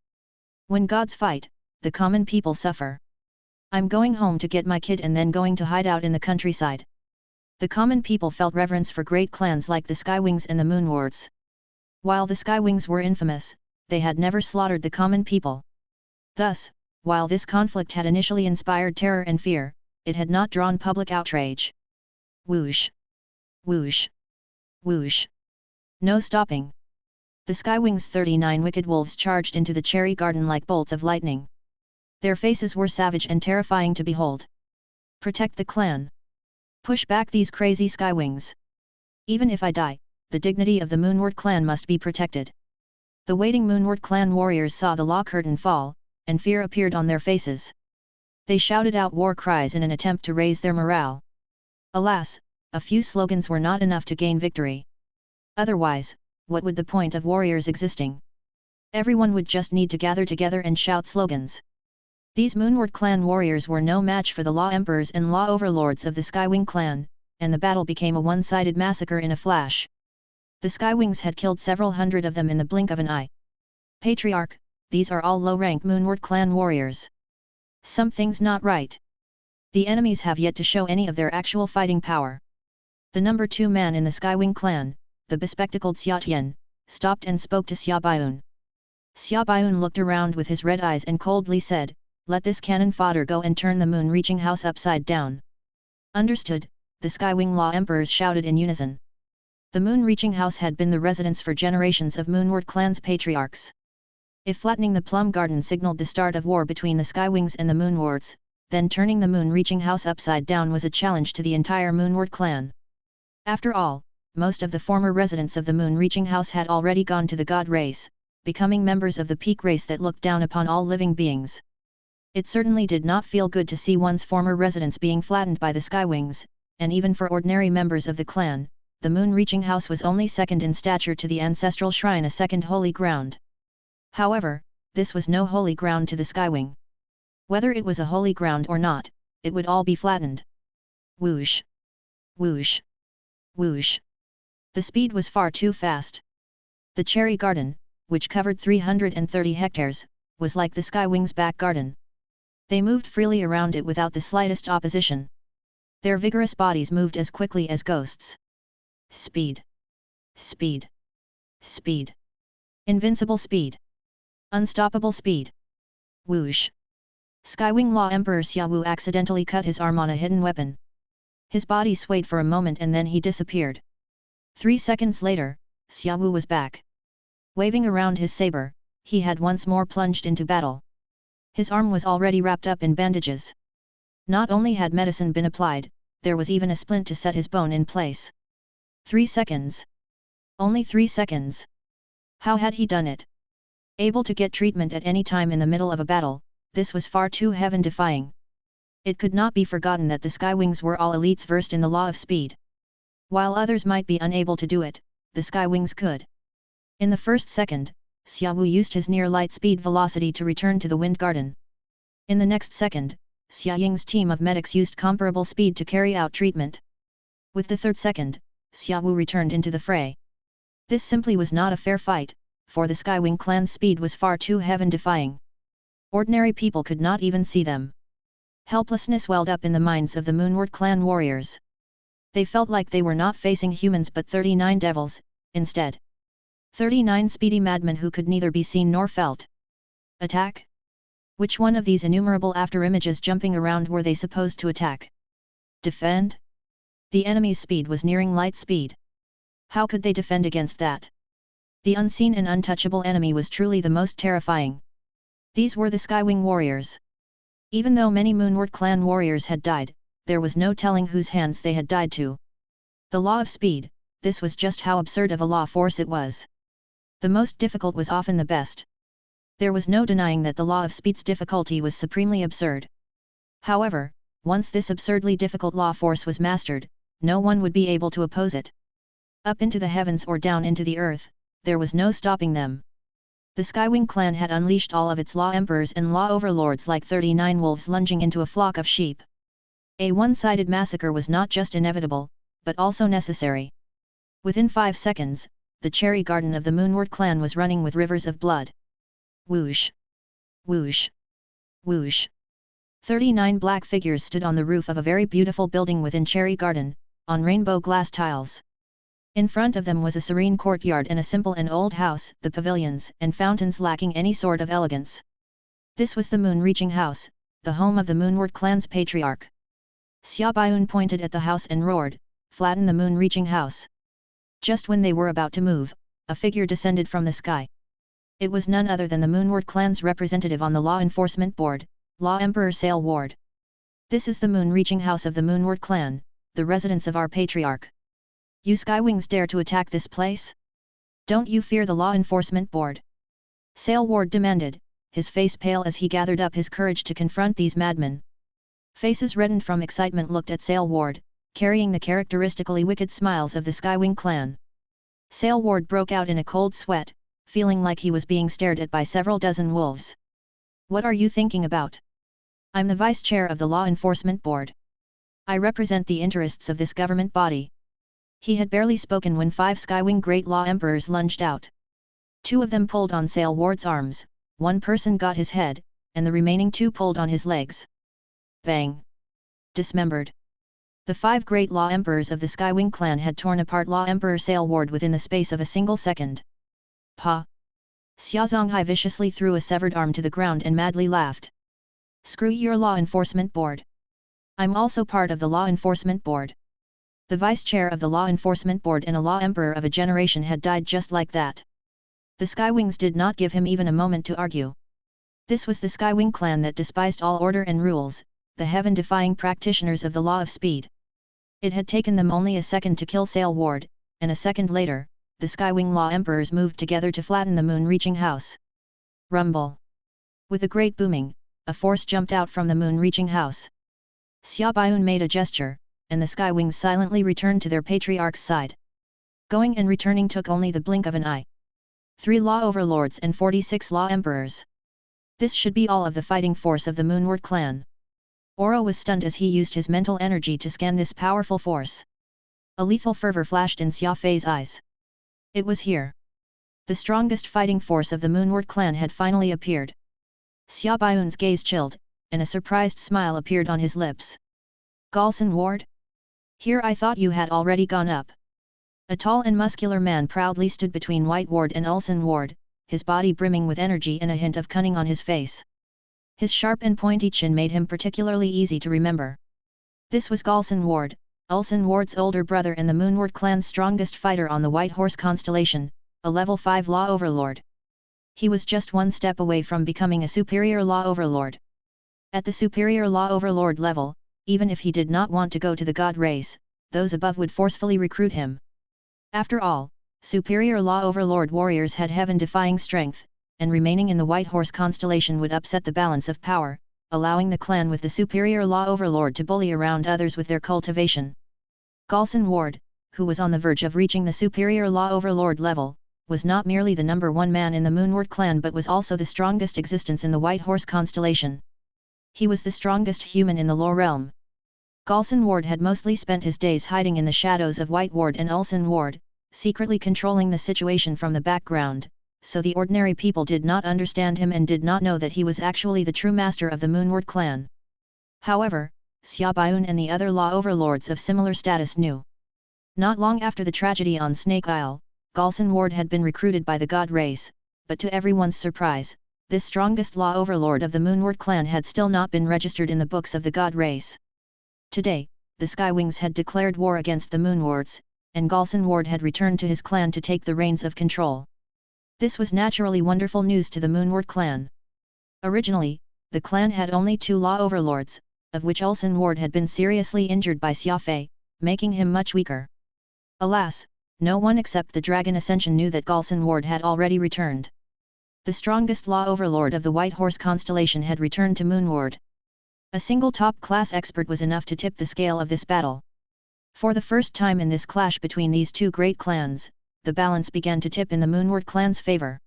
When gods fight, the common people suffer. I'm going home to get my kid and then going to hide out in the countryside. The common people felt reverence for great clans like the Skywings and the Moonwards. While the Skywings were infamous, they had never slaughtered the common people. Thus, while this conflict had initially inspired terror and fear, it had not drawn public outrage. Whoosh! Whoosh! Whoosh! No stopping. The Skywings' 39 wicked wolves charged into the cherry garden like bolts of lightning. Their faces were savage and terrifying to behold. Protect the clan. Push back these crazy Skywings. Even if I die, the dignity of the Moonward clan must be protected. The waiting Moonward clan warriors saw the law curtain fall, and fear appeared on their faces. They shouted out war cries in an attempt to raise their morale. Alas, a few slogans were not enough to gain victory. Otherwise, what would the point of warriors existing? Everyone would just need to gather together and shout slogans. These Moonward clan warriors were no match for the Law Emperors and Law Overlords of the Skywing clan, and the battle became a one-sided massacre in a flash. The Skywings had killed several hundred of them in the blink of an eye. Patriarch, these are all low-rank Moonward clan warriors. Something's not right. The enemies have yet to show any of their actual fighting power. The number 2 man in the Skywing clan, the bespectacled Xia Tian, stopped and spoke to Xia Baiun. Xia Baiun looked around with his red eyes and coldly said, "Let this cannon fodder go and turn the moon-reaching house upside down." Understood, the Skywing Law Emperors shouted in unison. The moon-reaching house had been the residence for generations of Moonward clan's patriarchs. If flattening the plum garden signaled the start of war between the Skywings and the Moonwards, then turning the moon-reaching house upside down was a challenge to the entire Moonward clan. After all, most of the former residents of the moon-reaching house had already gone to the god race, becoming members of the peak race that looked down upon all living beings. It certainly did not feel good to see one's former residents being flattened by the Skywings, and even for ordinary members of the clan, the moon-reaching house was only second in stature to the ancestral shrine, a second holy ground. However, this was no holy ground to the Skywing. Whether it was a holy ground or not, it would all be flattened. Whoosh! Whoosh! Whoosh! The speed was far too fast. The cherry garden, which covered 330 hectares, was like the Skywings' back garden. They moved freely around it without the slightest opposition. Their vigorous bodies moved as quickly as ghosts. Speed! Speed! Speed! Invincible speed! Unstoppable speed! Whoosh! Skywing Law Emperor Xia Wu accidentally cut his arm on a hidden weapon. His body swayed for a moment and then he disappeared. 3 seconds later, Xia Wu was back. Waving around his saber, he had once more plunged into battle. His arm was already wrapped up in bandages. Not only had medicine been applied, there was even a splint to set his bone in place. 3 seconds. Only 3 seconds. How had he done it? Able to get treatment at any time in the middle of a battle, this was far too heaven-defying. It could not be forgotten that the Skywings were all elites versed in the law of speed. While others might be unable to do it, the Skywings could. In the first second, Xia Wu used his near-light speed velocity to return to the Wind Garden. In the next second, Xia Ying's team of medics used comparable speed to carry out treatment. With the third second, Xia Wu returned into the fray. This simply was not a fair fight, for the Skywing clan's speed was far too heaven-defying. Ordinary people could not even see them. Helplessness welled up in the minds of the Moonward clan warriors. They felt like they were not facing humans but 39 devils, instead. 39 speedy madmen who could neither be seen nor felt. Attack? Which one of these innumerable afterimages jumping around were they supposed to attack? Defend? The enemy's speed was nearing light speed. How could they defend against that? The unseen and untouchable enemy was truly the most terrifying. These were the Skywing warriors. Even though many Moonward clan warriors had died, there was no telling whose hands they had died to. The law of speed, this was just how absurd of a law force it was. The most difficult was often the best. There was no denying that the law of speed's difficulty was supremely absurd. However, once this absurdly difficult law force was mastered, no one would be able to oppose it. Up into the heavens or down into the earth, there was no stopping them. The Skywing clan had unleashed all of its law emperors and law overlords like 39 wolves lunging into a flock of sheep. A one-sided massacre was not just inevitable, but also necessary. Within 5 seconds, the cherry garden of the Moonward clan was running with rivers of blood. Whoosh! Whoosh! Whoosh! 39 black figures stood on the roof of a very beautiful building within Cherry Garden, on rainbow glass tiles. In front of them was a serene courtyard and a simple and old house, the pavilions and fountains lacking any sort of elegance. This was the Moon-reaching house, the home of the Moonward clan's patriarch. Xia Baiun pointed at the house and roared, "Flatten the Moon-reaching house!" Just when they were about to move, a figure descended from the sky. It was none other than the Moonward clan's representative on the Law Enforcement Board, Law Emperor Sail Ward. "This is the Moon-reaching house of the Moonward clan, the residence of our patriarch. You Skywings dare to attack this place? Don't you fear the Law Enforcement Board?" Sail Ward demanded, his face pale as he gathered up his courage to confront these madmen. Faces reddened from excitement looked at Sail Ward, carrying the characteristically wicked smiles of the Skywing clan. Sail Ward broke out in a cold sweat, feeling like he was being stared at by several dozen wolves. "What are you thinking about? I'm the vice chair of the Law Enforcement Board. I represent the interests of this government body." He had barely spoken when 5 Skywing Great Law Emperors lunged out. 2 of them pulled on Sail Ward's arms, 1 person got his head, and the remaining 2 pulled on his legs. Bang! Dismembered. The 5 Great Law Emperors of the Skywing clan had torn apart Law Emperor Sail Ward within the space of a single second. "Pa!" Xia Zonghai viciously threw a severed arm to the ground and madly laughed. "Screw your Law Enforcement Board. I'm also part of the Law Enforcement Board." The vice chair of the Law Enforcement Board and a Law Emperor of a generation had died just like that. The Skywings did not give him even a moment to argue. This was the Skywing clan that despised all order and rules, the heaven-defying practitioners of the law of speed. It had taken them only a second to kill Sail Ward, and a second later, the Skywing Law Emperors moved together to flatten the Moon-reaching house. Rumble! With a great booming, a force jumped out from the Moon-reaching house. Xia Baiun made a gesture, and the Skywings silently returned to their patriarch's side. Going and returning took only the blink of an eye. 3 Law Overlords and 46 Law Emperors. This should be all of the fighting force of the Moonward clan. Oro was stunned as he used his mental energy to scan this powerful force. A lethal fervor flashed in Xia Fei's eyes. It was here. The strongest fighting force of the Moonward clan had finally appeared. Xia Baiun's gaze chilled, and a surprised smile appeared on his lips. "Galson Ward? Here I thought you had already gone up." A tall and muscular man proudly stood between White Ward and Ulsan Ward, his body brimming with energy and a hint of cunning on his face. His sharp and pointy chin made him particularly easy to remember. This was Galson Ward, Ulsan Ward's older brother and the Moonward clan's strongest fighter on the White Horse constellation, a level 5 Law Overlord. He was just 1 step away from becoming a superior Law Overlord. At the superior Law Overlord level, even if he did not want to go to the God race, those above would forcefully recruit him. After all, superior Law Overlord warriors had heaven-defying strength, and remaining in the White Horse constellation would upset the balance of power, allowing the clan with the superior Law Overlord to bully around others with their cultivation. Galson Ward, who was on the verge of reaching the superior Law Overlord level, was not merely the number 1 man in the Moonward clan but was also the strongest existence in the White Horse constellation. He was the strongest human in the Lore realm. Galson Ward had mostly spent his days hiding in the shadows of White Ward and Ulsan Ward, secretly controlling the situation from the background, so the ordinary people did not understand him and did not know that he was actually the true master of the Moonward clan. However, Xia Baiun and the other Law Overlords of similar status knew. Not long after the tragedy on Snake Isle, Galson Ward had been recruited by the God race, but to everyone's surprise, this strongest Law Overlord of the Moonward clan had still not been registered in the books of the God race. Today, the Skywings had declared war against the Moonwards, and Galson Ward had returned to his clan to take the reins of control. This was naturally wonderful news to the Moonward clan. Originally, the clan had only 2 Law Overlords, of which Ulsan Ward had been seriously injured by Xia Fei, making him much weaker. Alas, no one except the Dragon Ascension knew that Galson Ward had already returned. The strongest law overlord of the White Horse constellation had returned to Moonward. A single top-class expert was enough to tip the scale of this battle. For the first time in this clash between these two great clans, the balance began to tip in the Moonward clan's favor.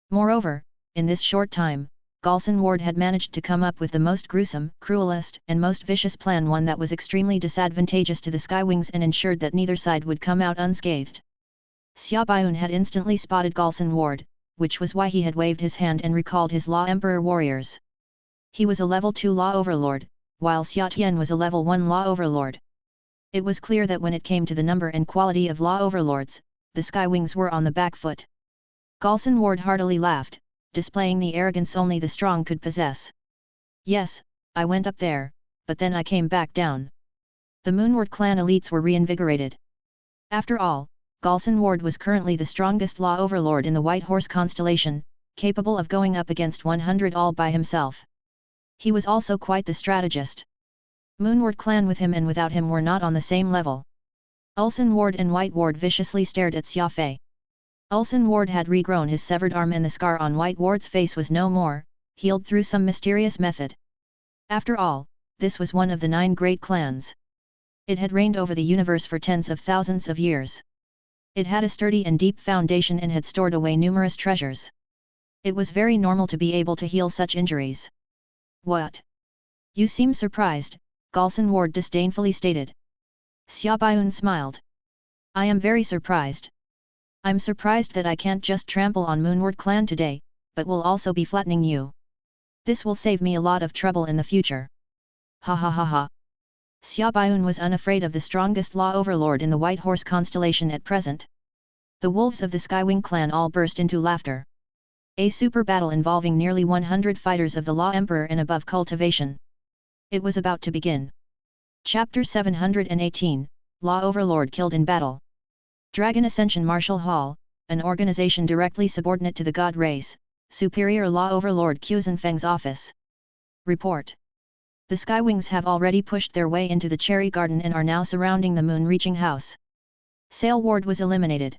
Moreover, in this short time, Galson Ward had managed to come up with the most gruesome, cruelest, and most vicious plan, one that was extremely disadvantageous to the Skywings and ensured that neither side would come out unscathed. Xia Baiun had instantly spotted Galson Ward, which was why he had waved his hand and recalled his Law Emperor warriors. He was a level 2 Law Overlord, while Xia Tian was a level 1 Law Overlord. It was clear that when it came to the number and quality of Law Overlords, the Skywings were on the back foot. Galson Ward heartily laughed, displaying the arrogance only the strong could possess. Yes, I went up there, but then I came back down. The Moonward clan elites were reinvigorated. After all, Galson Ward was currently the strongest Law Overlord in the White Horse constellation, capable of going up against 100 all by himself. He was also quite the strategist. Moonward clan with him and without him were not on the same level. Ulsan Ward and White Ward viciously stared at Xia Fei. Ulsan Ward had regrown his severed arm and the scar on White Ward's face was no more, healed through some mysterious method. After all, this was one of the 9 great clans. It had reigned over the universe for tens of thousands of years. It had a sturdy and deep foundation and had stored away numerous treasures. It was very normal to be able to heal such injuries. What? You seem surprised, Galson Ward disdainfully stated. Xia Baiun smiled. I am very surprised. I'm surprised that I can't just trample on Moonward clan today, but will also be flattening you. This will save me a lot of trouble in the future. Ha ha ha ha. Xia Baiun was unafraid of the strongest Law Overlord in the White Horse constellation at present. The wolves of the Skywing clan all burst into laughter. A super battle involving nearly 100 fighters of the Law Emperor and above cultivation. It was about to begin. Chapter 718, Law Overlord killed in battle. Dragon Ascension Martial Hall, an organization directly subordinate to the God race, Superior Law Overlord Qiuzhenfeng's office. Report. The Skywings have already pushed their way into the Cherry Garden and are now surrounding the Moon-reaching house. Sail Ward was eliminated.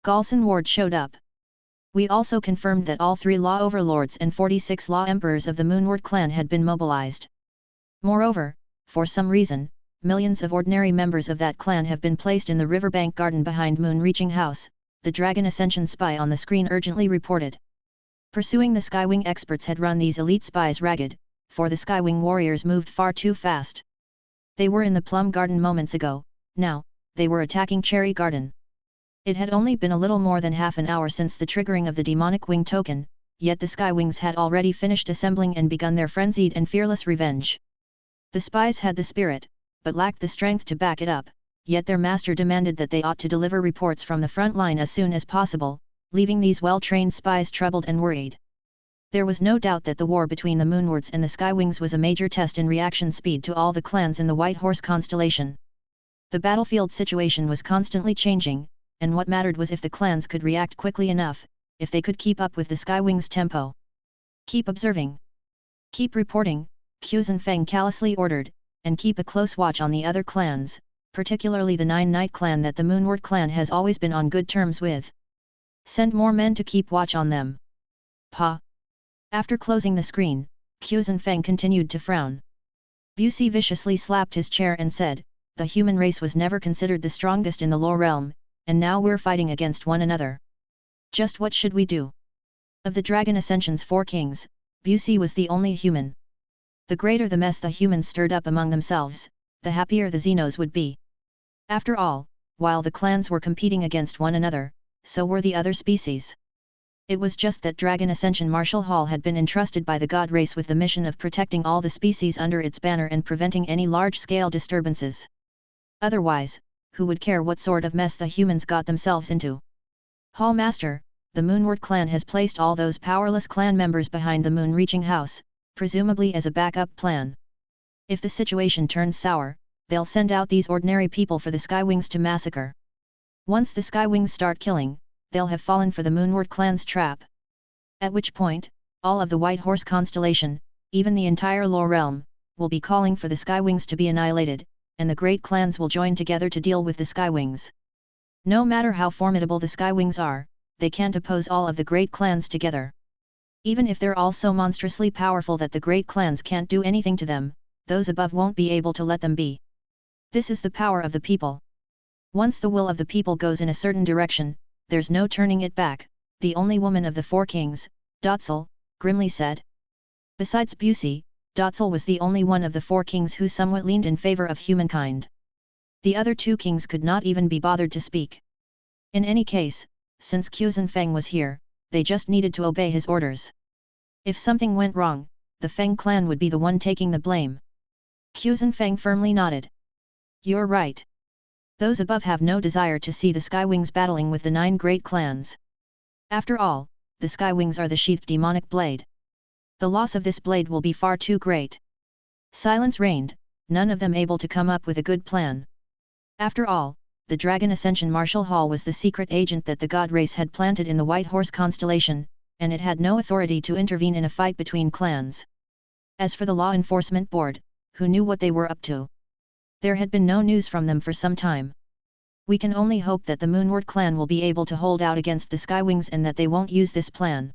Galson Ward showed up. We also confirmed that all 3 Law Overlords and 46 Law Emperors of the Moonward clan had been mobilized. Moreover, for some reason, millions of ordinary members of that clan have been placed in the riverbank garden behind Moon-reaching house, the Dragon Ascension spy on the screen urgently reported. Pursuing the Skywing experts had run these elite spies ragged, for the Skywing warriors moved far too fast. They were in the Plum Garden moments ago, now, they were attacking Cherry Garden. It had only been a little more than half an hour since the triggering of the demonic wing token, yet the Skywings had already finished assembling and begun their frenzied and fearless revenge. The spies had the spirit, but lacked the strength to back it up, yet their master demanded that they ought to deliver reports from the front line as soon as possible, leaving these well-trained spies troubled and worried. There was no doubt that the war between the Moonwards and the Skywings was a major test in reaction speed to all the clans in the White Horse constellation. The battlefield situation was constantly changing, and what mattered was if the clans could react quickly enough, if they could keep up with the Skywings' tempo. Keep observing. Keep reporting, Qiuzhenfeng callously ordered, and keep a close watch on the other clans, particularly the 9-Night clan that the Moonward clan has always been on good terms with. Send more men to keep watch on them. Pa. After closing the screen, Qiuzhenfeng continued to frown. Busey viciously slapped his chair and said, the human race was never considered the strongest in the Lore realm, and now we're fighting against one another. Just what should we do? Of the Dragon Ascension's 4 kings, Busey was the only human. The greater the mess the humans stirred up among themselves, the happier the Xenos would be. After all, while the clans were competing against one another, so were the other species. It was just that Dragon Ascension Martial Hall had been entrusted by the God race with the mission of protecting all the species under its banner and preventing any large-scale disturbances. Otherwise, who would care what sort of mess the humans got themselves into? Hall Master, the Moonward clan has placed all those powerless clan members behind the Moon-reaching house, presumably as a backup plan. If the situation turns sour, they'll send out these ordinary people for the Skywings to massacre. Once the Skywings start killing, they'll have fallen for the Moonward clan's trap. At which point, all of the White Horse constellation, even the entire Lore realm, will be calling for the Skywings to be annihilated, and the great clans will join together to deal with the Skywings. No matter how formidable the Skywings are, they can't oppose all of the great clans together. Even if they're all so monstrously powerful that the great clans can't do anything to them, those above won't be able to let them be. This is the power of the people. Once the will of the people goes in a certain direction, there's no turning it back, the only woman of the four kings, Dotzel, grimly said. Besides Busi, Dotzel was the only one of the four kings who somewhat leaned in favor of humankind. The other two kings could not even be bothered to speak. In any case, since Xia Fei was here, they just needed to obey his orders. If something went wrong, the Feng clan would be the one taking the blame. Xia Fei firmly nodded. You're right. Those above have no desire to see the Skywings battling with the 9 great clans. After all, the Skywings are the sheathed demonic blade. The loss of this blade will be far too great. Silence reigned, none of them able to come up with a good plan. After all, the Dragon Ascension Martial Hall was the secret agent that the God race had planted in the White Horse constellation, and it had no authority to intervene in a fight between clans. As for the Law Enforcement Board, who knew what they were up to? There had been no news from them for some time. We can only hope that the Moonward clan will be able to hold out against the Skywings and that they won't use this plan.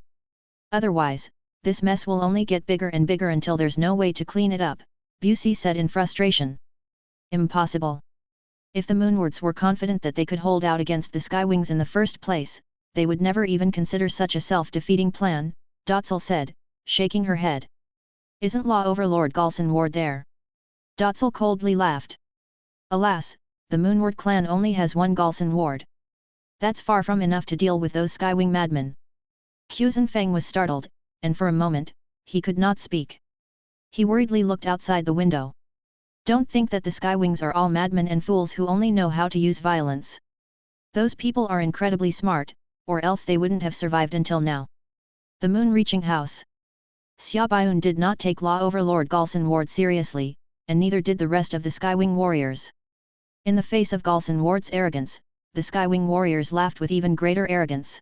Otherwise, this mess will only get bigger and bigger until there's no way to clean it up, Busi said in frustration. Impossible. If the Moonwards were confident that they could hold out against the Skywings in the first place, they would never even consider such a self-defeating plan, Dotzel said, shaking her head. Isn't Law Overlord Galson Ward there? Dotzel coldly laughed. Alas, the Moonward clan only has one Galson Ward. That's far from enough to deal with those Skywing madmen. Xia Fei was startled, and for a moment, he could not speak. He worriedly looked outside the window. Don't think that the Skywings are all madmen and fools who only know how to use violence. Those people are incredibly smart, or else they wouldn't have survived until now. The moon-reaching house. Xia Baiun did not take Law Overlord Galson Ward seriously, and neither did the rest of the Skywing warriors. In the face of Galson Ward's arrogance, the Skywing warriors laughed with even greater arrogance.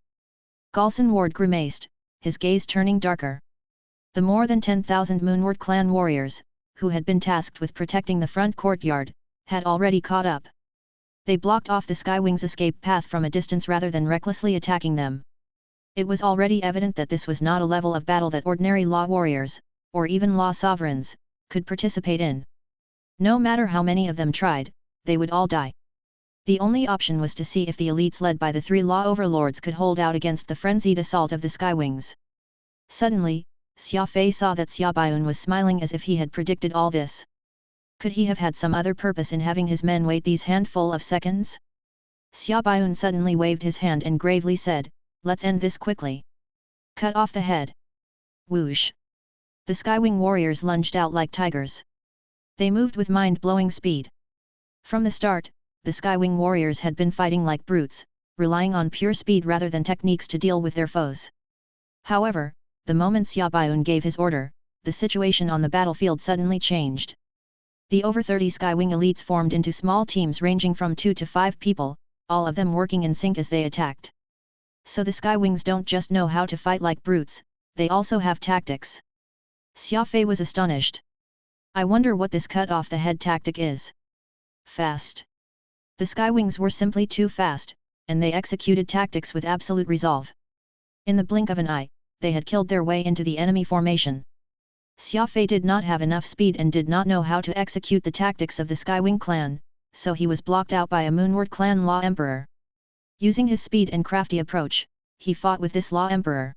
Galson Ward grimaced, his gaze turning darker. The more than 10,000 Moonward clan warriors, who had been tasked with protecting the front courtyard, had already caught up. They blocked off the Skywings' escape path from a distance rather than recklessly attacking them. It was already evident that this was not a level of battle that ordinary law warriors, or even law sovereigns, could participate in. No matter how many of them tried, they would all die. The only option was to see if the elites led by the 3 law overlords could hold out against the frenzied assault of the Skywings. Suddenly, Xia Fei saw that Xia Baiun was smiling as if he had predicted all this. Could he have had some other purpose in having his men wait these handful of seconds? Xia Baiun suddenly waved his hand and gravely said, "Let's end this quickly. Cut off the head." Whoosh! The Skywing warriors lunged out like tigers. They moved with mind-blowing speed. From the start, the Skywing warriors had been fighting like brutes, relying on pure speed rather than techniques to deal with their foes. However, the moment Xia Baiun gave his order, the situation on the battlefield suddenly changed. The over 30 Skywing elites formed into small teams ranging from 2 to 5 people, all of them working in sync as they attacked. So the Skywings don't just know how to fight like brutes, they also have tactics. Xia Fei was astonished. I wonder what this cut off the head tactic is. Fast. The Skywings were simply too fast, and they executed tactics with absolute resolve. In the blink of an eye, they had killed their way into the enemy formation. Xia Fei did not have enough speed and did not know how to execute the tactics of the Skywing clan, so he was blocked out by a Moonward clan Law Emperor. Using his speed and crafty approach, he fought with this Law Emperor.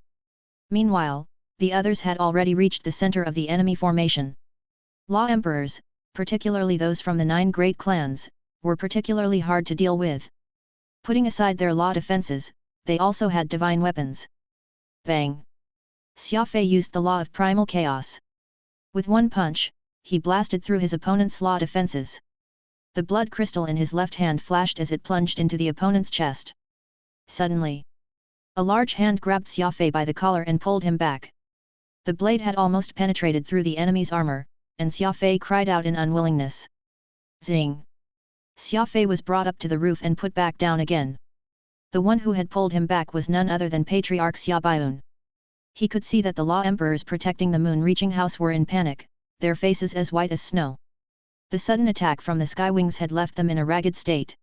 Meanwhile, the others had already reached the center of the enemy formation. Law Emperors, particularly those from the 9 great clans, were particularly hard to deal with. Putting aside their law defenses, they also had divine weapons. Bang! Xia Fei used the law of primal chaos. With one punch, he blasted through his opponent's law defenses. The blood crystal in his left hand flashed as it plunged into the opponent's chest. Suddenly, a large hand grabbed Xia Fei by the collar and pulled him back. The blade had almost penetrated through the enemy's armor, and Xia Fei cried out in unwillingness. Zing! Xia Fei was brought up to the roof and put back down again. The one who had pulled him back was none other than Patriarch Xia Baiun. He could see that the Law Emperors protecting the moon-reaching house were in panic, their faces as white as snow. The sudden attack from the Skywings had left them in a ragged state.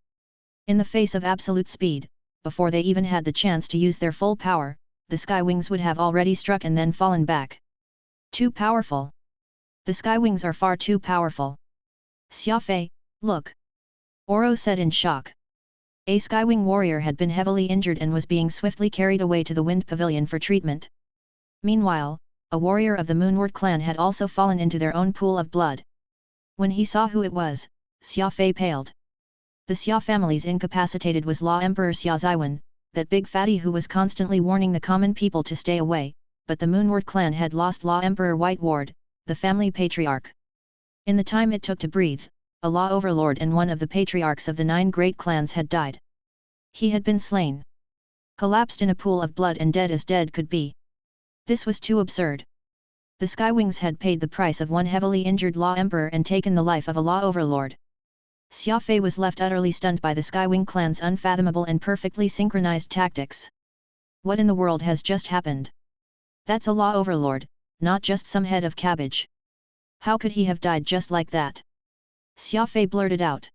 In the face of absolute speed, before they even had the chance to use their full power, the Skywings would have already struck and then fallen back. Too powerful. The Skywings are far too powerful. Xia Fei, look! Oro said in shock. A Skywing warrior had been heavily injured and was being swiftly carried away to the Wind Pavilion for treatment. Meanwhile, a warrior of the Moonward clan had also fallen into their own pool of blood. When he saw who it was, Xia Fei paled. The Xia family's incapacitated was Law Emperor Xia Zaiwen, that big fatty who was constantly warning the common people to stay away, but the Moonward clan had lost Law Emperor White Ward, the family patriarch. In the time it took to breathe, a law overlord and one of the patriarchs of the 9 great clans had died. He had been slain. Collapsed in a pool of blood and dead as dead could be. This was too absurd. The Skywings had paid the price of one heavily injured law emperor and taken the life of a law overlord. Xia Fei was left utterly stunned by the Skywing clan's unfathomable and perfectly synchronized tactics. What in the world has just happened? That's a law overlord, not just some head of cabbage. How could he have died just like that? Xia Fei blurted out.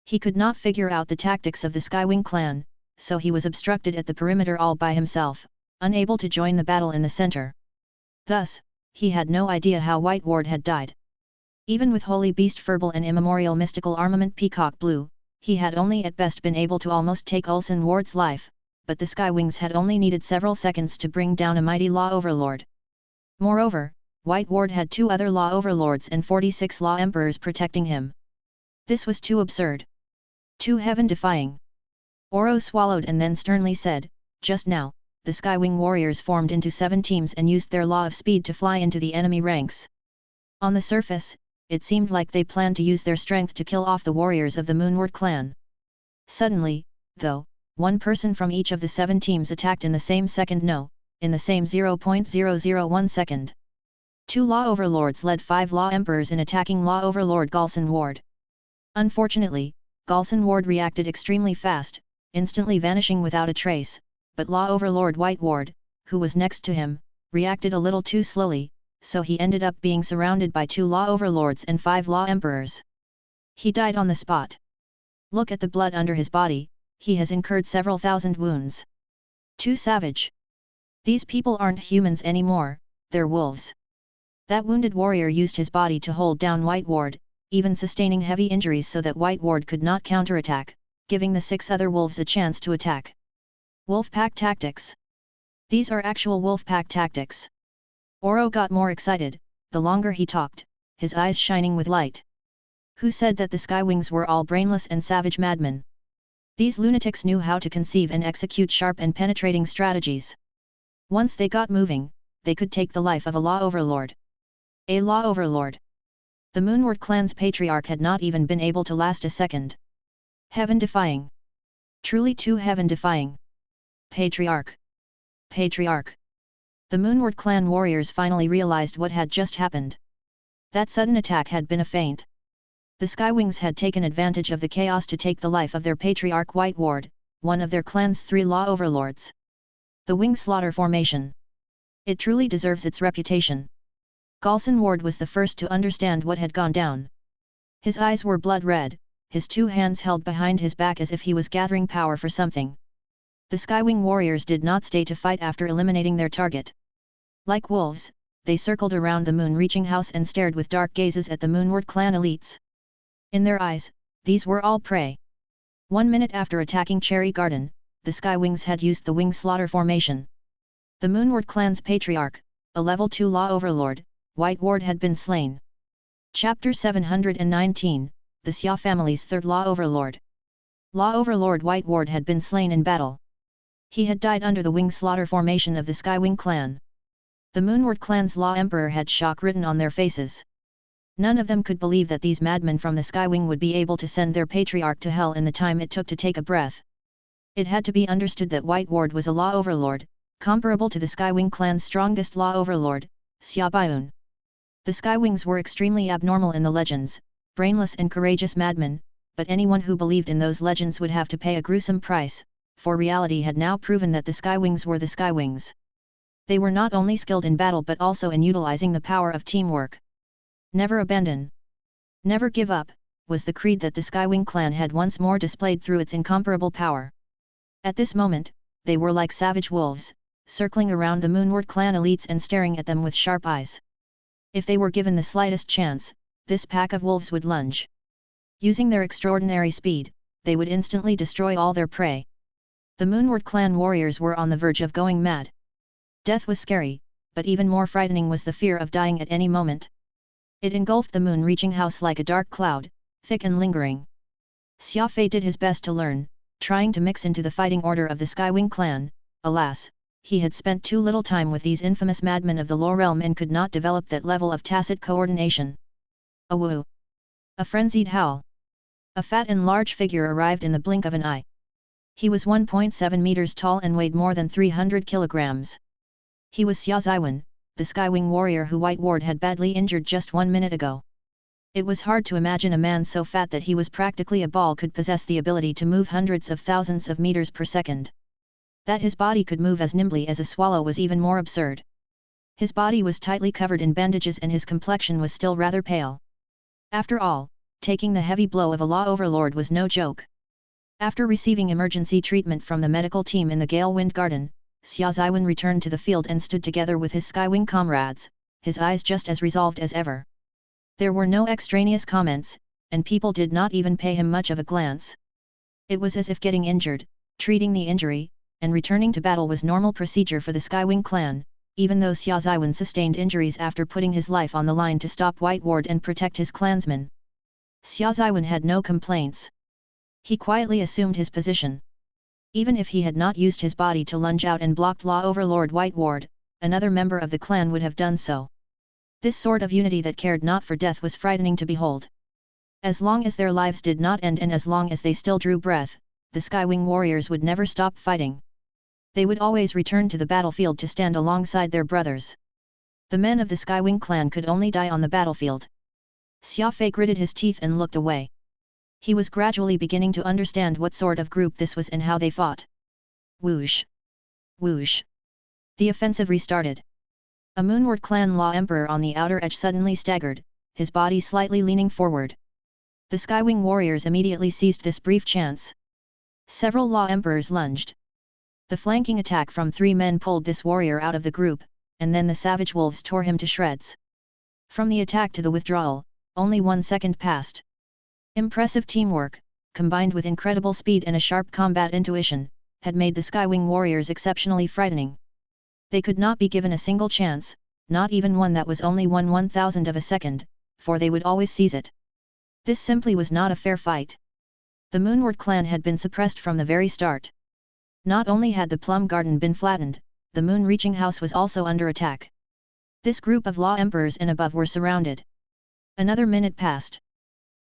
He could not figure out the tactics of the Skywing clan, so he was obstructed at the perimeter all by himself, unable to join the battle in the center. Thus, he had no idea how White Ward had died. Even with Holy Beast Furball and immemorial mystical armament Peacock Blue, he had only at best been able to almost take Ulsan Ward's life, but the Skywings had only needed several seconds to bring down a mighty law overlord. Moreover, White Ward had 2 other law overlords and 46 law emperors protecting him. This was too absurd. Too heaven-defying. Oro swallowed and then sternly said, just now, the Skywing warriors formed into 7 teams and used their law of speed to fly into the enemy ranks. On the surface, it seemed like they planned to use their strength to kill off the warriors of the Moonward clan. Suddenly, though, one person from each of the 7 teams attacked in the same second in the same 0.001 second. 2 law overlords led 5 law emperors in attacking law overlord Galsan Ward. Unfortunately, Galsan Ward reacted extremely fast, instantly vanishing without a trace, but law overlord White Ward, who was next to him, reacted a little too slowly, so he ended up being surrounded by 2 law overlords and 5 law emperors. He died on the spot. Look at the blood under his body, he has incurred several thousand wounds. Too savage. These people aren't humans anymore, they're wolves. That wounded warrior used his body to hold down White Ward, even sustaining heavy injuries so that White Ward could not counterattack, giving the 6 other wolves a chance to attack. Wolfpack tactics. These are actual wolfpack tactics. Oro got more excited, the longer he talked, his eyes shining with light. Who said that the Skywings were all brainless and savage madmen? These lunatics knew how to conceive and execute sharp and penetrating strategies. Once they got moving, they could take the life of a law overlord. A law overlord. The Moonward clan's patriarch had not even been able to last a second. Heaven-defying. Truly too heaven-defying. Patriarch. Patriarch. The Moonward clan warriors finally realized what had just happened. That sudden attack had been a feint. The Skywings had taken advantage of the chaos to take the life of their patriarch White Ward, one of their clan's 3 law overlords. The Wing Slaughter formation. It truly deserves its reputation. Galsan Ward was the first to understand what had gone down. His eyes were blood red, his 2 hands held behind his back as if he was gathering power for something. The Skywing warriors did not stay to fight after eliminating their target. Like wolves, they circled around the moon-reaching house and stared with dark gazes at the Moonward clan elites. In their eyes, these were all prey. 1 minute after attacking Cherry Garden, the Skywings had used the Wing Slaughter formation. The Moonward clan's patriarch, a level 2 law overlord, White Ward had been slain. Chapter 719, the Xia family's 3rd law overlord. Law overlord White Ward had been slain in battle. He had died under the Wing Slaughter formation of the Skywing clan. The Moonward clan's law emperor had shock written on their faces. None of them could believe that these madmen from the Skywing would be able to send their patriarch to hell in the time it took to take a breath. It had to be understood that White Ward was a law overlord, comparable to the Skywing clan's strongest law overlord, Xia Baiun. The Skywings were extremely abnormal in the legends, brainless and courageous madmen, but anyone who believed in those legends would have to pay a gruesome price, for reality had now proven that the Skywings were the Skywings. They were not only skilled in battle but also in utilizing the power of teamwork. Never abandon. Never give up, was the creed that the Skywing clan had once more displayed through its incomparable power. At this moment, they were like savage wolves, circling around the Moonward clan elites and staring at them with sharp eyes. If they were given the slightest chance, this pack of wolves would lunge. Using their extraordinary speed, they would instantly destroy all their prey. The Moonward clan warriors were on the verge of going mad. Death was scary, but even more frightening was the fear of dying at any moment. It engulfed the moon-reaching house like a dark cloud, thick and lingering. Xia Fei did his best to learn, trying to mix into the fighting order of the Skywing clan. Alas, he had spent too little time with these infamous madmen of the Law Realm and could not develop that level of tacit coordination. A woo! A frenzied howl. A fat and large figure arrived in the blink of an eye. He was 1.7 meters tall and weighed more than 300 kilograms. He was Xia Ziwen, the Skywing warrior who White Ward had badly injured just 1 minute ago. It was hard to imagine a man so fat that he was practically a ball could possess the ability to move hundreds of thousands of meters per second. That his body could move as nimbly as a swallow was even more absurd. His body was tightly covered in bandages and his complexion was still rather pale. After all, taking the heavy blow of a law overlord was no joke. After receiving emergency treatment from the medical team in the Gale Wind Garden, Xia Ziwen returned to the field and stood together with his Skywing comrades, his eyes just as resolved as ever. There were no extraneous comments, and people did not even pay him much of a glance. It was as if getting injured, treating the injury, and returning to battle was normal procedure for the Skywing clan, even though Xia Ziwen sustained injuries after putting his life on the line to stop White Ward and protect his clansmen. Xia Ziwen had no complaints. He quietly assumed his position. Even if he had not used his body to lunge out and blocked Law Overlord White Ward, another member of the clan would have done so. This sort of unity that cared not for death was frightening to behold. As long as their lives did not end and as long as they still drew breath, the Skywing warriors would never stop fighting. They would always return to the battlefield to stand alongside their brothers. The men of the Skywing clan could only die on the battlefield. Xia Fei gritted his teeth and looked away. He was gradually beginning to understand what sort of group this was and how they fought. Whoosh! Whoosh! The offensive restarted. A Moonward clan Law Emperor on the outer edge suddenly staggered, his body slightly leaning forward. The Skywing warriors immediately seized this brief chance. Several Law Emperors lunged. The flanking attack from 3 men pulled this warrior out of the group, and then the savage wolves tore him to shreds. From the attack to the withdrawal, only 1 second passed. Impressive teamwork, combined with incredible speed and a sharp combat intuition, had made the Skywing warriors exceptionally frightening. They could not be given a single chance, not even one that was only 1/1000 of a second, for they would always seize it. This simply was not a fair fight. The Moonward clan had been suppressed from the very start. Not only had the Plum Garden been flattened, the moon-reaching house was also under attack. This group of Law Emperors and above were surrounded. Another minute passed,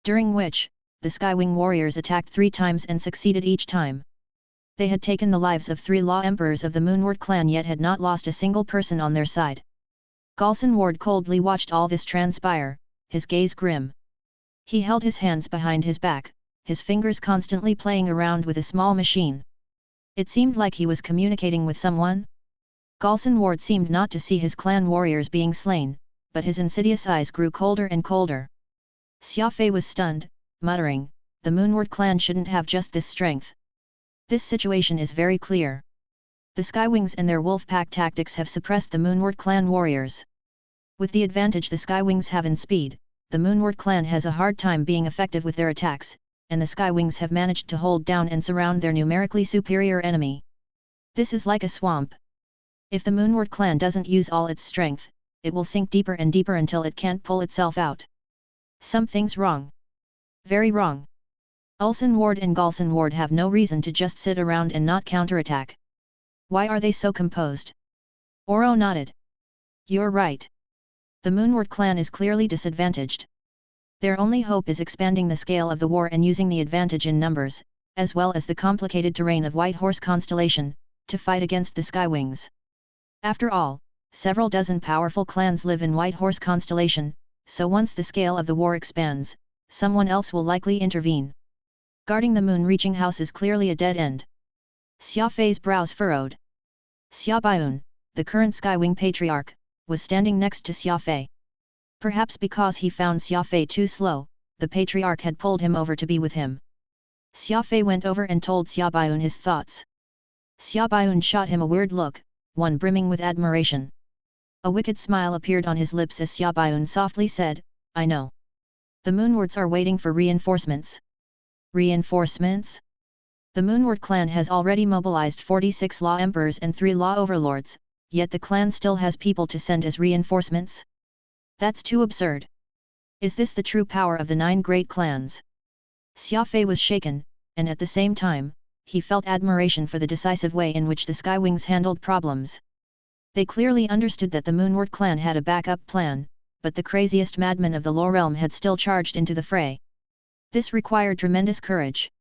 during which, the Skywing warriors attacked 3 times and succeeded each time. They had taken the lives of 3 Law Emperors of the Moonward clan yet had not lost a single person on their side. Galson Ward coldly watched all this transpire, his gaze grim. He held his hands behind his back, his fingers constantly playing around with a small machine. It seemed like he was communicating with someone. Galson Ward seemed not to see his clan warriors being slain, but his insidious eyes grew colder and colder. Xia Fei was stunned, muttering, "The Moonward clan shouldn't have just this strength. This situation is very clear. The Skywings and their wolf pack tactics have suppressed the Moonward clan warriors. With the advantage the Skywings have in speed, the Moonward clan has a hard time being effective with their attacks, and the Skywings have managed to hold down and surround their numerically superior enemy. This is like a swamp. If the Moonward clan doesn't use all its strength, it will sink deeper and deeper until it can't pull itself out. Something's wrong. Very wrong. Ulson Ward and Galson Ward have no reason to just sit around and not counterattack. Why are they so composed?" Oro nodded. "You're right. The Moonward clan is clearly disadvantaged. Their only hope is expanding the scale of the war and using the advantage in numbers, as well as the complicated terrain of White Horse Constellation, to fight against the Skywings. After all, several dozen powerful clans live in White Horse Constellation, so once the scale of the war expands, someone else will likely intervene. Guarding the moon-reaching house is clearly a dead end." Xia Fei's brows furrowed. Xia Baiun, the current Skywing Patriarch, was standing next to Xia Fei. Perhaps because he found Xia Fei too slow, the Patriarch had pulled him over to be with him. Xia Fei went over and told Xia Baiun his thoughts. Xia Baiun shot him a weird look, one brimming with admiration. A wicked smile appeared on his lips as Xia Baiun softly said, "I know. The Moonwards are waiting for reinforcements." Reinforcements? The Moonward clan has already mobilized 46 law emperors and 3 law overlords, yet the clan still has people to send as reinforcements? That's too absurd. Is this the true power of the 9 great clans? Xia Fei was shaken, and at the same time, he felt admiration for the decisive way in which the Skywings handled problems. They clearly understood that the Moonward clan had a backup plan, but the craziest madman of the Law Realm had still charged into the fray. This required tremendous courage.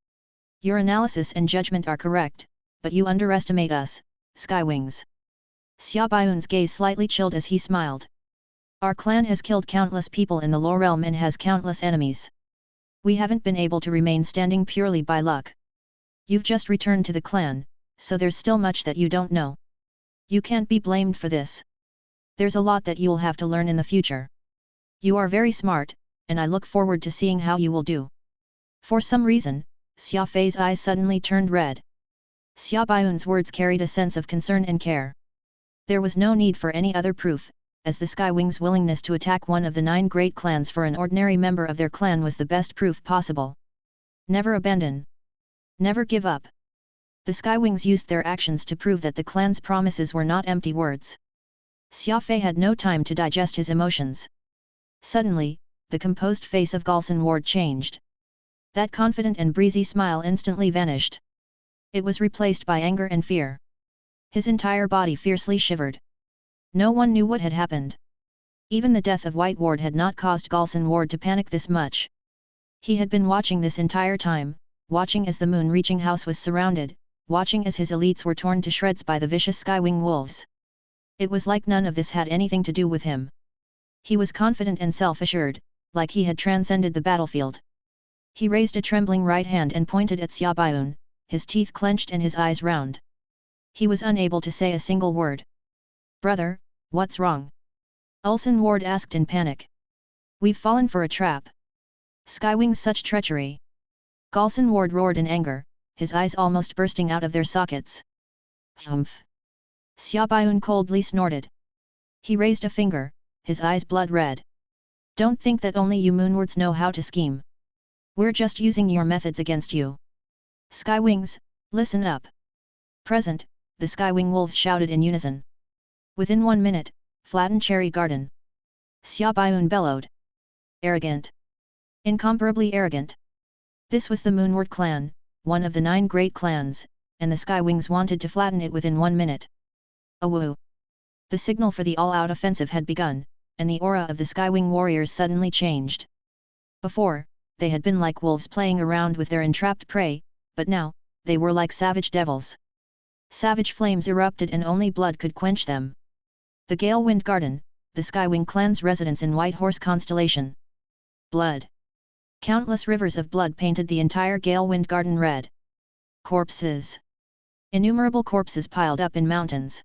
Your analysis and judgment are correct, but you underestimate us, Skywings. Xia Baiun's gaze slightly chilled as he smiled. Our clan has killed countless people in the Law Realm and has countless enemies. We haven't been able to remain standing purely by luck. You've just returned to the clan, so there's still much that you don't know. You can't be blamed for this. There's a lot that you'll have to learn in the future. You are very smart, and I look forward to seeing how you will do." For some reason, Xia Fei's eyes suddenly turned red. Xia Baiun's words carried a sense of concern and care. There was no need for any other proof, as the Skywings' willingness to attack one of the 9 great clans for an ordinary member of their clan was the best proof possible. Never abandon. Never give up. The Skywings used their actions to prove that the clan's promises were not empty words. Xia Fei had no time to digest his emotions. Suddenly, the composed face of Galson Ward changed. That confident and breezy smile instantly vanished. It was replaced by anger and fear. His entire body fiercely shivered. No one knew what had happened. Even the death of White Ward had not caused Galson Ward to panic this much. He had been watching this entire time, watching as the moon-reaching house was surrounded, watching as his elites were torn to shreds by the vicious Skywing wolves. It was like none of this had anything to do with him. He was confident and self-assured, like he had transcended the battlefield. He raised a trembling right hand and pointed at Xia Baiun, his teeth clenched and his eyes round. He was unable to say a single word. "Brother, what's wrong?" Ulson Ward asked in panic. "We've fallen for a trap. Skywings, such treachery!" Galson Ward roared in anger, his eyes almost bursting out of their sockets. "Humph!" Xia Baiun coldly snorted. He raised a finger, his eyes blood red. "Don't think that only you Moonwards know how to scheme. We're just using your methods against you. Skywings, listen up." "Present," the Skywing wolves shouted in unison. Within 1 minute, flatten Cherry Garden. Xia Baiun bellowed. "Arrogant. Incomparably arrogant." This was the Moonward clan, one of the 9 great clans, and the Skywings wanted to flatten it within 1 minute. Awoo! The signal for the all-out offensive had begun, and the aura of the Skywing warriors suddenly changed. Before, they had been like wolves playing around with their entrapped prey, but now, they were like savage devils. Savage flames erupted and only blood could quench them. The Gale Wind Garden, the Skywing clan's residence in White Horse Constellation. Blood. Countless rivers of blood painted the entire Gale Wind Garden red. Corpses. Innumerable corpses piled up in mountains.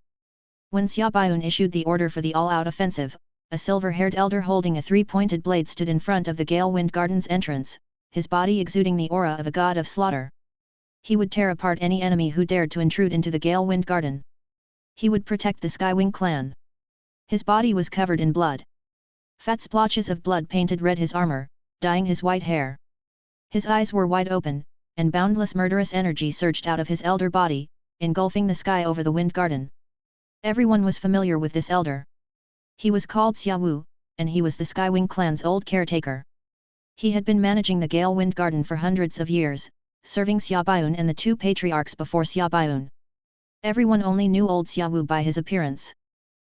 When Xia Baiun issued the order for the all-out offensive, a silver-haired elder holding a 3-pointed blade stood in front of the Gale Wind Garden's entrance, his body exuding the aura of a god of slaughter. He would tear apart any enemy who dared to intrude into the Gale Wind Garden. He would protect the Skywing clan. His body was covered in blood. Fat splotches of blood painted red his armor, dyeing his white hair. His eyes were wide open, and boundless murderous energy surged out of his elder body, engulfing the sky over the Wind Garden. Everyone was familiar with this elder. He was called Xia Wu, and he was the Skywing clan's old caretaker. He had been managing the Gale Wind Garden for hundreds of years, serving Xia Baiun and the 2 patriarchs before Xia Baiun. Everyone only knew old Xia Wu by his appearance.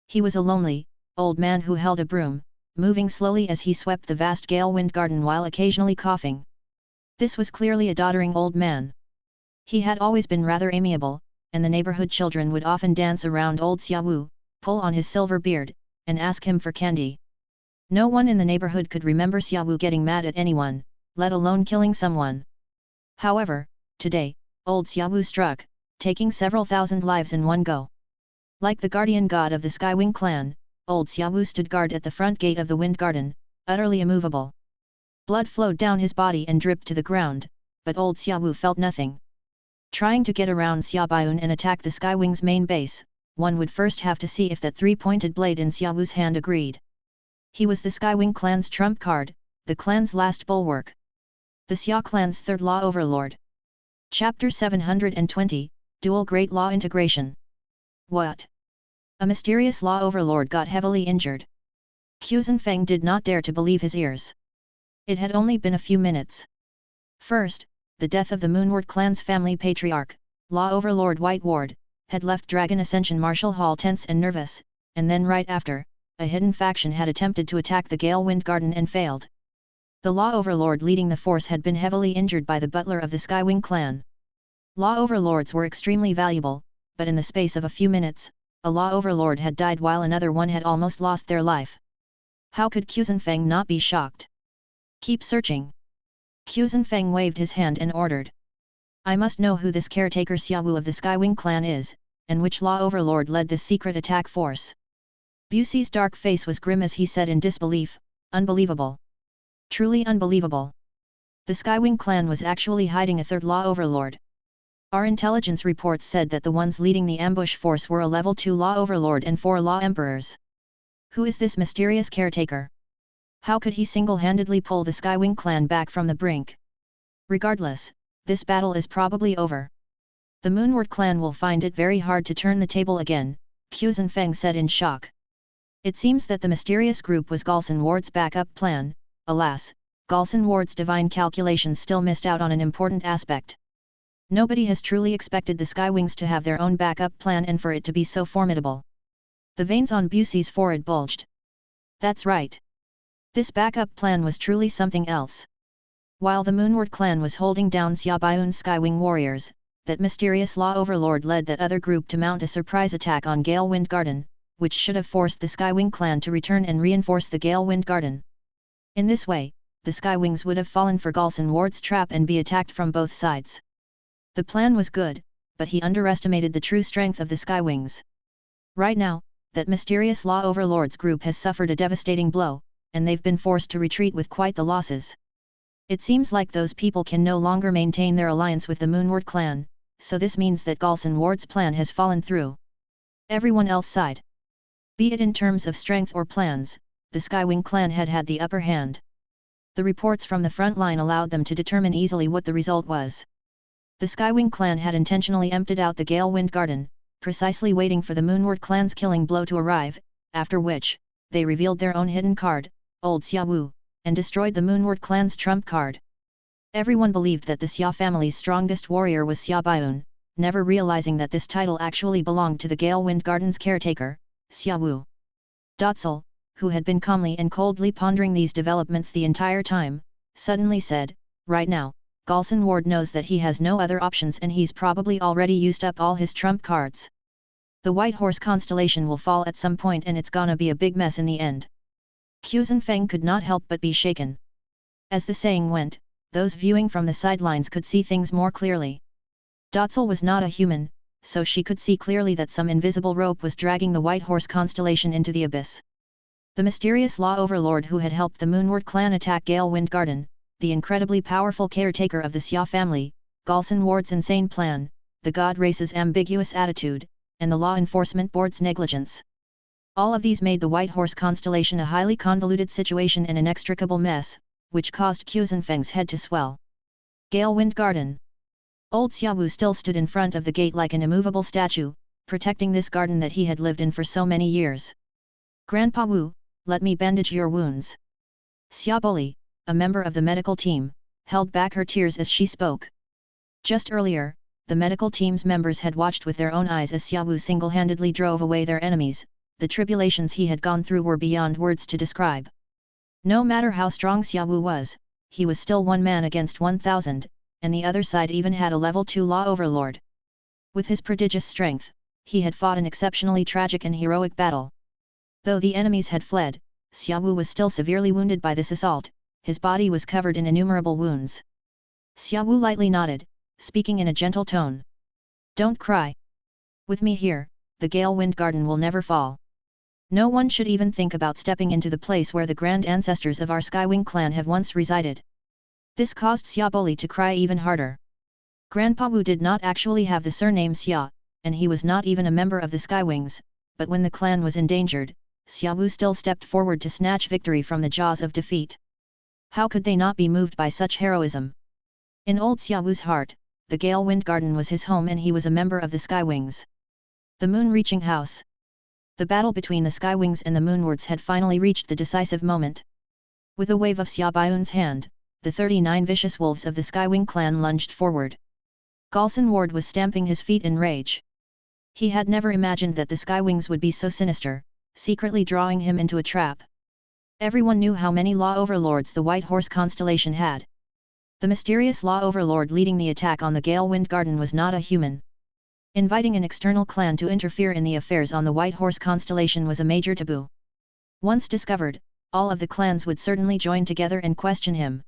He was a lonely, old man who held a broom, moving slowly as he swept the vast Gale Wind Garden while occasionally coughing. This was clearly a doddering old man. He had always been rather amiable, and the neighborhood children would often dance around old Xia Wu, pull on his silver beard, and ask him for candy. No one in the neighborhood could remember Xia Wu getting mad at anyone, let alone killing someone. However, today, old Xia Wu struck, taking several thousand lives in one go. Like the guardian god of the Skywing clan, old Xia Wu stood guard at the front gate of the Wind Garden, utterly immovable. Blood flowed down his body and dripped to the ground, but old Xia Wu felt nothing. Trying to get around Xia Baiun and attack the Skywing's main base, one would first have to see if that three-pointed blade in Xia Wu's hand agreed. He was the Skywing clan's trump card, the clan's last bulwark. The Xia clan's third law overlord. Chapter 720, Dual Great Law Integration. What? A mysterious law overlord got heavily injured. Xia did not dare to believe his ears. It had only been a few minutes. First, the death of the Moonward clan's family patriarch, Law Overlord White Ward, had left Dragon Ascension Marshal Hall tense and nervous, and then right after, a hidden faction had attempted to attack the Gale Wind Garden and failed. The Law Overlord leading the force had been heavily injured by the butler of the Skywing clan. Law Overlords were extremely valuable, but in the space of a few minutes, a Law Overlord had died while another one had almost lost their life. How could Xia not be shocked? Keep searching. Xia waved his hand and ordered. I must know who this caretaker Xia Wu of the Skywing clan is, and which Law Overlord led this secret attack force. Busey's dark face was grim as he said in disbelief, unbelievable. Truly unbelievable. The Skywing clan was actually hiding a third Law Overlord. Our intelligence reports said that the ones leading the ambush force were a level 2 Law Overlord and 4 Law Emperors. Who is this mysterious caretaker? How could he single-handedly pull the Skywing clan back from the brink? Regardless, this battle is probably over. The Moonward clan will find it very hard to turn the table again, Xia said in shock. It seems that the mysterious group was Galson Ward's backup plan. Alas, Galson Ward's divine calculations still missed out on an important aspect. Nobody has truly expected the Skywings to have their own backup plan and for it to be so formidable. The veins on Busey's forehead bulged. That's right. This backup plan was truly something else. While the Moonward clan was holding down Xia Baiun's Skywing warriors, that mysterious Law Overlord led that other group to mount a surprise attack on Gale Wind Garden, which should have forced the Skywing clan to return and reinforce the Gale Wind Garden. In this way, the Skywings would have fallen for Galson Ward's trap and be attacked from both sides. The plan was good, but he underestimated the true strength of the Skywings. Right now, that mysterious Law Overlord's group has suffered a devastating blow, and they've been forced to retreat with quite the losses. It seems like those people can no longer maintain their alliance with the Moonward clan, so this means that Galson Ward's plan has fallen through. Everyone else sighed. Be it in terms of strength or plans, the Skywing clan had had the upper hand. The reports from the front line allowed them to determine easily what the result was. The Skywing clan had intentionally emptied out the Gale Wind Garden, precisely waiting for the Moonward clan's killing blow to arrive, after which, they revealed their own hidden card, Old Xia Wu, and destroyed the Moonward clan's trump card. Everyone believed that the Xia family's strongest warrior was Xia Baiun, never realizing that this title actually belonged to the Gale Wind Garden's caretaker, Xia Wu. Dotzel, who had been calmly and coldly pondering these developments the entire time, suddenly said, right now, Galson Ward knows that he has no other options and he's probably already used up all his trump cards. The White Horse constellation will fall at some point and it's gonna be a big mess in the end. Xia could not help but be shaken. As the saying went, those viewing from the sidelines could see things more clearly. Dotzel was not a human, so she could see clearly that some invisible rope was dragging the White Horse constellation into the abyss. The mysterious Law Overlord who had helped the Moonward clan attack Gale Wind Garden, the incredibly powerful caretaker of the Xia family, Galson Ward's insane plan, the God Race's ambiguous attitude, and the Law Enforcement Board's negligence. All of these made the White Horse constellation a highly convoluted situation and inextricable mess, which caused Xia head to swell. Gale Wind Garden. Old Xia Wu still stood in front of the gate like an immovable statue, protecting this garden that he had lived in for so many years. Grandpa Wu, let me bandage your wounds. Xia Boli, a member of the medical team, held back her tears as she spoke. Just earlier, the medical team's members had watched with their own eyes as Xia Wu single-handedly drove away their enemies. The tribulations he had gone through were beyond words to describe. No matter how strong Xia Wu was, he was still one man against 1,000, and the other side even had a level 2 Law Overlord. With his prodigious strength, he had fought an exceptionally tragic and heroic battle. Though the enemies had fled, Xia Wu was still severely wounded by this assault. His body was covered in innumerable wounds. Xia Wu lightly nodded, speaking in a gentle tone. Don't cry. With me here, the Gale Wind Garden will never fall. No one should even think about stepping into the place where the grand ancestors of our Skywing clan have once resided. This caused Xia Boli to cry even harder. Grandpa Wu did not actually have the surname Xia, and he was not even a member of the Skywings, but when the clan was endangered, Xia Wu still stepped forward to snatch victory from the jaws of defeat. How could they not be moved by such heroism? In old Xia Wu's heart, the Gale Wind Garden was his home and he was a member of the Skywings. The moon-reaching house. The battle between the Skywings and the Moonwards had finally reached the decisive moment. With a wave of Xia Baiun's hand, the 39 vicious wolves of the Skywing clan lunged forward. Galson Ward was stamping his feet in rage. He had never imagined that the Skywings would be so sinister, secretly drawing him into a trap. Everyone knew how many Law Overlords the White Horse constellation had. The mysterious Law Overlord leading the attack on the Gale Wind Garden was not a human. Inviting an external clan to interfere in the affairs on the White Horse constellation was a major taboo. Once discovered, all of the clans would certainly join together and question him.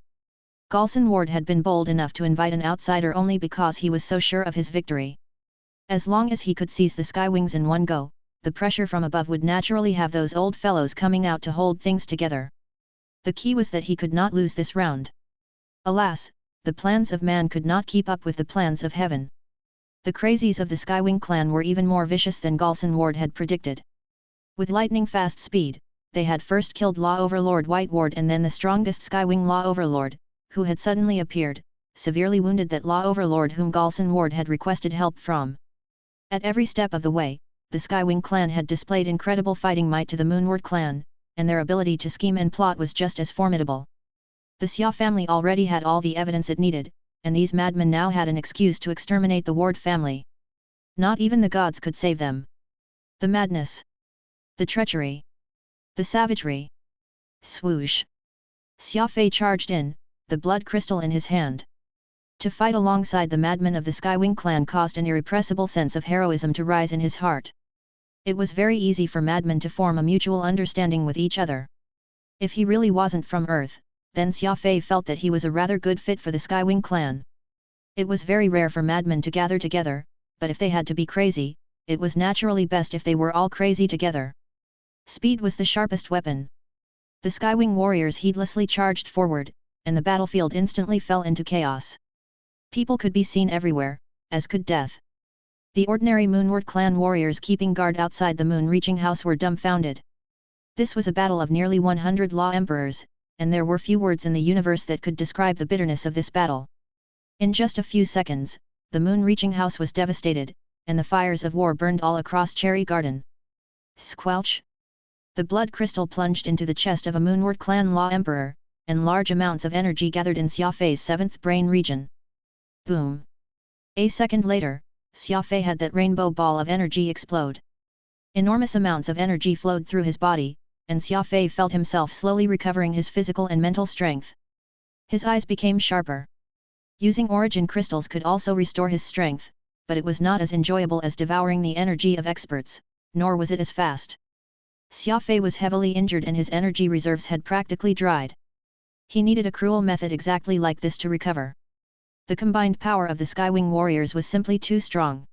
Galson Ward had been bold enough to invite an outsider only because he was so sure of his victory. As long as he could seize the Skywings in one go, the pressure from above would naturally have those old fellows coming out to hold things together. The key was that he could not lose this round. Alas, the plans of man could not keep up with the plans of heaven. The crazies of the Skywing clan were even more vicious than Galson Ward had predicted. With lightning-fast speed, they had first killed Law Overlord White Ward and then the strongest Skywing Law Overlord, who had suddenly appeared, severely wounded that Law Overlord whom Galson Ward had requested help from. At every step of the way, the Skywing clan had displayed incredible fighting might to the Moonward clan, and their ability to scheme and plot was just as formidable. The Xia family already had all the evidence it needed, and these madmen now had an excuse to exterminate the Ward family. Not even the gods could save them. The madness. The treachery. The savagery. Swoosh. Xia Fei charged in, the blood crystal in his hand. To fight alongside the madmen of the Skywing clan caused an irrepressible sense of heroism to rise in his heart. It was very easy for madmen to form a mutual understanding with each other. If he really wasn't from Earth, then Xia Fei felt that he was a rather good fit for the Skywing clan. It was very rare for madmen to gather together, but if they had to be crazy, it was naturally best if they were all crazy together. Speed was the sharpest weapon. The Skywing warriors heedlessly charged forward, and the battlefield instantly fell into chaos. People could be seen everywhere, as could death. The ordinary Moonward clan warriors keeping guard outside the moon-reaching house were dumbfounded. This was a battle of nearly 100 Law Emperors, and there were few words in the universe that could describe the bitterness of this battle. In just a few seconds, the moon-reaching house was devastated, and the fires of war burned all across Cherry Garden. Squelch! The blood crystal plunged into the chest of a Moonward clan Law Emperor, and large amounts of energy gathered in Xia Fei's 7th brain region. Boom! A second later, Xia Fei had that rainbow ball of energy explode. Enormous amounts of energy flowed through his body, and Xia Fei felt himself slowly recovering his physical and mental strength. His eyes became sharper. Using origin crystals could also restore his strength, but it was not as enjoyable as devouring the energy of experts, nor was it as fast. Xia Fei was heavily injured and his energy reserves had practically dried. He needed a cruel method exactly like this to recover. The combined power of the Skywing warriors was simply too strong.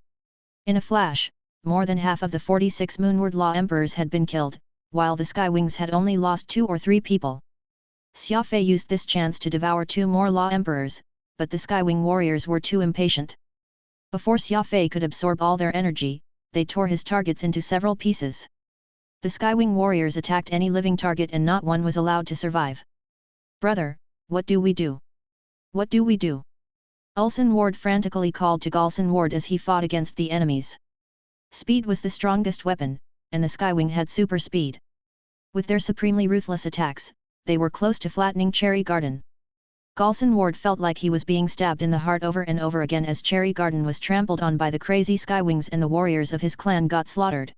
In a flash, more than half of the 46 Moonward Law Emperors had been killed, while the Skywings had only lost 2 or 3 people. Xia Fei used this chance to devour 2 more Law Emperors, but the Skywing warriors were too impatient. Before Xia Fei could absorb all their energy, they tore his targets into several pieces. The Skywing warriors attacked any living target and not one was allowed to survive. "Brother, what do we do? What do we do?" Ulson Ward frantically called to Galson Ward as he fought against the enemies. Speed was the strongest weapon, and the Skywing had super speed. With their supremely ruthless attacks, they were close to flattening Cherry Garden. Galson Ward felt like he was being stabbed in the heart over and over again as Cherry Garden was trampled on by the crazy Skywings and the warriors of his clan got slaughtered.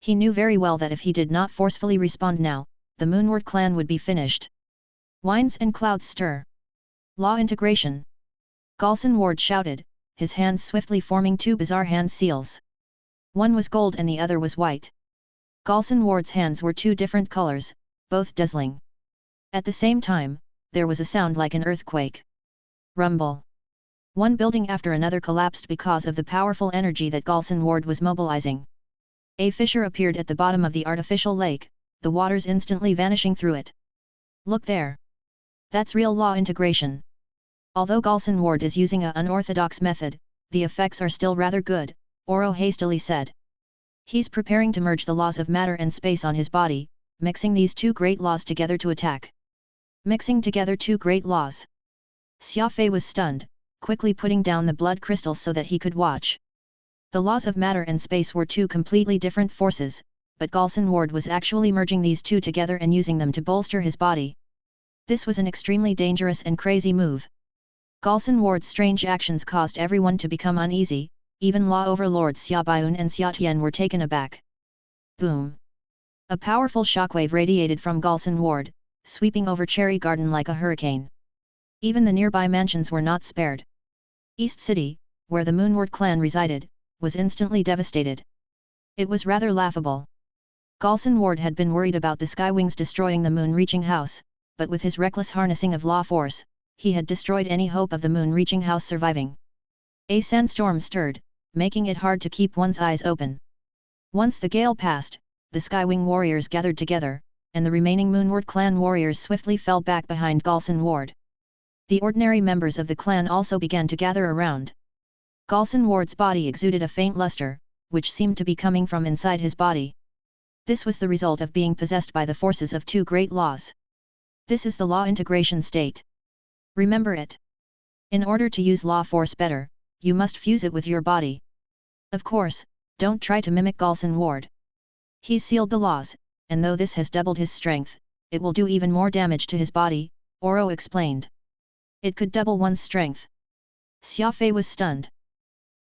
He knew very well that if he did not forcefully respond now, the Moonward clan would be finished. Winds and clouds stir. Law integration. Galson Ward shouted, his hands swiftly forming 2 bizarre hand seals. One was gold and the other was white. Galson Ward's hands were 2 different colors, both dazzling. At the same time, there was a sound like an earthquake. Rumble. One building after another collapsed because of the powerful energy that Galson Ward was mobilizing. A fissure appeared at the bottom of the artificial lake, the waters instantly vanishing through it. "Look there! That's real law integration." Although Galson Ward is using an unorthodox method, the effects are still rather good, Oro hastily said. He's preparing to merge the laws of matter and space on his body, mixing these two great laws together to attack. Mixing together two great laws. Xia Fei was stunned, quickly putting down the blood crystals so that he could watch. The laws of matter and space were two completely different forces, but Galson Ward was actually merging these two together and using them to bolster his body. This was an extremely dangerous and crazy move. Galson Ward's strange actions caused everyone to become uneasy, even Law Overlords Xia Baiun and Xia Tian were taken aback. Boom! A powerful shockwave radiated from Galson Ward, sweeping over Cherry Garden like a hurricane. Even the nearby mansions were not spared. East City, where the Moonward clan resided, was instantly devastated. It was rather laughable. Galson Ward had been worried about the Skywings destroying the moon-reaching house, but with his reckless harnessing of law force, he had destroyed any hope of the moon-reaching house surviving. A sandstorm stirred, making it hard to keep one's eyes open. Once the gale passed, the Skywing warriors gathered together, and the remaining Moonward clan warriors swiftly fell back behind Galson Ward. The ordinary members of the clan also began to gather around. Galson Ward's body exuded a faint luster, which seemed to be coming from inside his body. This was the result of being possessed by the forces of two great laws. This is the law integration state. Remember it. In order to use law force better, you must fuse it with your body. Of course, don't try to mimic Galson Ward. He's sealed the laws, and though this has doubled his strength, it will do even more damage to his body, Oro explained. It could double one's strength. Xia Fei was stunned.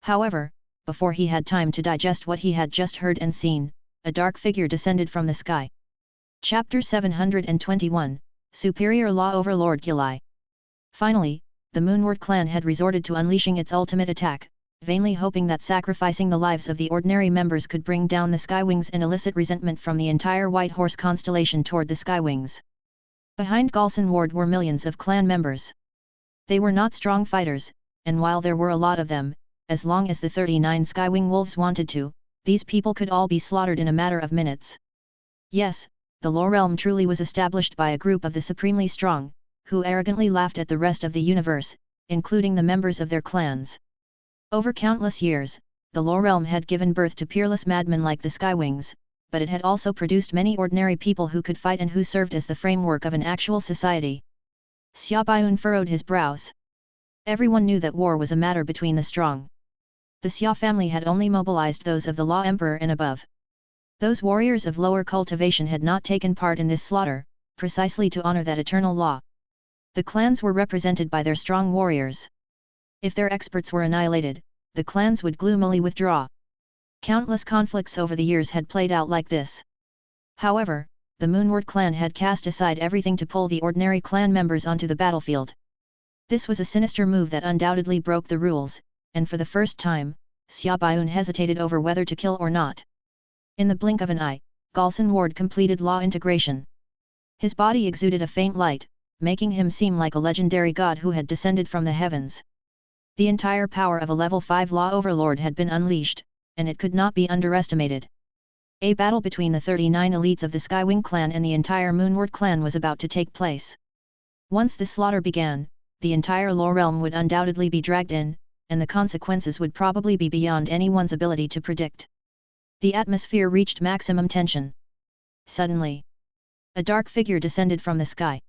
However, before he had time to digest what he had just heard and seen, a dark figure descended from the sky. Chapter 721, Superior Law Overlord Gilai. Finally, the Moonward clan had resorted to unleashing its ultimate attack, vainly hoping that sacrificing the lives of the ordinary members could bring down the Skywings and elicit resentment from the entire White Horse constellation toward the Skywings. Behind Galson Ward were millions of clan members. They were not strong fighters, and while there were a lot of them, as long as the 39 Skywing wolves wanted to, these people could all be slaughtered in a matter of minutes. Yes, the Law Realm truly was established by a group of the supremely strong, who arrogantly laughed at the rest of the universe, including the members of their clans. Over countless years, the Law Realm had given birth to peerless madmen like the Skywings, but it had also produced many ordinary people who could fight and who served as the framework of an actual society. Xia Baiun furrowed his brows. Everyone knew that war was a matter between the strong. The Xia family had only mobilized those of the Law Emperor and above. Those warriors of lower cultivation had not taken part in this slaughter, precisely to honor that eternal law. The clans were represented by their strong warriors. If their experts were annihilated, the clans would gloomily withdraw. Countless conflicts over the years had played out like this. However, the Moonward clan had cast aside everything to pull the ordinary clan members onto the battlefield. This was a sinister move that undoubtedly broke the rules, and for the first time, Xia Baiun hesitated over whether to kill or not. In the blink of an eye, Galson Ward completed law integration. His body exuded a faint light, making him seem like a legendary god who had descended from the heavens. The entire power of a level 5 Law Overlord had been unleashed, and it could not be underestimated. A battle between the 39 elites of the Skywing clan and the entire Moonward clan was about to take place. Once the slaughter began, the entire Law Realm would undoubtedly be dragged in, and the consequences would probably be beyond anyone's ability to predict. The atmosphere reached maximum tension. Suddenly, a dark figure descended from the sky.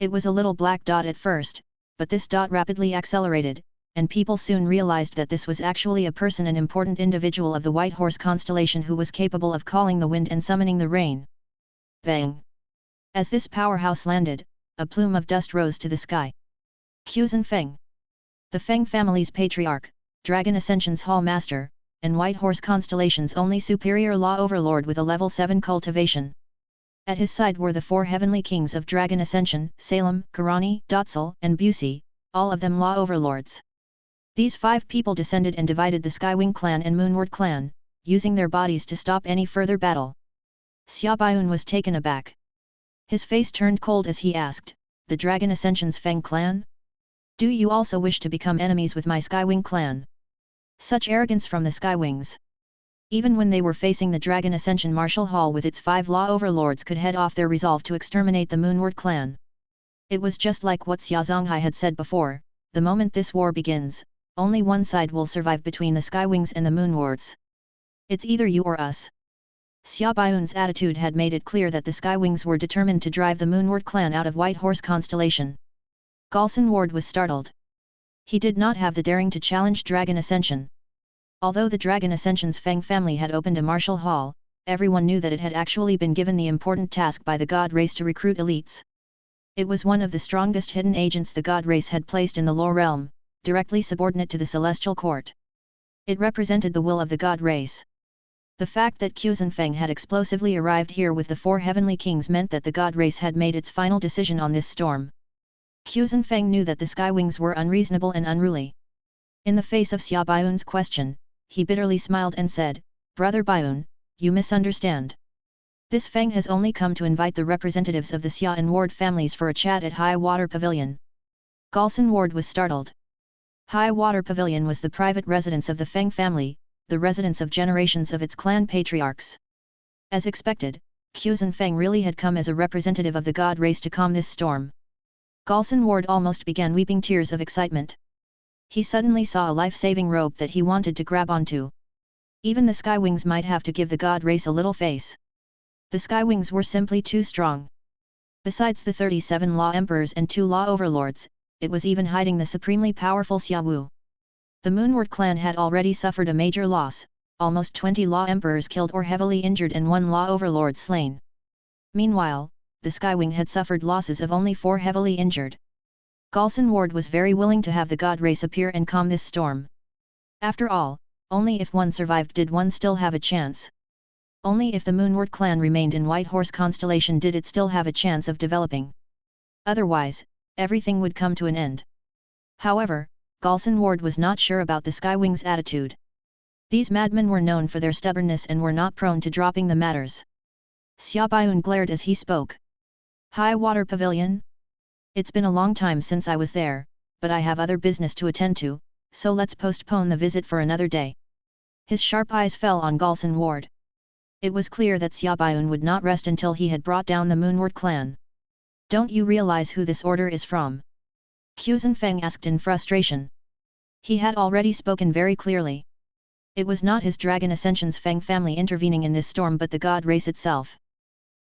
It was a little black dot at first, but this dot rapidly accelerated, and people soon realized that this was actually a person, an important individual of the White Horse constellation who was capable of calling the wind and summoning the rain. Bang! As this powerhouse landed, a plume of dust rose to the sky. Quzhen Feng, the Feng family's patriarch, Dragon Ascension's Hall Master, and White Horse Constellation's only superior Law Overlord with a level 7 cultivation. At his side were the 4 heavenly kings of Dragon Ascension, Salem, Karani, Dotzel, and Busey, all of them Law Overlords. These 5 people descended and divided the Skywing clan and Moonward clan, using their bodies to stop any further battle. Xia Baiun was taken aback. His face turned cold as he asked, "The Dragon Ascension's Feng clan? Do you also wish to become enemies with my Skywing clan?" Such arrogance from the Skywings. Even when they were facing the Dragon Ascension Martial Hall with its 5 Law Overlords could head off their resolve to exterminate the Moonward clan. It was just like what Xia Zonghai had said before, the moment this war begins, only one side will survive between the Skywings and the Moonwards. It's either you or us. Xia Baiyun's attitude had made it clear that the Skywings were determined to drive the Moonward clan out of White Horse constellation. Galson Ward was startled. He did not have the daring to challenge Dragon Ascension. Although the Dragon Ascension's Feng family had opened a martial hall, everyone knew that it had actually been given the important task by the God race to recruit elites. It was one of the strongest hidden agents the God race had placed in the Lower Realm, directly subordinate to the Celestial Court. It represented the will of the God race. The fact that Quzhen Feng had explosively arrived here with the 4 heavenly kings meant that the God race had made its final decision on this storm. Quzhen Feng knew that the Skywings were unreasonable and unruly. In the face of Xia Baiyun's question, he bitterly smiled and said, "Brother Baiyun, you misunderstand. This Feng has only come to invite the representatives of the Xia and Ward families for a chat at High Water Pavilion." Galson Ward was startled. High Water Pavilion was the private residence of the Feng family, the residence of generations of its clan patriarchs. As expected, Quzhen Feng really had come as a representative of the God race to calm this storm. Galson Ward almost began weeping tears of excitement. He suddenly saw a life-saving rope that he wanted to grab onto. Even the Skywings might have to give the God race a little face. The Skywings were simply too strong. Besides the 37 Law Emperors and 2 Law Overlords, it was even hiding the supremely powerful Xia Wu. The Moonward clan had already suffered a major loss, almost 20 Law Emperors killed or heavily injured and 1 Law Overlord slain. Meanwhile, the Skywing had suffered losses of only 4 heavily injured. Galson Ward was very willing to have the God race appear and calm this storm. After all, only if one survived did one still have a chance. Only if the Moonward clan remained in White Horse constellation did it still have a chance of developing. Otherwise, everything would come to an end. However, Galson Ward was not sure about the Skywings' attitude. These madmen were known for their stubbornness and were not prone to dropping the matters. Xia Baiyun glared as he spoke. "High Water Pavilion? It's been a long time since I was there, but I have other business to attend to, so let's postpone the visit for another day." His sharp eyes fell on Galson Ward. It was clear that Xia Baiyun would not rest until he had brought down the Moonward clan. "Don't you realize who this order is from?" Quzhen Feng asked in frustration. He had already spoken very clearly. It was not his Dragon Ascension's Feng family intervening in this storm but the God race itself.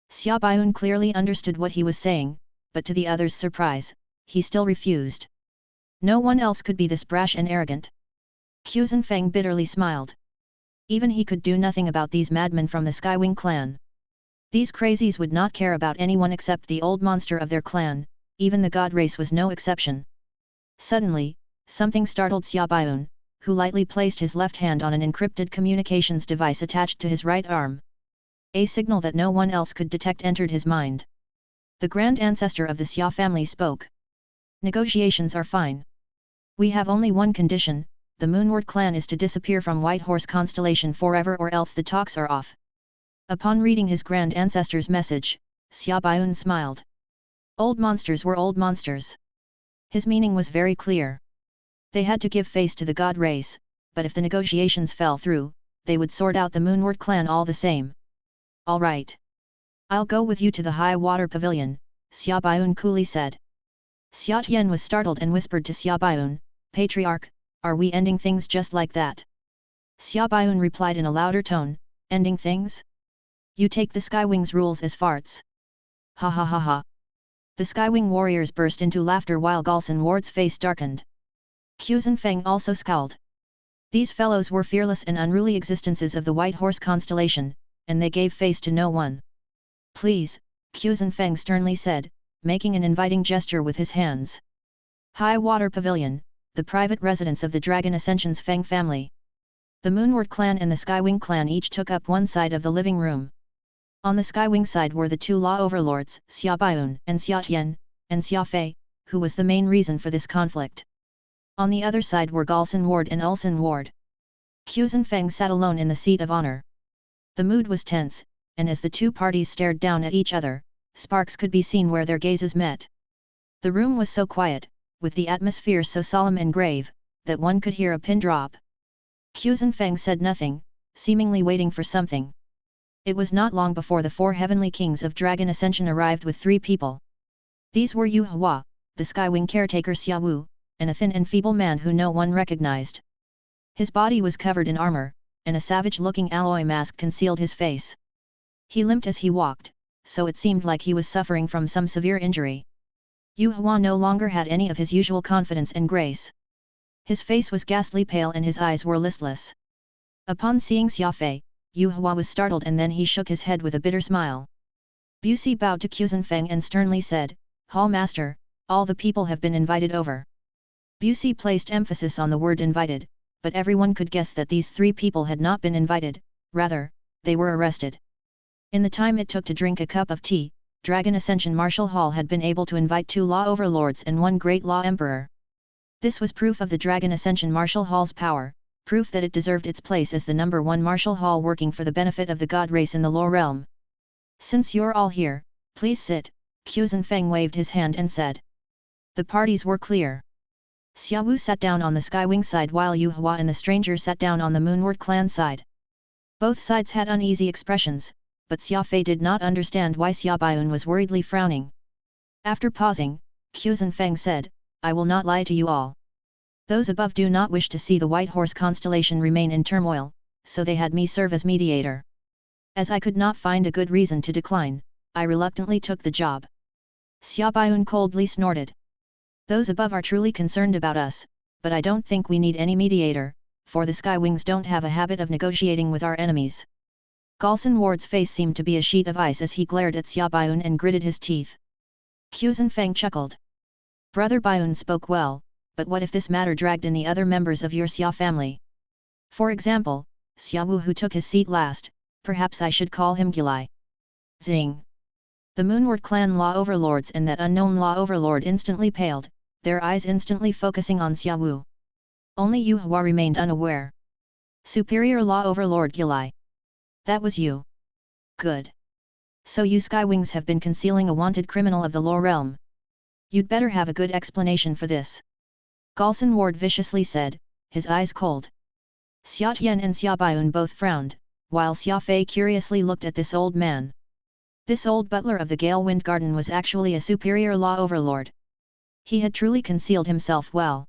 Xia Baiyun clearly understood what he was saying, but to the others' surprise, he still refused. No one else could be this brash and arrogant. Quzhen Feng bitterly smiled. Even he could do nothing about these madmen from the Skywing clan. These crazies would not care about anyone except the old monster of their clan, even the God race was no exception. Suddenly, something startled Xia Baiyun, who lightly placed his left hand on an encrypted communications device attached to his right arm. A signal that no one else could detect entered his mind. The grand ancestor of the Xia family spoke. "Negotiations are fine. We have only one condition, the Moonward clan is to disappear from White Horse constellation forever or else the talks are off." Upon reading his grand ancestor's message, Xia Baiyun smiled. Old monsters were old monsters. His meaning was very clear. They had to give face to the God race, but if the negotiations fell through, they would sort out the Moonward clan all the same. "All right. I'll go with you to the High Water Pavilion," Xia Baiyun coolly said. Xia Tian was startled and whispered to Xia Baiyun, "Patriarch, are we ending things just like that?" Xia Baiyun replied in a louder tone, "Ending things? You take the Skywings rules as farts." "Ha ha ha ha." The Skywing warriors burst into laughter while Galson Ward's face darkened. Quzhen Feng also scowled. These fellows were fearless and unruly existences of the White Horse constellation, and they gave face to no one. "Please," Quzhen Feng sternly said, making an inviting gesture with his hands. High Water Pavilion, the private residence of the Dragon Ascension's Feng family. The Moonward clan and the Skywing clan each took up one side of the living room. On the Skywing side were the 2 Law Overlords, Xia Baiyun and Xia Tian, and Xia Fei, who was the main reason for this conflict. On the other side were Galson Ward and Ulsan Ward. Quzhen Feng sat alone in the seat of honor. The mood was tense, and as the two parties stared down at each other, sparks could be seen where their gazes met. The room was so quiet, with the atmosphere so solemn and grave, that one could hear a pin drop. Quzhen Feng said nothing, seemingly waiting for something. It was not long before the 4 heavenly kings of Dragon Ascension arrived with 3 people. These were Yu Hua, the Skywing caretaker Xia Wu, and a thin and feeble man who no one recognized. His body was covered in armor, and a savage-looking alloy mask concealed his face. He limped as he walked, so it seemed like he was suffering from some severe injury. Yu Hua no longer had any of his usual confidence and grace. His face was ghastly pale and his eyes were listless. Upon seeing Xia Fei, Yu Hua was startled and then he shook his head with a bitter smile. Busi bowed to Xia Fei and sternly said, "Hall Master, all the people have been invited over." Busi placed emphasis on the word invited, but everyone could guess that these 3 people had not been invited, rather, they were arrested. In the time it took to drink a cup of tea, Dragon Ascension Martial Hall had been able to invite 2 law overlords and 1 great law emperor. This was proof of the Dragon Ascension Martial Hall's power, proof that it deserved its place as the number 1 martial hall working for the benefit of the god race in the Law Realm. "Since you're all here, please sit," Xia Feng waved his hand and said. The parties were clear. Xia Wu sat down on the Skywing side while Yu Hua and the stranger sat down on the Moonward clan side. Both sides had uneasy expressions, but Xia Fei did not understand why Xia Baiyun was worriedly frowning. After pausing, Xia Feng said, "I will not lie to you all. Those above do not wish to see the White Horse constellation remain in turmoil, so they had me serve as mediator. As I could not find a good reason to decline, I reluctantly took the job." Xia Baiyun coldly snorted. "Those above are truly concerned about us, but I don't think we need any mediator, for the Skywings don't have a habit of negotiating with our enemies." Galson Ward's face seemed to be a sheet of ice as he glared at Xia Baiyun and gritted his teeth. Xia Feng chuckled. "Brother Baiyun spoke well, but what if this matter dragged in the other members of your Xia family? For example, Xia Wu who took his seat last, perhaps I should call him Gilai." Zing! The Moonward clan law overlords and that unknown law overlord instantly paled, their eyes instantly focusing on Xia Wu. Only Yu Hua remained unaware. "Superior law overlord Gilai. That was you. Good. So you Skywings have been concealing a wanted criminal of the Law Realm. You'd better have a good explanation for this." Galson Ward viciously said, his eyes cold. Xia Tian and Xia Baiyun both frowned, while Xia Fei curiously looked at this old man. This old butler of the Gale Wind Garden was actually a superior law overlord. He had truly concealed himself well.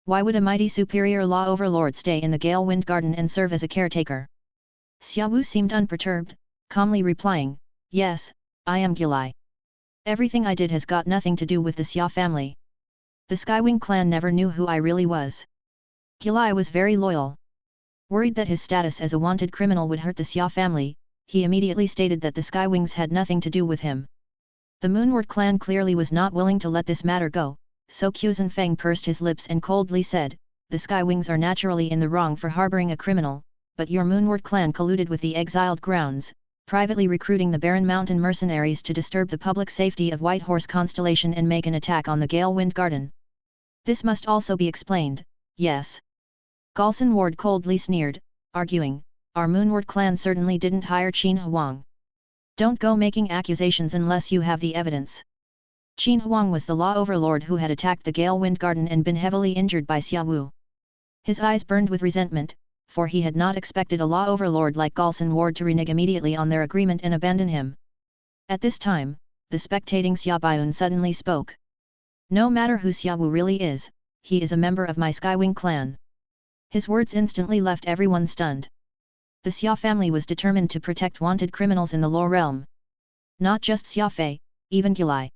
Why would a mighty superior law overlord stay in the Gale Wind Garden and serve as a caretaker? Xia Wu seemed unperturbed, calmly replying, "Yes, I am Gilai. Everything I did has got nothing to do with the Xia family. The Skywing clan never knew who I really was." Gilai was very loyal. Worried that his status as a wanted criminal would hurt the Xia family, he immediately stated that the Skywings had nothing to do with him. The Moonward clan clearly was not willing to let this matter go, so Xia Feng pursed his lips and coldly said, "The Skywings are naturally in the wrong for harboring a criminal, but your Moonward clan colluded with the exiled grounds, privately recruiting the Barren Mountain mercenaries to disturb the public safety of White Horse Constellation and make an attack on the Gale Wind Garden. This must also be explained, yes?" Galson Ward coldly sneered, arguing, "Our Moonward clan certainly didn't hire Qin Huang. Don't go making accusations unless you have the evidence." Qin Huang was the law overlord who had attacked the Gale Wind Garden and been heavily injured by Xia Wu. His eyes burned with resentment, for he had not expected a law overlord like Galson Ward to renege immediately on their agreement and abandon him. At this time, the spectating Xia Baiyun suddenly spoke. "No matter who Xia Wu really is, he is a member of my Skywing clan." His words instantly left everyone stunned. The Xia family was determined to protect wanted criminals in the Law Realm. Not just Xia Fei, even Gilai.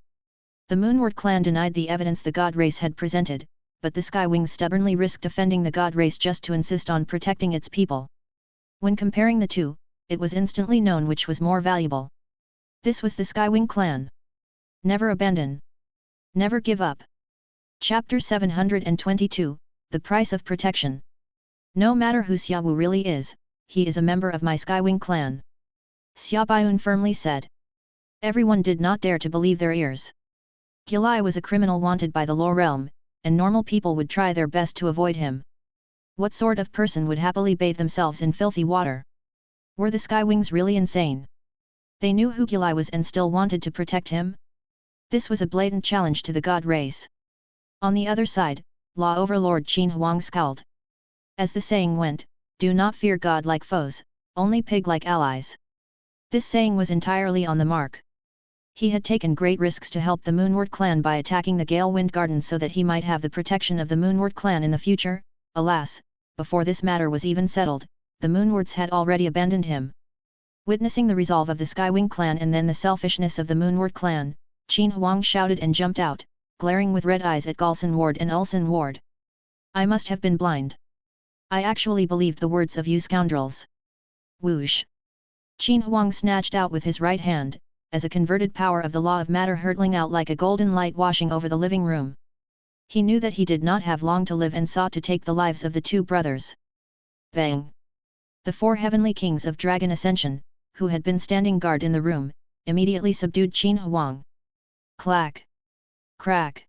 The Moonward clan denied the evidence the god race had presented, but the Skywings stubbornly risked offending the god race just to insist on protecting its people. When comparing the two, it was instantly known which was more valuable. This was the Skywing clan. Never abandon. Never give up. Chapter 722, The Price of Protection. No matter who Xia Wu really is, he is a member of my Skywing clan. Xia Baiyun firmly said. Everyone did not dare to believe their ears. Gilai was a criminal wanted by the Law Realm, and normal people would try their best to avoid him. What sort of person would happily bathe themselves in filthy water? Were the Skywings really insane? They knew who Gilai was and still wanted to protect him? This was a blatant challenge to the god race. On the other side, Law Overlord Qin Huang scowled. As the saying went, do not fear God like foes, only pig like allies. This saying was entirely on the mark. He had taken great risks to help the Moonward clan by attacking the Gale Wind Garden so that he might have the protection of the Moonward clan in the future. Alas, before this matter was even settled, the Moonwards had already abandoned him. Witnessing the resolve of the Skywing clan and then the selfishness of the Moonward clan, Qin Huang shouted and jumped out, glaring with red eyes at Galson Ward and Ulsan Ward. I must have been blind. I actually believed the words of you scoundrels. Whoosh! Qin Huang snatched out with his right hand, as a converted power of the law of matter hurtling out like a golden light washing over the living room. He knew that he did not have long to live and sought to take the lives of the two brothers. Bang! The four heavenly kings of Dragon Ascension, who had been standing guard in the room, immediately subdued Qin Huang. Clack! Crack!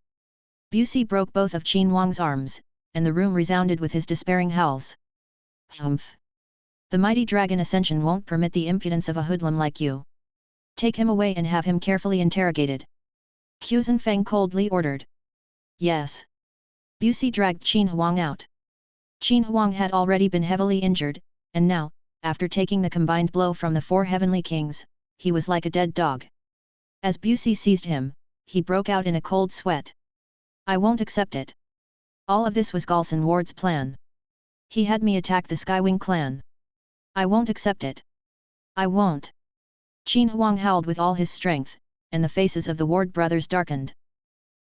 Busey broke both of Qin Huang's arms, and the room resounded with his despairing howls. Humph! The mighty Dragon Ascension won't permit the impudence of a hoodlum like you. Take him away and have him carefully interrogated. Quzhen Feng coldly ordered. Yes. Busey dragged Qin Huang out. Qin Huang had already been heavily injured, and now, after taking the combined blow from the four heavenly kings, he was like a dead dog. As Busey seized him, he broke out in a cold sweat. I won't accept it. All of this was Galson Ward's plan. He had me attack the Skywing clan. I won't accept it. I won't. Qin Huang howled with all his strength, and the faces of the Ward brothers darkened.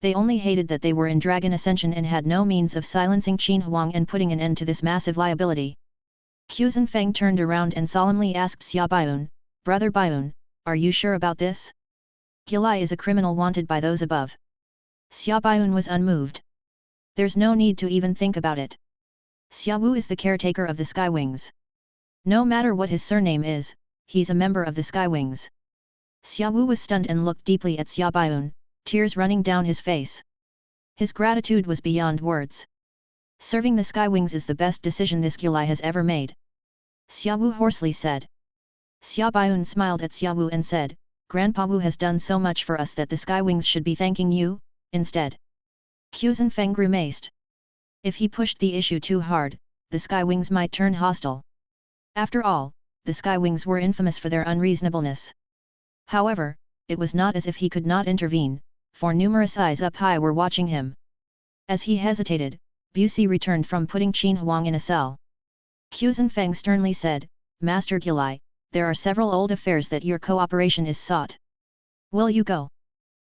They only hated that they were in Dragon Ascension and had no means of silencing Qin Huang and putting an end to this massive liability. Quzhen Feng turned around and solemnly asked Xia Baiun, Brother Baiun, are you sure about this? Gilai is a criminal wanted by those above. Xia Baiun was unmoved. There's no need to even think about it. Xia Wu is the caretaker of the Skywings. No matter what his surname is, he's a member of the Skywings. Xia Wu was stunned and looked deeply at Xia Baiun, tears running down his face. His gratitude was beyond words. Serving the Skywings is the best decision this Gilai has ever made. Xia Wu hoarsely said. Xia Baiun smiled at Xia Wu and said, Grandpa Wu has done so much for us that the Skywings should be thanking you, instead. Quzhen Feng grimaced. If he pushed the issue too hard, the Skywings might turn hostile. After all, the Skywings were infamous for their unreasonableness. However, it was not as if he could not intervene, for numerous eyes up high were watching him. As he hesitated, Busey returned from putting Qin Huang in a cell. Quzhen Feng sternly said, Master Gilai, there are several old affairs that your cooperation is sought. Will you go?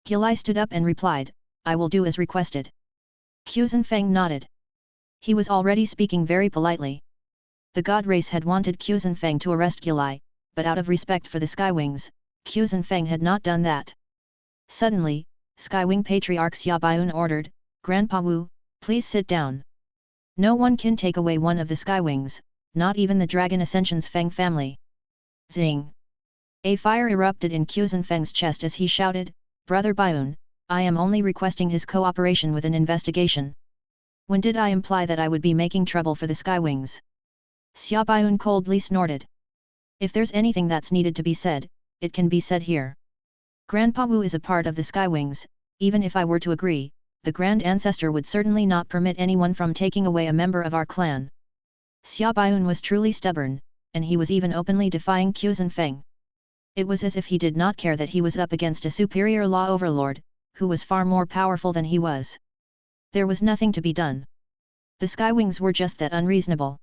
Gilai stood up and replied, I will do as requested. Quzhen Feng nodded. He was already speaking very politely. The God race had wanted Quzhen Feng to arrest Gilai, but out of respect for the Skywings, Quzhen Feng had not done that. Suddenly, Skywing Patriarch Xia Baiun ordered, Grandpa Wu, please sit down. No one can take away one of the Skywings, not even the Dragon Ascension's Feng family. Zing! A fire erupted in Quzhen Feng's chest as he shouted, Brother Baiun, I am only requesting his cooperation with an investigation. When did I imply that I would be making trouble for the Skywings? Xia Baiun coldly snorted. If there's anything that's needed to be said, it can be said here. Grandpa Wu is a part of the Skywings, even if I were to agree, the Grand Ancestor would certainly not permit anyone from taking away a member of our clan. Xia Baiun was truly stubborn, and he was even openly defying Quzhen Feng. It was as if he did not care that he was up against a superior law overlord, who was far more powerful than he was. There was nothing to be done. The Skywings were just that unreasonable.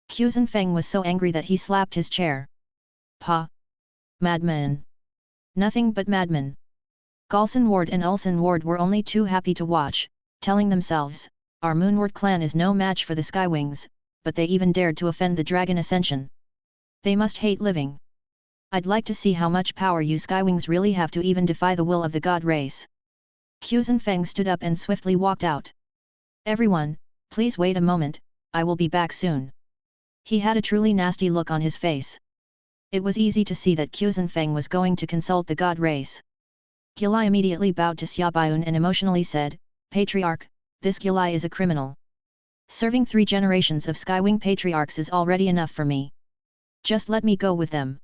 Quzhen Feng was so angry that he slapped his chair. Pa! Madman! Nothing but madmen. Galson Ward and Ulsan Ward were only too happy to watch, telling themselves, our Moonward clan is no match for the Skywings, but they even dared to offend the Dragon Ascension. They must hate living. I'd like to see how much power you Skywings really have to even defy the will of the God race. Quzhen Feng stood up and swiftly walked out. Everyone, please wait a moment, I will be back soon. He had a truly nasty look on his face. It was easy to see that Quzhen Feng was going to consult the God race. Gilai immediately bowed to Xia Baiun and emotionally said, Patriarch, this Gilai is a criminal. Serving 3 generations of Skywing Patriarchs is already enough for me. Just let me go with them.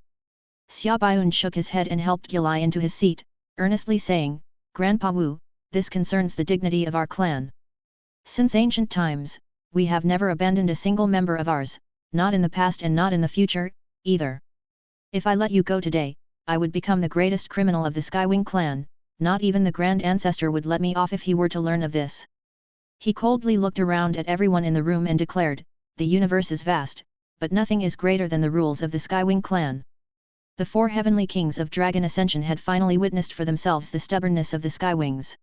Xia Baiun shook his head and helped Gilai into his seat, earnestly saying, Grandpa Wu, this concerns the dignity of our clan. Since ancient times, we have never abandoned a single member of ours, not in the past and not in the future, either. If I let you go today, I would become the greatest criminal of the Skywing clan, not even the Grand Ancestor would let me off if he were to learn of this. He coldly looked around at everyone in the room and declared, the universe is vast, but nothing is greater than the rules of the Skywing clan. The 4 heavenly kings of Dragon Ascension had finally witnessed for themselves the stubbornness of the Skywings.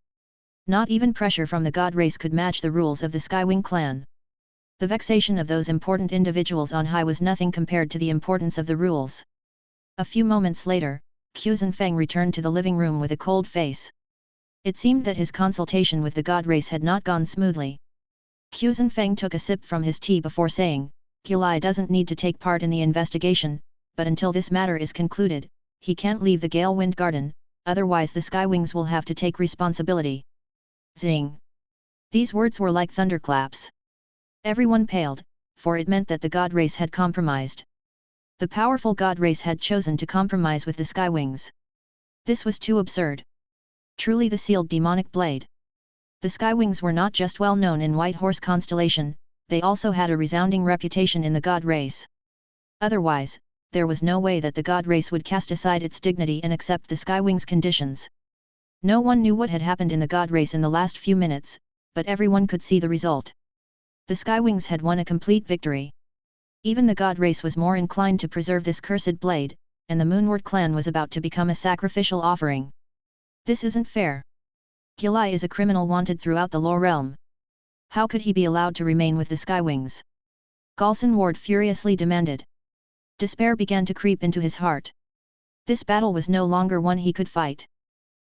Not even pressure from the god race could match the rules of the Skywing clan. The vexation of those important individuals on high was nothing compared to the importance of the rules. A few moments later, Xia Fei returned to the living room with a cold face. It seemed that his consultation with the god race had not gone smoothly. Xia Fei took a sip from his tea before saying, Gilai doesn't need to take part in the investigation, but until this matter is concluded, he can't leave the Gale Wind Garden, otherwise the Skywings will have to take responsibility. Zing! These words were like thunderclaps. Everyone paled, for it meant that the god race had compromised. The powerful god race had chosen to compromise with the Skywings. This was too absurd. Truly the sealed demonic blade. The Skywings were not just well known in White Horse constellation, they also had a resounding reputation in the god race. Otherwise, there was no way that the god race would cast aside its dignity and accept the Skywings' conditions. No one knew what had happened in the god race in the last few minutes, but everyone could see the result. The Skywings had won a complete victory. Even the god race was more inclined to preserve this cursed blade, and the Moonward clan was about to become a sacrificial offering. This isn't fair. Gilai is a criminal wanted throughout the Lore Realm. How could he be allowed to remain with the Skywings? Galson Ward furiously demanded. Despair began to creep into his heart. This battle was no longer one he could fight.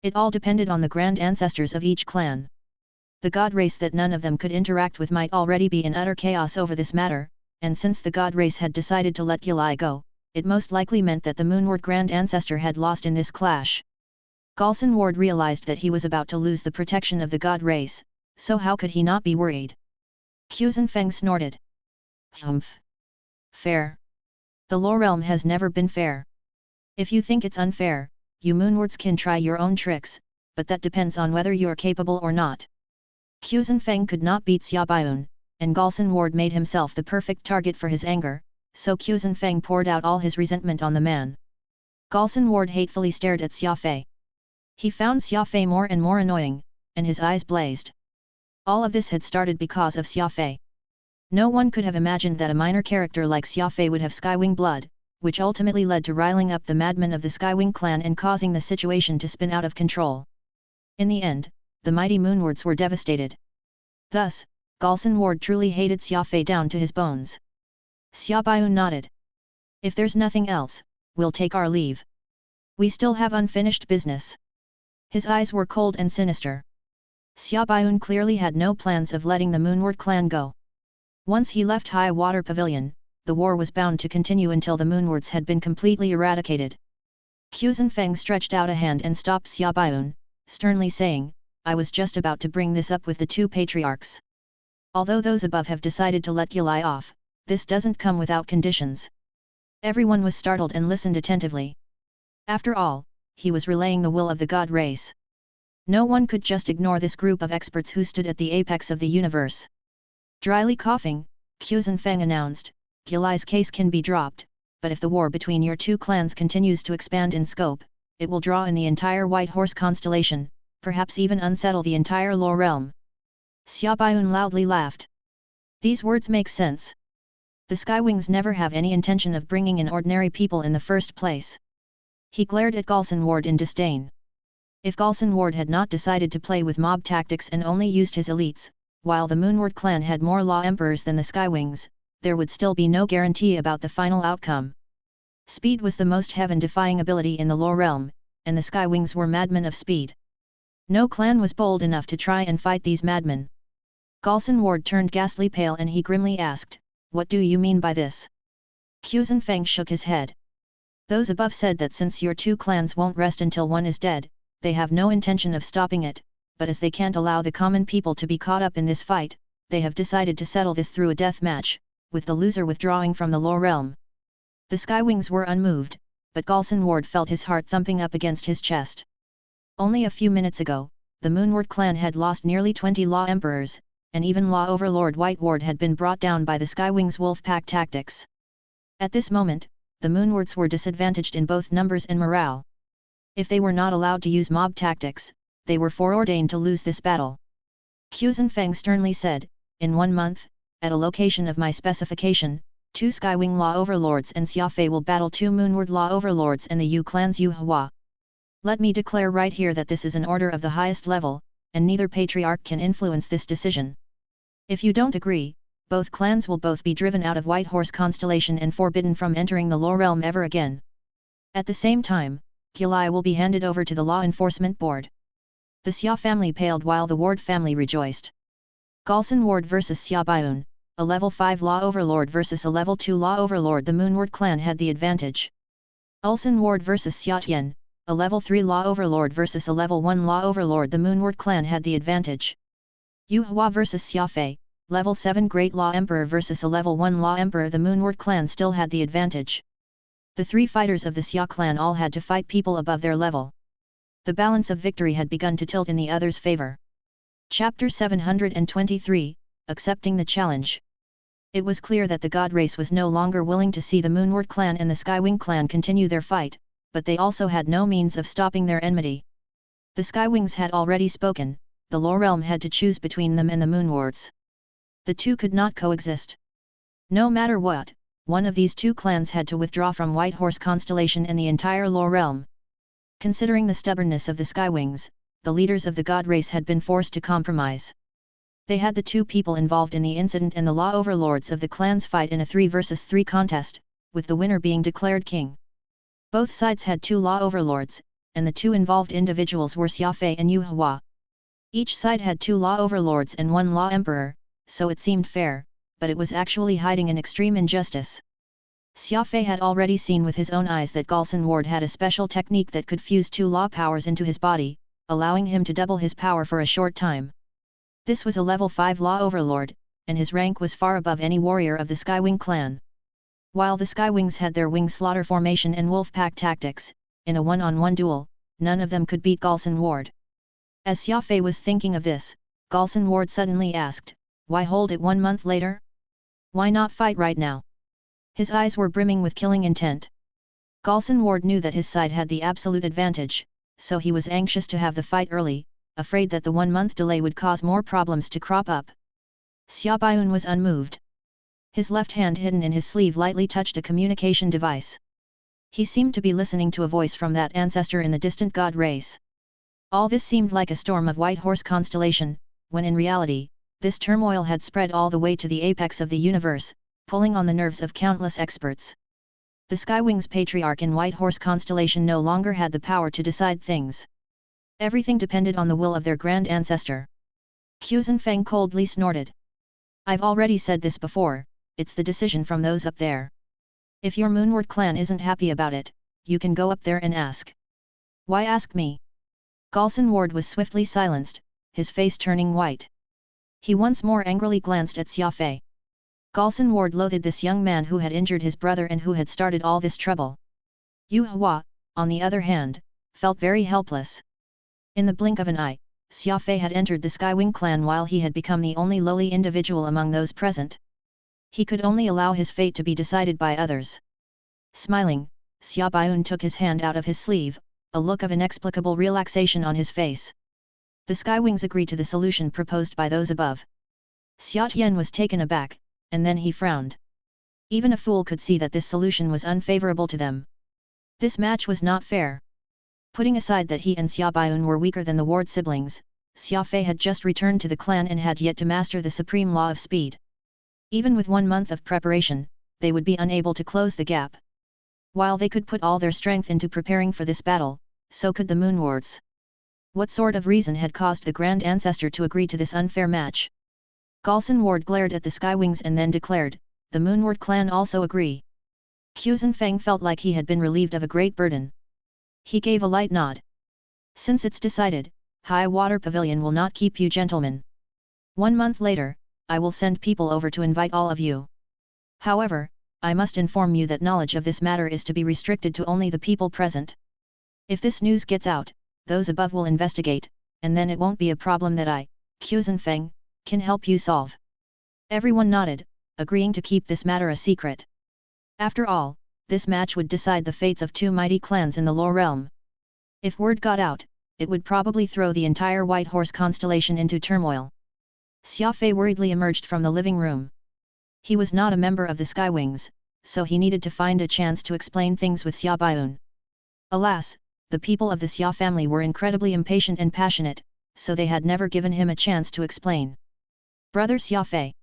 It all depended on the grand ancestors of each clan. The god race that none of them could interact with might already be in utter chaos over this matter, and since the god race had decided to let Gilai go, it most likely meant that the Moonward Grand Ancestor had lost in this clash. Galson Ward realized that he was about to lose the protection of the god race, so how could he not be worried? Xia Fei snorted. Humph! Fair. The Lore Realm has never been fair. If you think it's unfair, you Moonwards can try your own tricks, but that depends on whether you're capable or not. Xia Fei could not beat Xia Baiun, and Galson Ward made himself the perfect target for his anger, so Xia Fei poured out all his resentment on the man. Galson Ward hatefully stared at Xia Fei. He found Xia Fei more and more annoying, and his eyes blazed. All of this had started because of Xia Fei. No one could have imagined that a minor character like Xia Fei would have Skywing blood, which ultimately led to riling up the madmen of the Skywing clan and causing the situation to spin out of control. In the end, the mighty Moonwards were devastated. Thus, Galson Ward truly hated Xia Fei down to his bones. Xia Baiun nodded. If there's nothing else, we'll take our leave. We still have unfinished business. His eyes were cold and sinister. Xia Baiun clearly had no plans of letting the Moonward clan go. Once he left High Water Pavilion, the war was bound to continue until the Moonwards had been completely eradicated. Xia Fei stretched out a hand and stopped Xia Baiun, sternly saying, I was just about to bring this up with the 2 patriarchs. Although those above have decided to let Gilai off, this doesn't come without conditions. Everyone was startled and listened attentively. After all, he was relaying the will of the god race. No one could just ignore this group of experts who stood at the apex of the universe. Dryly coughing, Xia Fei announced, Gilai's case can be dropped, but if the war between your 2 clans continues to expand in scope, it will draw in the entire White Horse constellation, perhaps even unsettle the entire Lore Realm. Xia Baiun loudly laughed. These words make sense. The Skywings never have any intention of bringing in ordinary people in the first place. He glared at Galson Ward in disdain. If Galson Ward had not decided to play with mob tactics and only used his elites, while the Moonward clan had more law emperors than the Skywings, there would still be no guarantee about the final outcome. Speed was the most heaven-defying ability in the Lore Realm, and the Skywings were madmen of speed. No clan was bold enough to try and fight these madmen. Galson Ward turned ghastly pale and he grimly asked, What do you mean by this? Xia Fei shook his head. Those above said that since your 2 clans won't rest until one is dead, they have no intention of stopping it, but as they can't allow the common people to be caught up in this fight, they have decided to settle this through a death match, with the loser withdrawing from the Lore Realm. The Skywings were unmoved, but Galson Ward felt his heart thumping up against his chest. Only a few minutes ago, the Moonward clan had lost nearly 20 Law Emperors, and even Law Overlord White Ward had been brought down by the Skywings' wolf pack tactics. At this moment, the Moonwards were disadvantaged in both numbers and morale. If they were not allowed to use mob tactics, they were foreordained to lose this battle. Xia Fei sternly said, "In 1 month, at a location of my specification, 2 Skywing Law Overlords and Xia Fei will battle 2 Moonward Law Overlords and the Yu clan's Yu Hua. Let me declare right here that this is an order of the highest level, and neither patriarch can influence this decision. If you don't agree, both clans will both be driven out of White Horse Constellation and forbidden from entering the Law Realm ever again. At the same time, Gilai will be handed over to the Law Enforcement Board." The Xia family paled while the Ward family rejoiced. Galson Ward vs Xia Baiun, a level 5 Law Overlord versus a level 2 Law Overlord. The Moonward clan had the advantage. Ulsan Ward vs Xia Tian, a level 3 Law Overlord versus a level 1 Law Overlord. The Moonward clan had the advantage. Yu Hua vs Xia Fei, level 7 Great Law Emperor versus a level 1 Law Emperor. The Moonward clan still had the advantage. The 3 fighters of the Xia clan all had to fight people above their level. The balance of victory had begun to tilt in the others' favor. Chapter 723, Accepting the Challenge. It was clear that the God race was no longer willing to see the Moonward clan and the Skywing clan continue their fight, but they also had no means of stopping their enmity. The Skywings had already spoken, the Law Realm had to choose between them and the Moonwards. The two could not coexist. No matter what, one of these 2 clans had to withdraw from White Horse Constellation and the entire Law Realm. Considering the stubbornness of the Skywings, the leaders of the God race had been forced to compromise. They had the 2 people involved in the incident and the Law Overlords of the clans fight in a 3 versus 3 contest, with the winner being declared king. Both sides had 2 Law Overlords, and the 2 involved individuals were Xia Fei and Yu Hua. Each side had 2 Law Overlords and 1 Law Emperor, so it seemed fair, but it was actually hiding an extreme injustice. Xia Fei had already seen with his own eyes that Galson Ward had a special technique that could fuse 2 law powers into his body, allowing him to double his power for a short time. This was a level 5 Law Overlord, and his rank was far above any warrior of the Skywing clan. While the Skywings had their wing slaughter formation and wolf pack tactics, in a one-on-one duel, none of them could beat Galson Ward. As Xia Fei was thinking of this, Galson Ward suddenly asked, "Why hold it 1 month later? Why not fight right now?" His eyes were brimming with killing intent. Galson Ward knew that his side had the absolute advantage, so he was anxious to have the fight early, afraid that the 1-month delay would cause more problems to crop up. Xia Baiun was unmoved. His left hand hidden in his sleeve lightly touched a communication device. He seemed to be listening to a voice from that ancestor in the distant God race. All this seemed like a storm of White Horse Constellation, when in reality, this turmoil had spread all the way to the apex of the universe, pulling on the nerves of countless experts. The Skywings Patriarch in White Horse Constellation no longer had the power to decide things. Everything depended on the will of their grand ancestor. Xia Fei coldly snorted. "I've already said this before, it's the decision from those up there. If your Moonward clan isn't happy about it, you can go up there and ask." "Why ask me?" Galson Ward was swiftly silenced, his face turning white. He once more angrily glanced at Xia Fei. Galson Ward loathed this young man who had injured his brother and who had started all this trouble. Yu Hua, on the other hand, felt very helpless. In the blink of an eye, Xia Fei had entered the Skywing clan while he had become the only lowly individual among those present. He could only allow his fate to be decided by others. Smiling, Xia Baiun took his hand out of his sleeve, a look of inexplicable relaxation on his face. The Skywings agreed to the solution proposed by those above. Xia Tian was taken aback, and then he frowned. Even a fool could see that this solution was unfavorable to them. This match was not fair. Putting aside that he and Xia Baiun were weaker than the Ward siblings, Xia Fei had just returned to the clan and had yet to master the supreme law of speed. Even with 1 month of preparation, they would be unable to close the gap. While they could put all their strength into preparing for this battle, so could the Moonwards. What sort of reason had caused the Grand Ancestor to agree to this unfair match? Galson Ward glared at the Skywings and then declared, "The Moonward clan also agree." Xia Fei felt like he had been relieved of a great burden. He gave a light nod. "Since it's decided, High Water Pavilion will not keep you gentlemen. 1 month later, I will send people over to invite all of you. However, I must inform you that knowledge of this matter is to be restricted to only the people present. If this news gets out, those above will investigate, and then it won't be a problem that I, Xia Fei, can help you solve." Everyone nodded, agreeing to keep this matter a secret. After all, this match would decide the fates of two mighty clans in the Law realm. If word got out, it would probably throw the entire White Horse constellation into turmoil. Xia Fei worriedly emerged from the living room. He was not a member of the Skywings, so he needed to find a chance to explain things with Xia Baiun. Alas, the people of the Xia family were incredibly impatient and passionate, so they had never given him a chance to explain. Brother Xia Fei.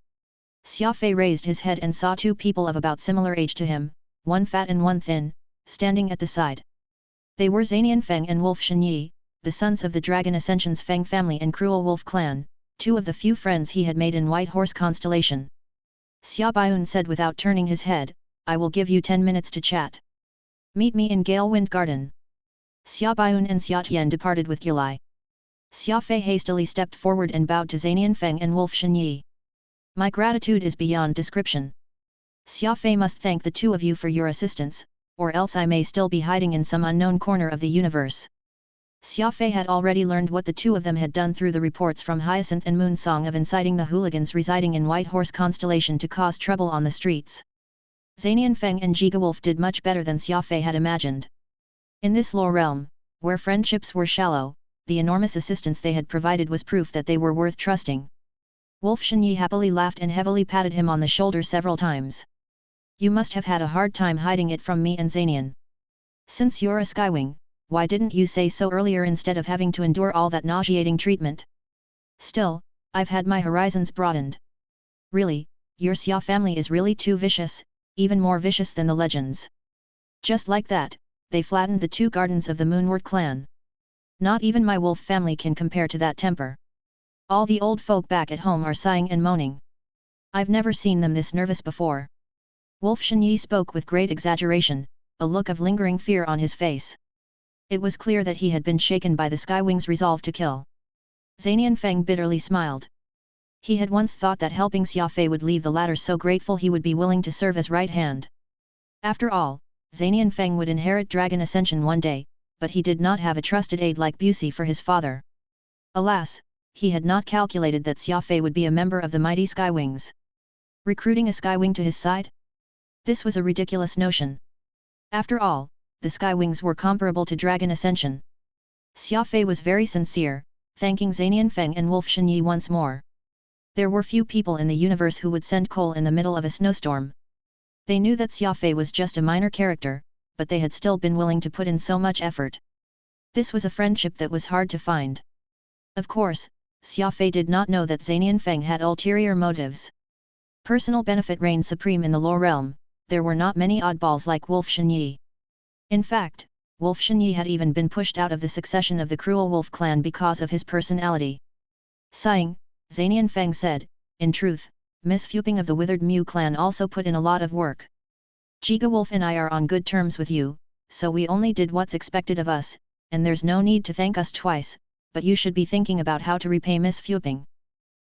Xia Fei raised his head and saw two people of about similar age to him, one fat and one thin, standing at the side. They were Zanian Feng and Wolf Shenyi, the sons of the Dragon Ascension's Feng family and Cruel Wolf clan, two of the few friends he had made in White Horse constellation. Xia Baiun said without turning his head, "I will give you 10 minutes to chat. Meet me in Gale Wind Garden." Xia Baiun and Xia Tian departed with Gilai. Xia Fei hastily stepped forward and bowed to Zanian Feng and Wolf Shenyi. "My gratitude is beyond description. Xia Fei must thank the two of you for your assistance, or else I may still be hiding in some unknown corner of the universe." Xia Fei had already learned what the two of them had done through the reports from Hyacinth and Moonsong of inciting the hooligans residing in White Horse constellation to cause trouble on the streets. Zanian Feng and Jiga Wolf did much better than Xia Fei had imagined. In this Law realm, where friendships were shallow, the enormous assistance they had provided was proof that they were worth trusting. Wolf Shenyi happily laughed and heavily patted him on the shoulder several times. "You must have had a hard time hiding it from me and Zanian. Since you're a Skywing, why didn't you say so earlier instead of having to endure all that nauseating treatment? Still, I've had my horizons broadened. Really, your Xia family is really too vicious, even more vicious than the legends." Just like that, they flattened the two gardens of the Moonward clan. "Not even my wolf family can compare to that temper. All the old folk back at home are sighing and moaning. I've never seen them this nervous before." Wolf Shenyi spoke with great exaggeration, a look of lingering fear on his face. It was clear that he had been shaken by the Skywing's resolve to kill. Zanian Feng bitterly smiled. He had once thought that helping Xia Fei would leave the latter so grateful he would be willing to serve as right hand. After all, Zanian Feng would inherit Dragon Ascension one day, but he did not have a trusted aide like Busey for his father. Alas, he had not calculated that Xia Fei would be a member of the mighty Skywings. Recruiting a Skywing to his side? This was a ridiculous notion. After all, the Skywings were comparable to Dragon Ascension. Xia Fei was very sincere, thanking Zanian Feng and Wolf Shenyi once more. There were few people in the universe who would send coal in the middle of a snowstorm. They knew that Xia Fei was just a minor character, but they had still been willing to put in so much effort. This was a friendship that was hard to find. Of course, Xia Fei did not know that Zanian Feng had ulterior motives. Personal benefit reigned supreme in the Law realm. There were not many oddballs like Wolf Shenyi. In fact, Wolf Shenyi had even been pushed out of the succession of the Cruel Wolf clan because of his personality. Sighing, Zanian Feng said, "In truth, Miss Fuping of the Withered Mew clan also put in a lot of work. Jiga Wolf and I are on good terms with you, so we only did what's expected of us, and there's no need to thank us twice, but you should be thinking about how to repay Miss Fuping.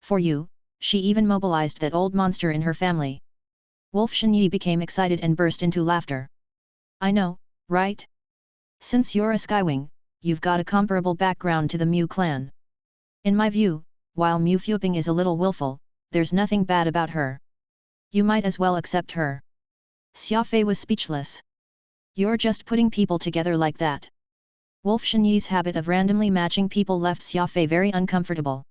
For you, she even mobilized that old monster in her family." Wolf Shenyi became excited and burst into laughter. "I know, right? Since you're a Skywing, you've got a comparable background to the Mew clan. In my view, while Mew Fuping is a little willful, there's nothing bad about her. You might as well accept her." Xia Fei was speechless. "You're just putting people together like that." Wolf Shenyi's habit of randomly matching people left Xia Fei very uncomfortable.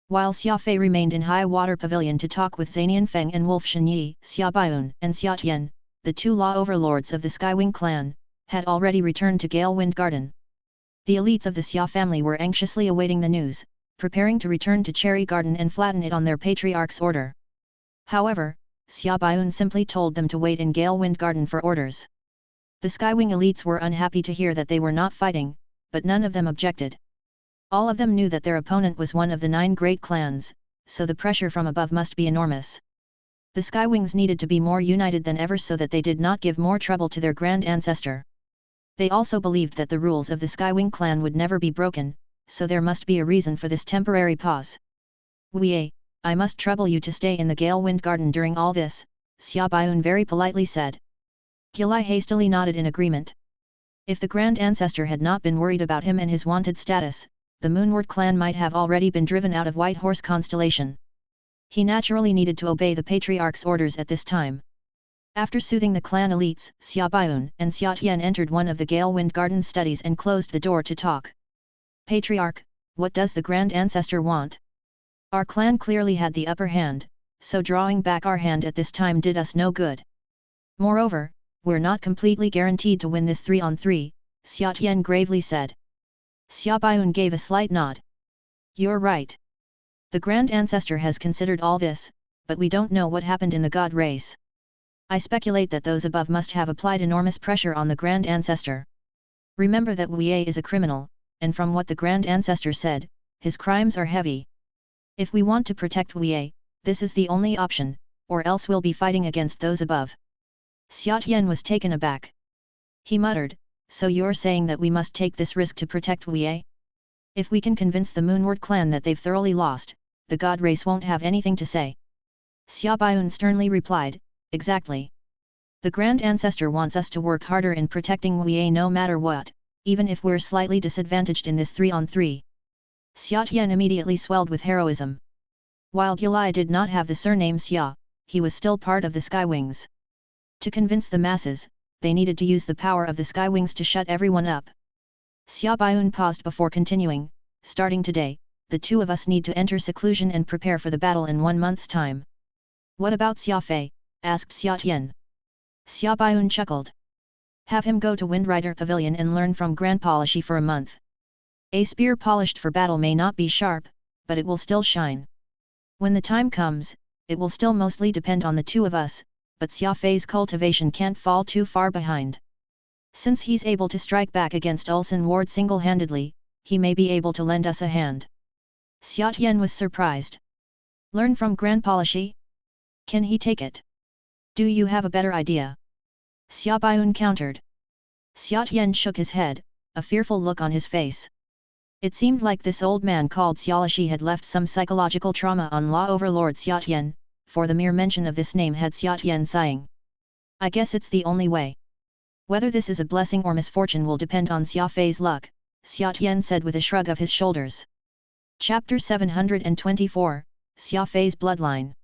While Xia Fei remained in High Water Pavilion to talk with Zanian Feng and Wolf Shenyi, Xia Baiun and Xia Tian, the two law overlords of the Skywing clan, had already returned to Gale Wind Garden. The elites of the Xia family were anxiously awaiting the news, preparing to return to Cherry Garden and flatten it on their patriarch's order. However, Xia Baiun simply told them to wait in Gale Wind Garden for orders. The Skywing elites were unhappy to hear that they were not fighting, but none of them objected. All of them knew that their opponent was one of the 9 great clans, so the pressure from above must be enormous. The Skywings needed to be more united than ever so that they did not give more trouble to their grand ancestor. They also believed that the rules of the Skywing clan would never be broken, so there must be a reason for this temporary pause. "Wei, I must trouble you to stay in the Gale Wind Garden during all this," Xia Baiun very politely said. Gilai hastily nodded in agreement. If the Grand Ancestor had not been worried about him and his wanted status, the Moonward clan might have already been driven out of White Horse constellation. He naturally needed to obey the Patriarch's orders at this time. After soothing the clan elites, Xia Baiun and Xia Tian entered one of the Galewind Garden studies and closed the door to talk. Patriarch, what does the Grand Ancestor want? Our clan clearly had the upper hand, so drawing back our hand at this time did us no good. Moreover, we're not completely guaranteed to win this 3-on-3, Xia Tian gravely said. Xia Baiun gave a slight nod. You're right. The Grand Ancestor has considered all this, but we don't know what happened in the God race. I speculate that those above must have applied enormous pressure on the Grand Ancestor. Remember that Wei is a criminal, and from what the Grand Ancestor said, his crimes are heavy. If we want to protect Wei, this is the only option, or else we'll be fighting against those above. Xia Tian was taken aback. He muttered, so you're saying that we must take this risk to protect Wei? If we can convince the Moonward clan that they've thoroughly lost, the God race won't have anything to say. Xia Baiun sternly replied, exactly. The Grand Ancestor wants us to work harder in protecting Wei no matter what, even if we're slightly disadvantaged in this 3-on-3. Xia Tian immediately swelled with heroism. While Gilai did not have the surname Xia, he was still part of the Skywings. To convince the masses, they needed to use the power of the Skywings to shut everyone up. Xia Baiun paused before continuing, starting today, the two of us need to enter seclusion and prepare for the battle in 1 month's time. What about Xia Fei? Asked Xia Tian. Xia Baiun chuckled. Have him go to Windrider Pavilion and learn from Grandpa Shi for a month. A spear polished for battle may not be sharp, but it will still shine. When the time comes, it will still mostly depend on the two of us, but Xia Fei's cultivation can't fall too far behind. Since he's able to strike back against Ulsan Ward single-handedly, he may be able to lend us a hand. Xia Tian was surprised. Learn from Grandpa Shi? Can he take it? Do you have a better idea? Xia Baiun countered. Xia Tian shook his head, a fearful look on his face. It seemed like this old man called Xia Shi had left some psychological trauma on Law Overlord Xia Tian, for the mere mention of this name had Xia Tian sighing. I guess it's the only way. Whether this is a blessing or misfortune will depend on Xia Fei's luck, Xia Tian said with a shrug of his shoulders. Chapter 724, Xia Fei's Bloodline.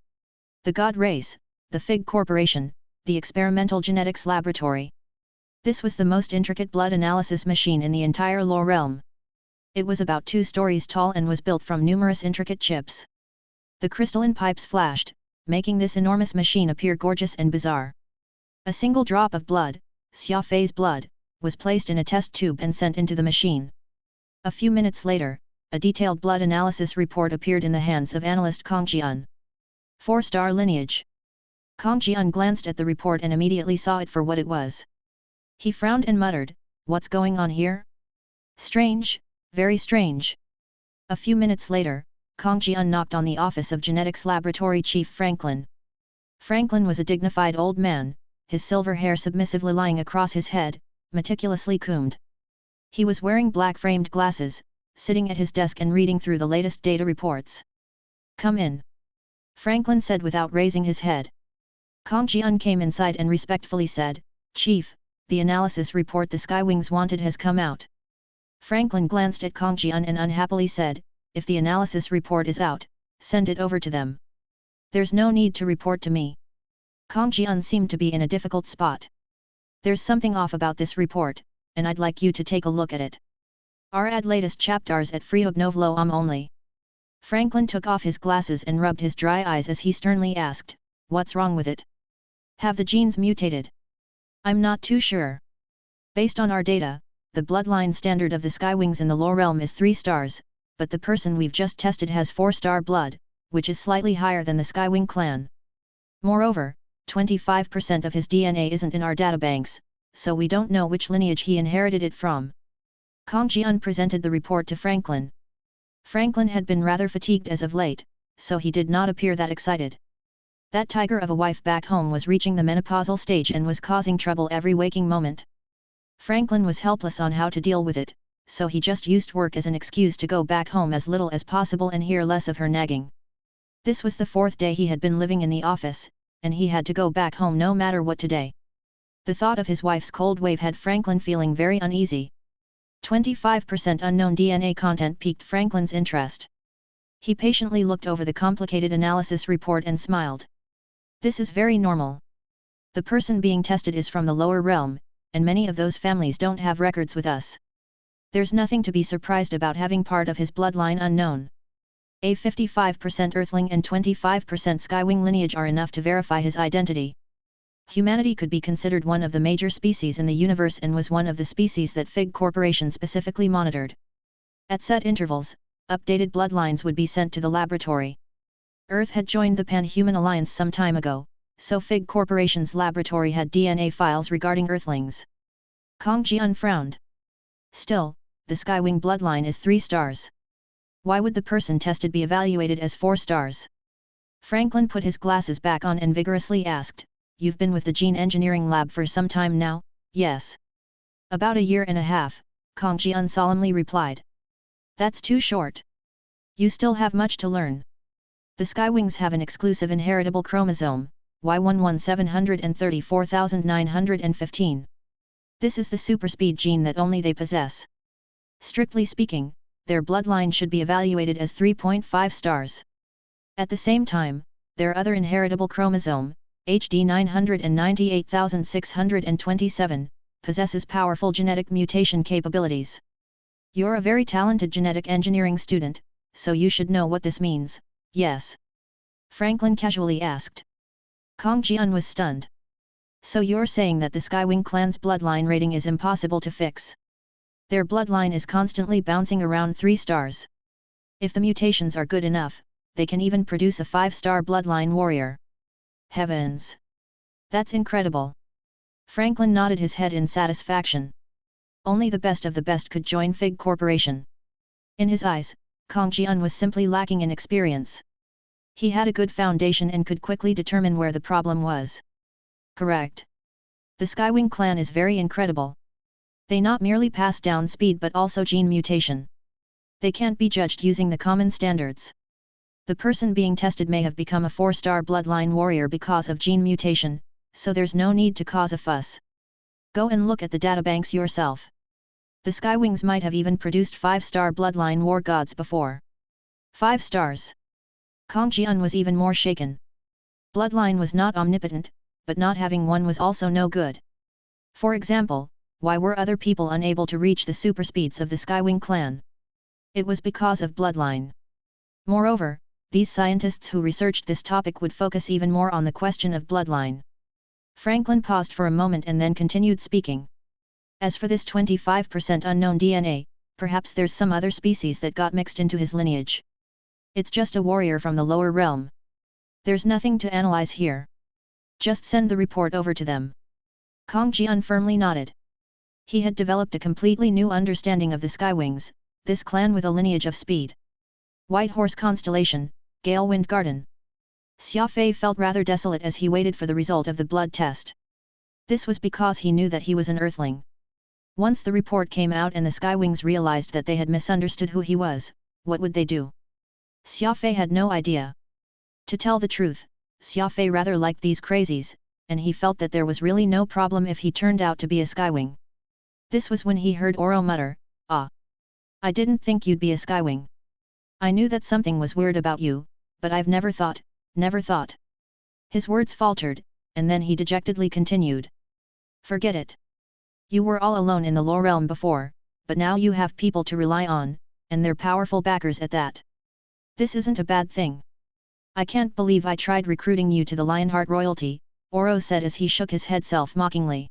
The God Race, the Fig Corporation, the Experimental Genetics Laboratory. This was the most intricate blood analysis machine in the entire Lore realm. It was about 2 stories tall and was built from numerous intricate chips. The crystalline pipes flashed, making this enormous machine appear gorgeous and bizarre. A single drop of blood, Xia Fei's blood, was placed in a test tube and sent into the machine. A few minutes later, a detailed blood analysis report appeared in the hands of analyst Kong Jian. 4-star lineage. Kong Jian glanced at the report and immediately saw it for what it was. He frowned and muttered, "What's going on here? Strange, very strange." A few minutes later, Kong Jian knocked on the office of Genetics Laboratory Chief Franklin. Franklin was a dignified old man, his silver hair submissively lying across his head, meticulously combed. He was wearing black-framed glasses, sitting at his desk and reading through the latest data reports. "Come in," Franklin said without raising his head. Kong Jian came inside and respectfully said, "Chief, the analysis report the Skywings wanted has come out." Franklin glanced at Kong Jian and unhappily said, "If the analysis report is out, send it over to them. There's no need to report to me." Kong Jian seemed to be in a difficult spot. "There's something off about this report, and I'd like you to take a look at it. Our ad latest chapters at Friodnovlo only." Franklin took off his glasses and rubbed his dry eyes as he sternly asked, "What's wrong with it? Have the genes mutated?" "I'm not too sure. Based on our data, the bloodline standard of the Skywings in the Lore realm is 3 stars, but the person we've just tested has 4-star blood, which is slightly higher than the Skywing clan. Moreover, 25% of his DNA isn't in our databanks, so we don't know which lineage he inherited it from." Kong Jian presented the report to Franklin. Franklin had been rather fatigued as of late, so he did not appear that excited. That tiger of a wife back home was reaching the menopausal stage and was causing trouble every waking moment. Franklin was helpless on how to deal with it, so he just used work as an excuse to go back home as little as possible and hear less of her nagging. This was the 4th day he had been living in the office, and he had to go back home no matter what today. The thought of his wife's cold wave had Franklin feeling very uneasy. 25% unknown DNA content piqued Franklin's interest. He patiently looked over the complicated analysis report and smiled. "This is very normal. The person being tested is from the lower realm, and many of those families don't have records with us. There's nothing to be surprised about having part of his bloodline unknown. A 55% Earthling and 25% Skywing lineage are enough to verify his identity. Humanity could be considered one of the major species in the universe and was one of the species that Fig Corporation specifically monitored. At set intervals, updated bloodlines would be sent to the laboratory. Earth had joined the Pan-Human Alliance some time ago, so Fig Corporation's laboratory had DNA files regarding Earthlings. Kong Jian frowned. Still, the Skywing bloodline is 3 stars. Why would the person tested be evaluated as 4 stars? Franklin put his glasses back on and vigorously asked, "You've been with the gene engineering lab for some time now?" "Yes. About a year and a half," Kong Jian solemnly replied. "That's too short. You still have much to learn. The Skywings have an exclusive inheritable chromosome, Y11734,915. This is the superspeed gene that only they possess. Strictly speaking, their bloodline should be evaluated as 3.5 stars. At the same time, their other inheritable chromosome, HD 998,627, possesses powerful genetic mutation capabilities. You're a very talented genetic engineering student, so you should know what this means, yes?" Franklin casually asked. Kong Jian was stunned. "So you're saying that the Skywing clan's bloodline rating is impossible to fix? Their bloodline is constantly bouncing around 3 stars. If the mutations are good enough, they can even produce a 5-star bloodline warrior. Heavens! That's incredible." Franklin nodded his head in satisfaction. Only the best of the best could join Fig Corporation. In his eyes, Kong Jian was simply lacking in experience. He had a good foundation and could quickly determine where the problem was. "Correct. The Skywing clan is very incredible. They not merely pass down speed but also gene mutation. They can't be judged using the common standards. The person being tested may have become a 4-star bloodline warrior because of gene mutation, so there's no need to cause a fuss. Go and look at the databanks yourself. The Skywings might have even produced 5-star bloodline war gods before." 5 stars. Kong Jian was even more shaken. Bloodline was not omnipotent, but not having one was also no good. For example, why were other people unable to reach the superspeeds of the Skywing clan? It was because of bloodline. Moreover, these scientists who researched this topic would focus even more on the question of bloodline. Franklin paused for a moment and then continued speaking. "As for this 25% unknown DNA, perhaps there's some other species that got mixed into his lineage. It's just a warrior from the lower realm. There's nothing to analyze here. Just send the report over to them." Kong Jian firmly nodded. He had developed a completely new understanding of the Skywings, this clan with a lineage of speed. White Horse Constellation, Gale Wind Garden. Xia Fei felt rather desolate as he waited for the result of the blood test. This was because he knew that he was an Earthling. Once the report came out and the Skywings realized that they had misunderstood who he was, what would they do? Xia Fei had no idea. To tell the truth, Xia Fei rather liked these crazies, and he felt that there was really no problem if he turned out to be a Skywing. This was when he heard Oro mutter, "Ah! I didn't think you'd be a Skywing. I knew that something was weird about you, but I've never thought. His words faltered, and then he dejectedly continued. "Forget it. You were all alone in the lower realm before, but now you have people to rely on, and they're powerful backers at that. This isn't a bad thing. I can't believe I tried recruiting you to the Lionheart royalty," Oro said as he shook his head self-mockingly.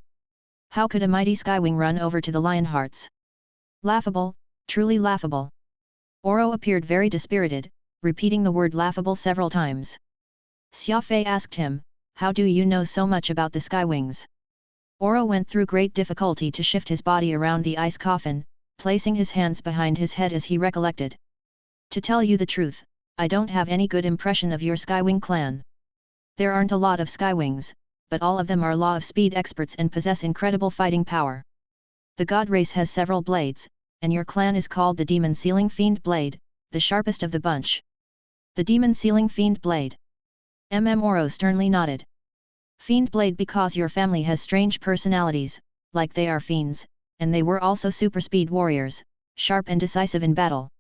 "How could a mighty Skywing run over to the Lionhearts? Laughable, truly laughable." Oro appeared very dispirited, repeating the word laughable several times. Xia Fei asked him, "How do you know so much about the Skywings?" Oro went through great difficulty to shift his body around the ice coffin, placing his hands behind his head as he recollected. "To tell you the truth, I don't have any good impression of your Skywing clan. There aren't a lot of Skywings, but all of them are law of speed experts and possess incredible fighting power. The god race has several blades, and your clan is called the Demon Sealing Fiend Blade, the sharpest of the bunch." "The Demon Sealing Fiend Blade?" Oro sternly nodded. "Fiend Blade because your family has strange personalities, like they are fiends, and they were also super speed warriors, sharp and decisive in battle.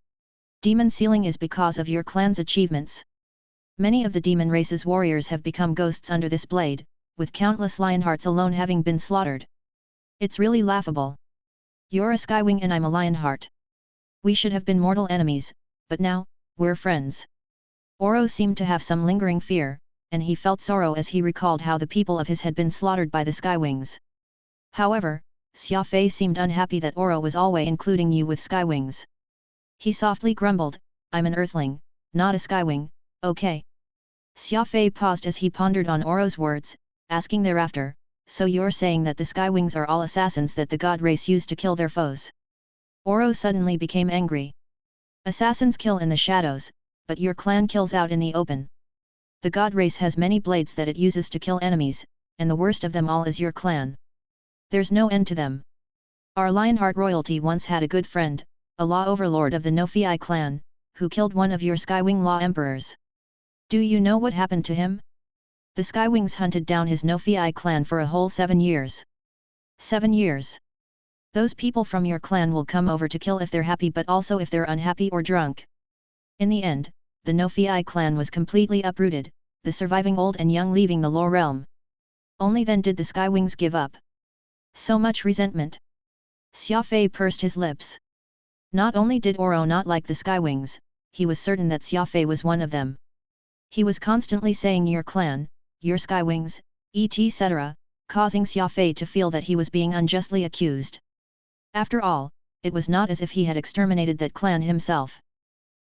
Demon Sealing is because of your clan's achievements. Many of the demon race's warriors have become ghosts under this blade, with countless lionhearts alone having been slaughtered. It's really laughable. You're a Skywing and I'm a Lionheart. We should have been mortal enemies, but now, we're friends. Oro seemed to have some lingering fear, and he felt sorrow as he recalled how the people of his had been slaughtered by the Skywings. However, Xia Fei seemed unhappy that Oro was always including you with Skywings. He softly grumbled, I'm an Earthling, not a Skywing, okay. Xia Fei paused as he pondered on Oro's words, asking thereafter, so you're saying that the Skywings are all assassins that the god race used to kill their foes? Oro suddenly became angry. Assassins kill in the shadows, but your clan kills out in the open. The god race has many blades that it uses to kill enemies, and the worst of them all is your clan. There's no end to them. Our Lionheart royalty once had a good friend, a law overlord of the Nofei clan, who killed one of your Skywing law emperors. Do you know what happened to him? The Skywings hunted down his Nofei clan for a whole 7 years. 7 years. Those people from your clan will come over to kill if they're happy but also if they're unhappy or drunk. In the end, the Nofei clan was completely uprooted, the surviving old and young leaving the Lore realm. Only then did the Skywings give up. So much resentment. Xia Fei pursed his lips. Not only did Oro not like the Skywings, he was certain that Xia Fei was one of them. He was constantly saying your clan, your Skywings, etc., causing Xia Fei to feel that he was being unjustly accused. After all, it was not as if he had exterminated that clan himself.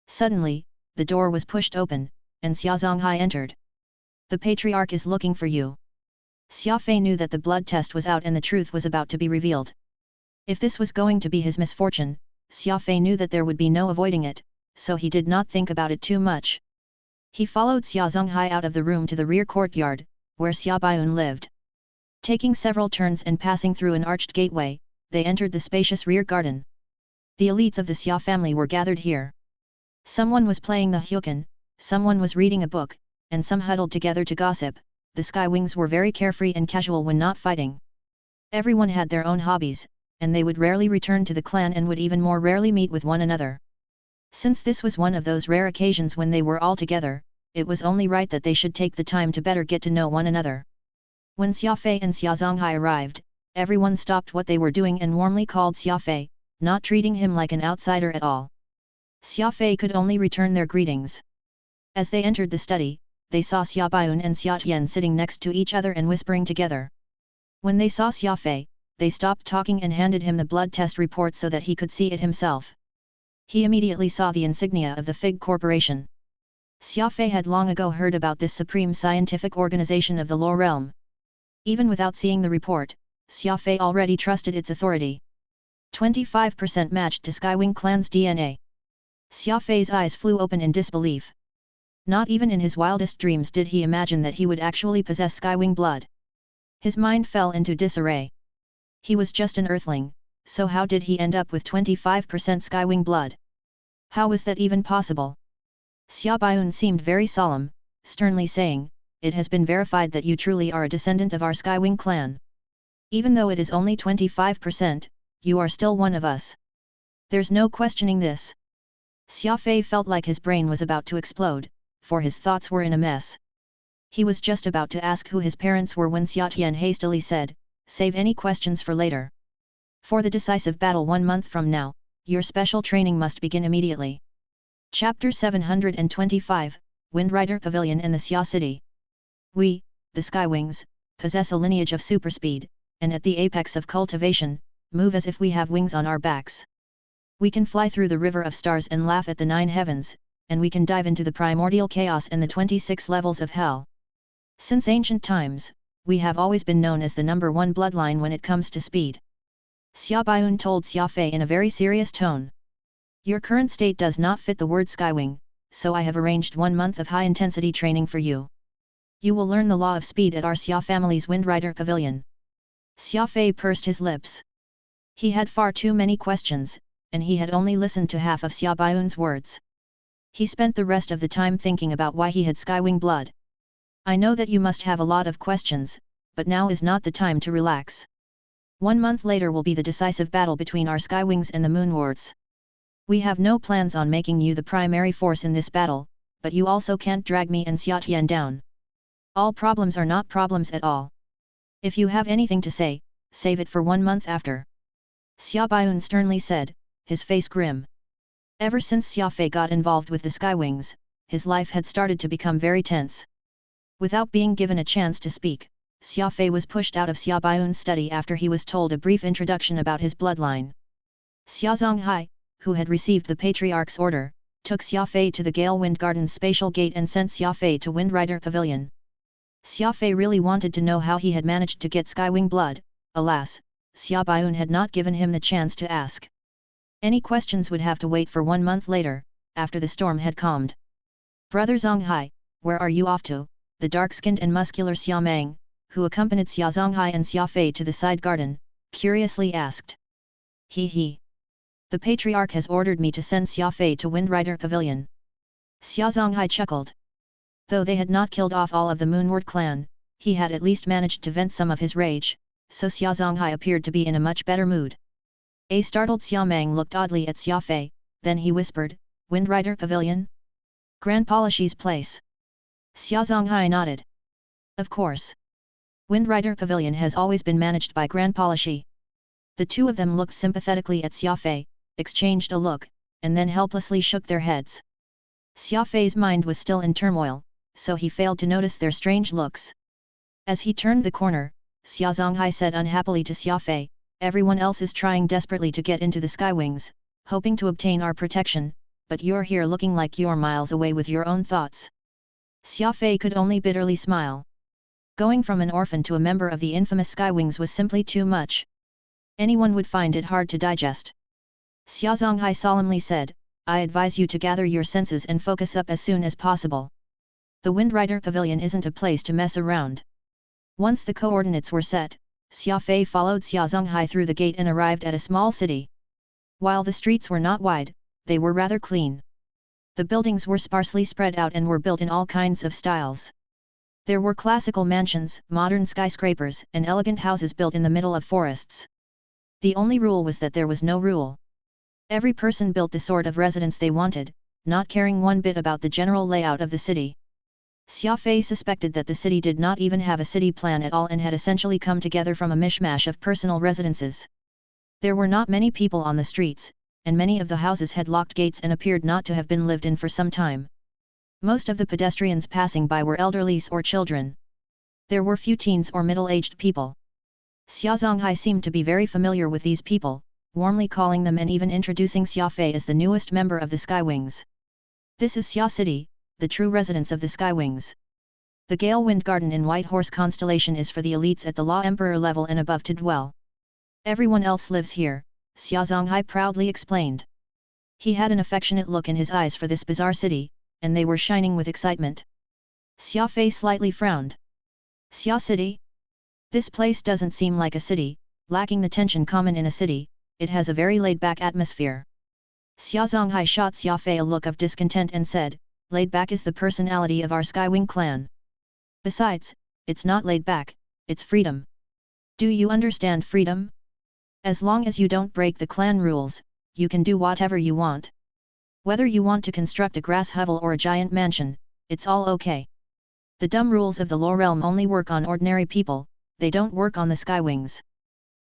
Suddenly, the door was pushed open, and Xia Zonghai entered. The Patriarch is looking for you. Xia Fei knew that the blood test was out and the truth was about to be revealed. If this was going to be his misfortune, Xia Fei knew that there would be no avoiding it, so he did not think about it too much. He followed Xia Zonghai out of the room to the rear courtyard, where Xia Baiun lived. Taking several turns and passing through an arched gateway, they entered the spacious rear garden. The elites of the Xia family were gathered here. Someone was playing the hyukin, someone was reading a book, and some huddled together to gossip. The Skywings were very carefree and casual when not fighting. Everyone had their own hobbies, and they would rarely return to the clan and would even more rarely meet with one another. Since this was one of those rare occasions when they were all together, it was only right that they should take the time to better get to know one another. When Xia Fei and Xia Zonghai arrived, everyone stopped what they were doing and warmly called Xia Fei, not treating him like an outsider at all. Xia Fei could only return their greetings. As they entered the study, they saw Xia Baiun and Xia Tian sitting next to each other and whispering together. When they saw Xia Fei, they stopped talking and handed him the blood test report so that he could see it himself. He immediately saw the insignia of the Fig Corporation. Xia Fei had long ago heard about this supreme scientific organization of the Lore realm. Even without seeing the report, Xia Fei already trusted its authority. 25% matched to Skywing clan's DNA. Xia Fei's eyes flew open in disbelief. Not even in his wildest dreams did he imagine that he would actually possess Skywing blood. His mind fell into disarray. He was just an Earthling, so how did he end up with 25% Skywing blood? How was that even possible? Xia Baiun seemed very solemn, sternly saying, "It has been verified that you truly are a descendant of our Skywing clan. Even though it is only 25%, you are still one of us. There's no questioning this." Xia Fei felt like his brain was about to explode, for his thoughts were in a mess. He was just about to ask who his parents were when Xia Tian hastily said, "Save any questions for later. For the decisive battle 1 month from now, your special training must begin immediately." Chapter 725, Windrider Pavilion and the Xia City. We, the Skywings, possess a lineage of superspeed, and at the apex of cultivation, move as if we have wings on our backs. We can fly through the river of stars and laugh at the 9 heavens, and we can dive into the primordial chaos and the 26 levels of hell. Since ancient times, we have always been known as the #1 bloodline when it comes to speed. Xia Baiun told Xia Fei in a very serious tone. Your current state does not fit the word Skywing, so I have arranged 1 month of high-intensity training for you. You will learn the law of speed at our Xia family's Windrider Pavilion. Xia Fei pursed his lips. He had far too many questions, and he had only listened to half of Xia Baiun's words. He spent the rest of the time thinking about why he had Skywing blood. I know that you must have a lot of questions, but now is not the time to relax. 1 month later will be the decisive battle between our Skywings and the Moonwards. We have no plans on making you the primary force in this battle, but you also can't drag me and Xia Tian down. All problems are not problems at all. If you have anything to say, save it for 1 month after. Xia Baiyun sternly said, his face grim. Ever since Xia Fei got involved with the Skywings, his life had started to become very tense. Without being given a chance to speak, Xia Fei was pushed out of Xia Baiyun's study after he was told a brief introduction about his bloodline. Xia Zonghai, who had received the Patriarch's order, took Xia Fei to the Gale Wind Garden's spatial gate and sent Xia Fei to Wind Rider Pavilion. Xia Fei really wanted to know how he had managed to get Skywing blood. Alas, Xia Baiyun had not given him the chance to ask. Any questions would have to wait for 1 month later, after the storm had calmed. Brother Zonghai, where are you off to? The dark-skinned and muscular Xia Meng, who accompanied Xia Zonghai and Xia Fei to the side garden, curiously asked. He. The Patriarch has ordered me to send Xia Fei to Wind Rider Pavilion. Xia Zonghai chuckled. Though they had not killed off all of the Moonward clan, he had at least managed to vent some of his rage, so Xia Zonghai appeared to be in a much better mood. A startled Xia Meng looked oddly at Xia Fei, then he whispered, Wind Rider Pavilion? Grand Polishi's place. Xia Zonghai nodded. Of course. Wind Rider Pavilion has always been managed by Grand Polishi. The two of them looked sympathetically at Xia Fei, exchanged a look, and then helplessly shook their heads. Xia Fei's mind was still in turmoil, so he failed to notice their strange looks. As he turned the corner, Xia Zonghai said unhappily to Xia Fei, everyone else is trying desperately to get into the Skywings, hoping to obtain our protection, but you're here looking like you're miles away with your own thoughts. Xia Fei could only bitterly smile. Going from an orphan to a member of the infamous Skywings was simply too much. Anyone would find it hard to digest. Xia Zonghai solemnly said, I advise you to gather your senses and focus up as soon as possible. The Wind Rider Pavilion isn't a place to mess around. Once the coordinates were set, Xia Fei followed Xia Zonghai through the gate and arrived at a small city. While the streets were not wide, they were rather clean. The buildings were sparsely spread out and were built in all kinds of styles. There were classical mansions, modern skyscrapers, and elegant houses built in the middle of forests. The only rule was that there was no rule. Every person built the sort of residence they wanted, not caring one bit about the general layout of the city. Xia Fei suspected that the city did not even have a city plan at all and had essentially come together from a mishmash of personal residences. There were not many people on the streets, and many of the houses had locked gates and appeared not to have been lived in for some time. Most of the pedestrians passing by were elderly or children. There were few teens or middle-aged people. Xia Zonghai seemed to be very familiar with these people, warmly calling them and even introducing Xia Fei as the newest member of the Skywings. This is Xia City, the true residence of the Skywings. The Gale Wind Garden in White Horse Constellation is for the elites at the Law Emperor level and above to dwell. Everyone else lives here, Xia Zonghai proudly explained. He had an affectionate look in his eyes for this bizarre city, and they were shining with excitement. Xia Fei slightly frowned. Xia City? This place doesn't seem like a city, lacking the tension common in a city, it has a very laid-back atmosphere. Xia Zonghai shot Xia Fei a look of discontent and said, laid-back is the personality of our Skywing clan. Besides, it's not laid-back, it's freedom. Do you understand freedom? As long as you don't break the clan rules, you can do whatever you want. Whether you want to construct a grass hovel or a giant mansion, it's all okay. The dumb rules of the Law Realm only work on ordinary people, they don't work on the Skywings.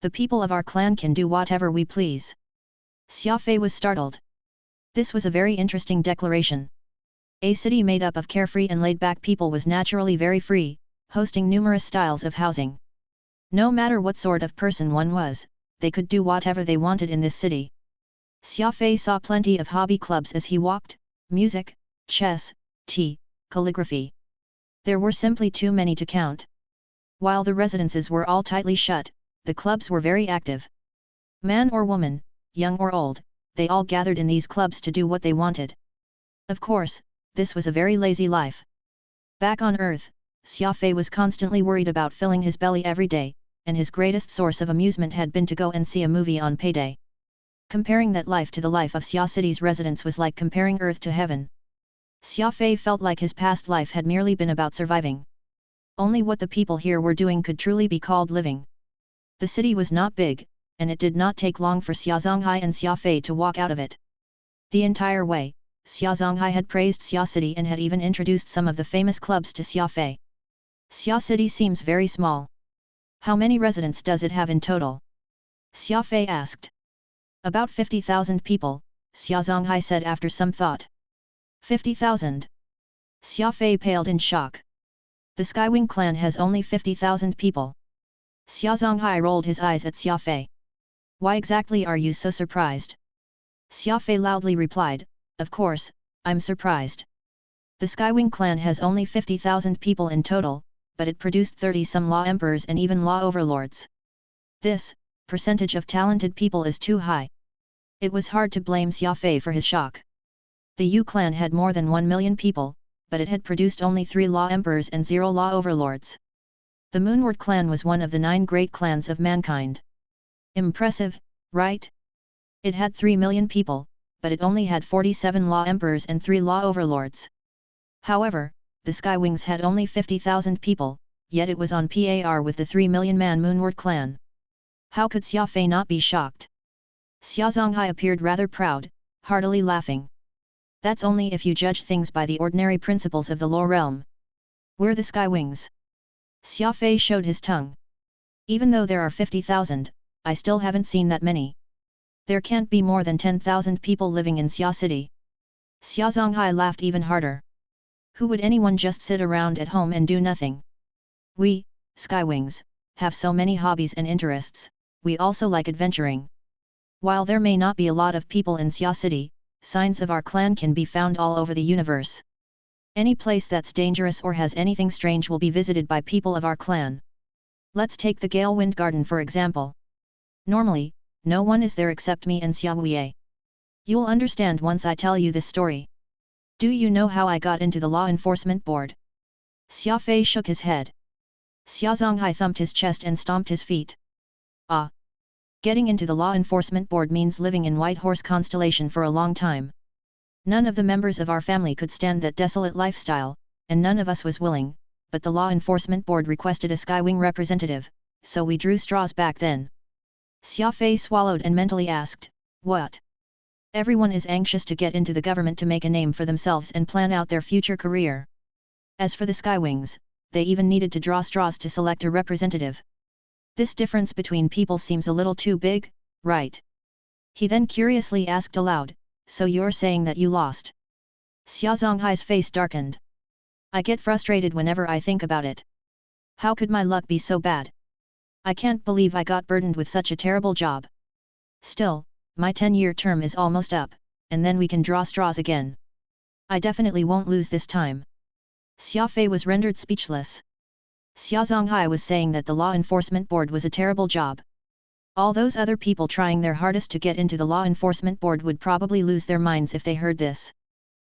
The people of our clan can do whatever we please. Xia Fei was startled. This was a very interesting declaration. A city made up of carefree and laid-back people was naturally very free, hosting numerous styles of housing. No matter what sort of person one was, they could do whatever they wanted in this city. Xia Fei saw plenty of hobby clubs as he walked, music, chess, tea, calligraphy. There were simply too many to count. While the residences were all tightly shut, the clubs were very active. Man or woman, young or old, they all gathered in these clubs to do what they wanted. Of course, this was a very lazy life. Back on Earth, Xia Fei was constantly worried about filling his belly every day, and his greatest source of amusement had been to go and see a movie on payday. Comparing that life to the life of Xia City's residents was like comparing Earth to heaven. Xia Fei felt like his past life had merely been about surviving. Only what the people here were doing could truly be called living. The city was not big, and it did not take long for Xia Zonghai and Xia Fei to walk out of it. The entire way, Xia Zonghai had praised Xia City and had even introduced some of the famous clubs to Xia Fei. Xia City seems very small. How many residents does it have in total? Xia Fei asked. About 50,000 people, Xia Zonghai said after some thought. 50,000. Xia Fei paled in shock. The Skywing clan has only 50,000 people. Xia Zonghai rolled his eyes at Xia Fei. Why exactly are you so surprised? Xia Fei loudly replied, of course, I'm surprised. The Skywing clan has only 50,000 people in total, but it produced 30-some law emperors and even law overlords. This percentage of talented people is too high. It was hard to blame Xia Fei for his shock. The Yu clan had more than 1 million people, but it had produced only 3 law emperors and 0 law overlords. The Moonward clan was one of the 9 great clans of mankind. Impressive, right? It had 3 million people, but it only had 47 law emperors and 3 law overlords. However, the Skywings had only 50,000 people, yet it was on par with the 3 million man Moonward clan. How could Xia Fei not be shocked? Xia Zonghai appeared rather proud, heartily laughing. That's only if you judge things by the ordinary principles of the law realm. We're the Skywings. Xia Fei showed his tongue. Even though there are 50,000, I still haven't seen that many. There can't be more than 10,000 people living in Xia City. Xia Zonghai laughed even harder. Who would anyone just sit around at home and do nothing? We, Skywings, have so many hobbies and interests, we also like adventuring. While there may not be a lot of people in Xia City, signs of our clan can be found all over the universe. Any place that's dangerous or has anything strange will be visited by people of our clan. Let's take the Gale Wind Garden for example. Normally, no one is there except me and Xia Wei. You'll understand once I tell you this story. Do you know how I got into the Law Enforcement Board? Xia Fei shook his head. Xia Zonghai thumped his chest and stomped his feet. Ah! Getting into the Law Enforcement Board means living in White Horse Constellation for a long time. None of the members of our family could stand that desolate lifestyle, and none of us was willing, but the Law Enforcement Board requested a Skywing representative, so we drew straws back then. Xia Fei swallowed and mentally asked, what? Everyone is anxious to get into the government to make a name for themselves and plan out their future career. As for the Skywings, they even needed to draw straws to select a representative. This difference between people seems a little too big, right? He then curiously asked aloud, so you're saying that you lost? Xia Zonghai's face darkened. I get frustrated whenever I think about it. How could my luck be so bad? I can't believe I got burdened with such a terrible job. Still, my 10-year term is almost up, and then we can draw straws again. I definitely won't lose this time. Xia Fei was rendered speechless. Xia Zonghai was saying that the Law Enforcement Board was a terrible job. All those other people trying their hardest to get into the Law Enforcement Board would probably lose their minds if they heard this.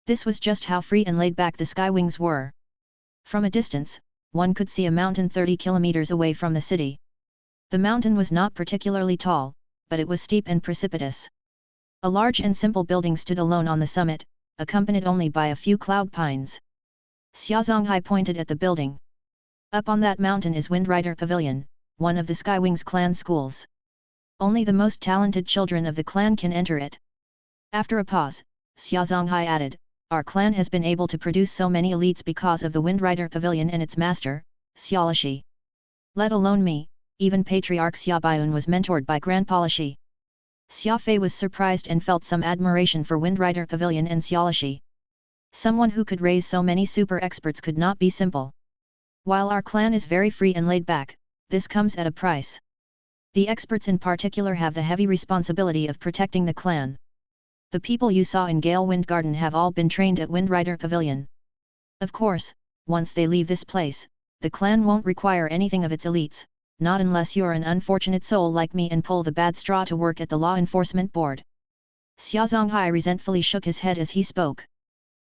This was just how free and laid back the Skywings were. From a distance, one could see a mountain 30 kilometers away from the city. The mountain was not particularly tall, but it was steep and precipitous. A large and simple building stood alone on the summit, accompanied only by a few cloud pines. Xia Zonghai pointed at the building. Up on that mountain is Windrider Pavilion, one of the Skywings clan schools. Only the most talented children of the clan can enter it. After a pause, Xia Zonghai added, our clan has been able to produce so many elites because of the Windrider Pavilion and its master, Xia Lishi. Let alone me, even Patriarch Xia Baiyun was mentored by Grandpa Lishi. Xia Fei was surprised and felt some admiration for Windrider Pavilion and Xia Lishi. Someone who could raise so many super experts could not be simple. While our clan is very free and laid back, this comes at a price. The experts in particular have the heavy responsibility of protecting the clan. The people you saw in Gale Wind Garden have all been trained at Windrider Pavilion. Of course, once they leave this place, the clan won't require anything of its elites, not unless you're an unfortunate soul like me and pull the bad straw to work at the Law Enforcement Board. Xia Zonghai resentfully shook his head as he spoke.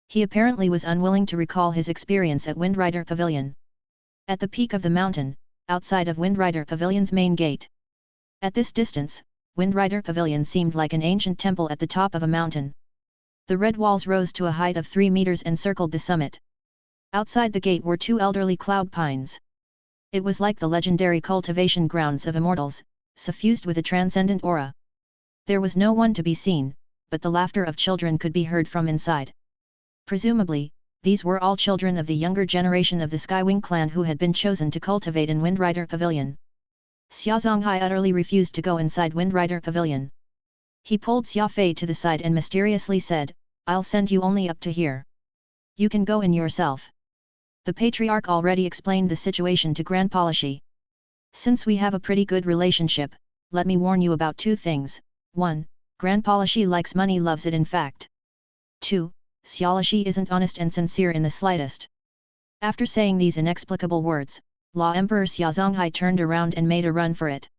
He apparently was unwilling to recall his experience at Windrider Pavilion. At the peak of the mountain, outside of Windrider Pavilion's main gate. At this distance, Windrider Pavilion seemed like an ancient temple at the top of a mountain. The red walls rose to a height of 3 meters and circled the summit. Outside the gate were 2 elderly cloud pines. It was like the legendary cultivation grounds of immortals, suffused with a transcendent aura. There was no one to be seen, but the laughter of children could be heard from inside. Presumably, these were all children of the younger generation of the Skywing clan who had been chosen to cultivate in Windrider Pavilion. Xia Zonghai utterly refused to go inside Windrider Pavilion. He pulled Xia Fei to the side and mysteriously said, "I'll send you only up to here. You can go in yourself." The patriarch already explained the situation to Grand Policy. "Since we have a pretty good relationship, let me warn you about two things. 1. Grand Policy likes money, loves it in fact. 2. Xialashi isn't honest and sincere in the slightest." After saying these inexplicable words, Law Emperor Xia Zonghai turned around and made a run for it.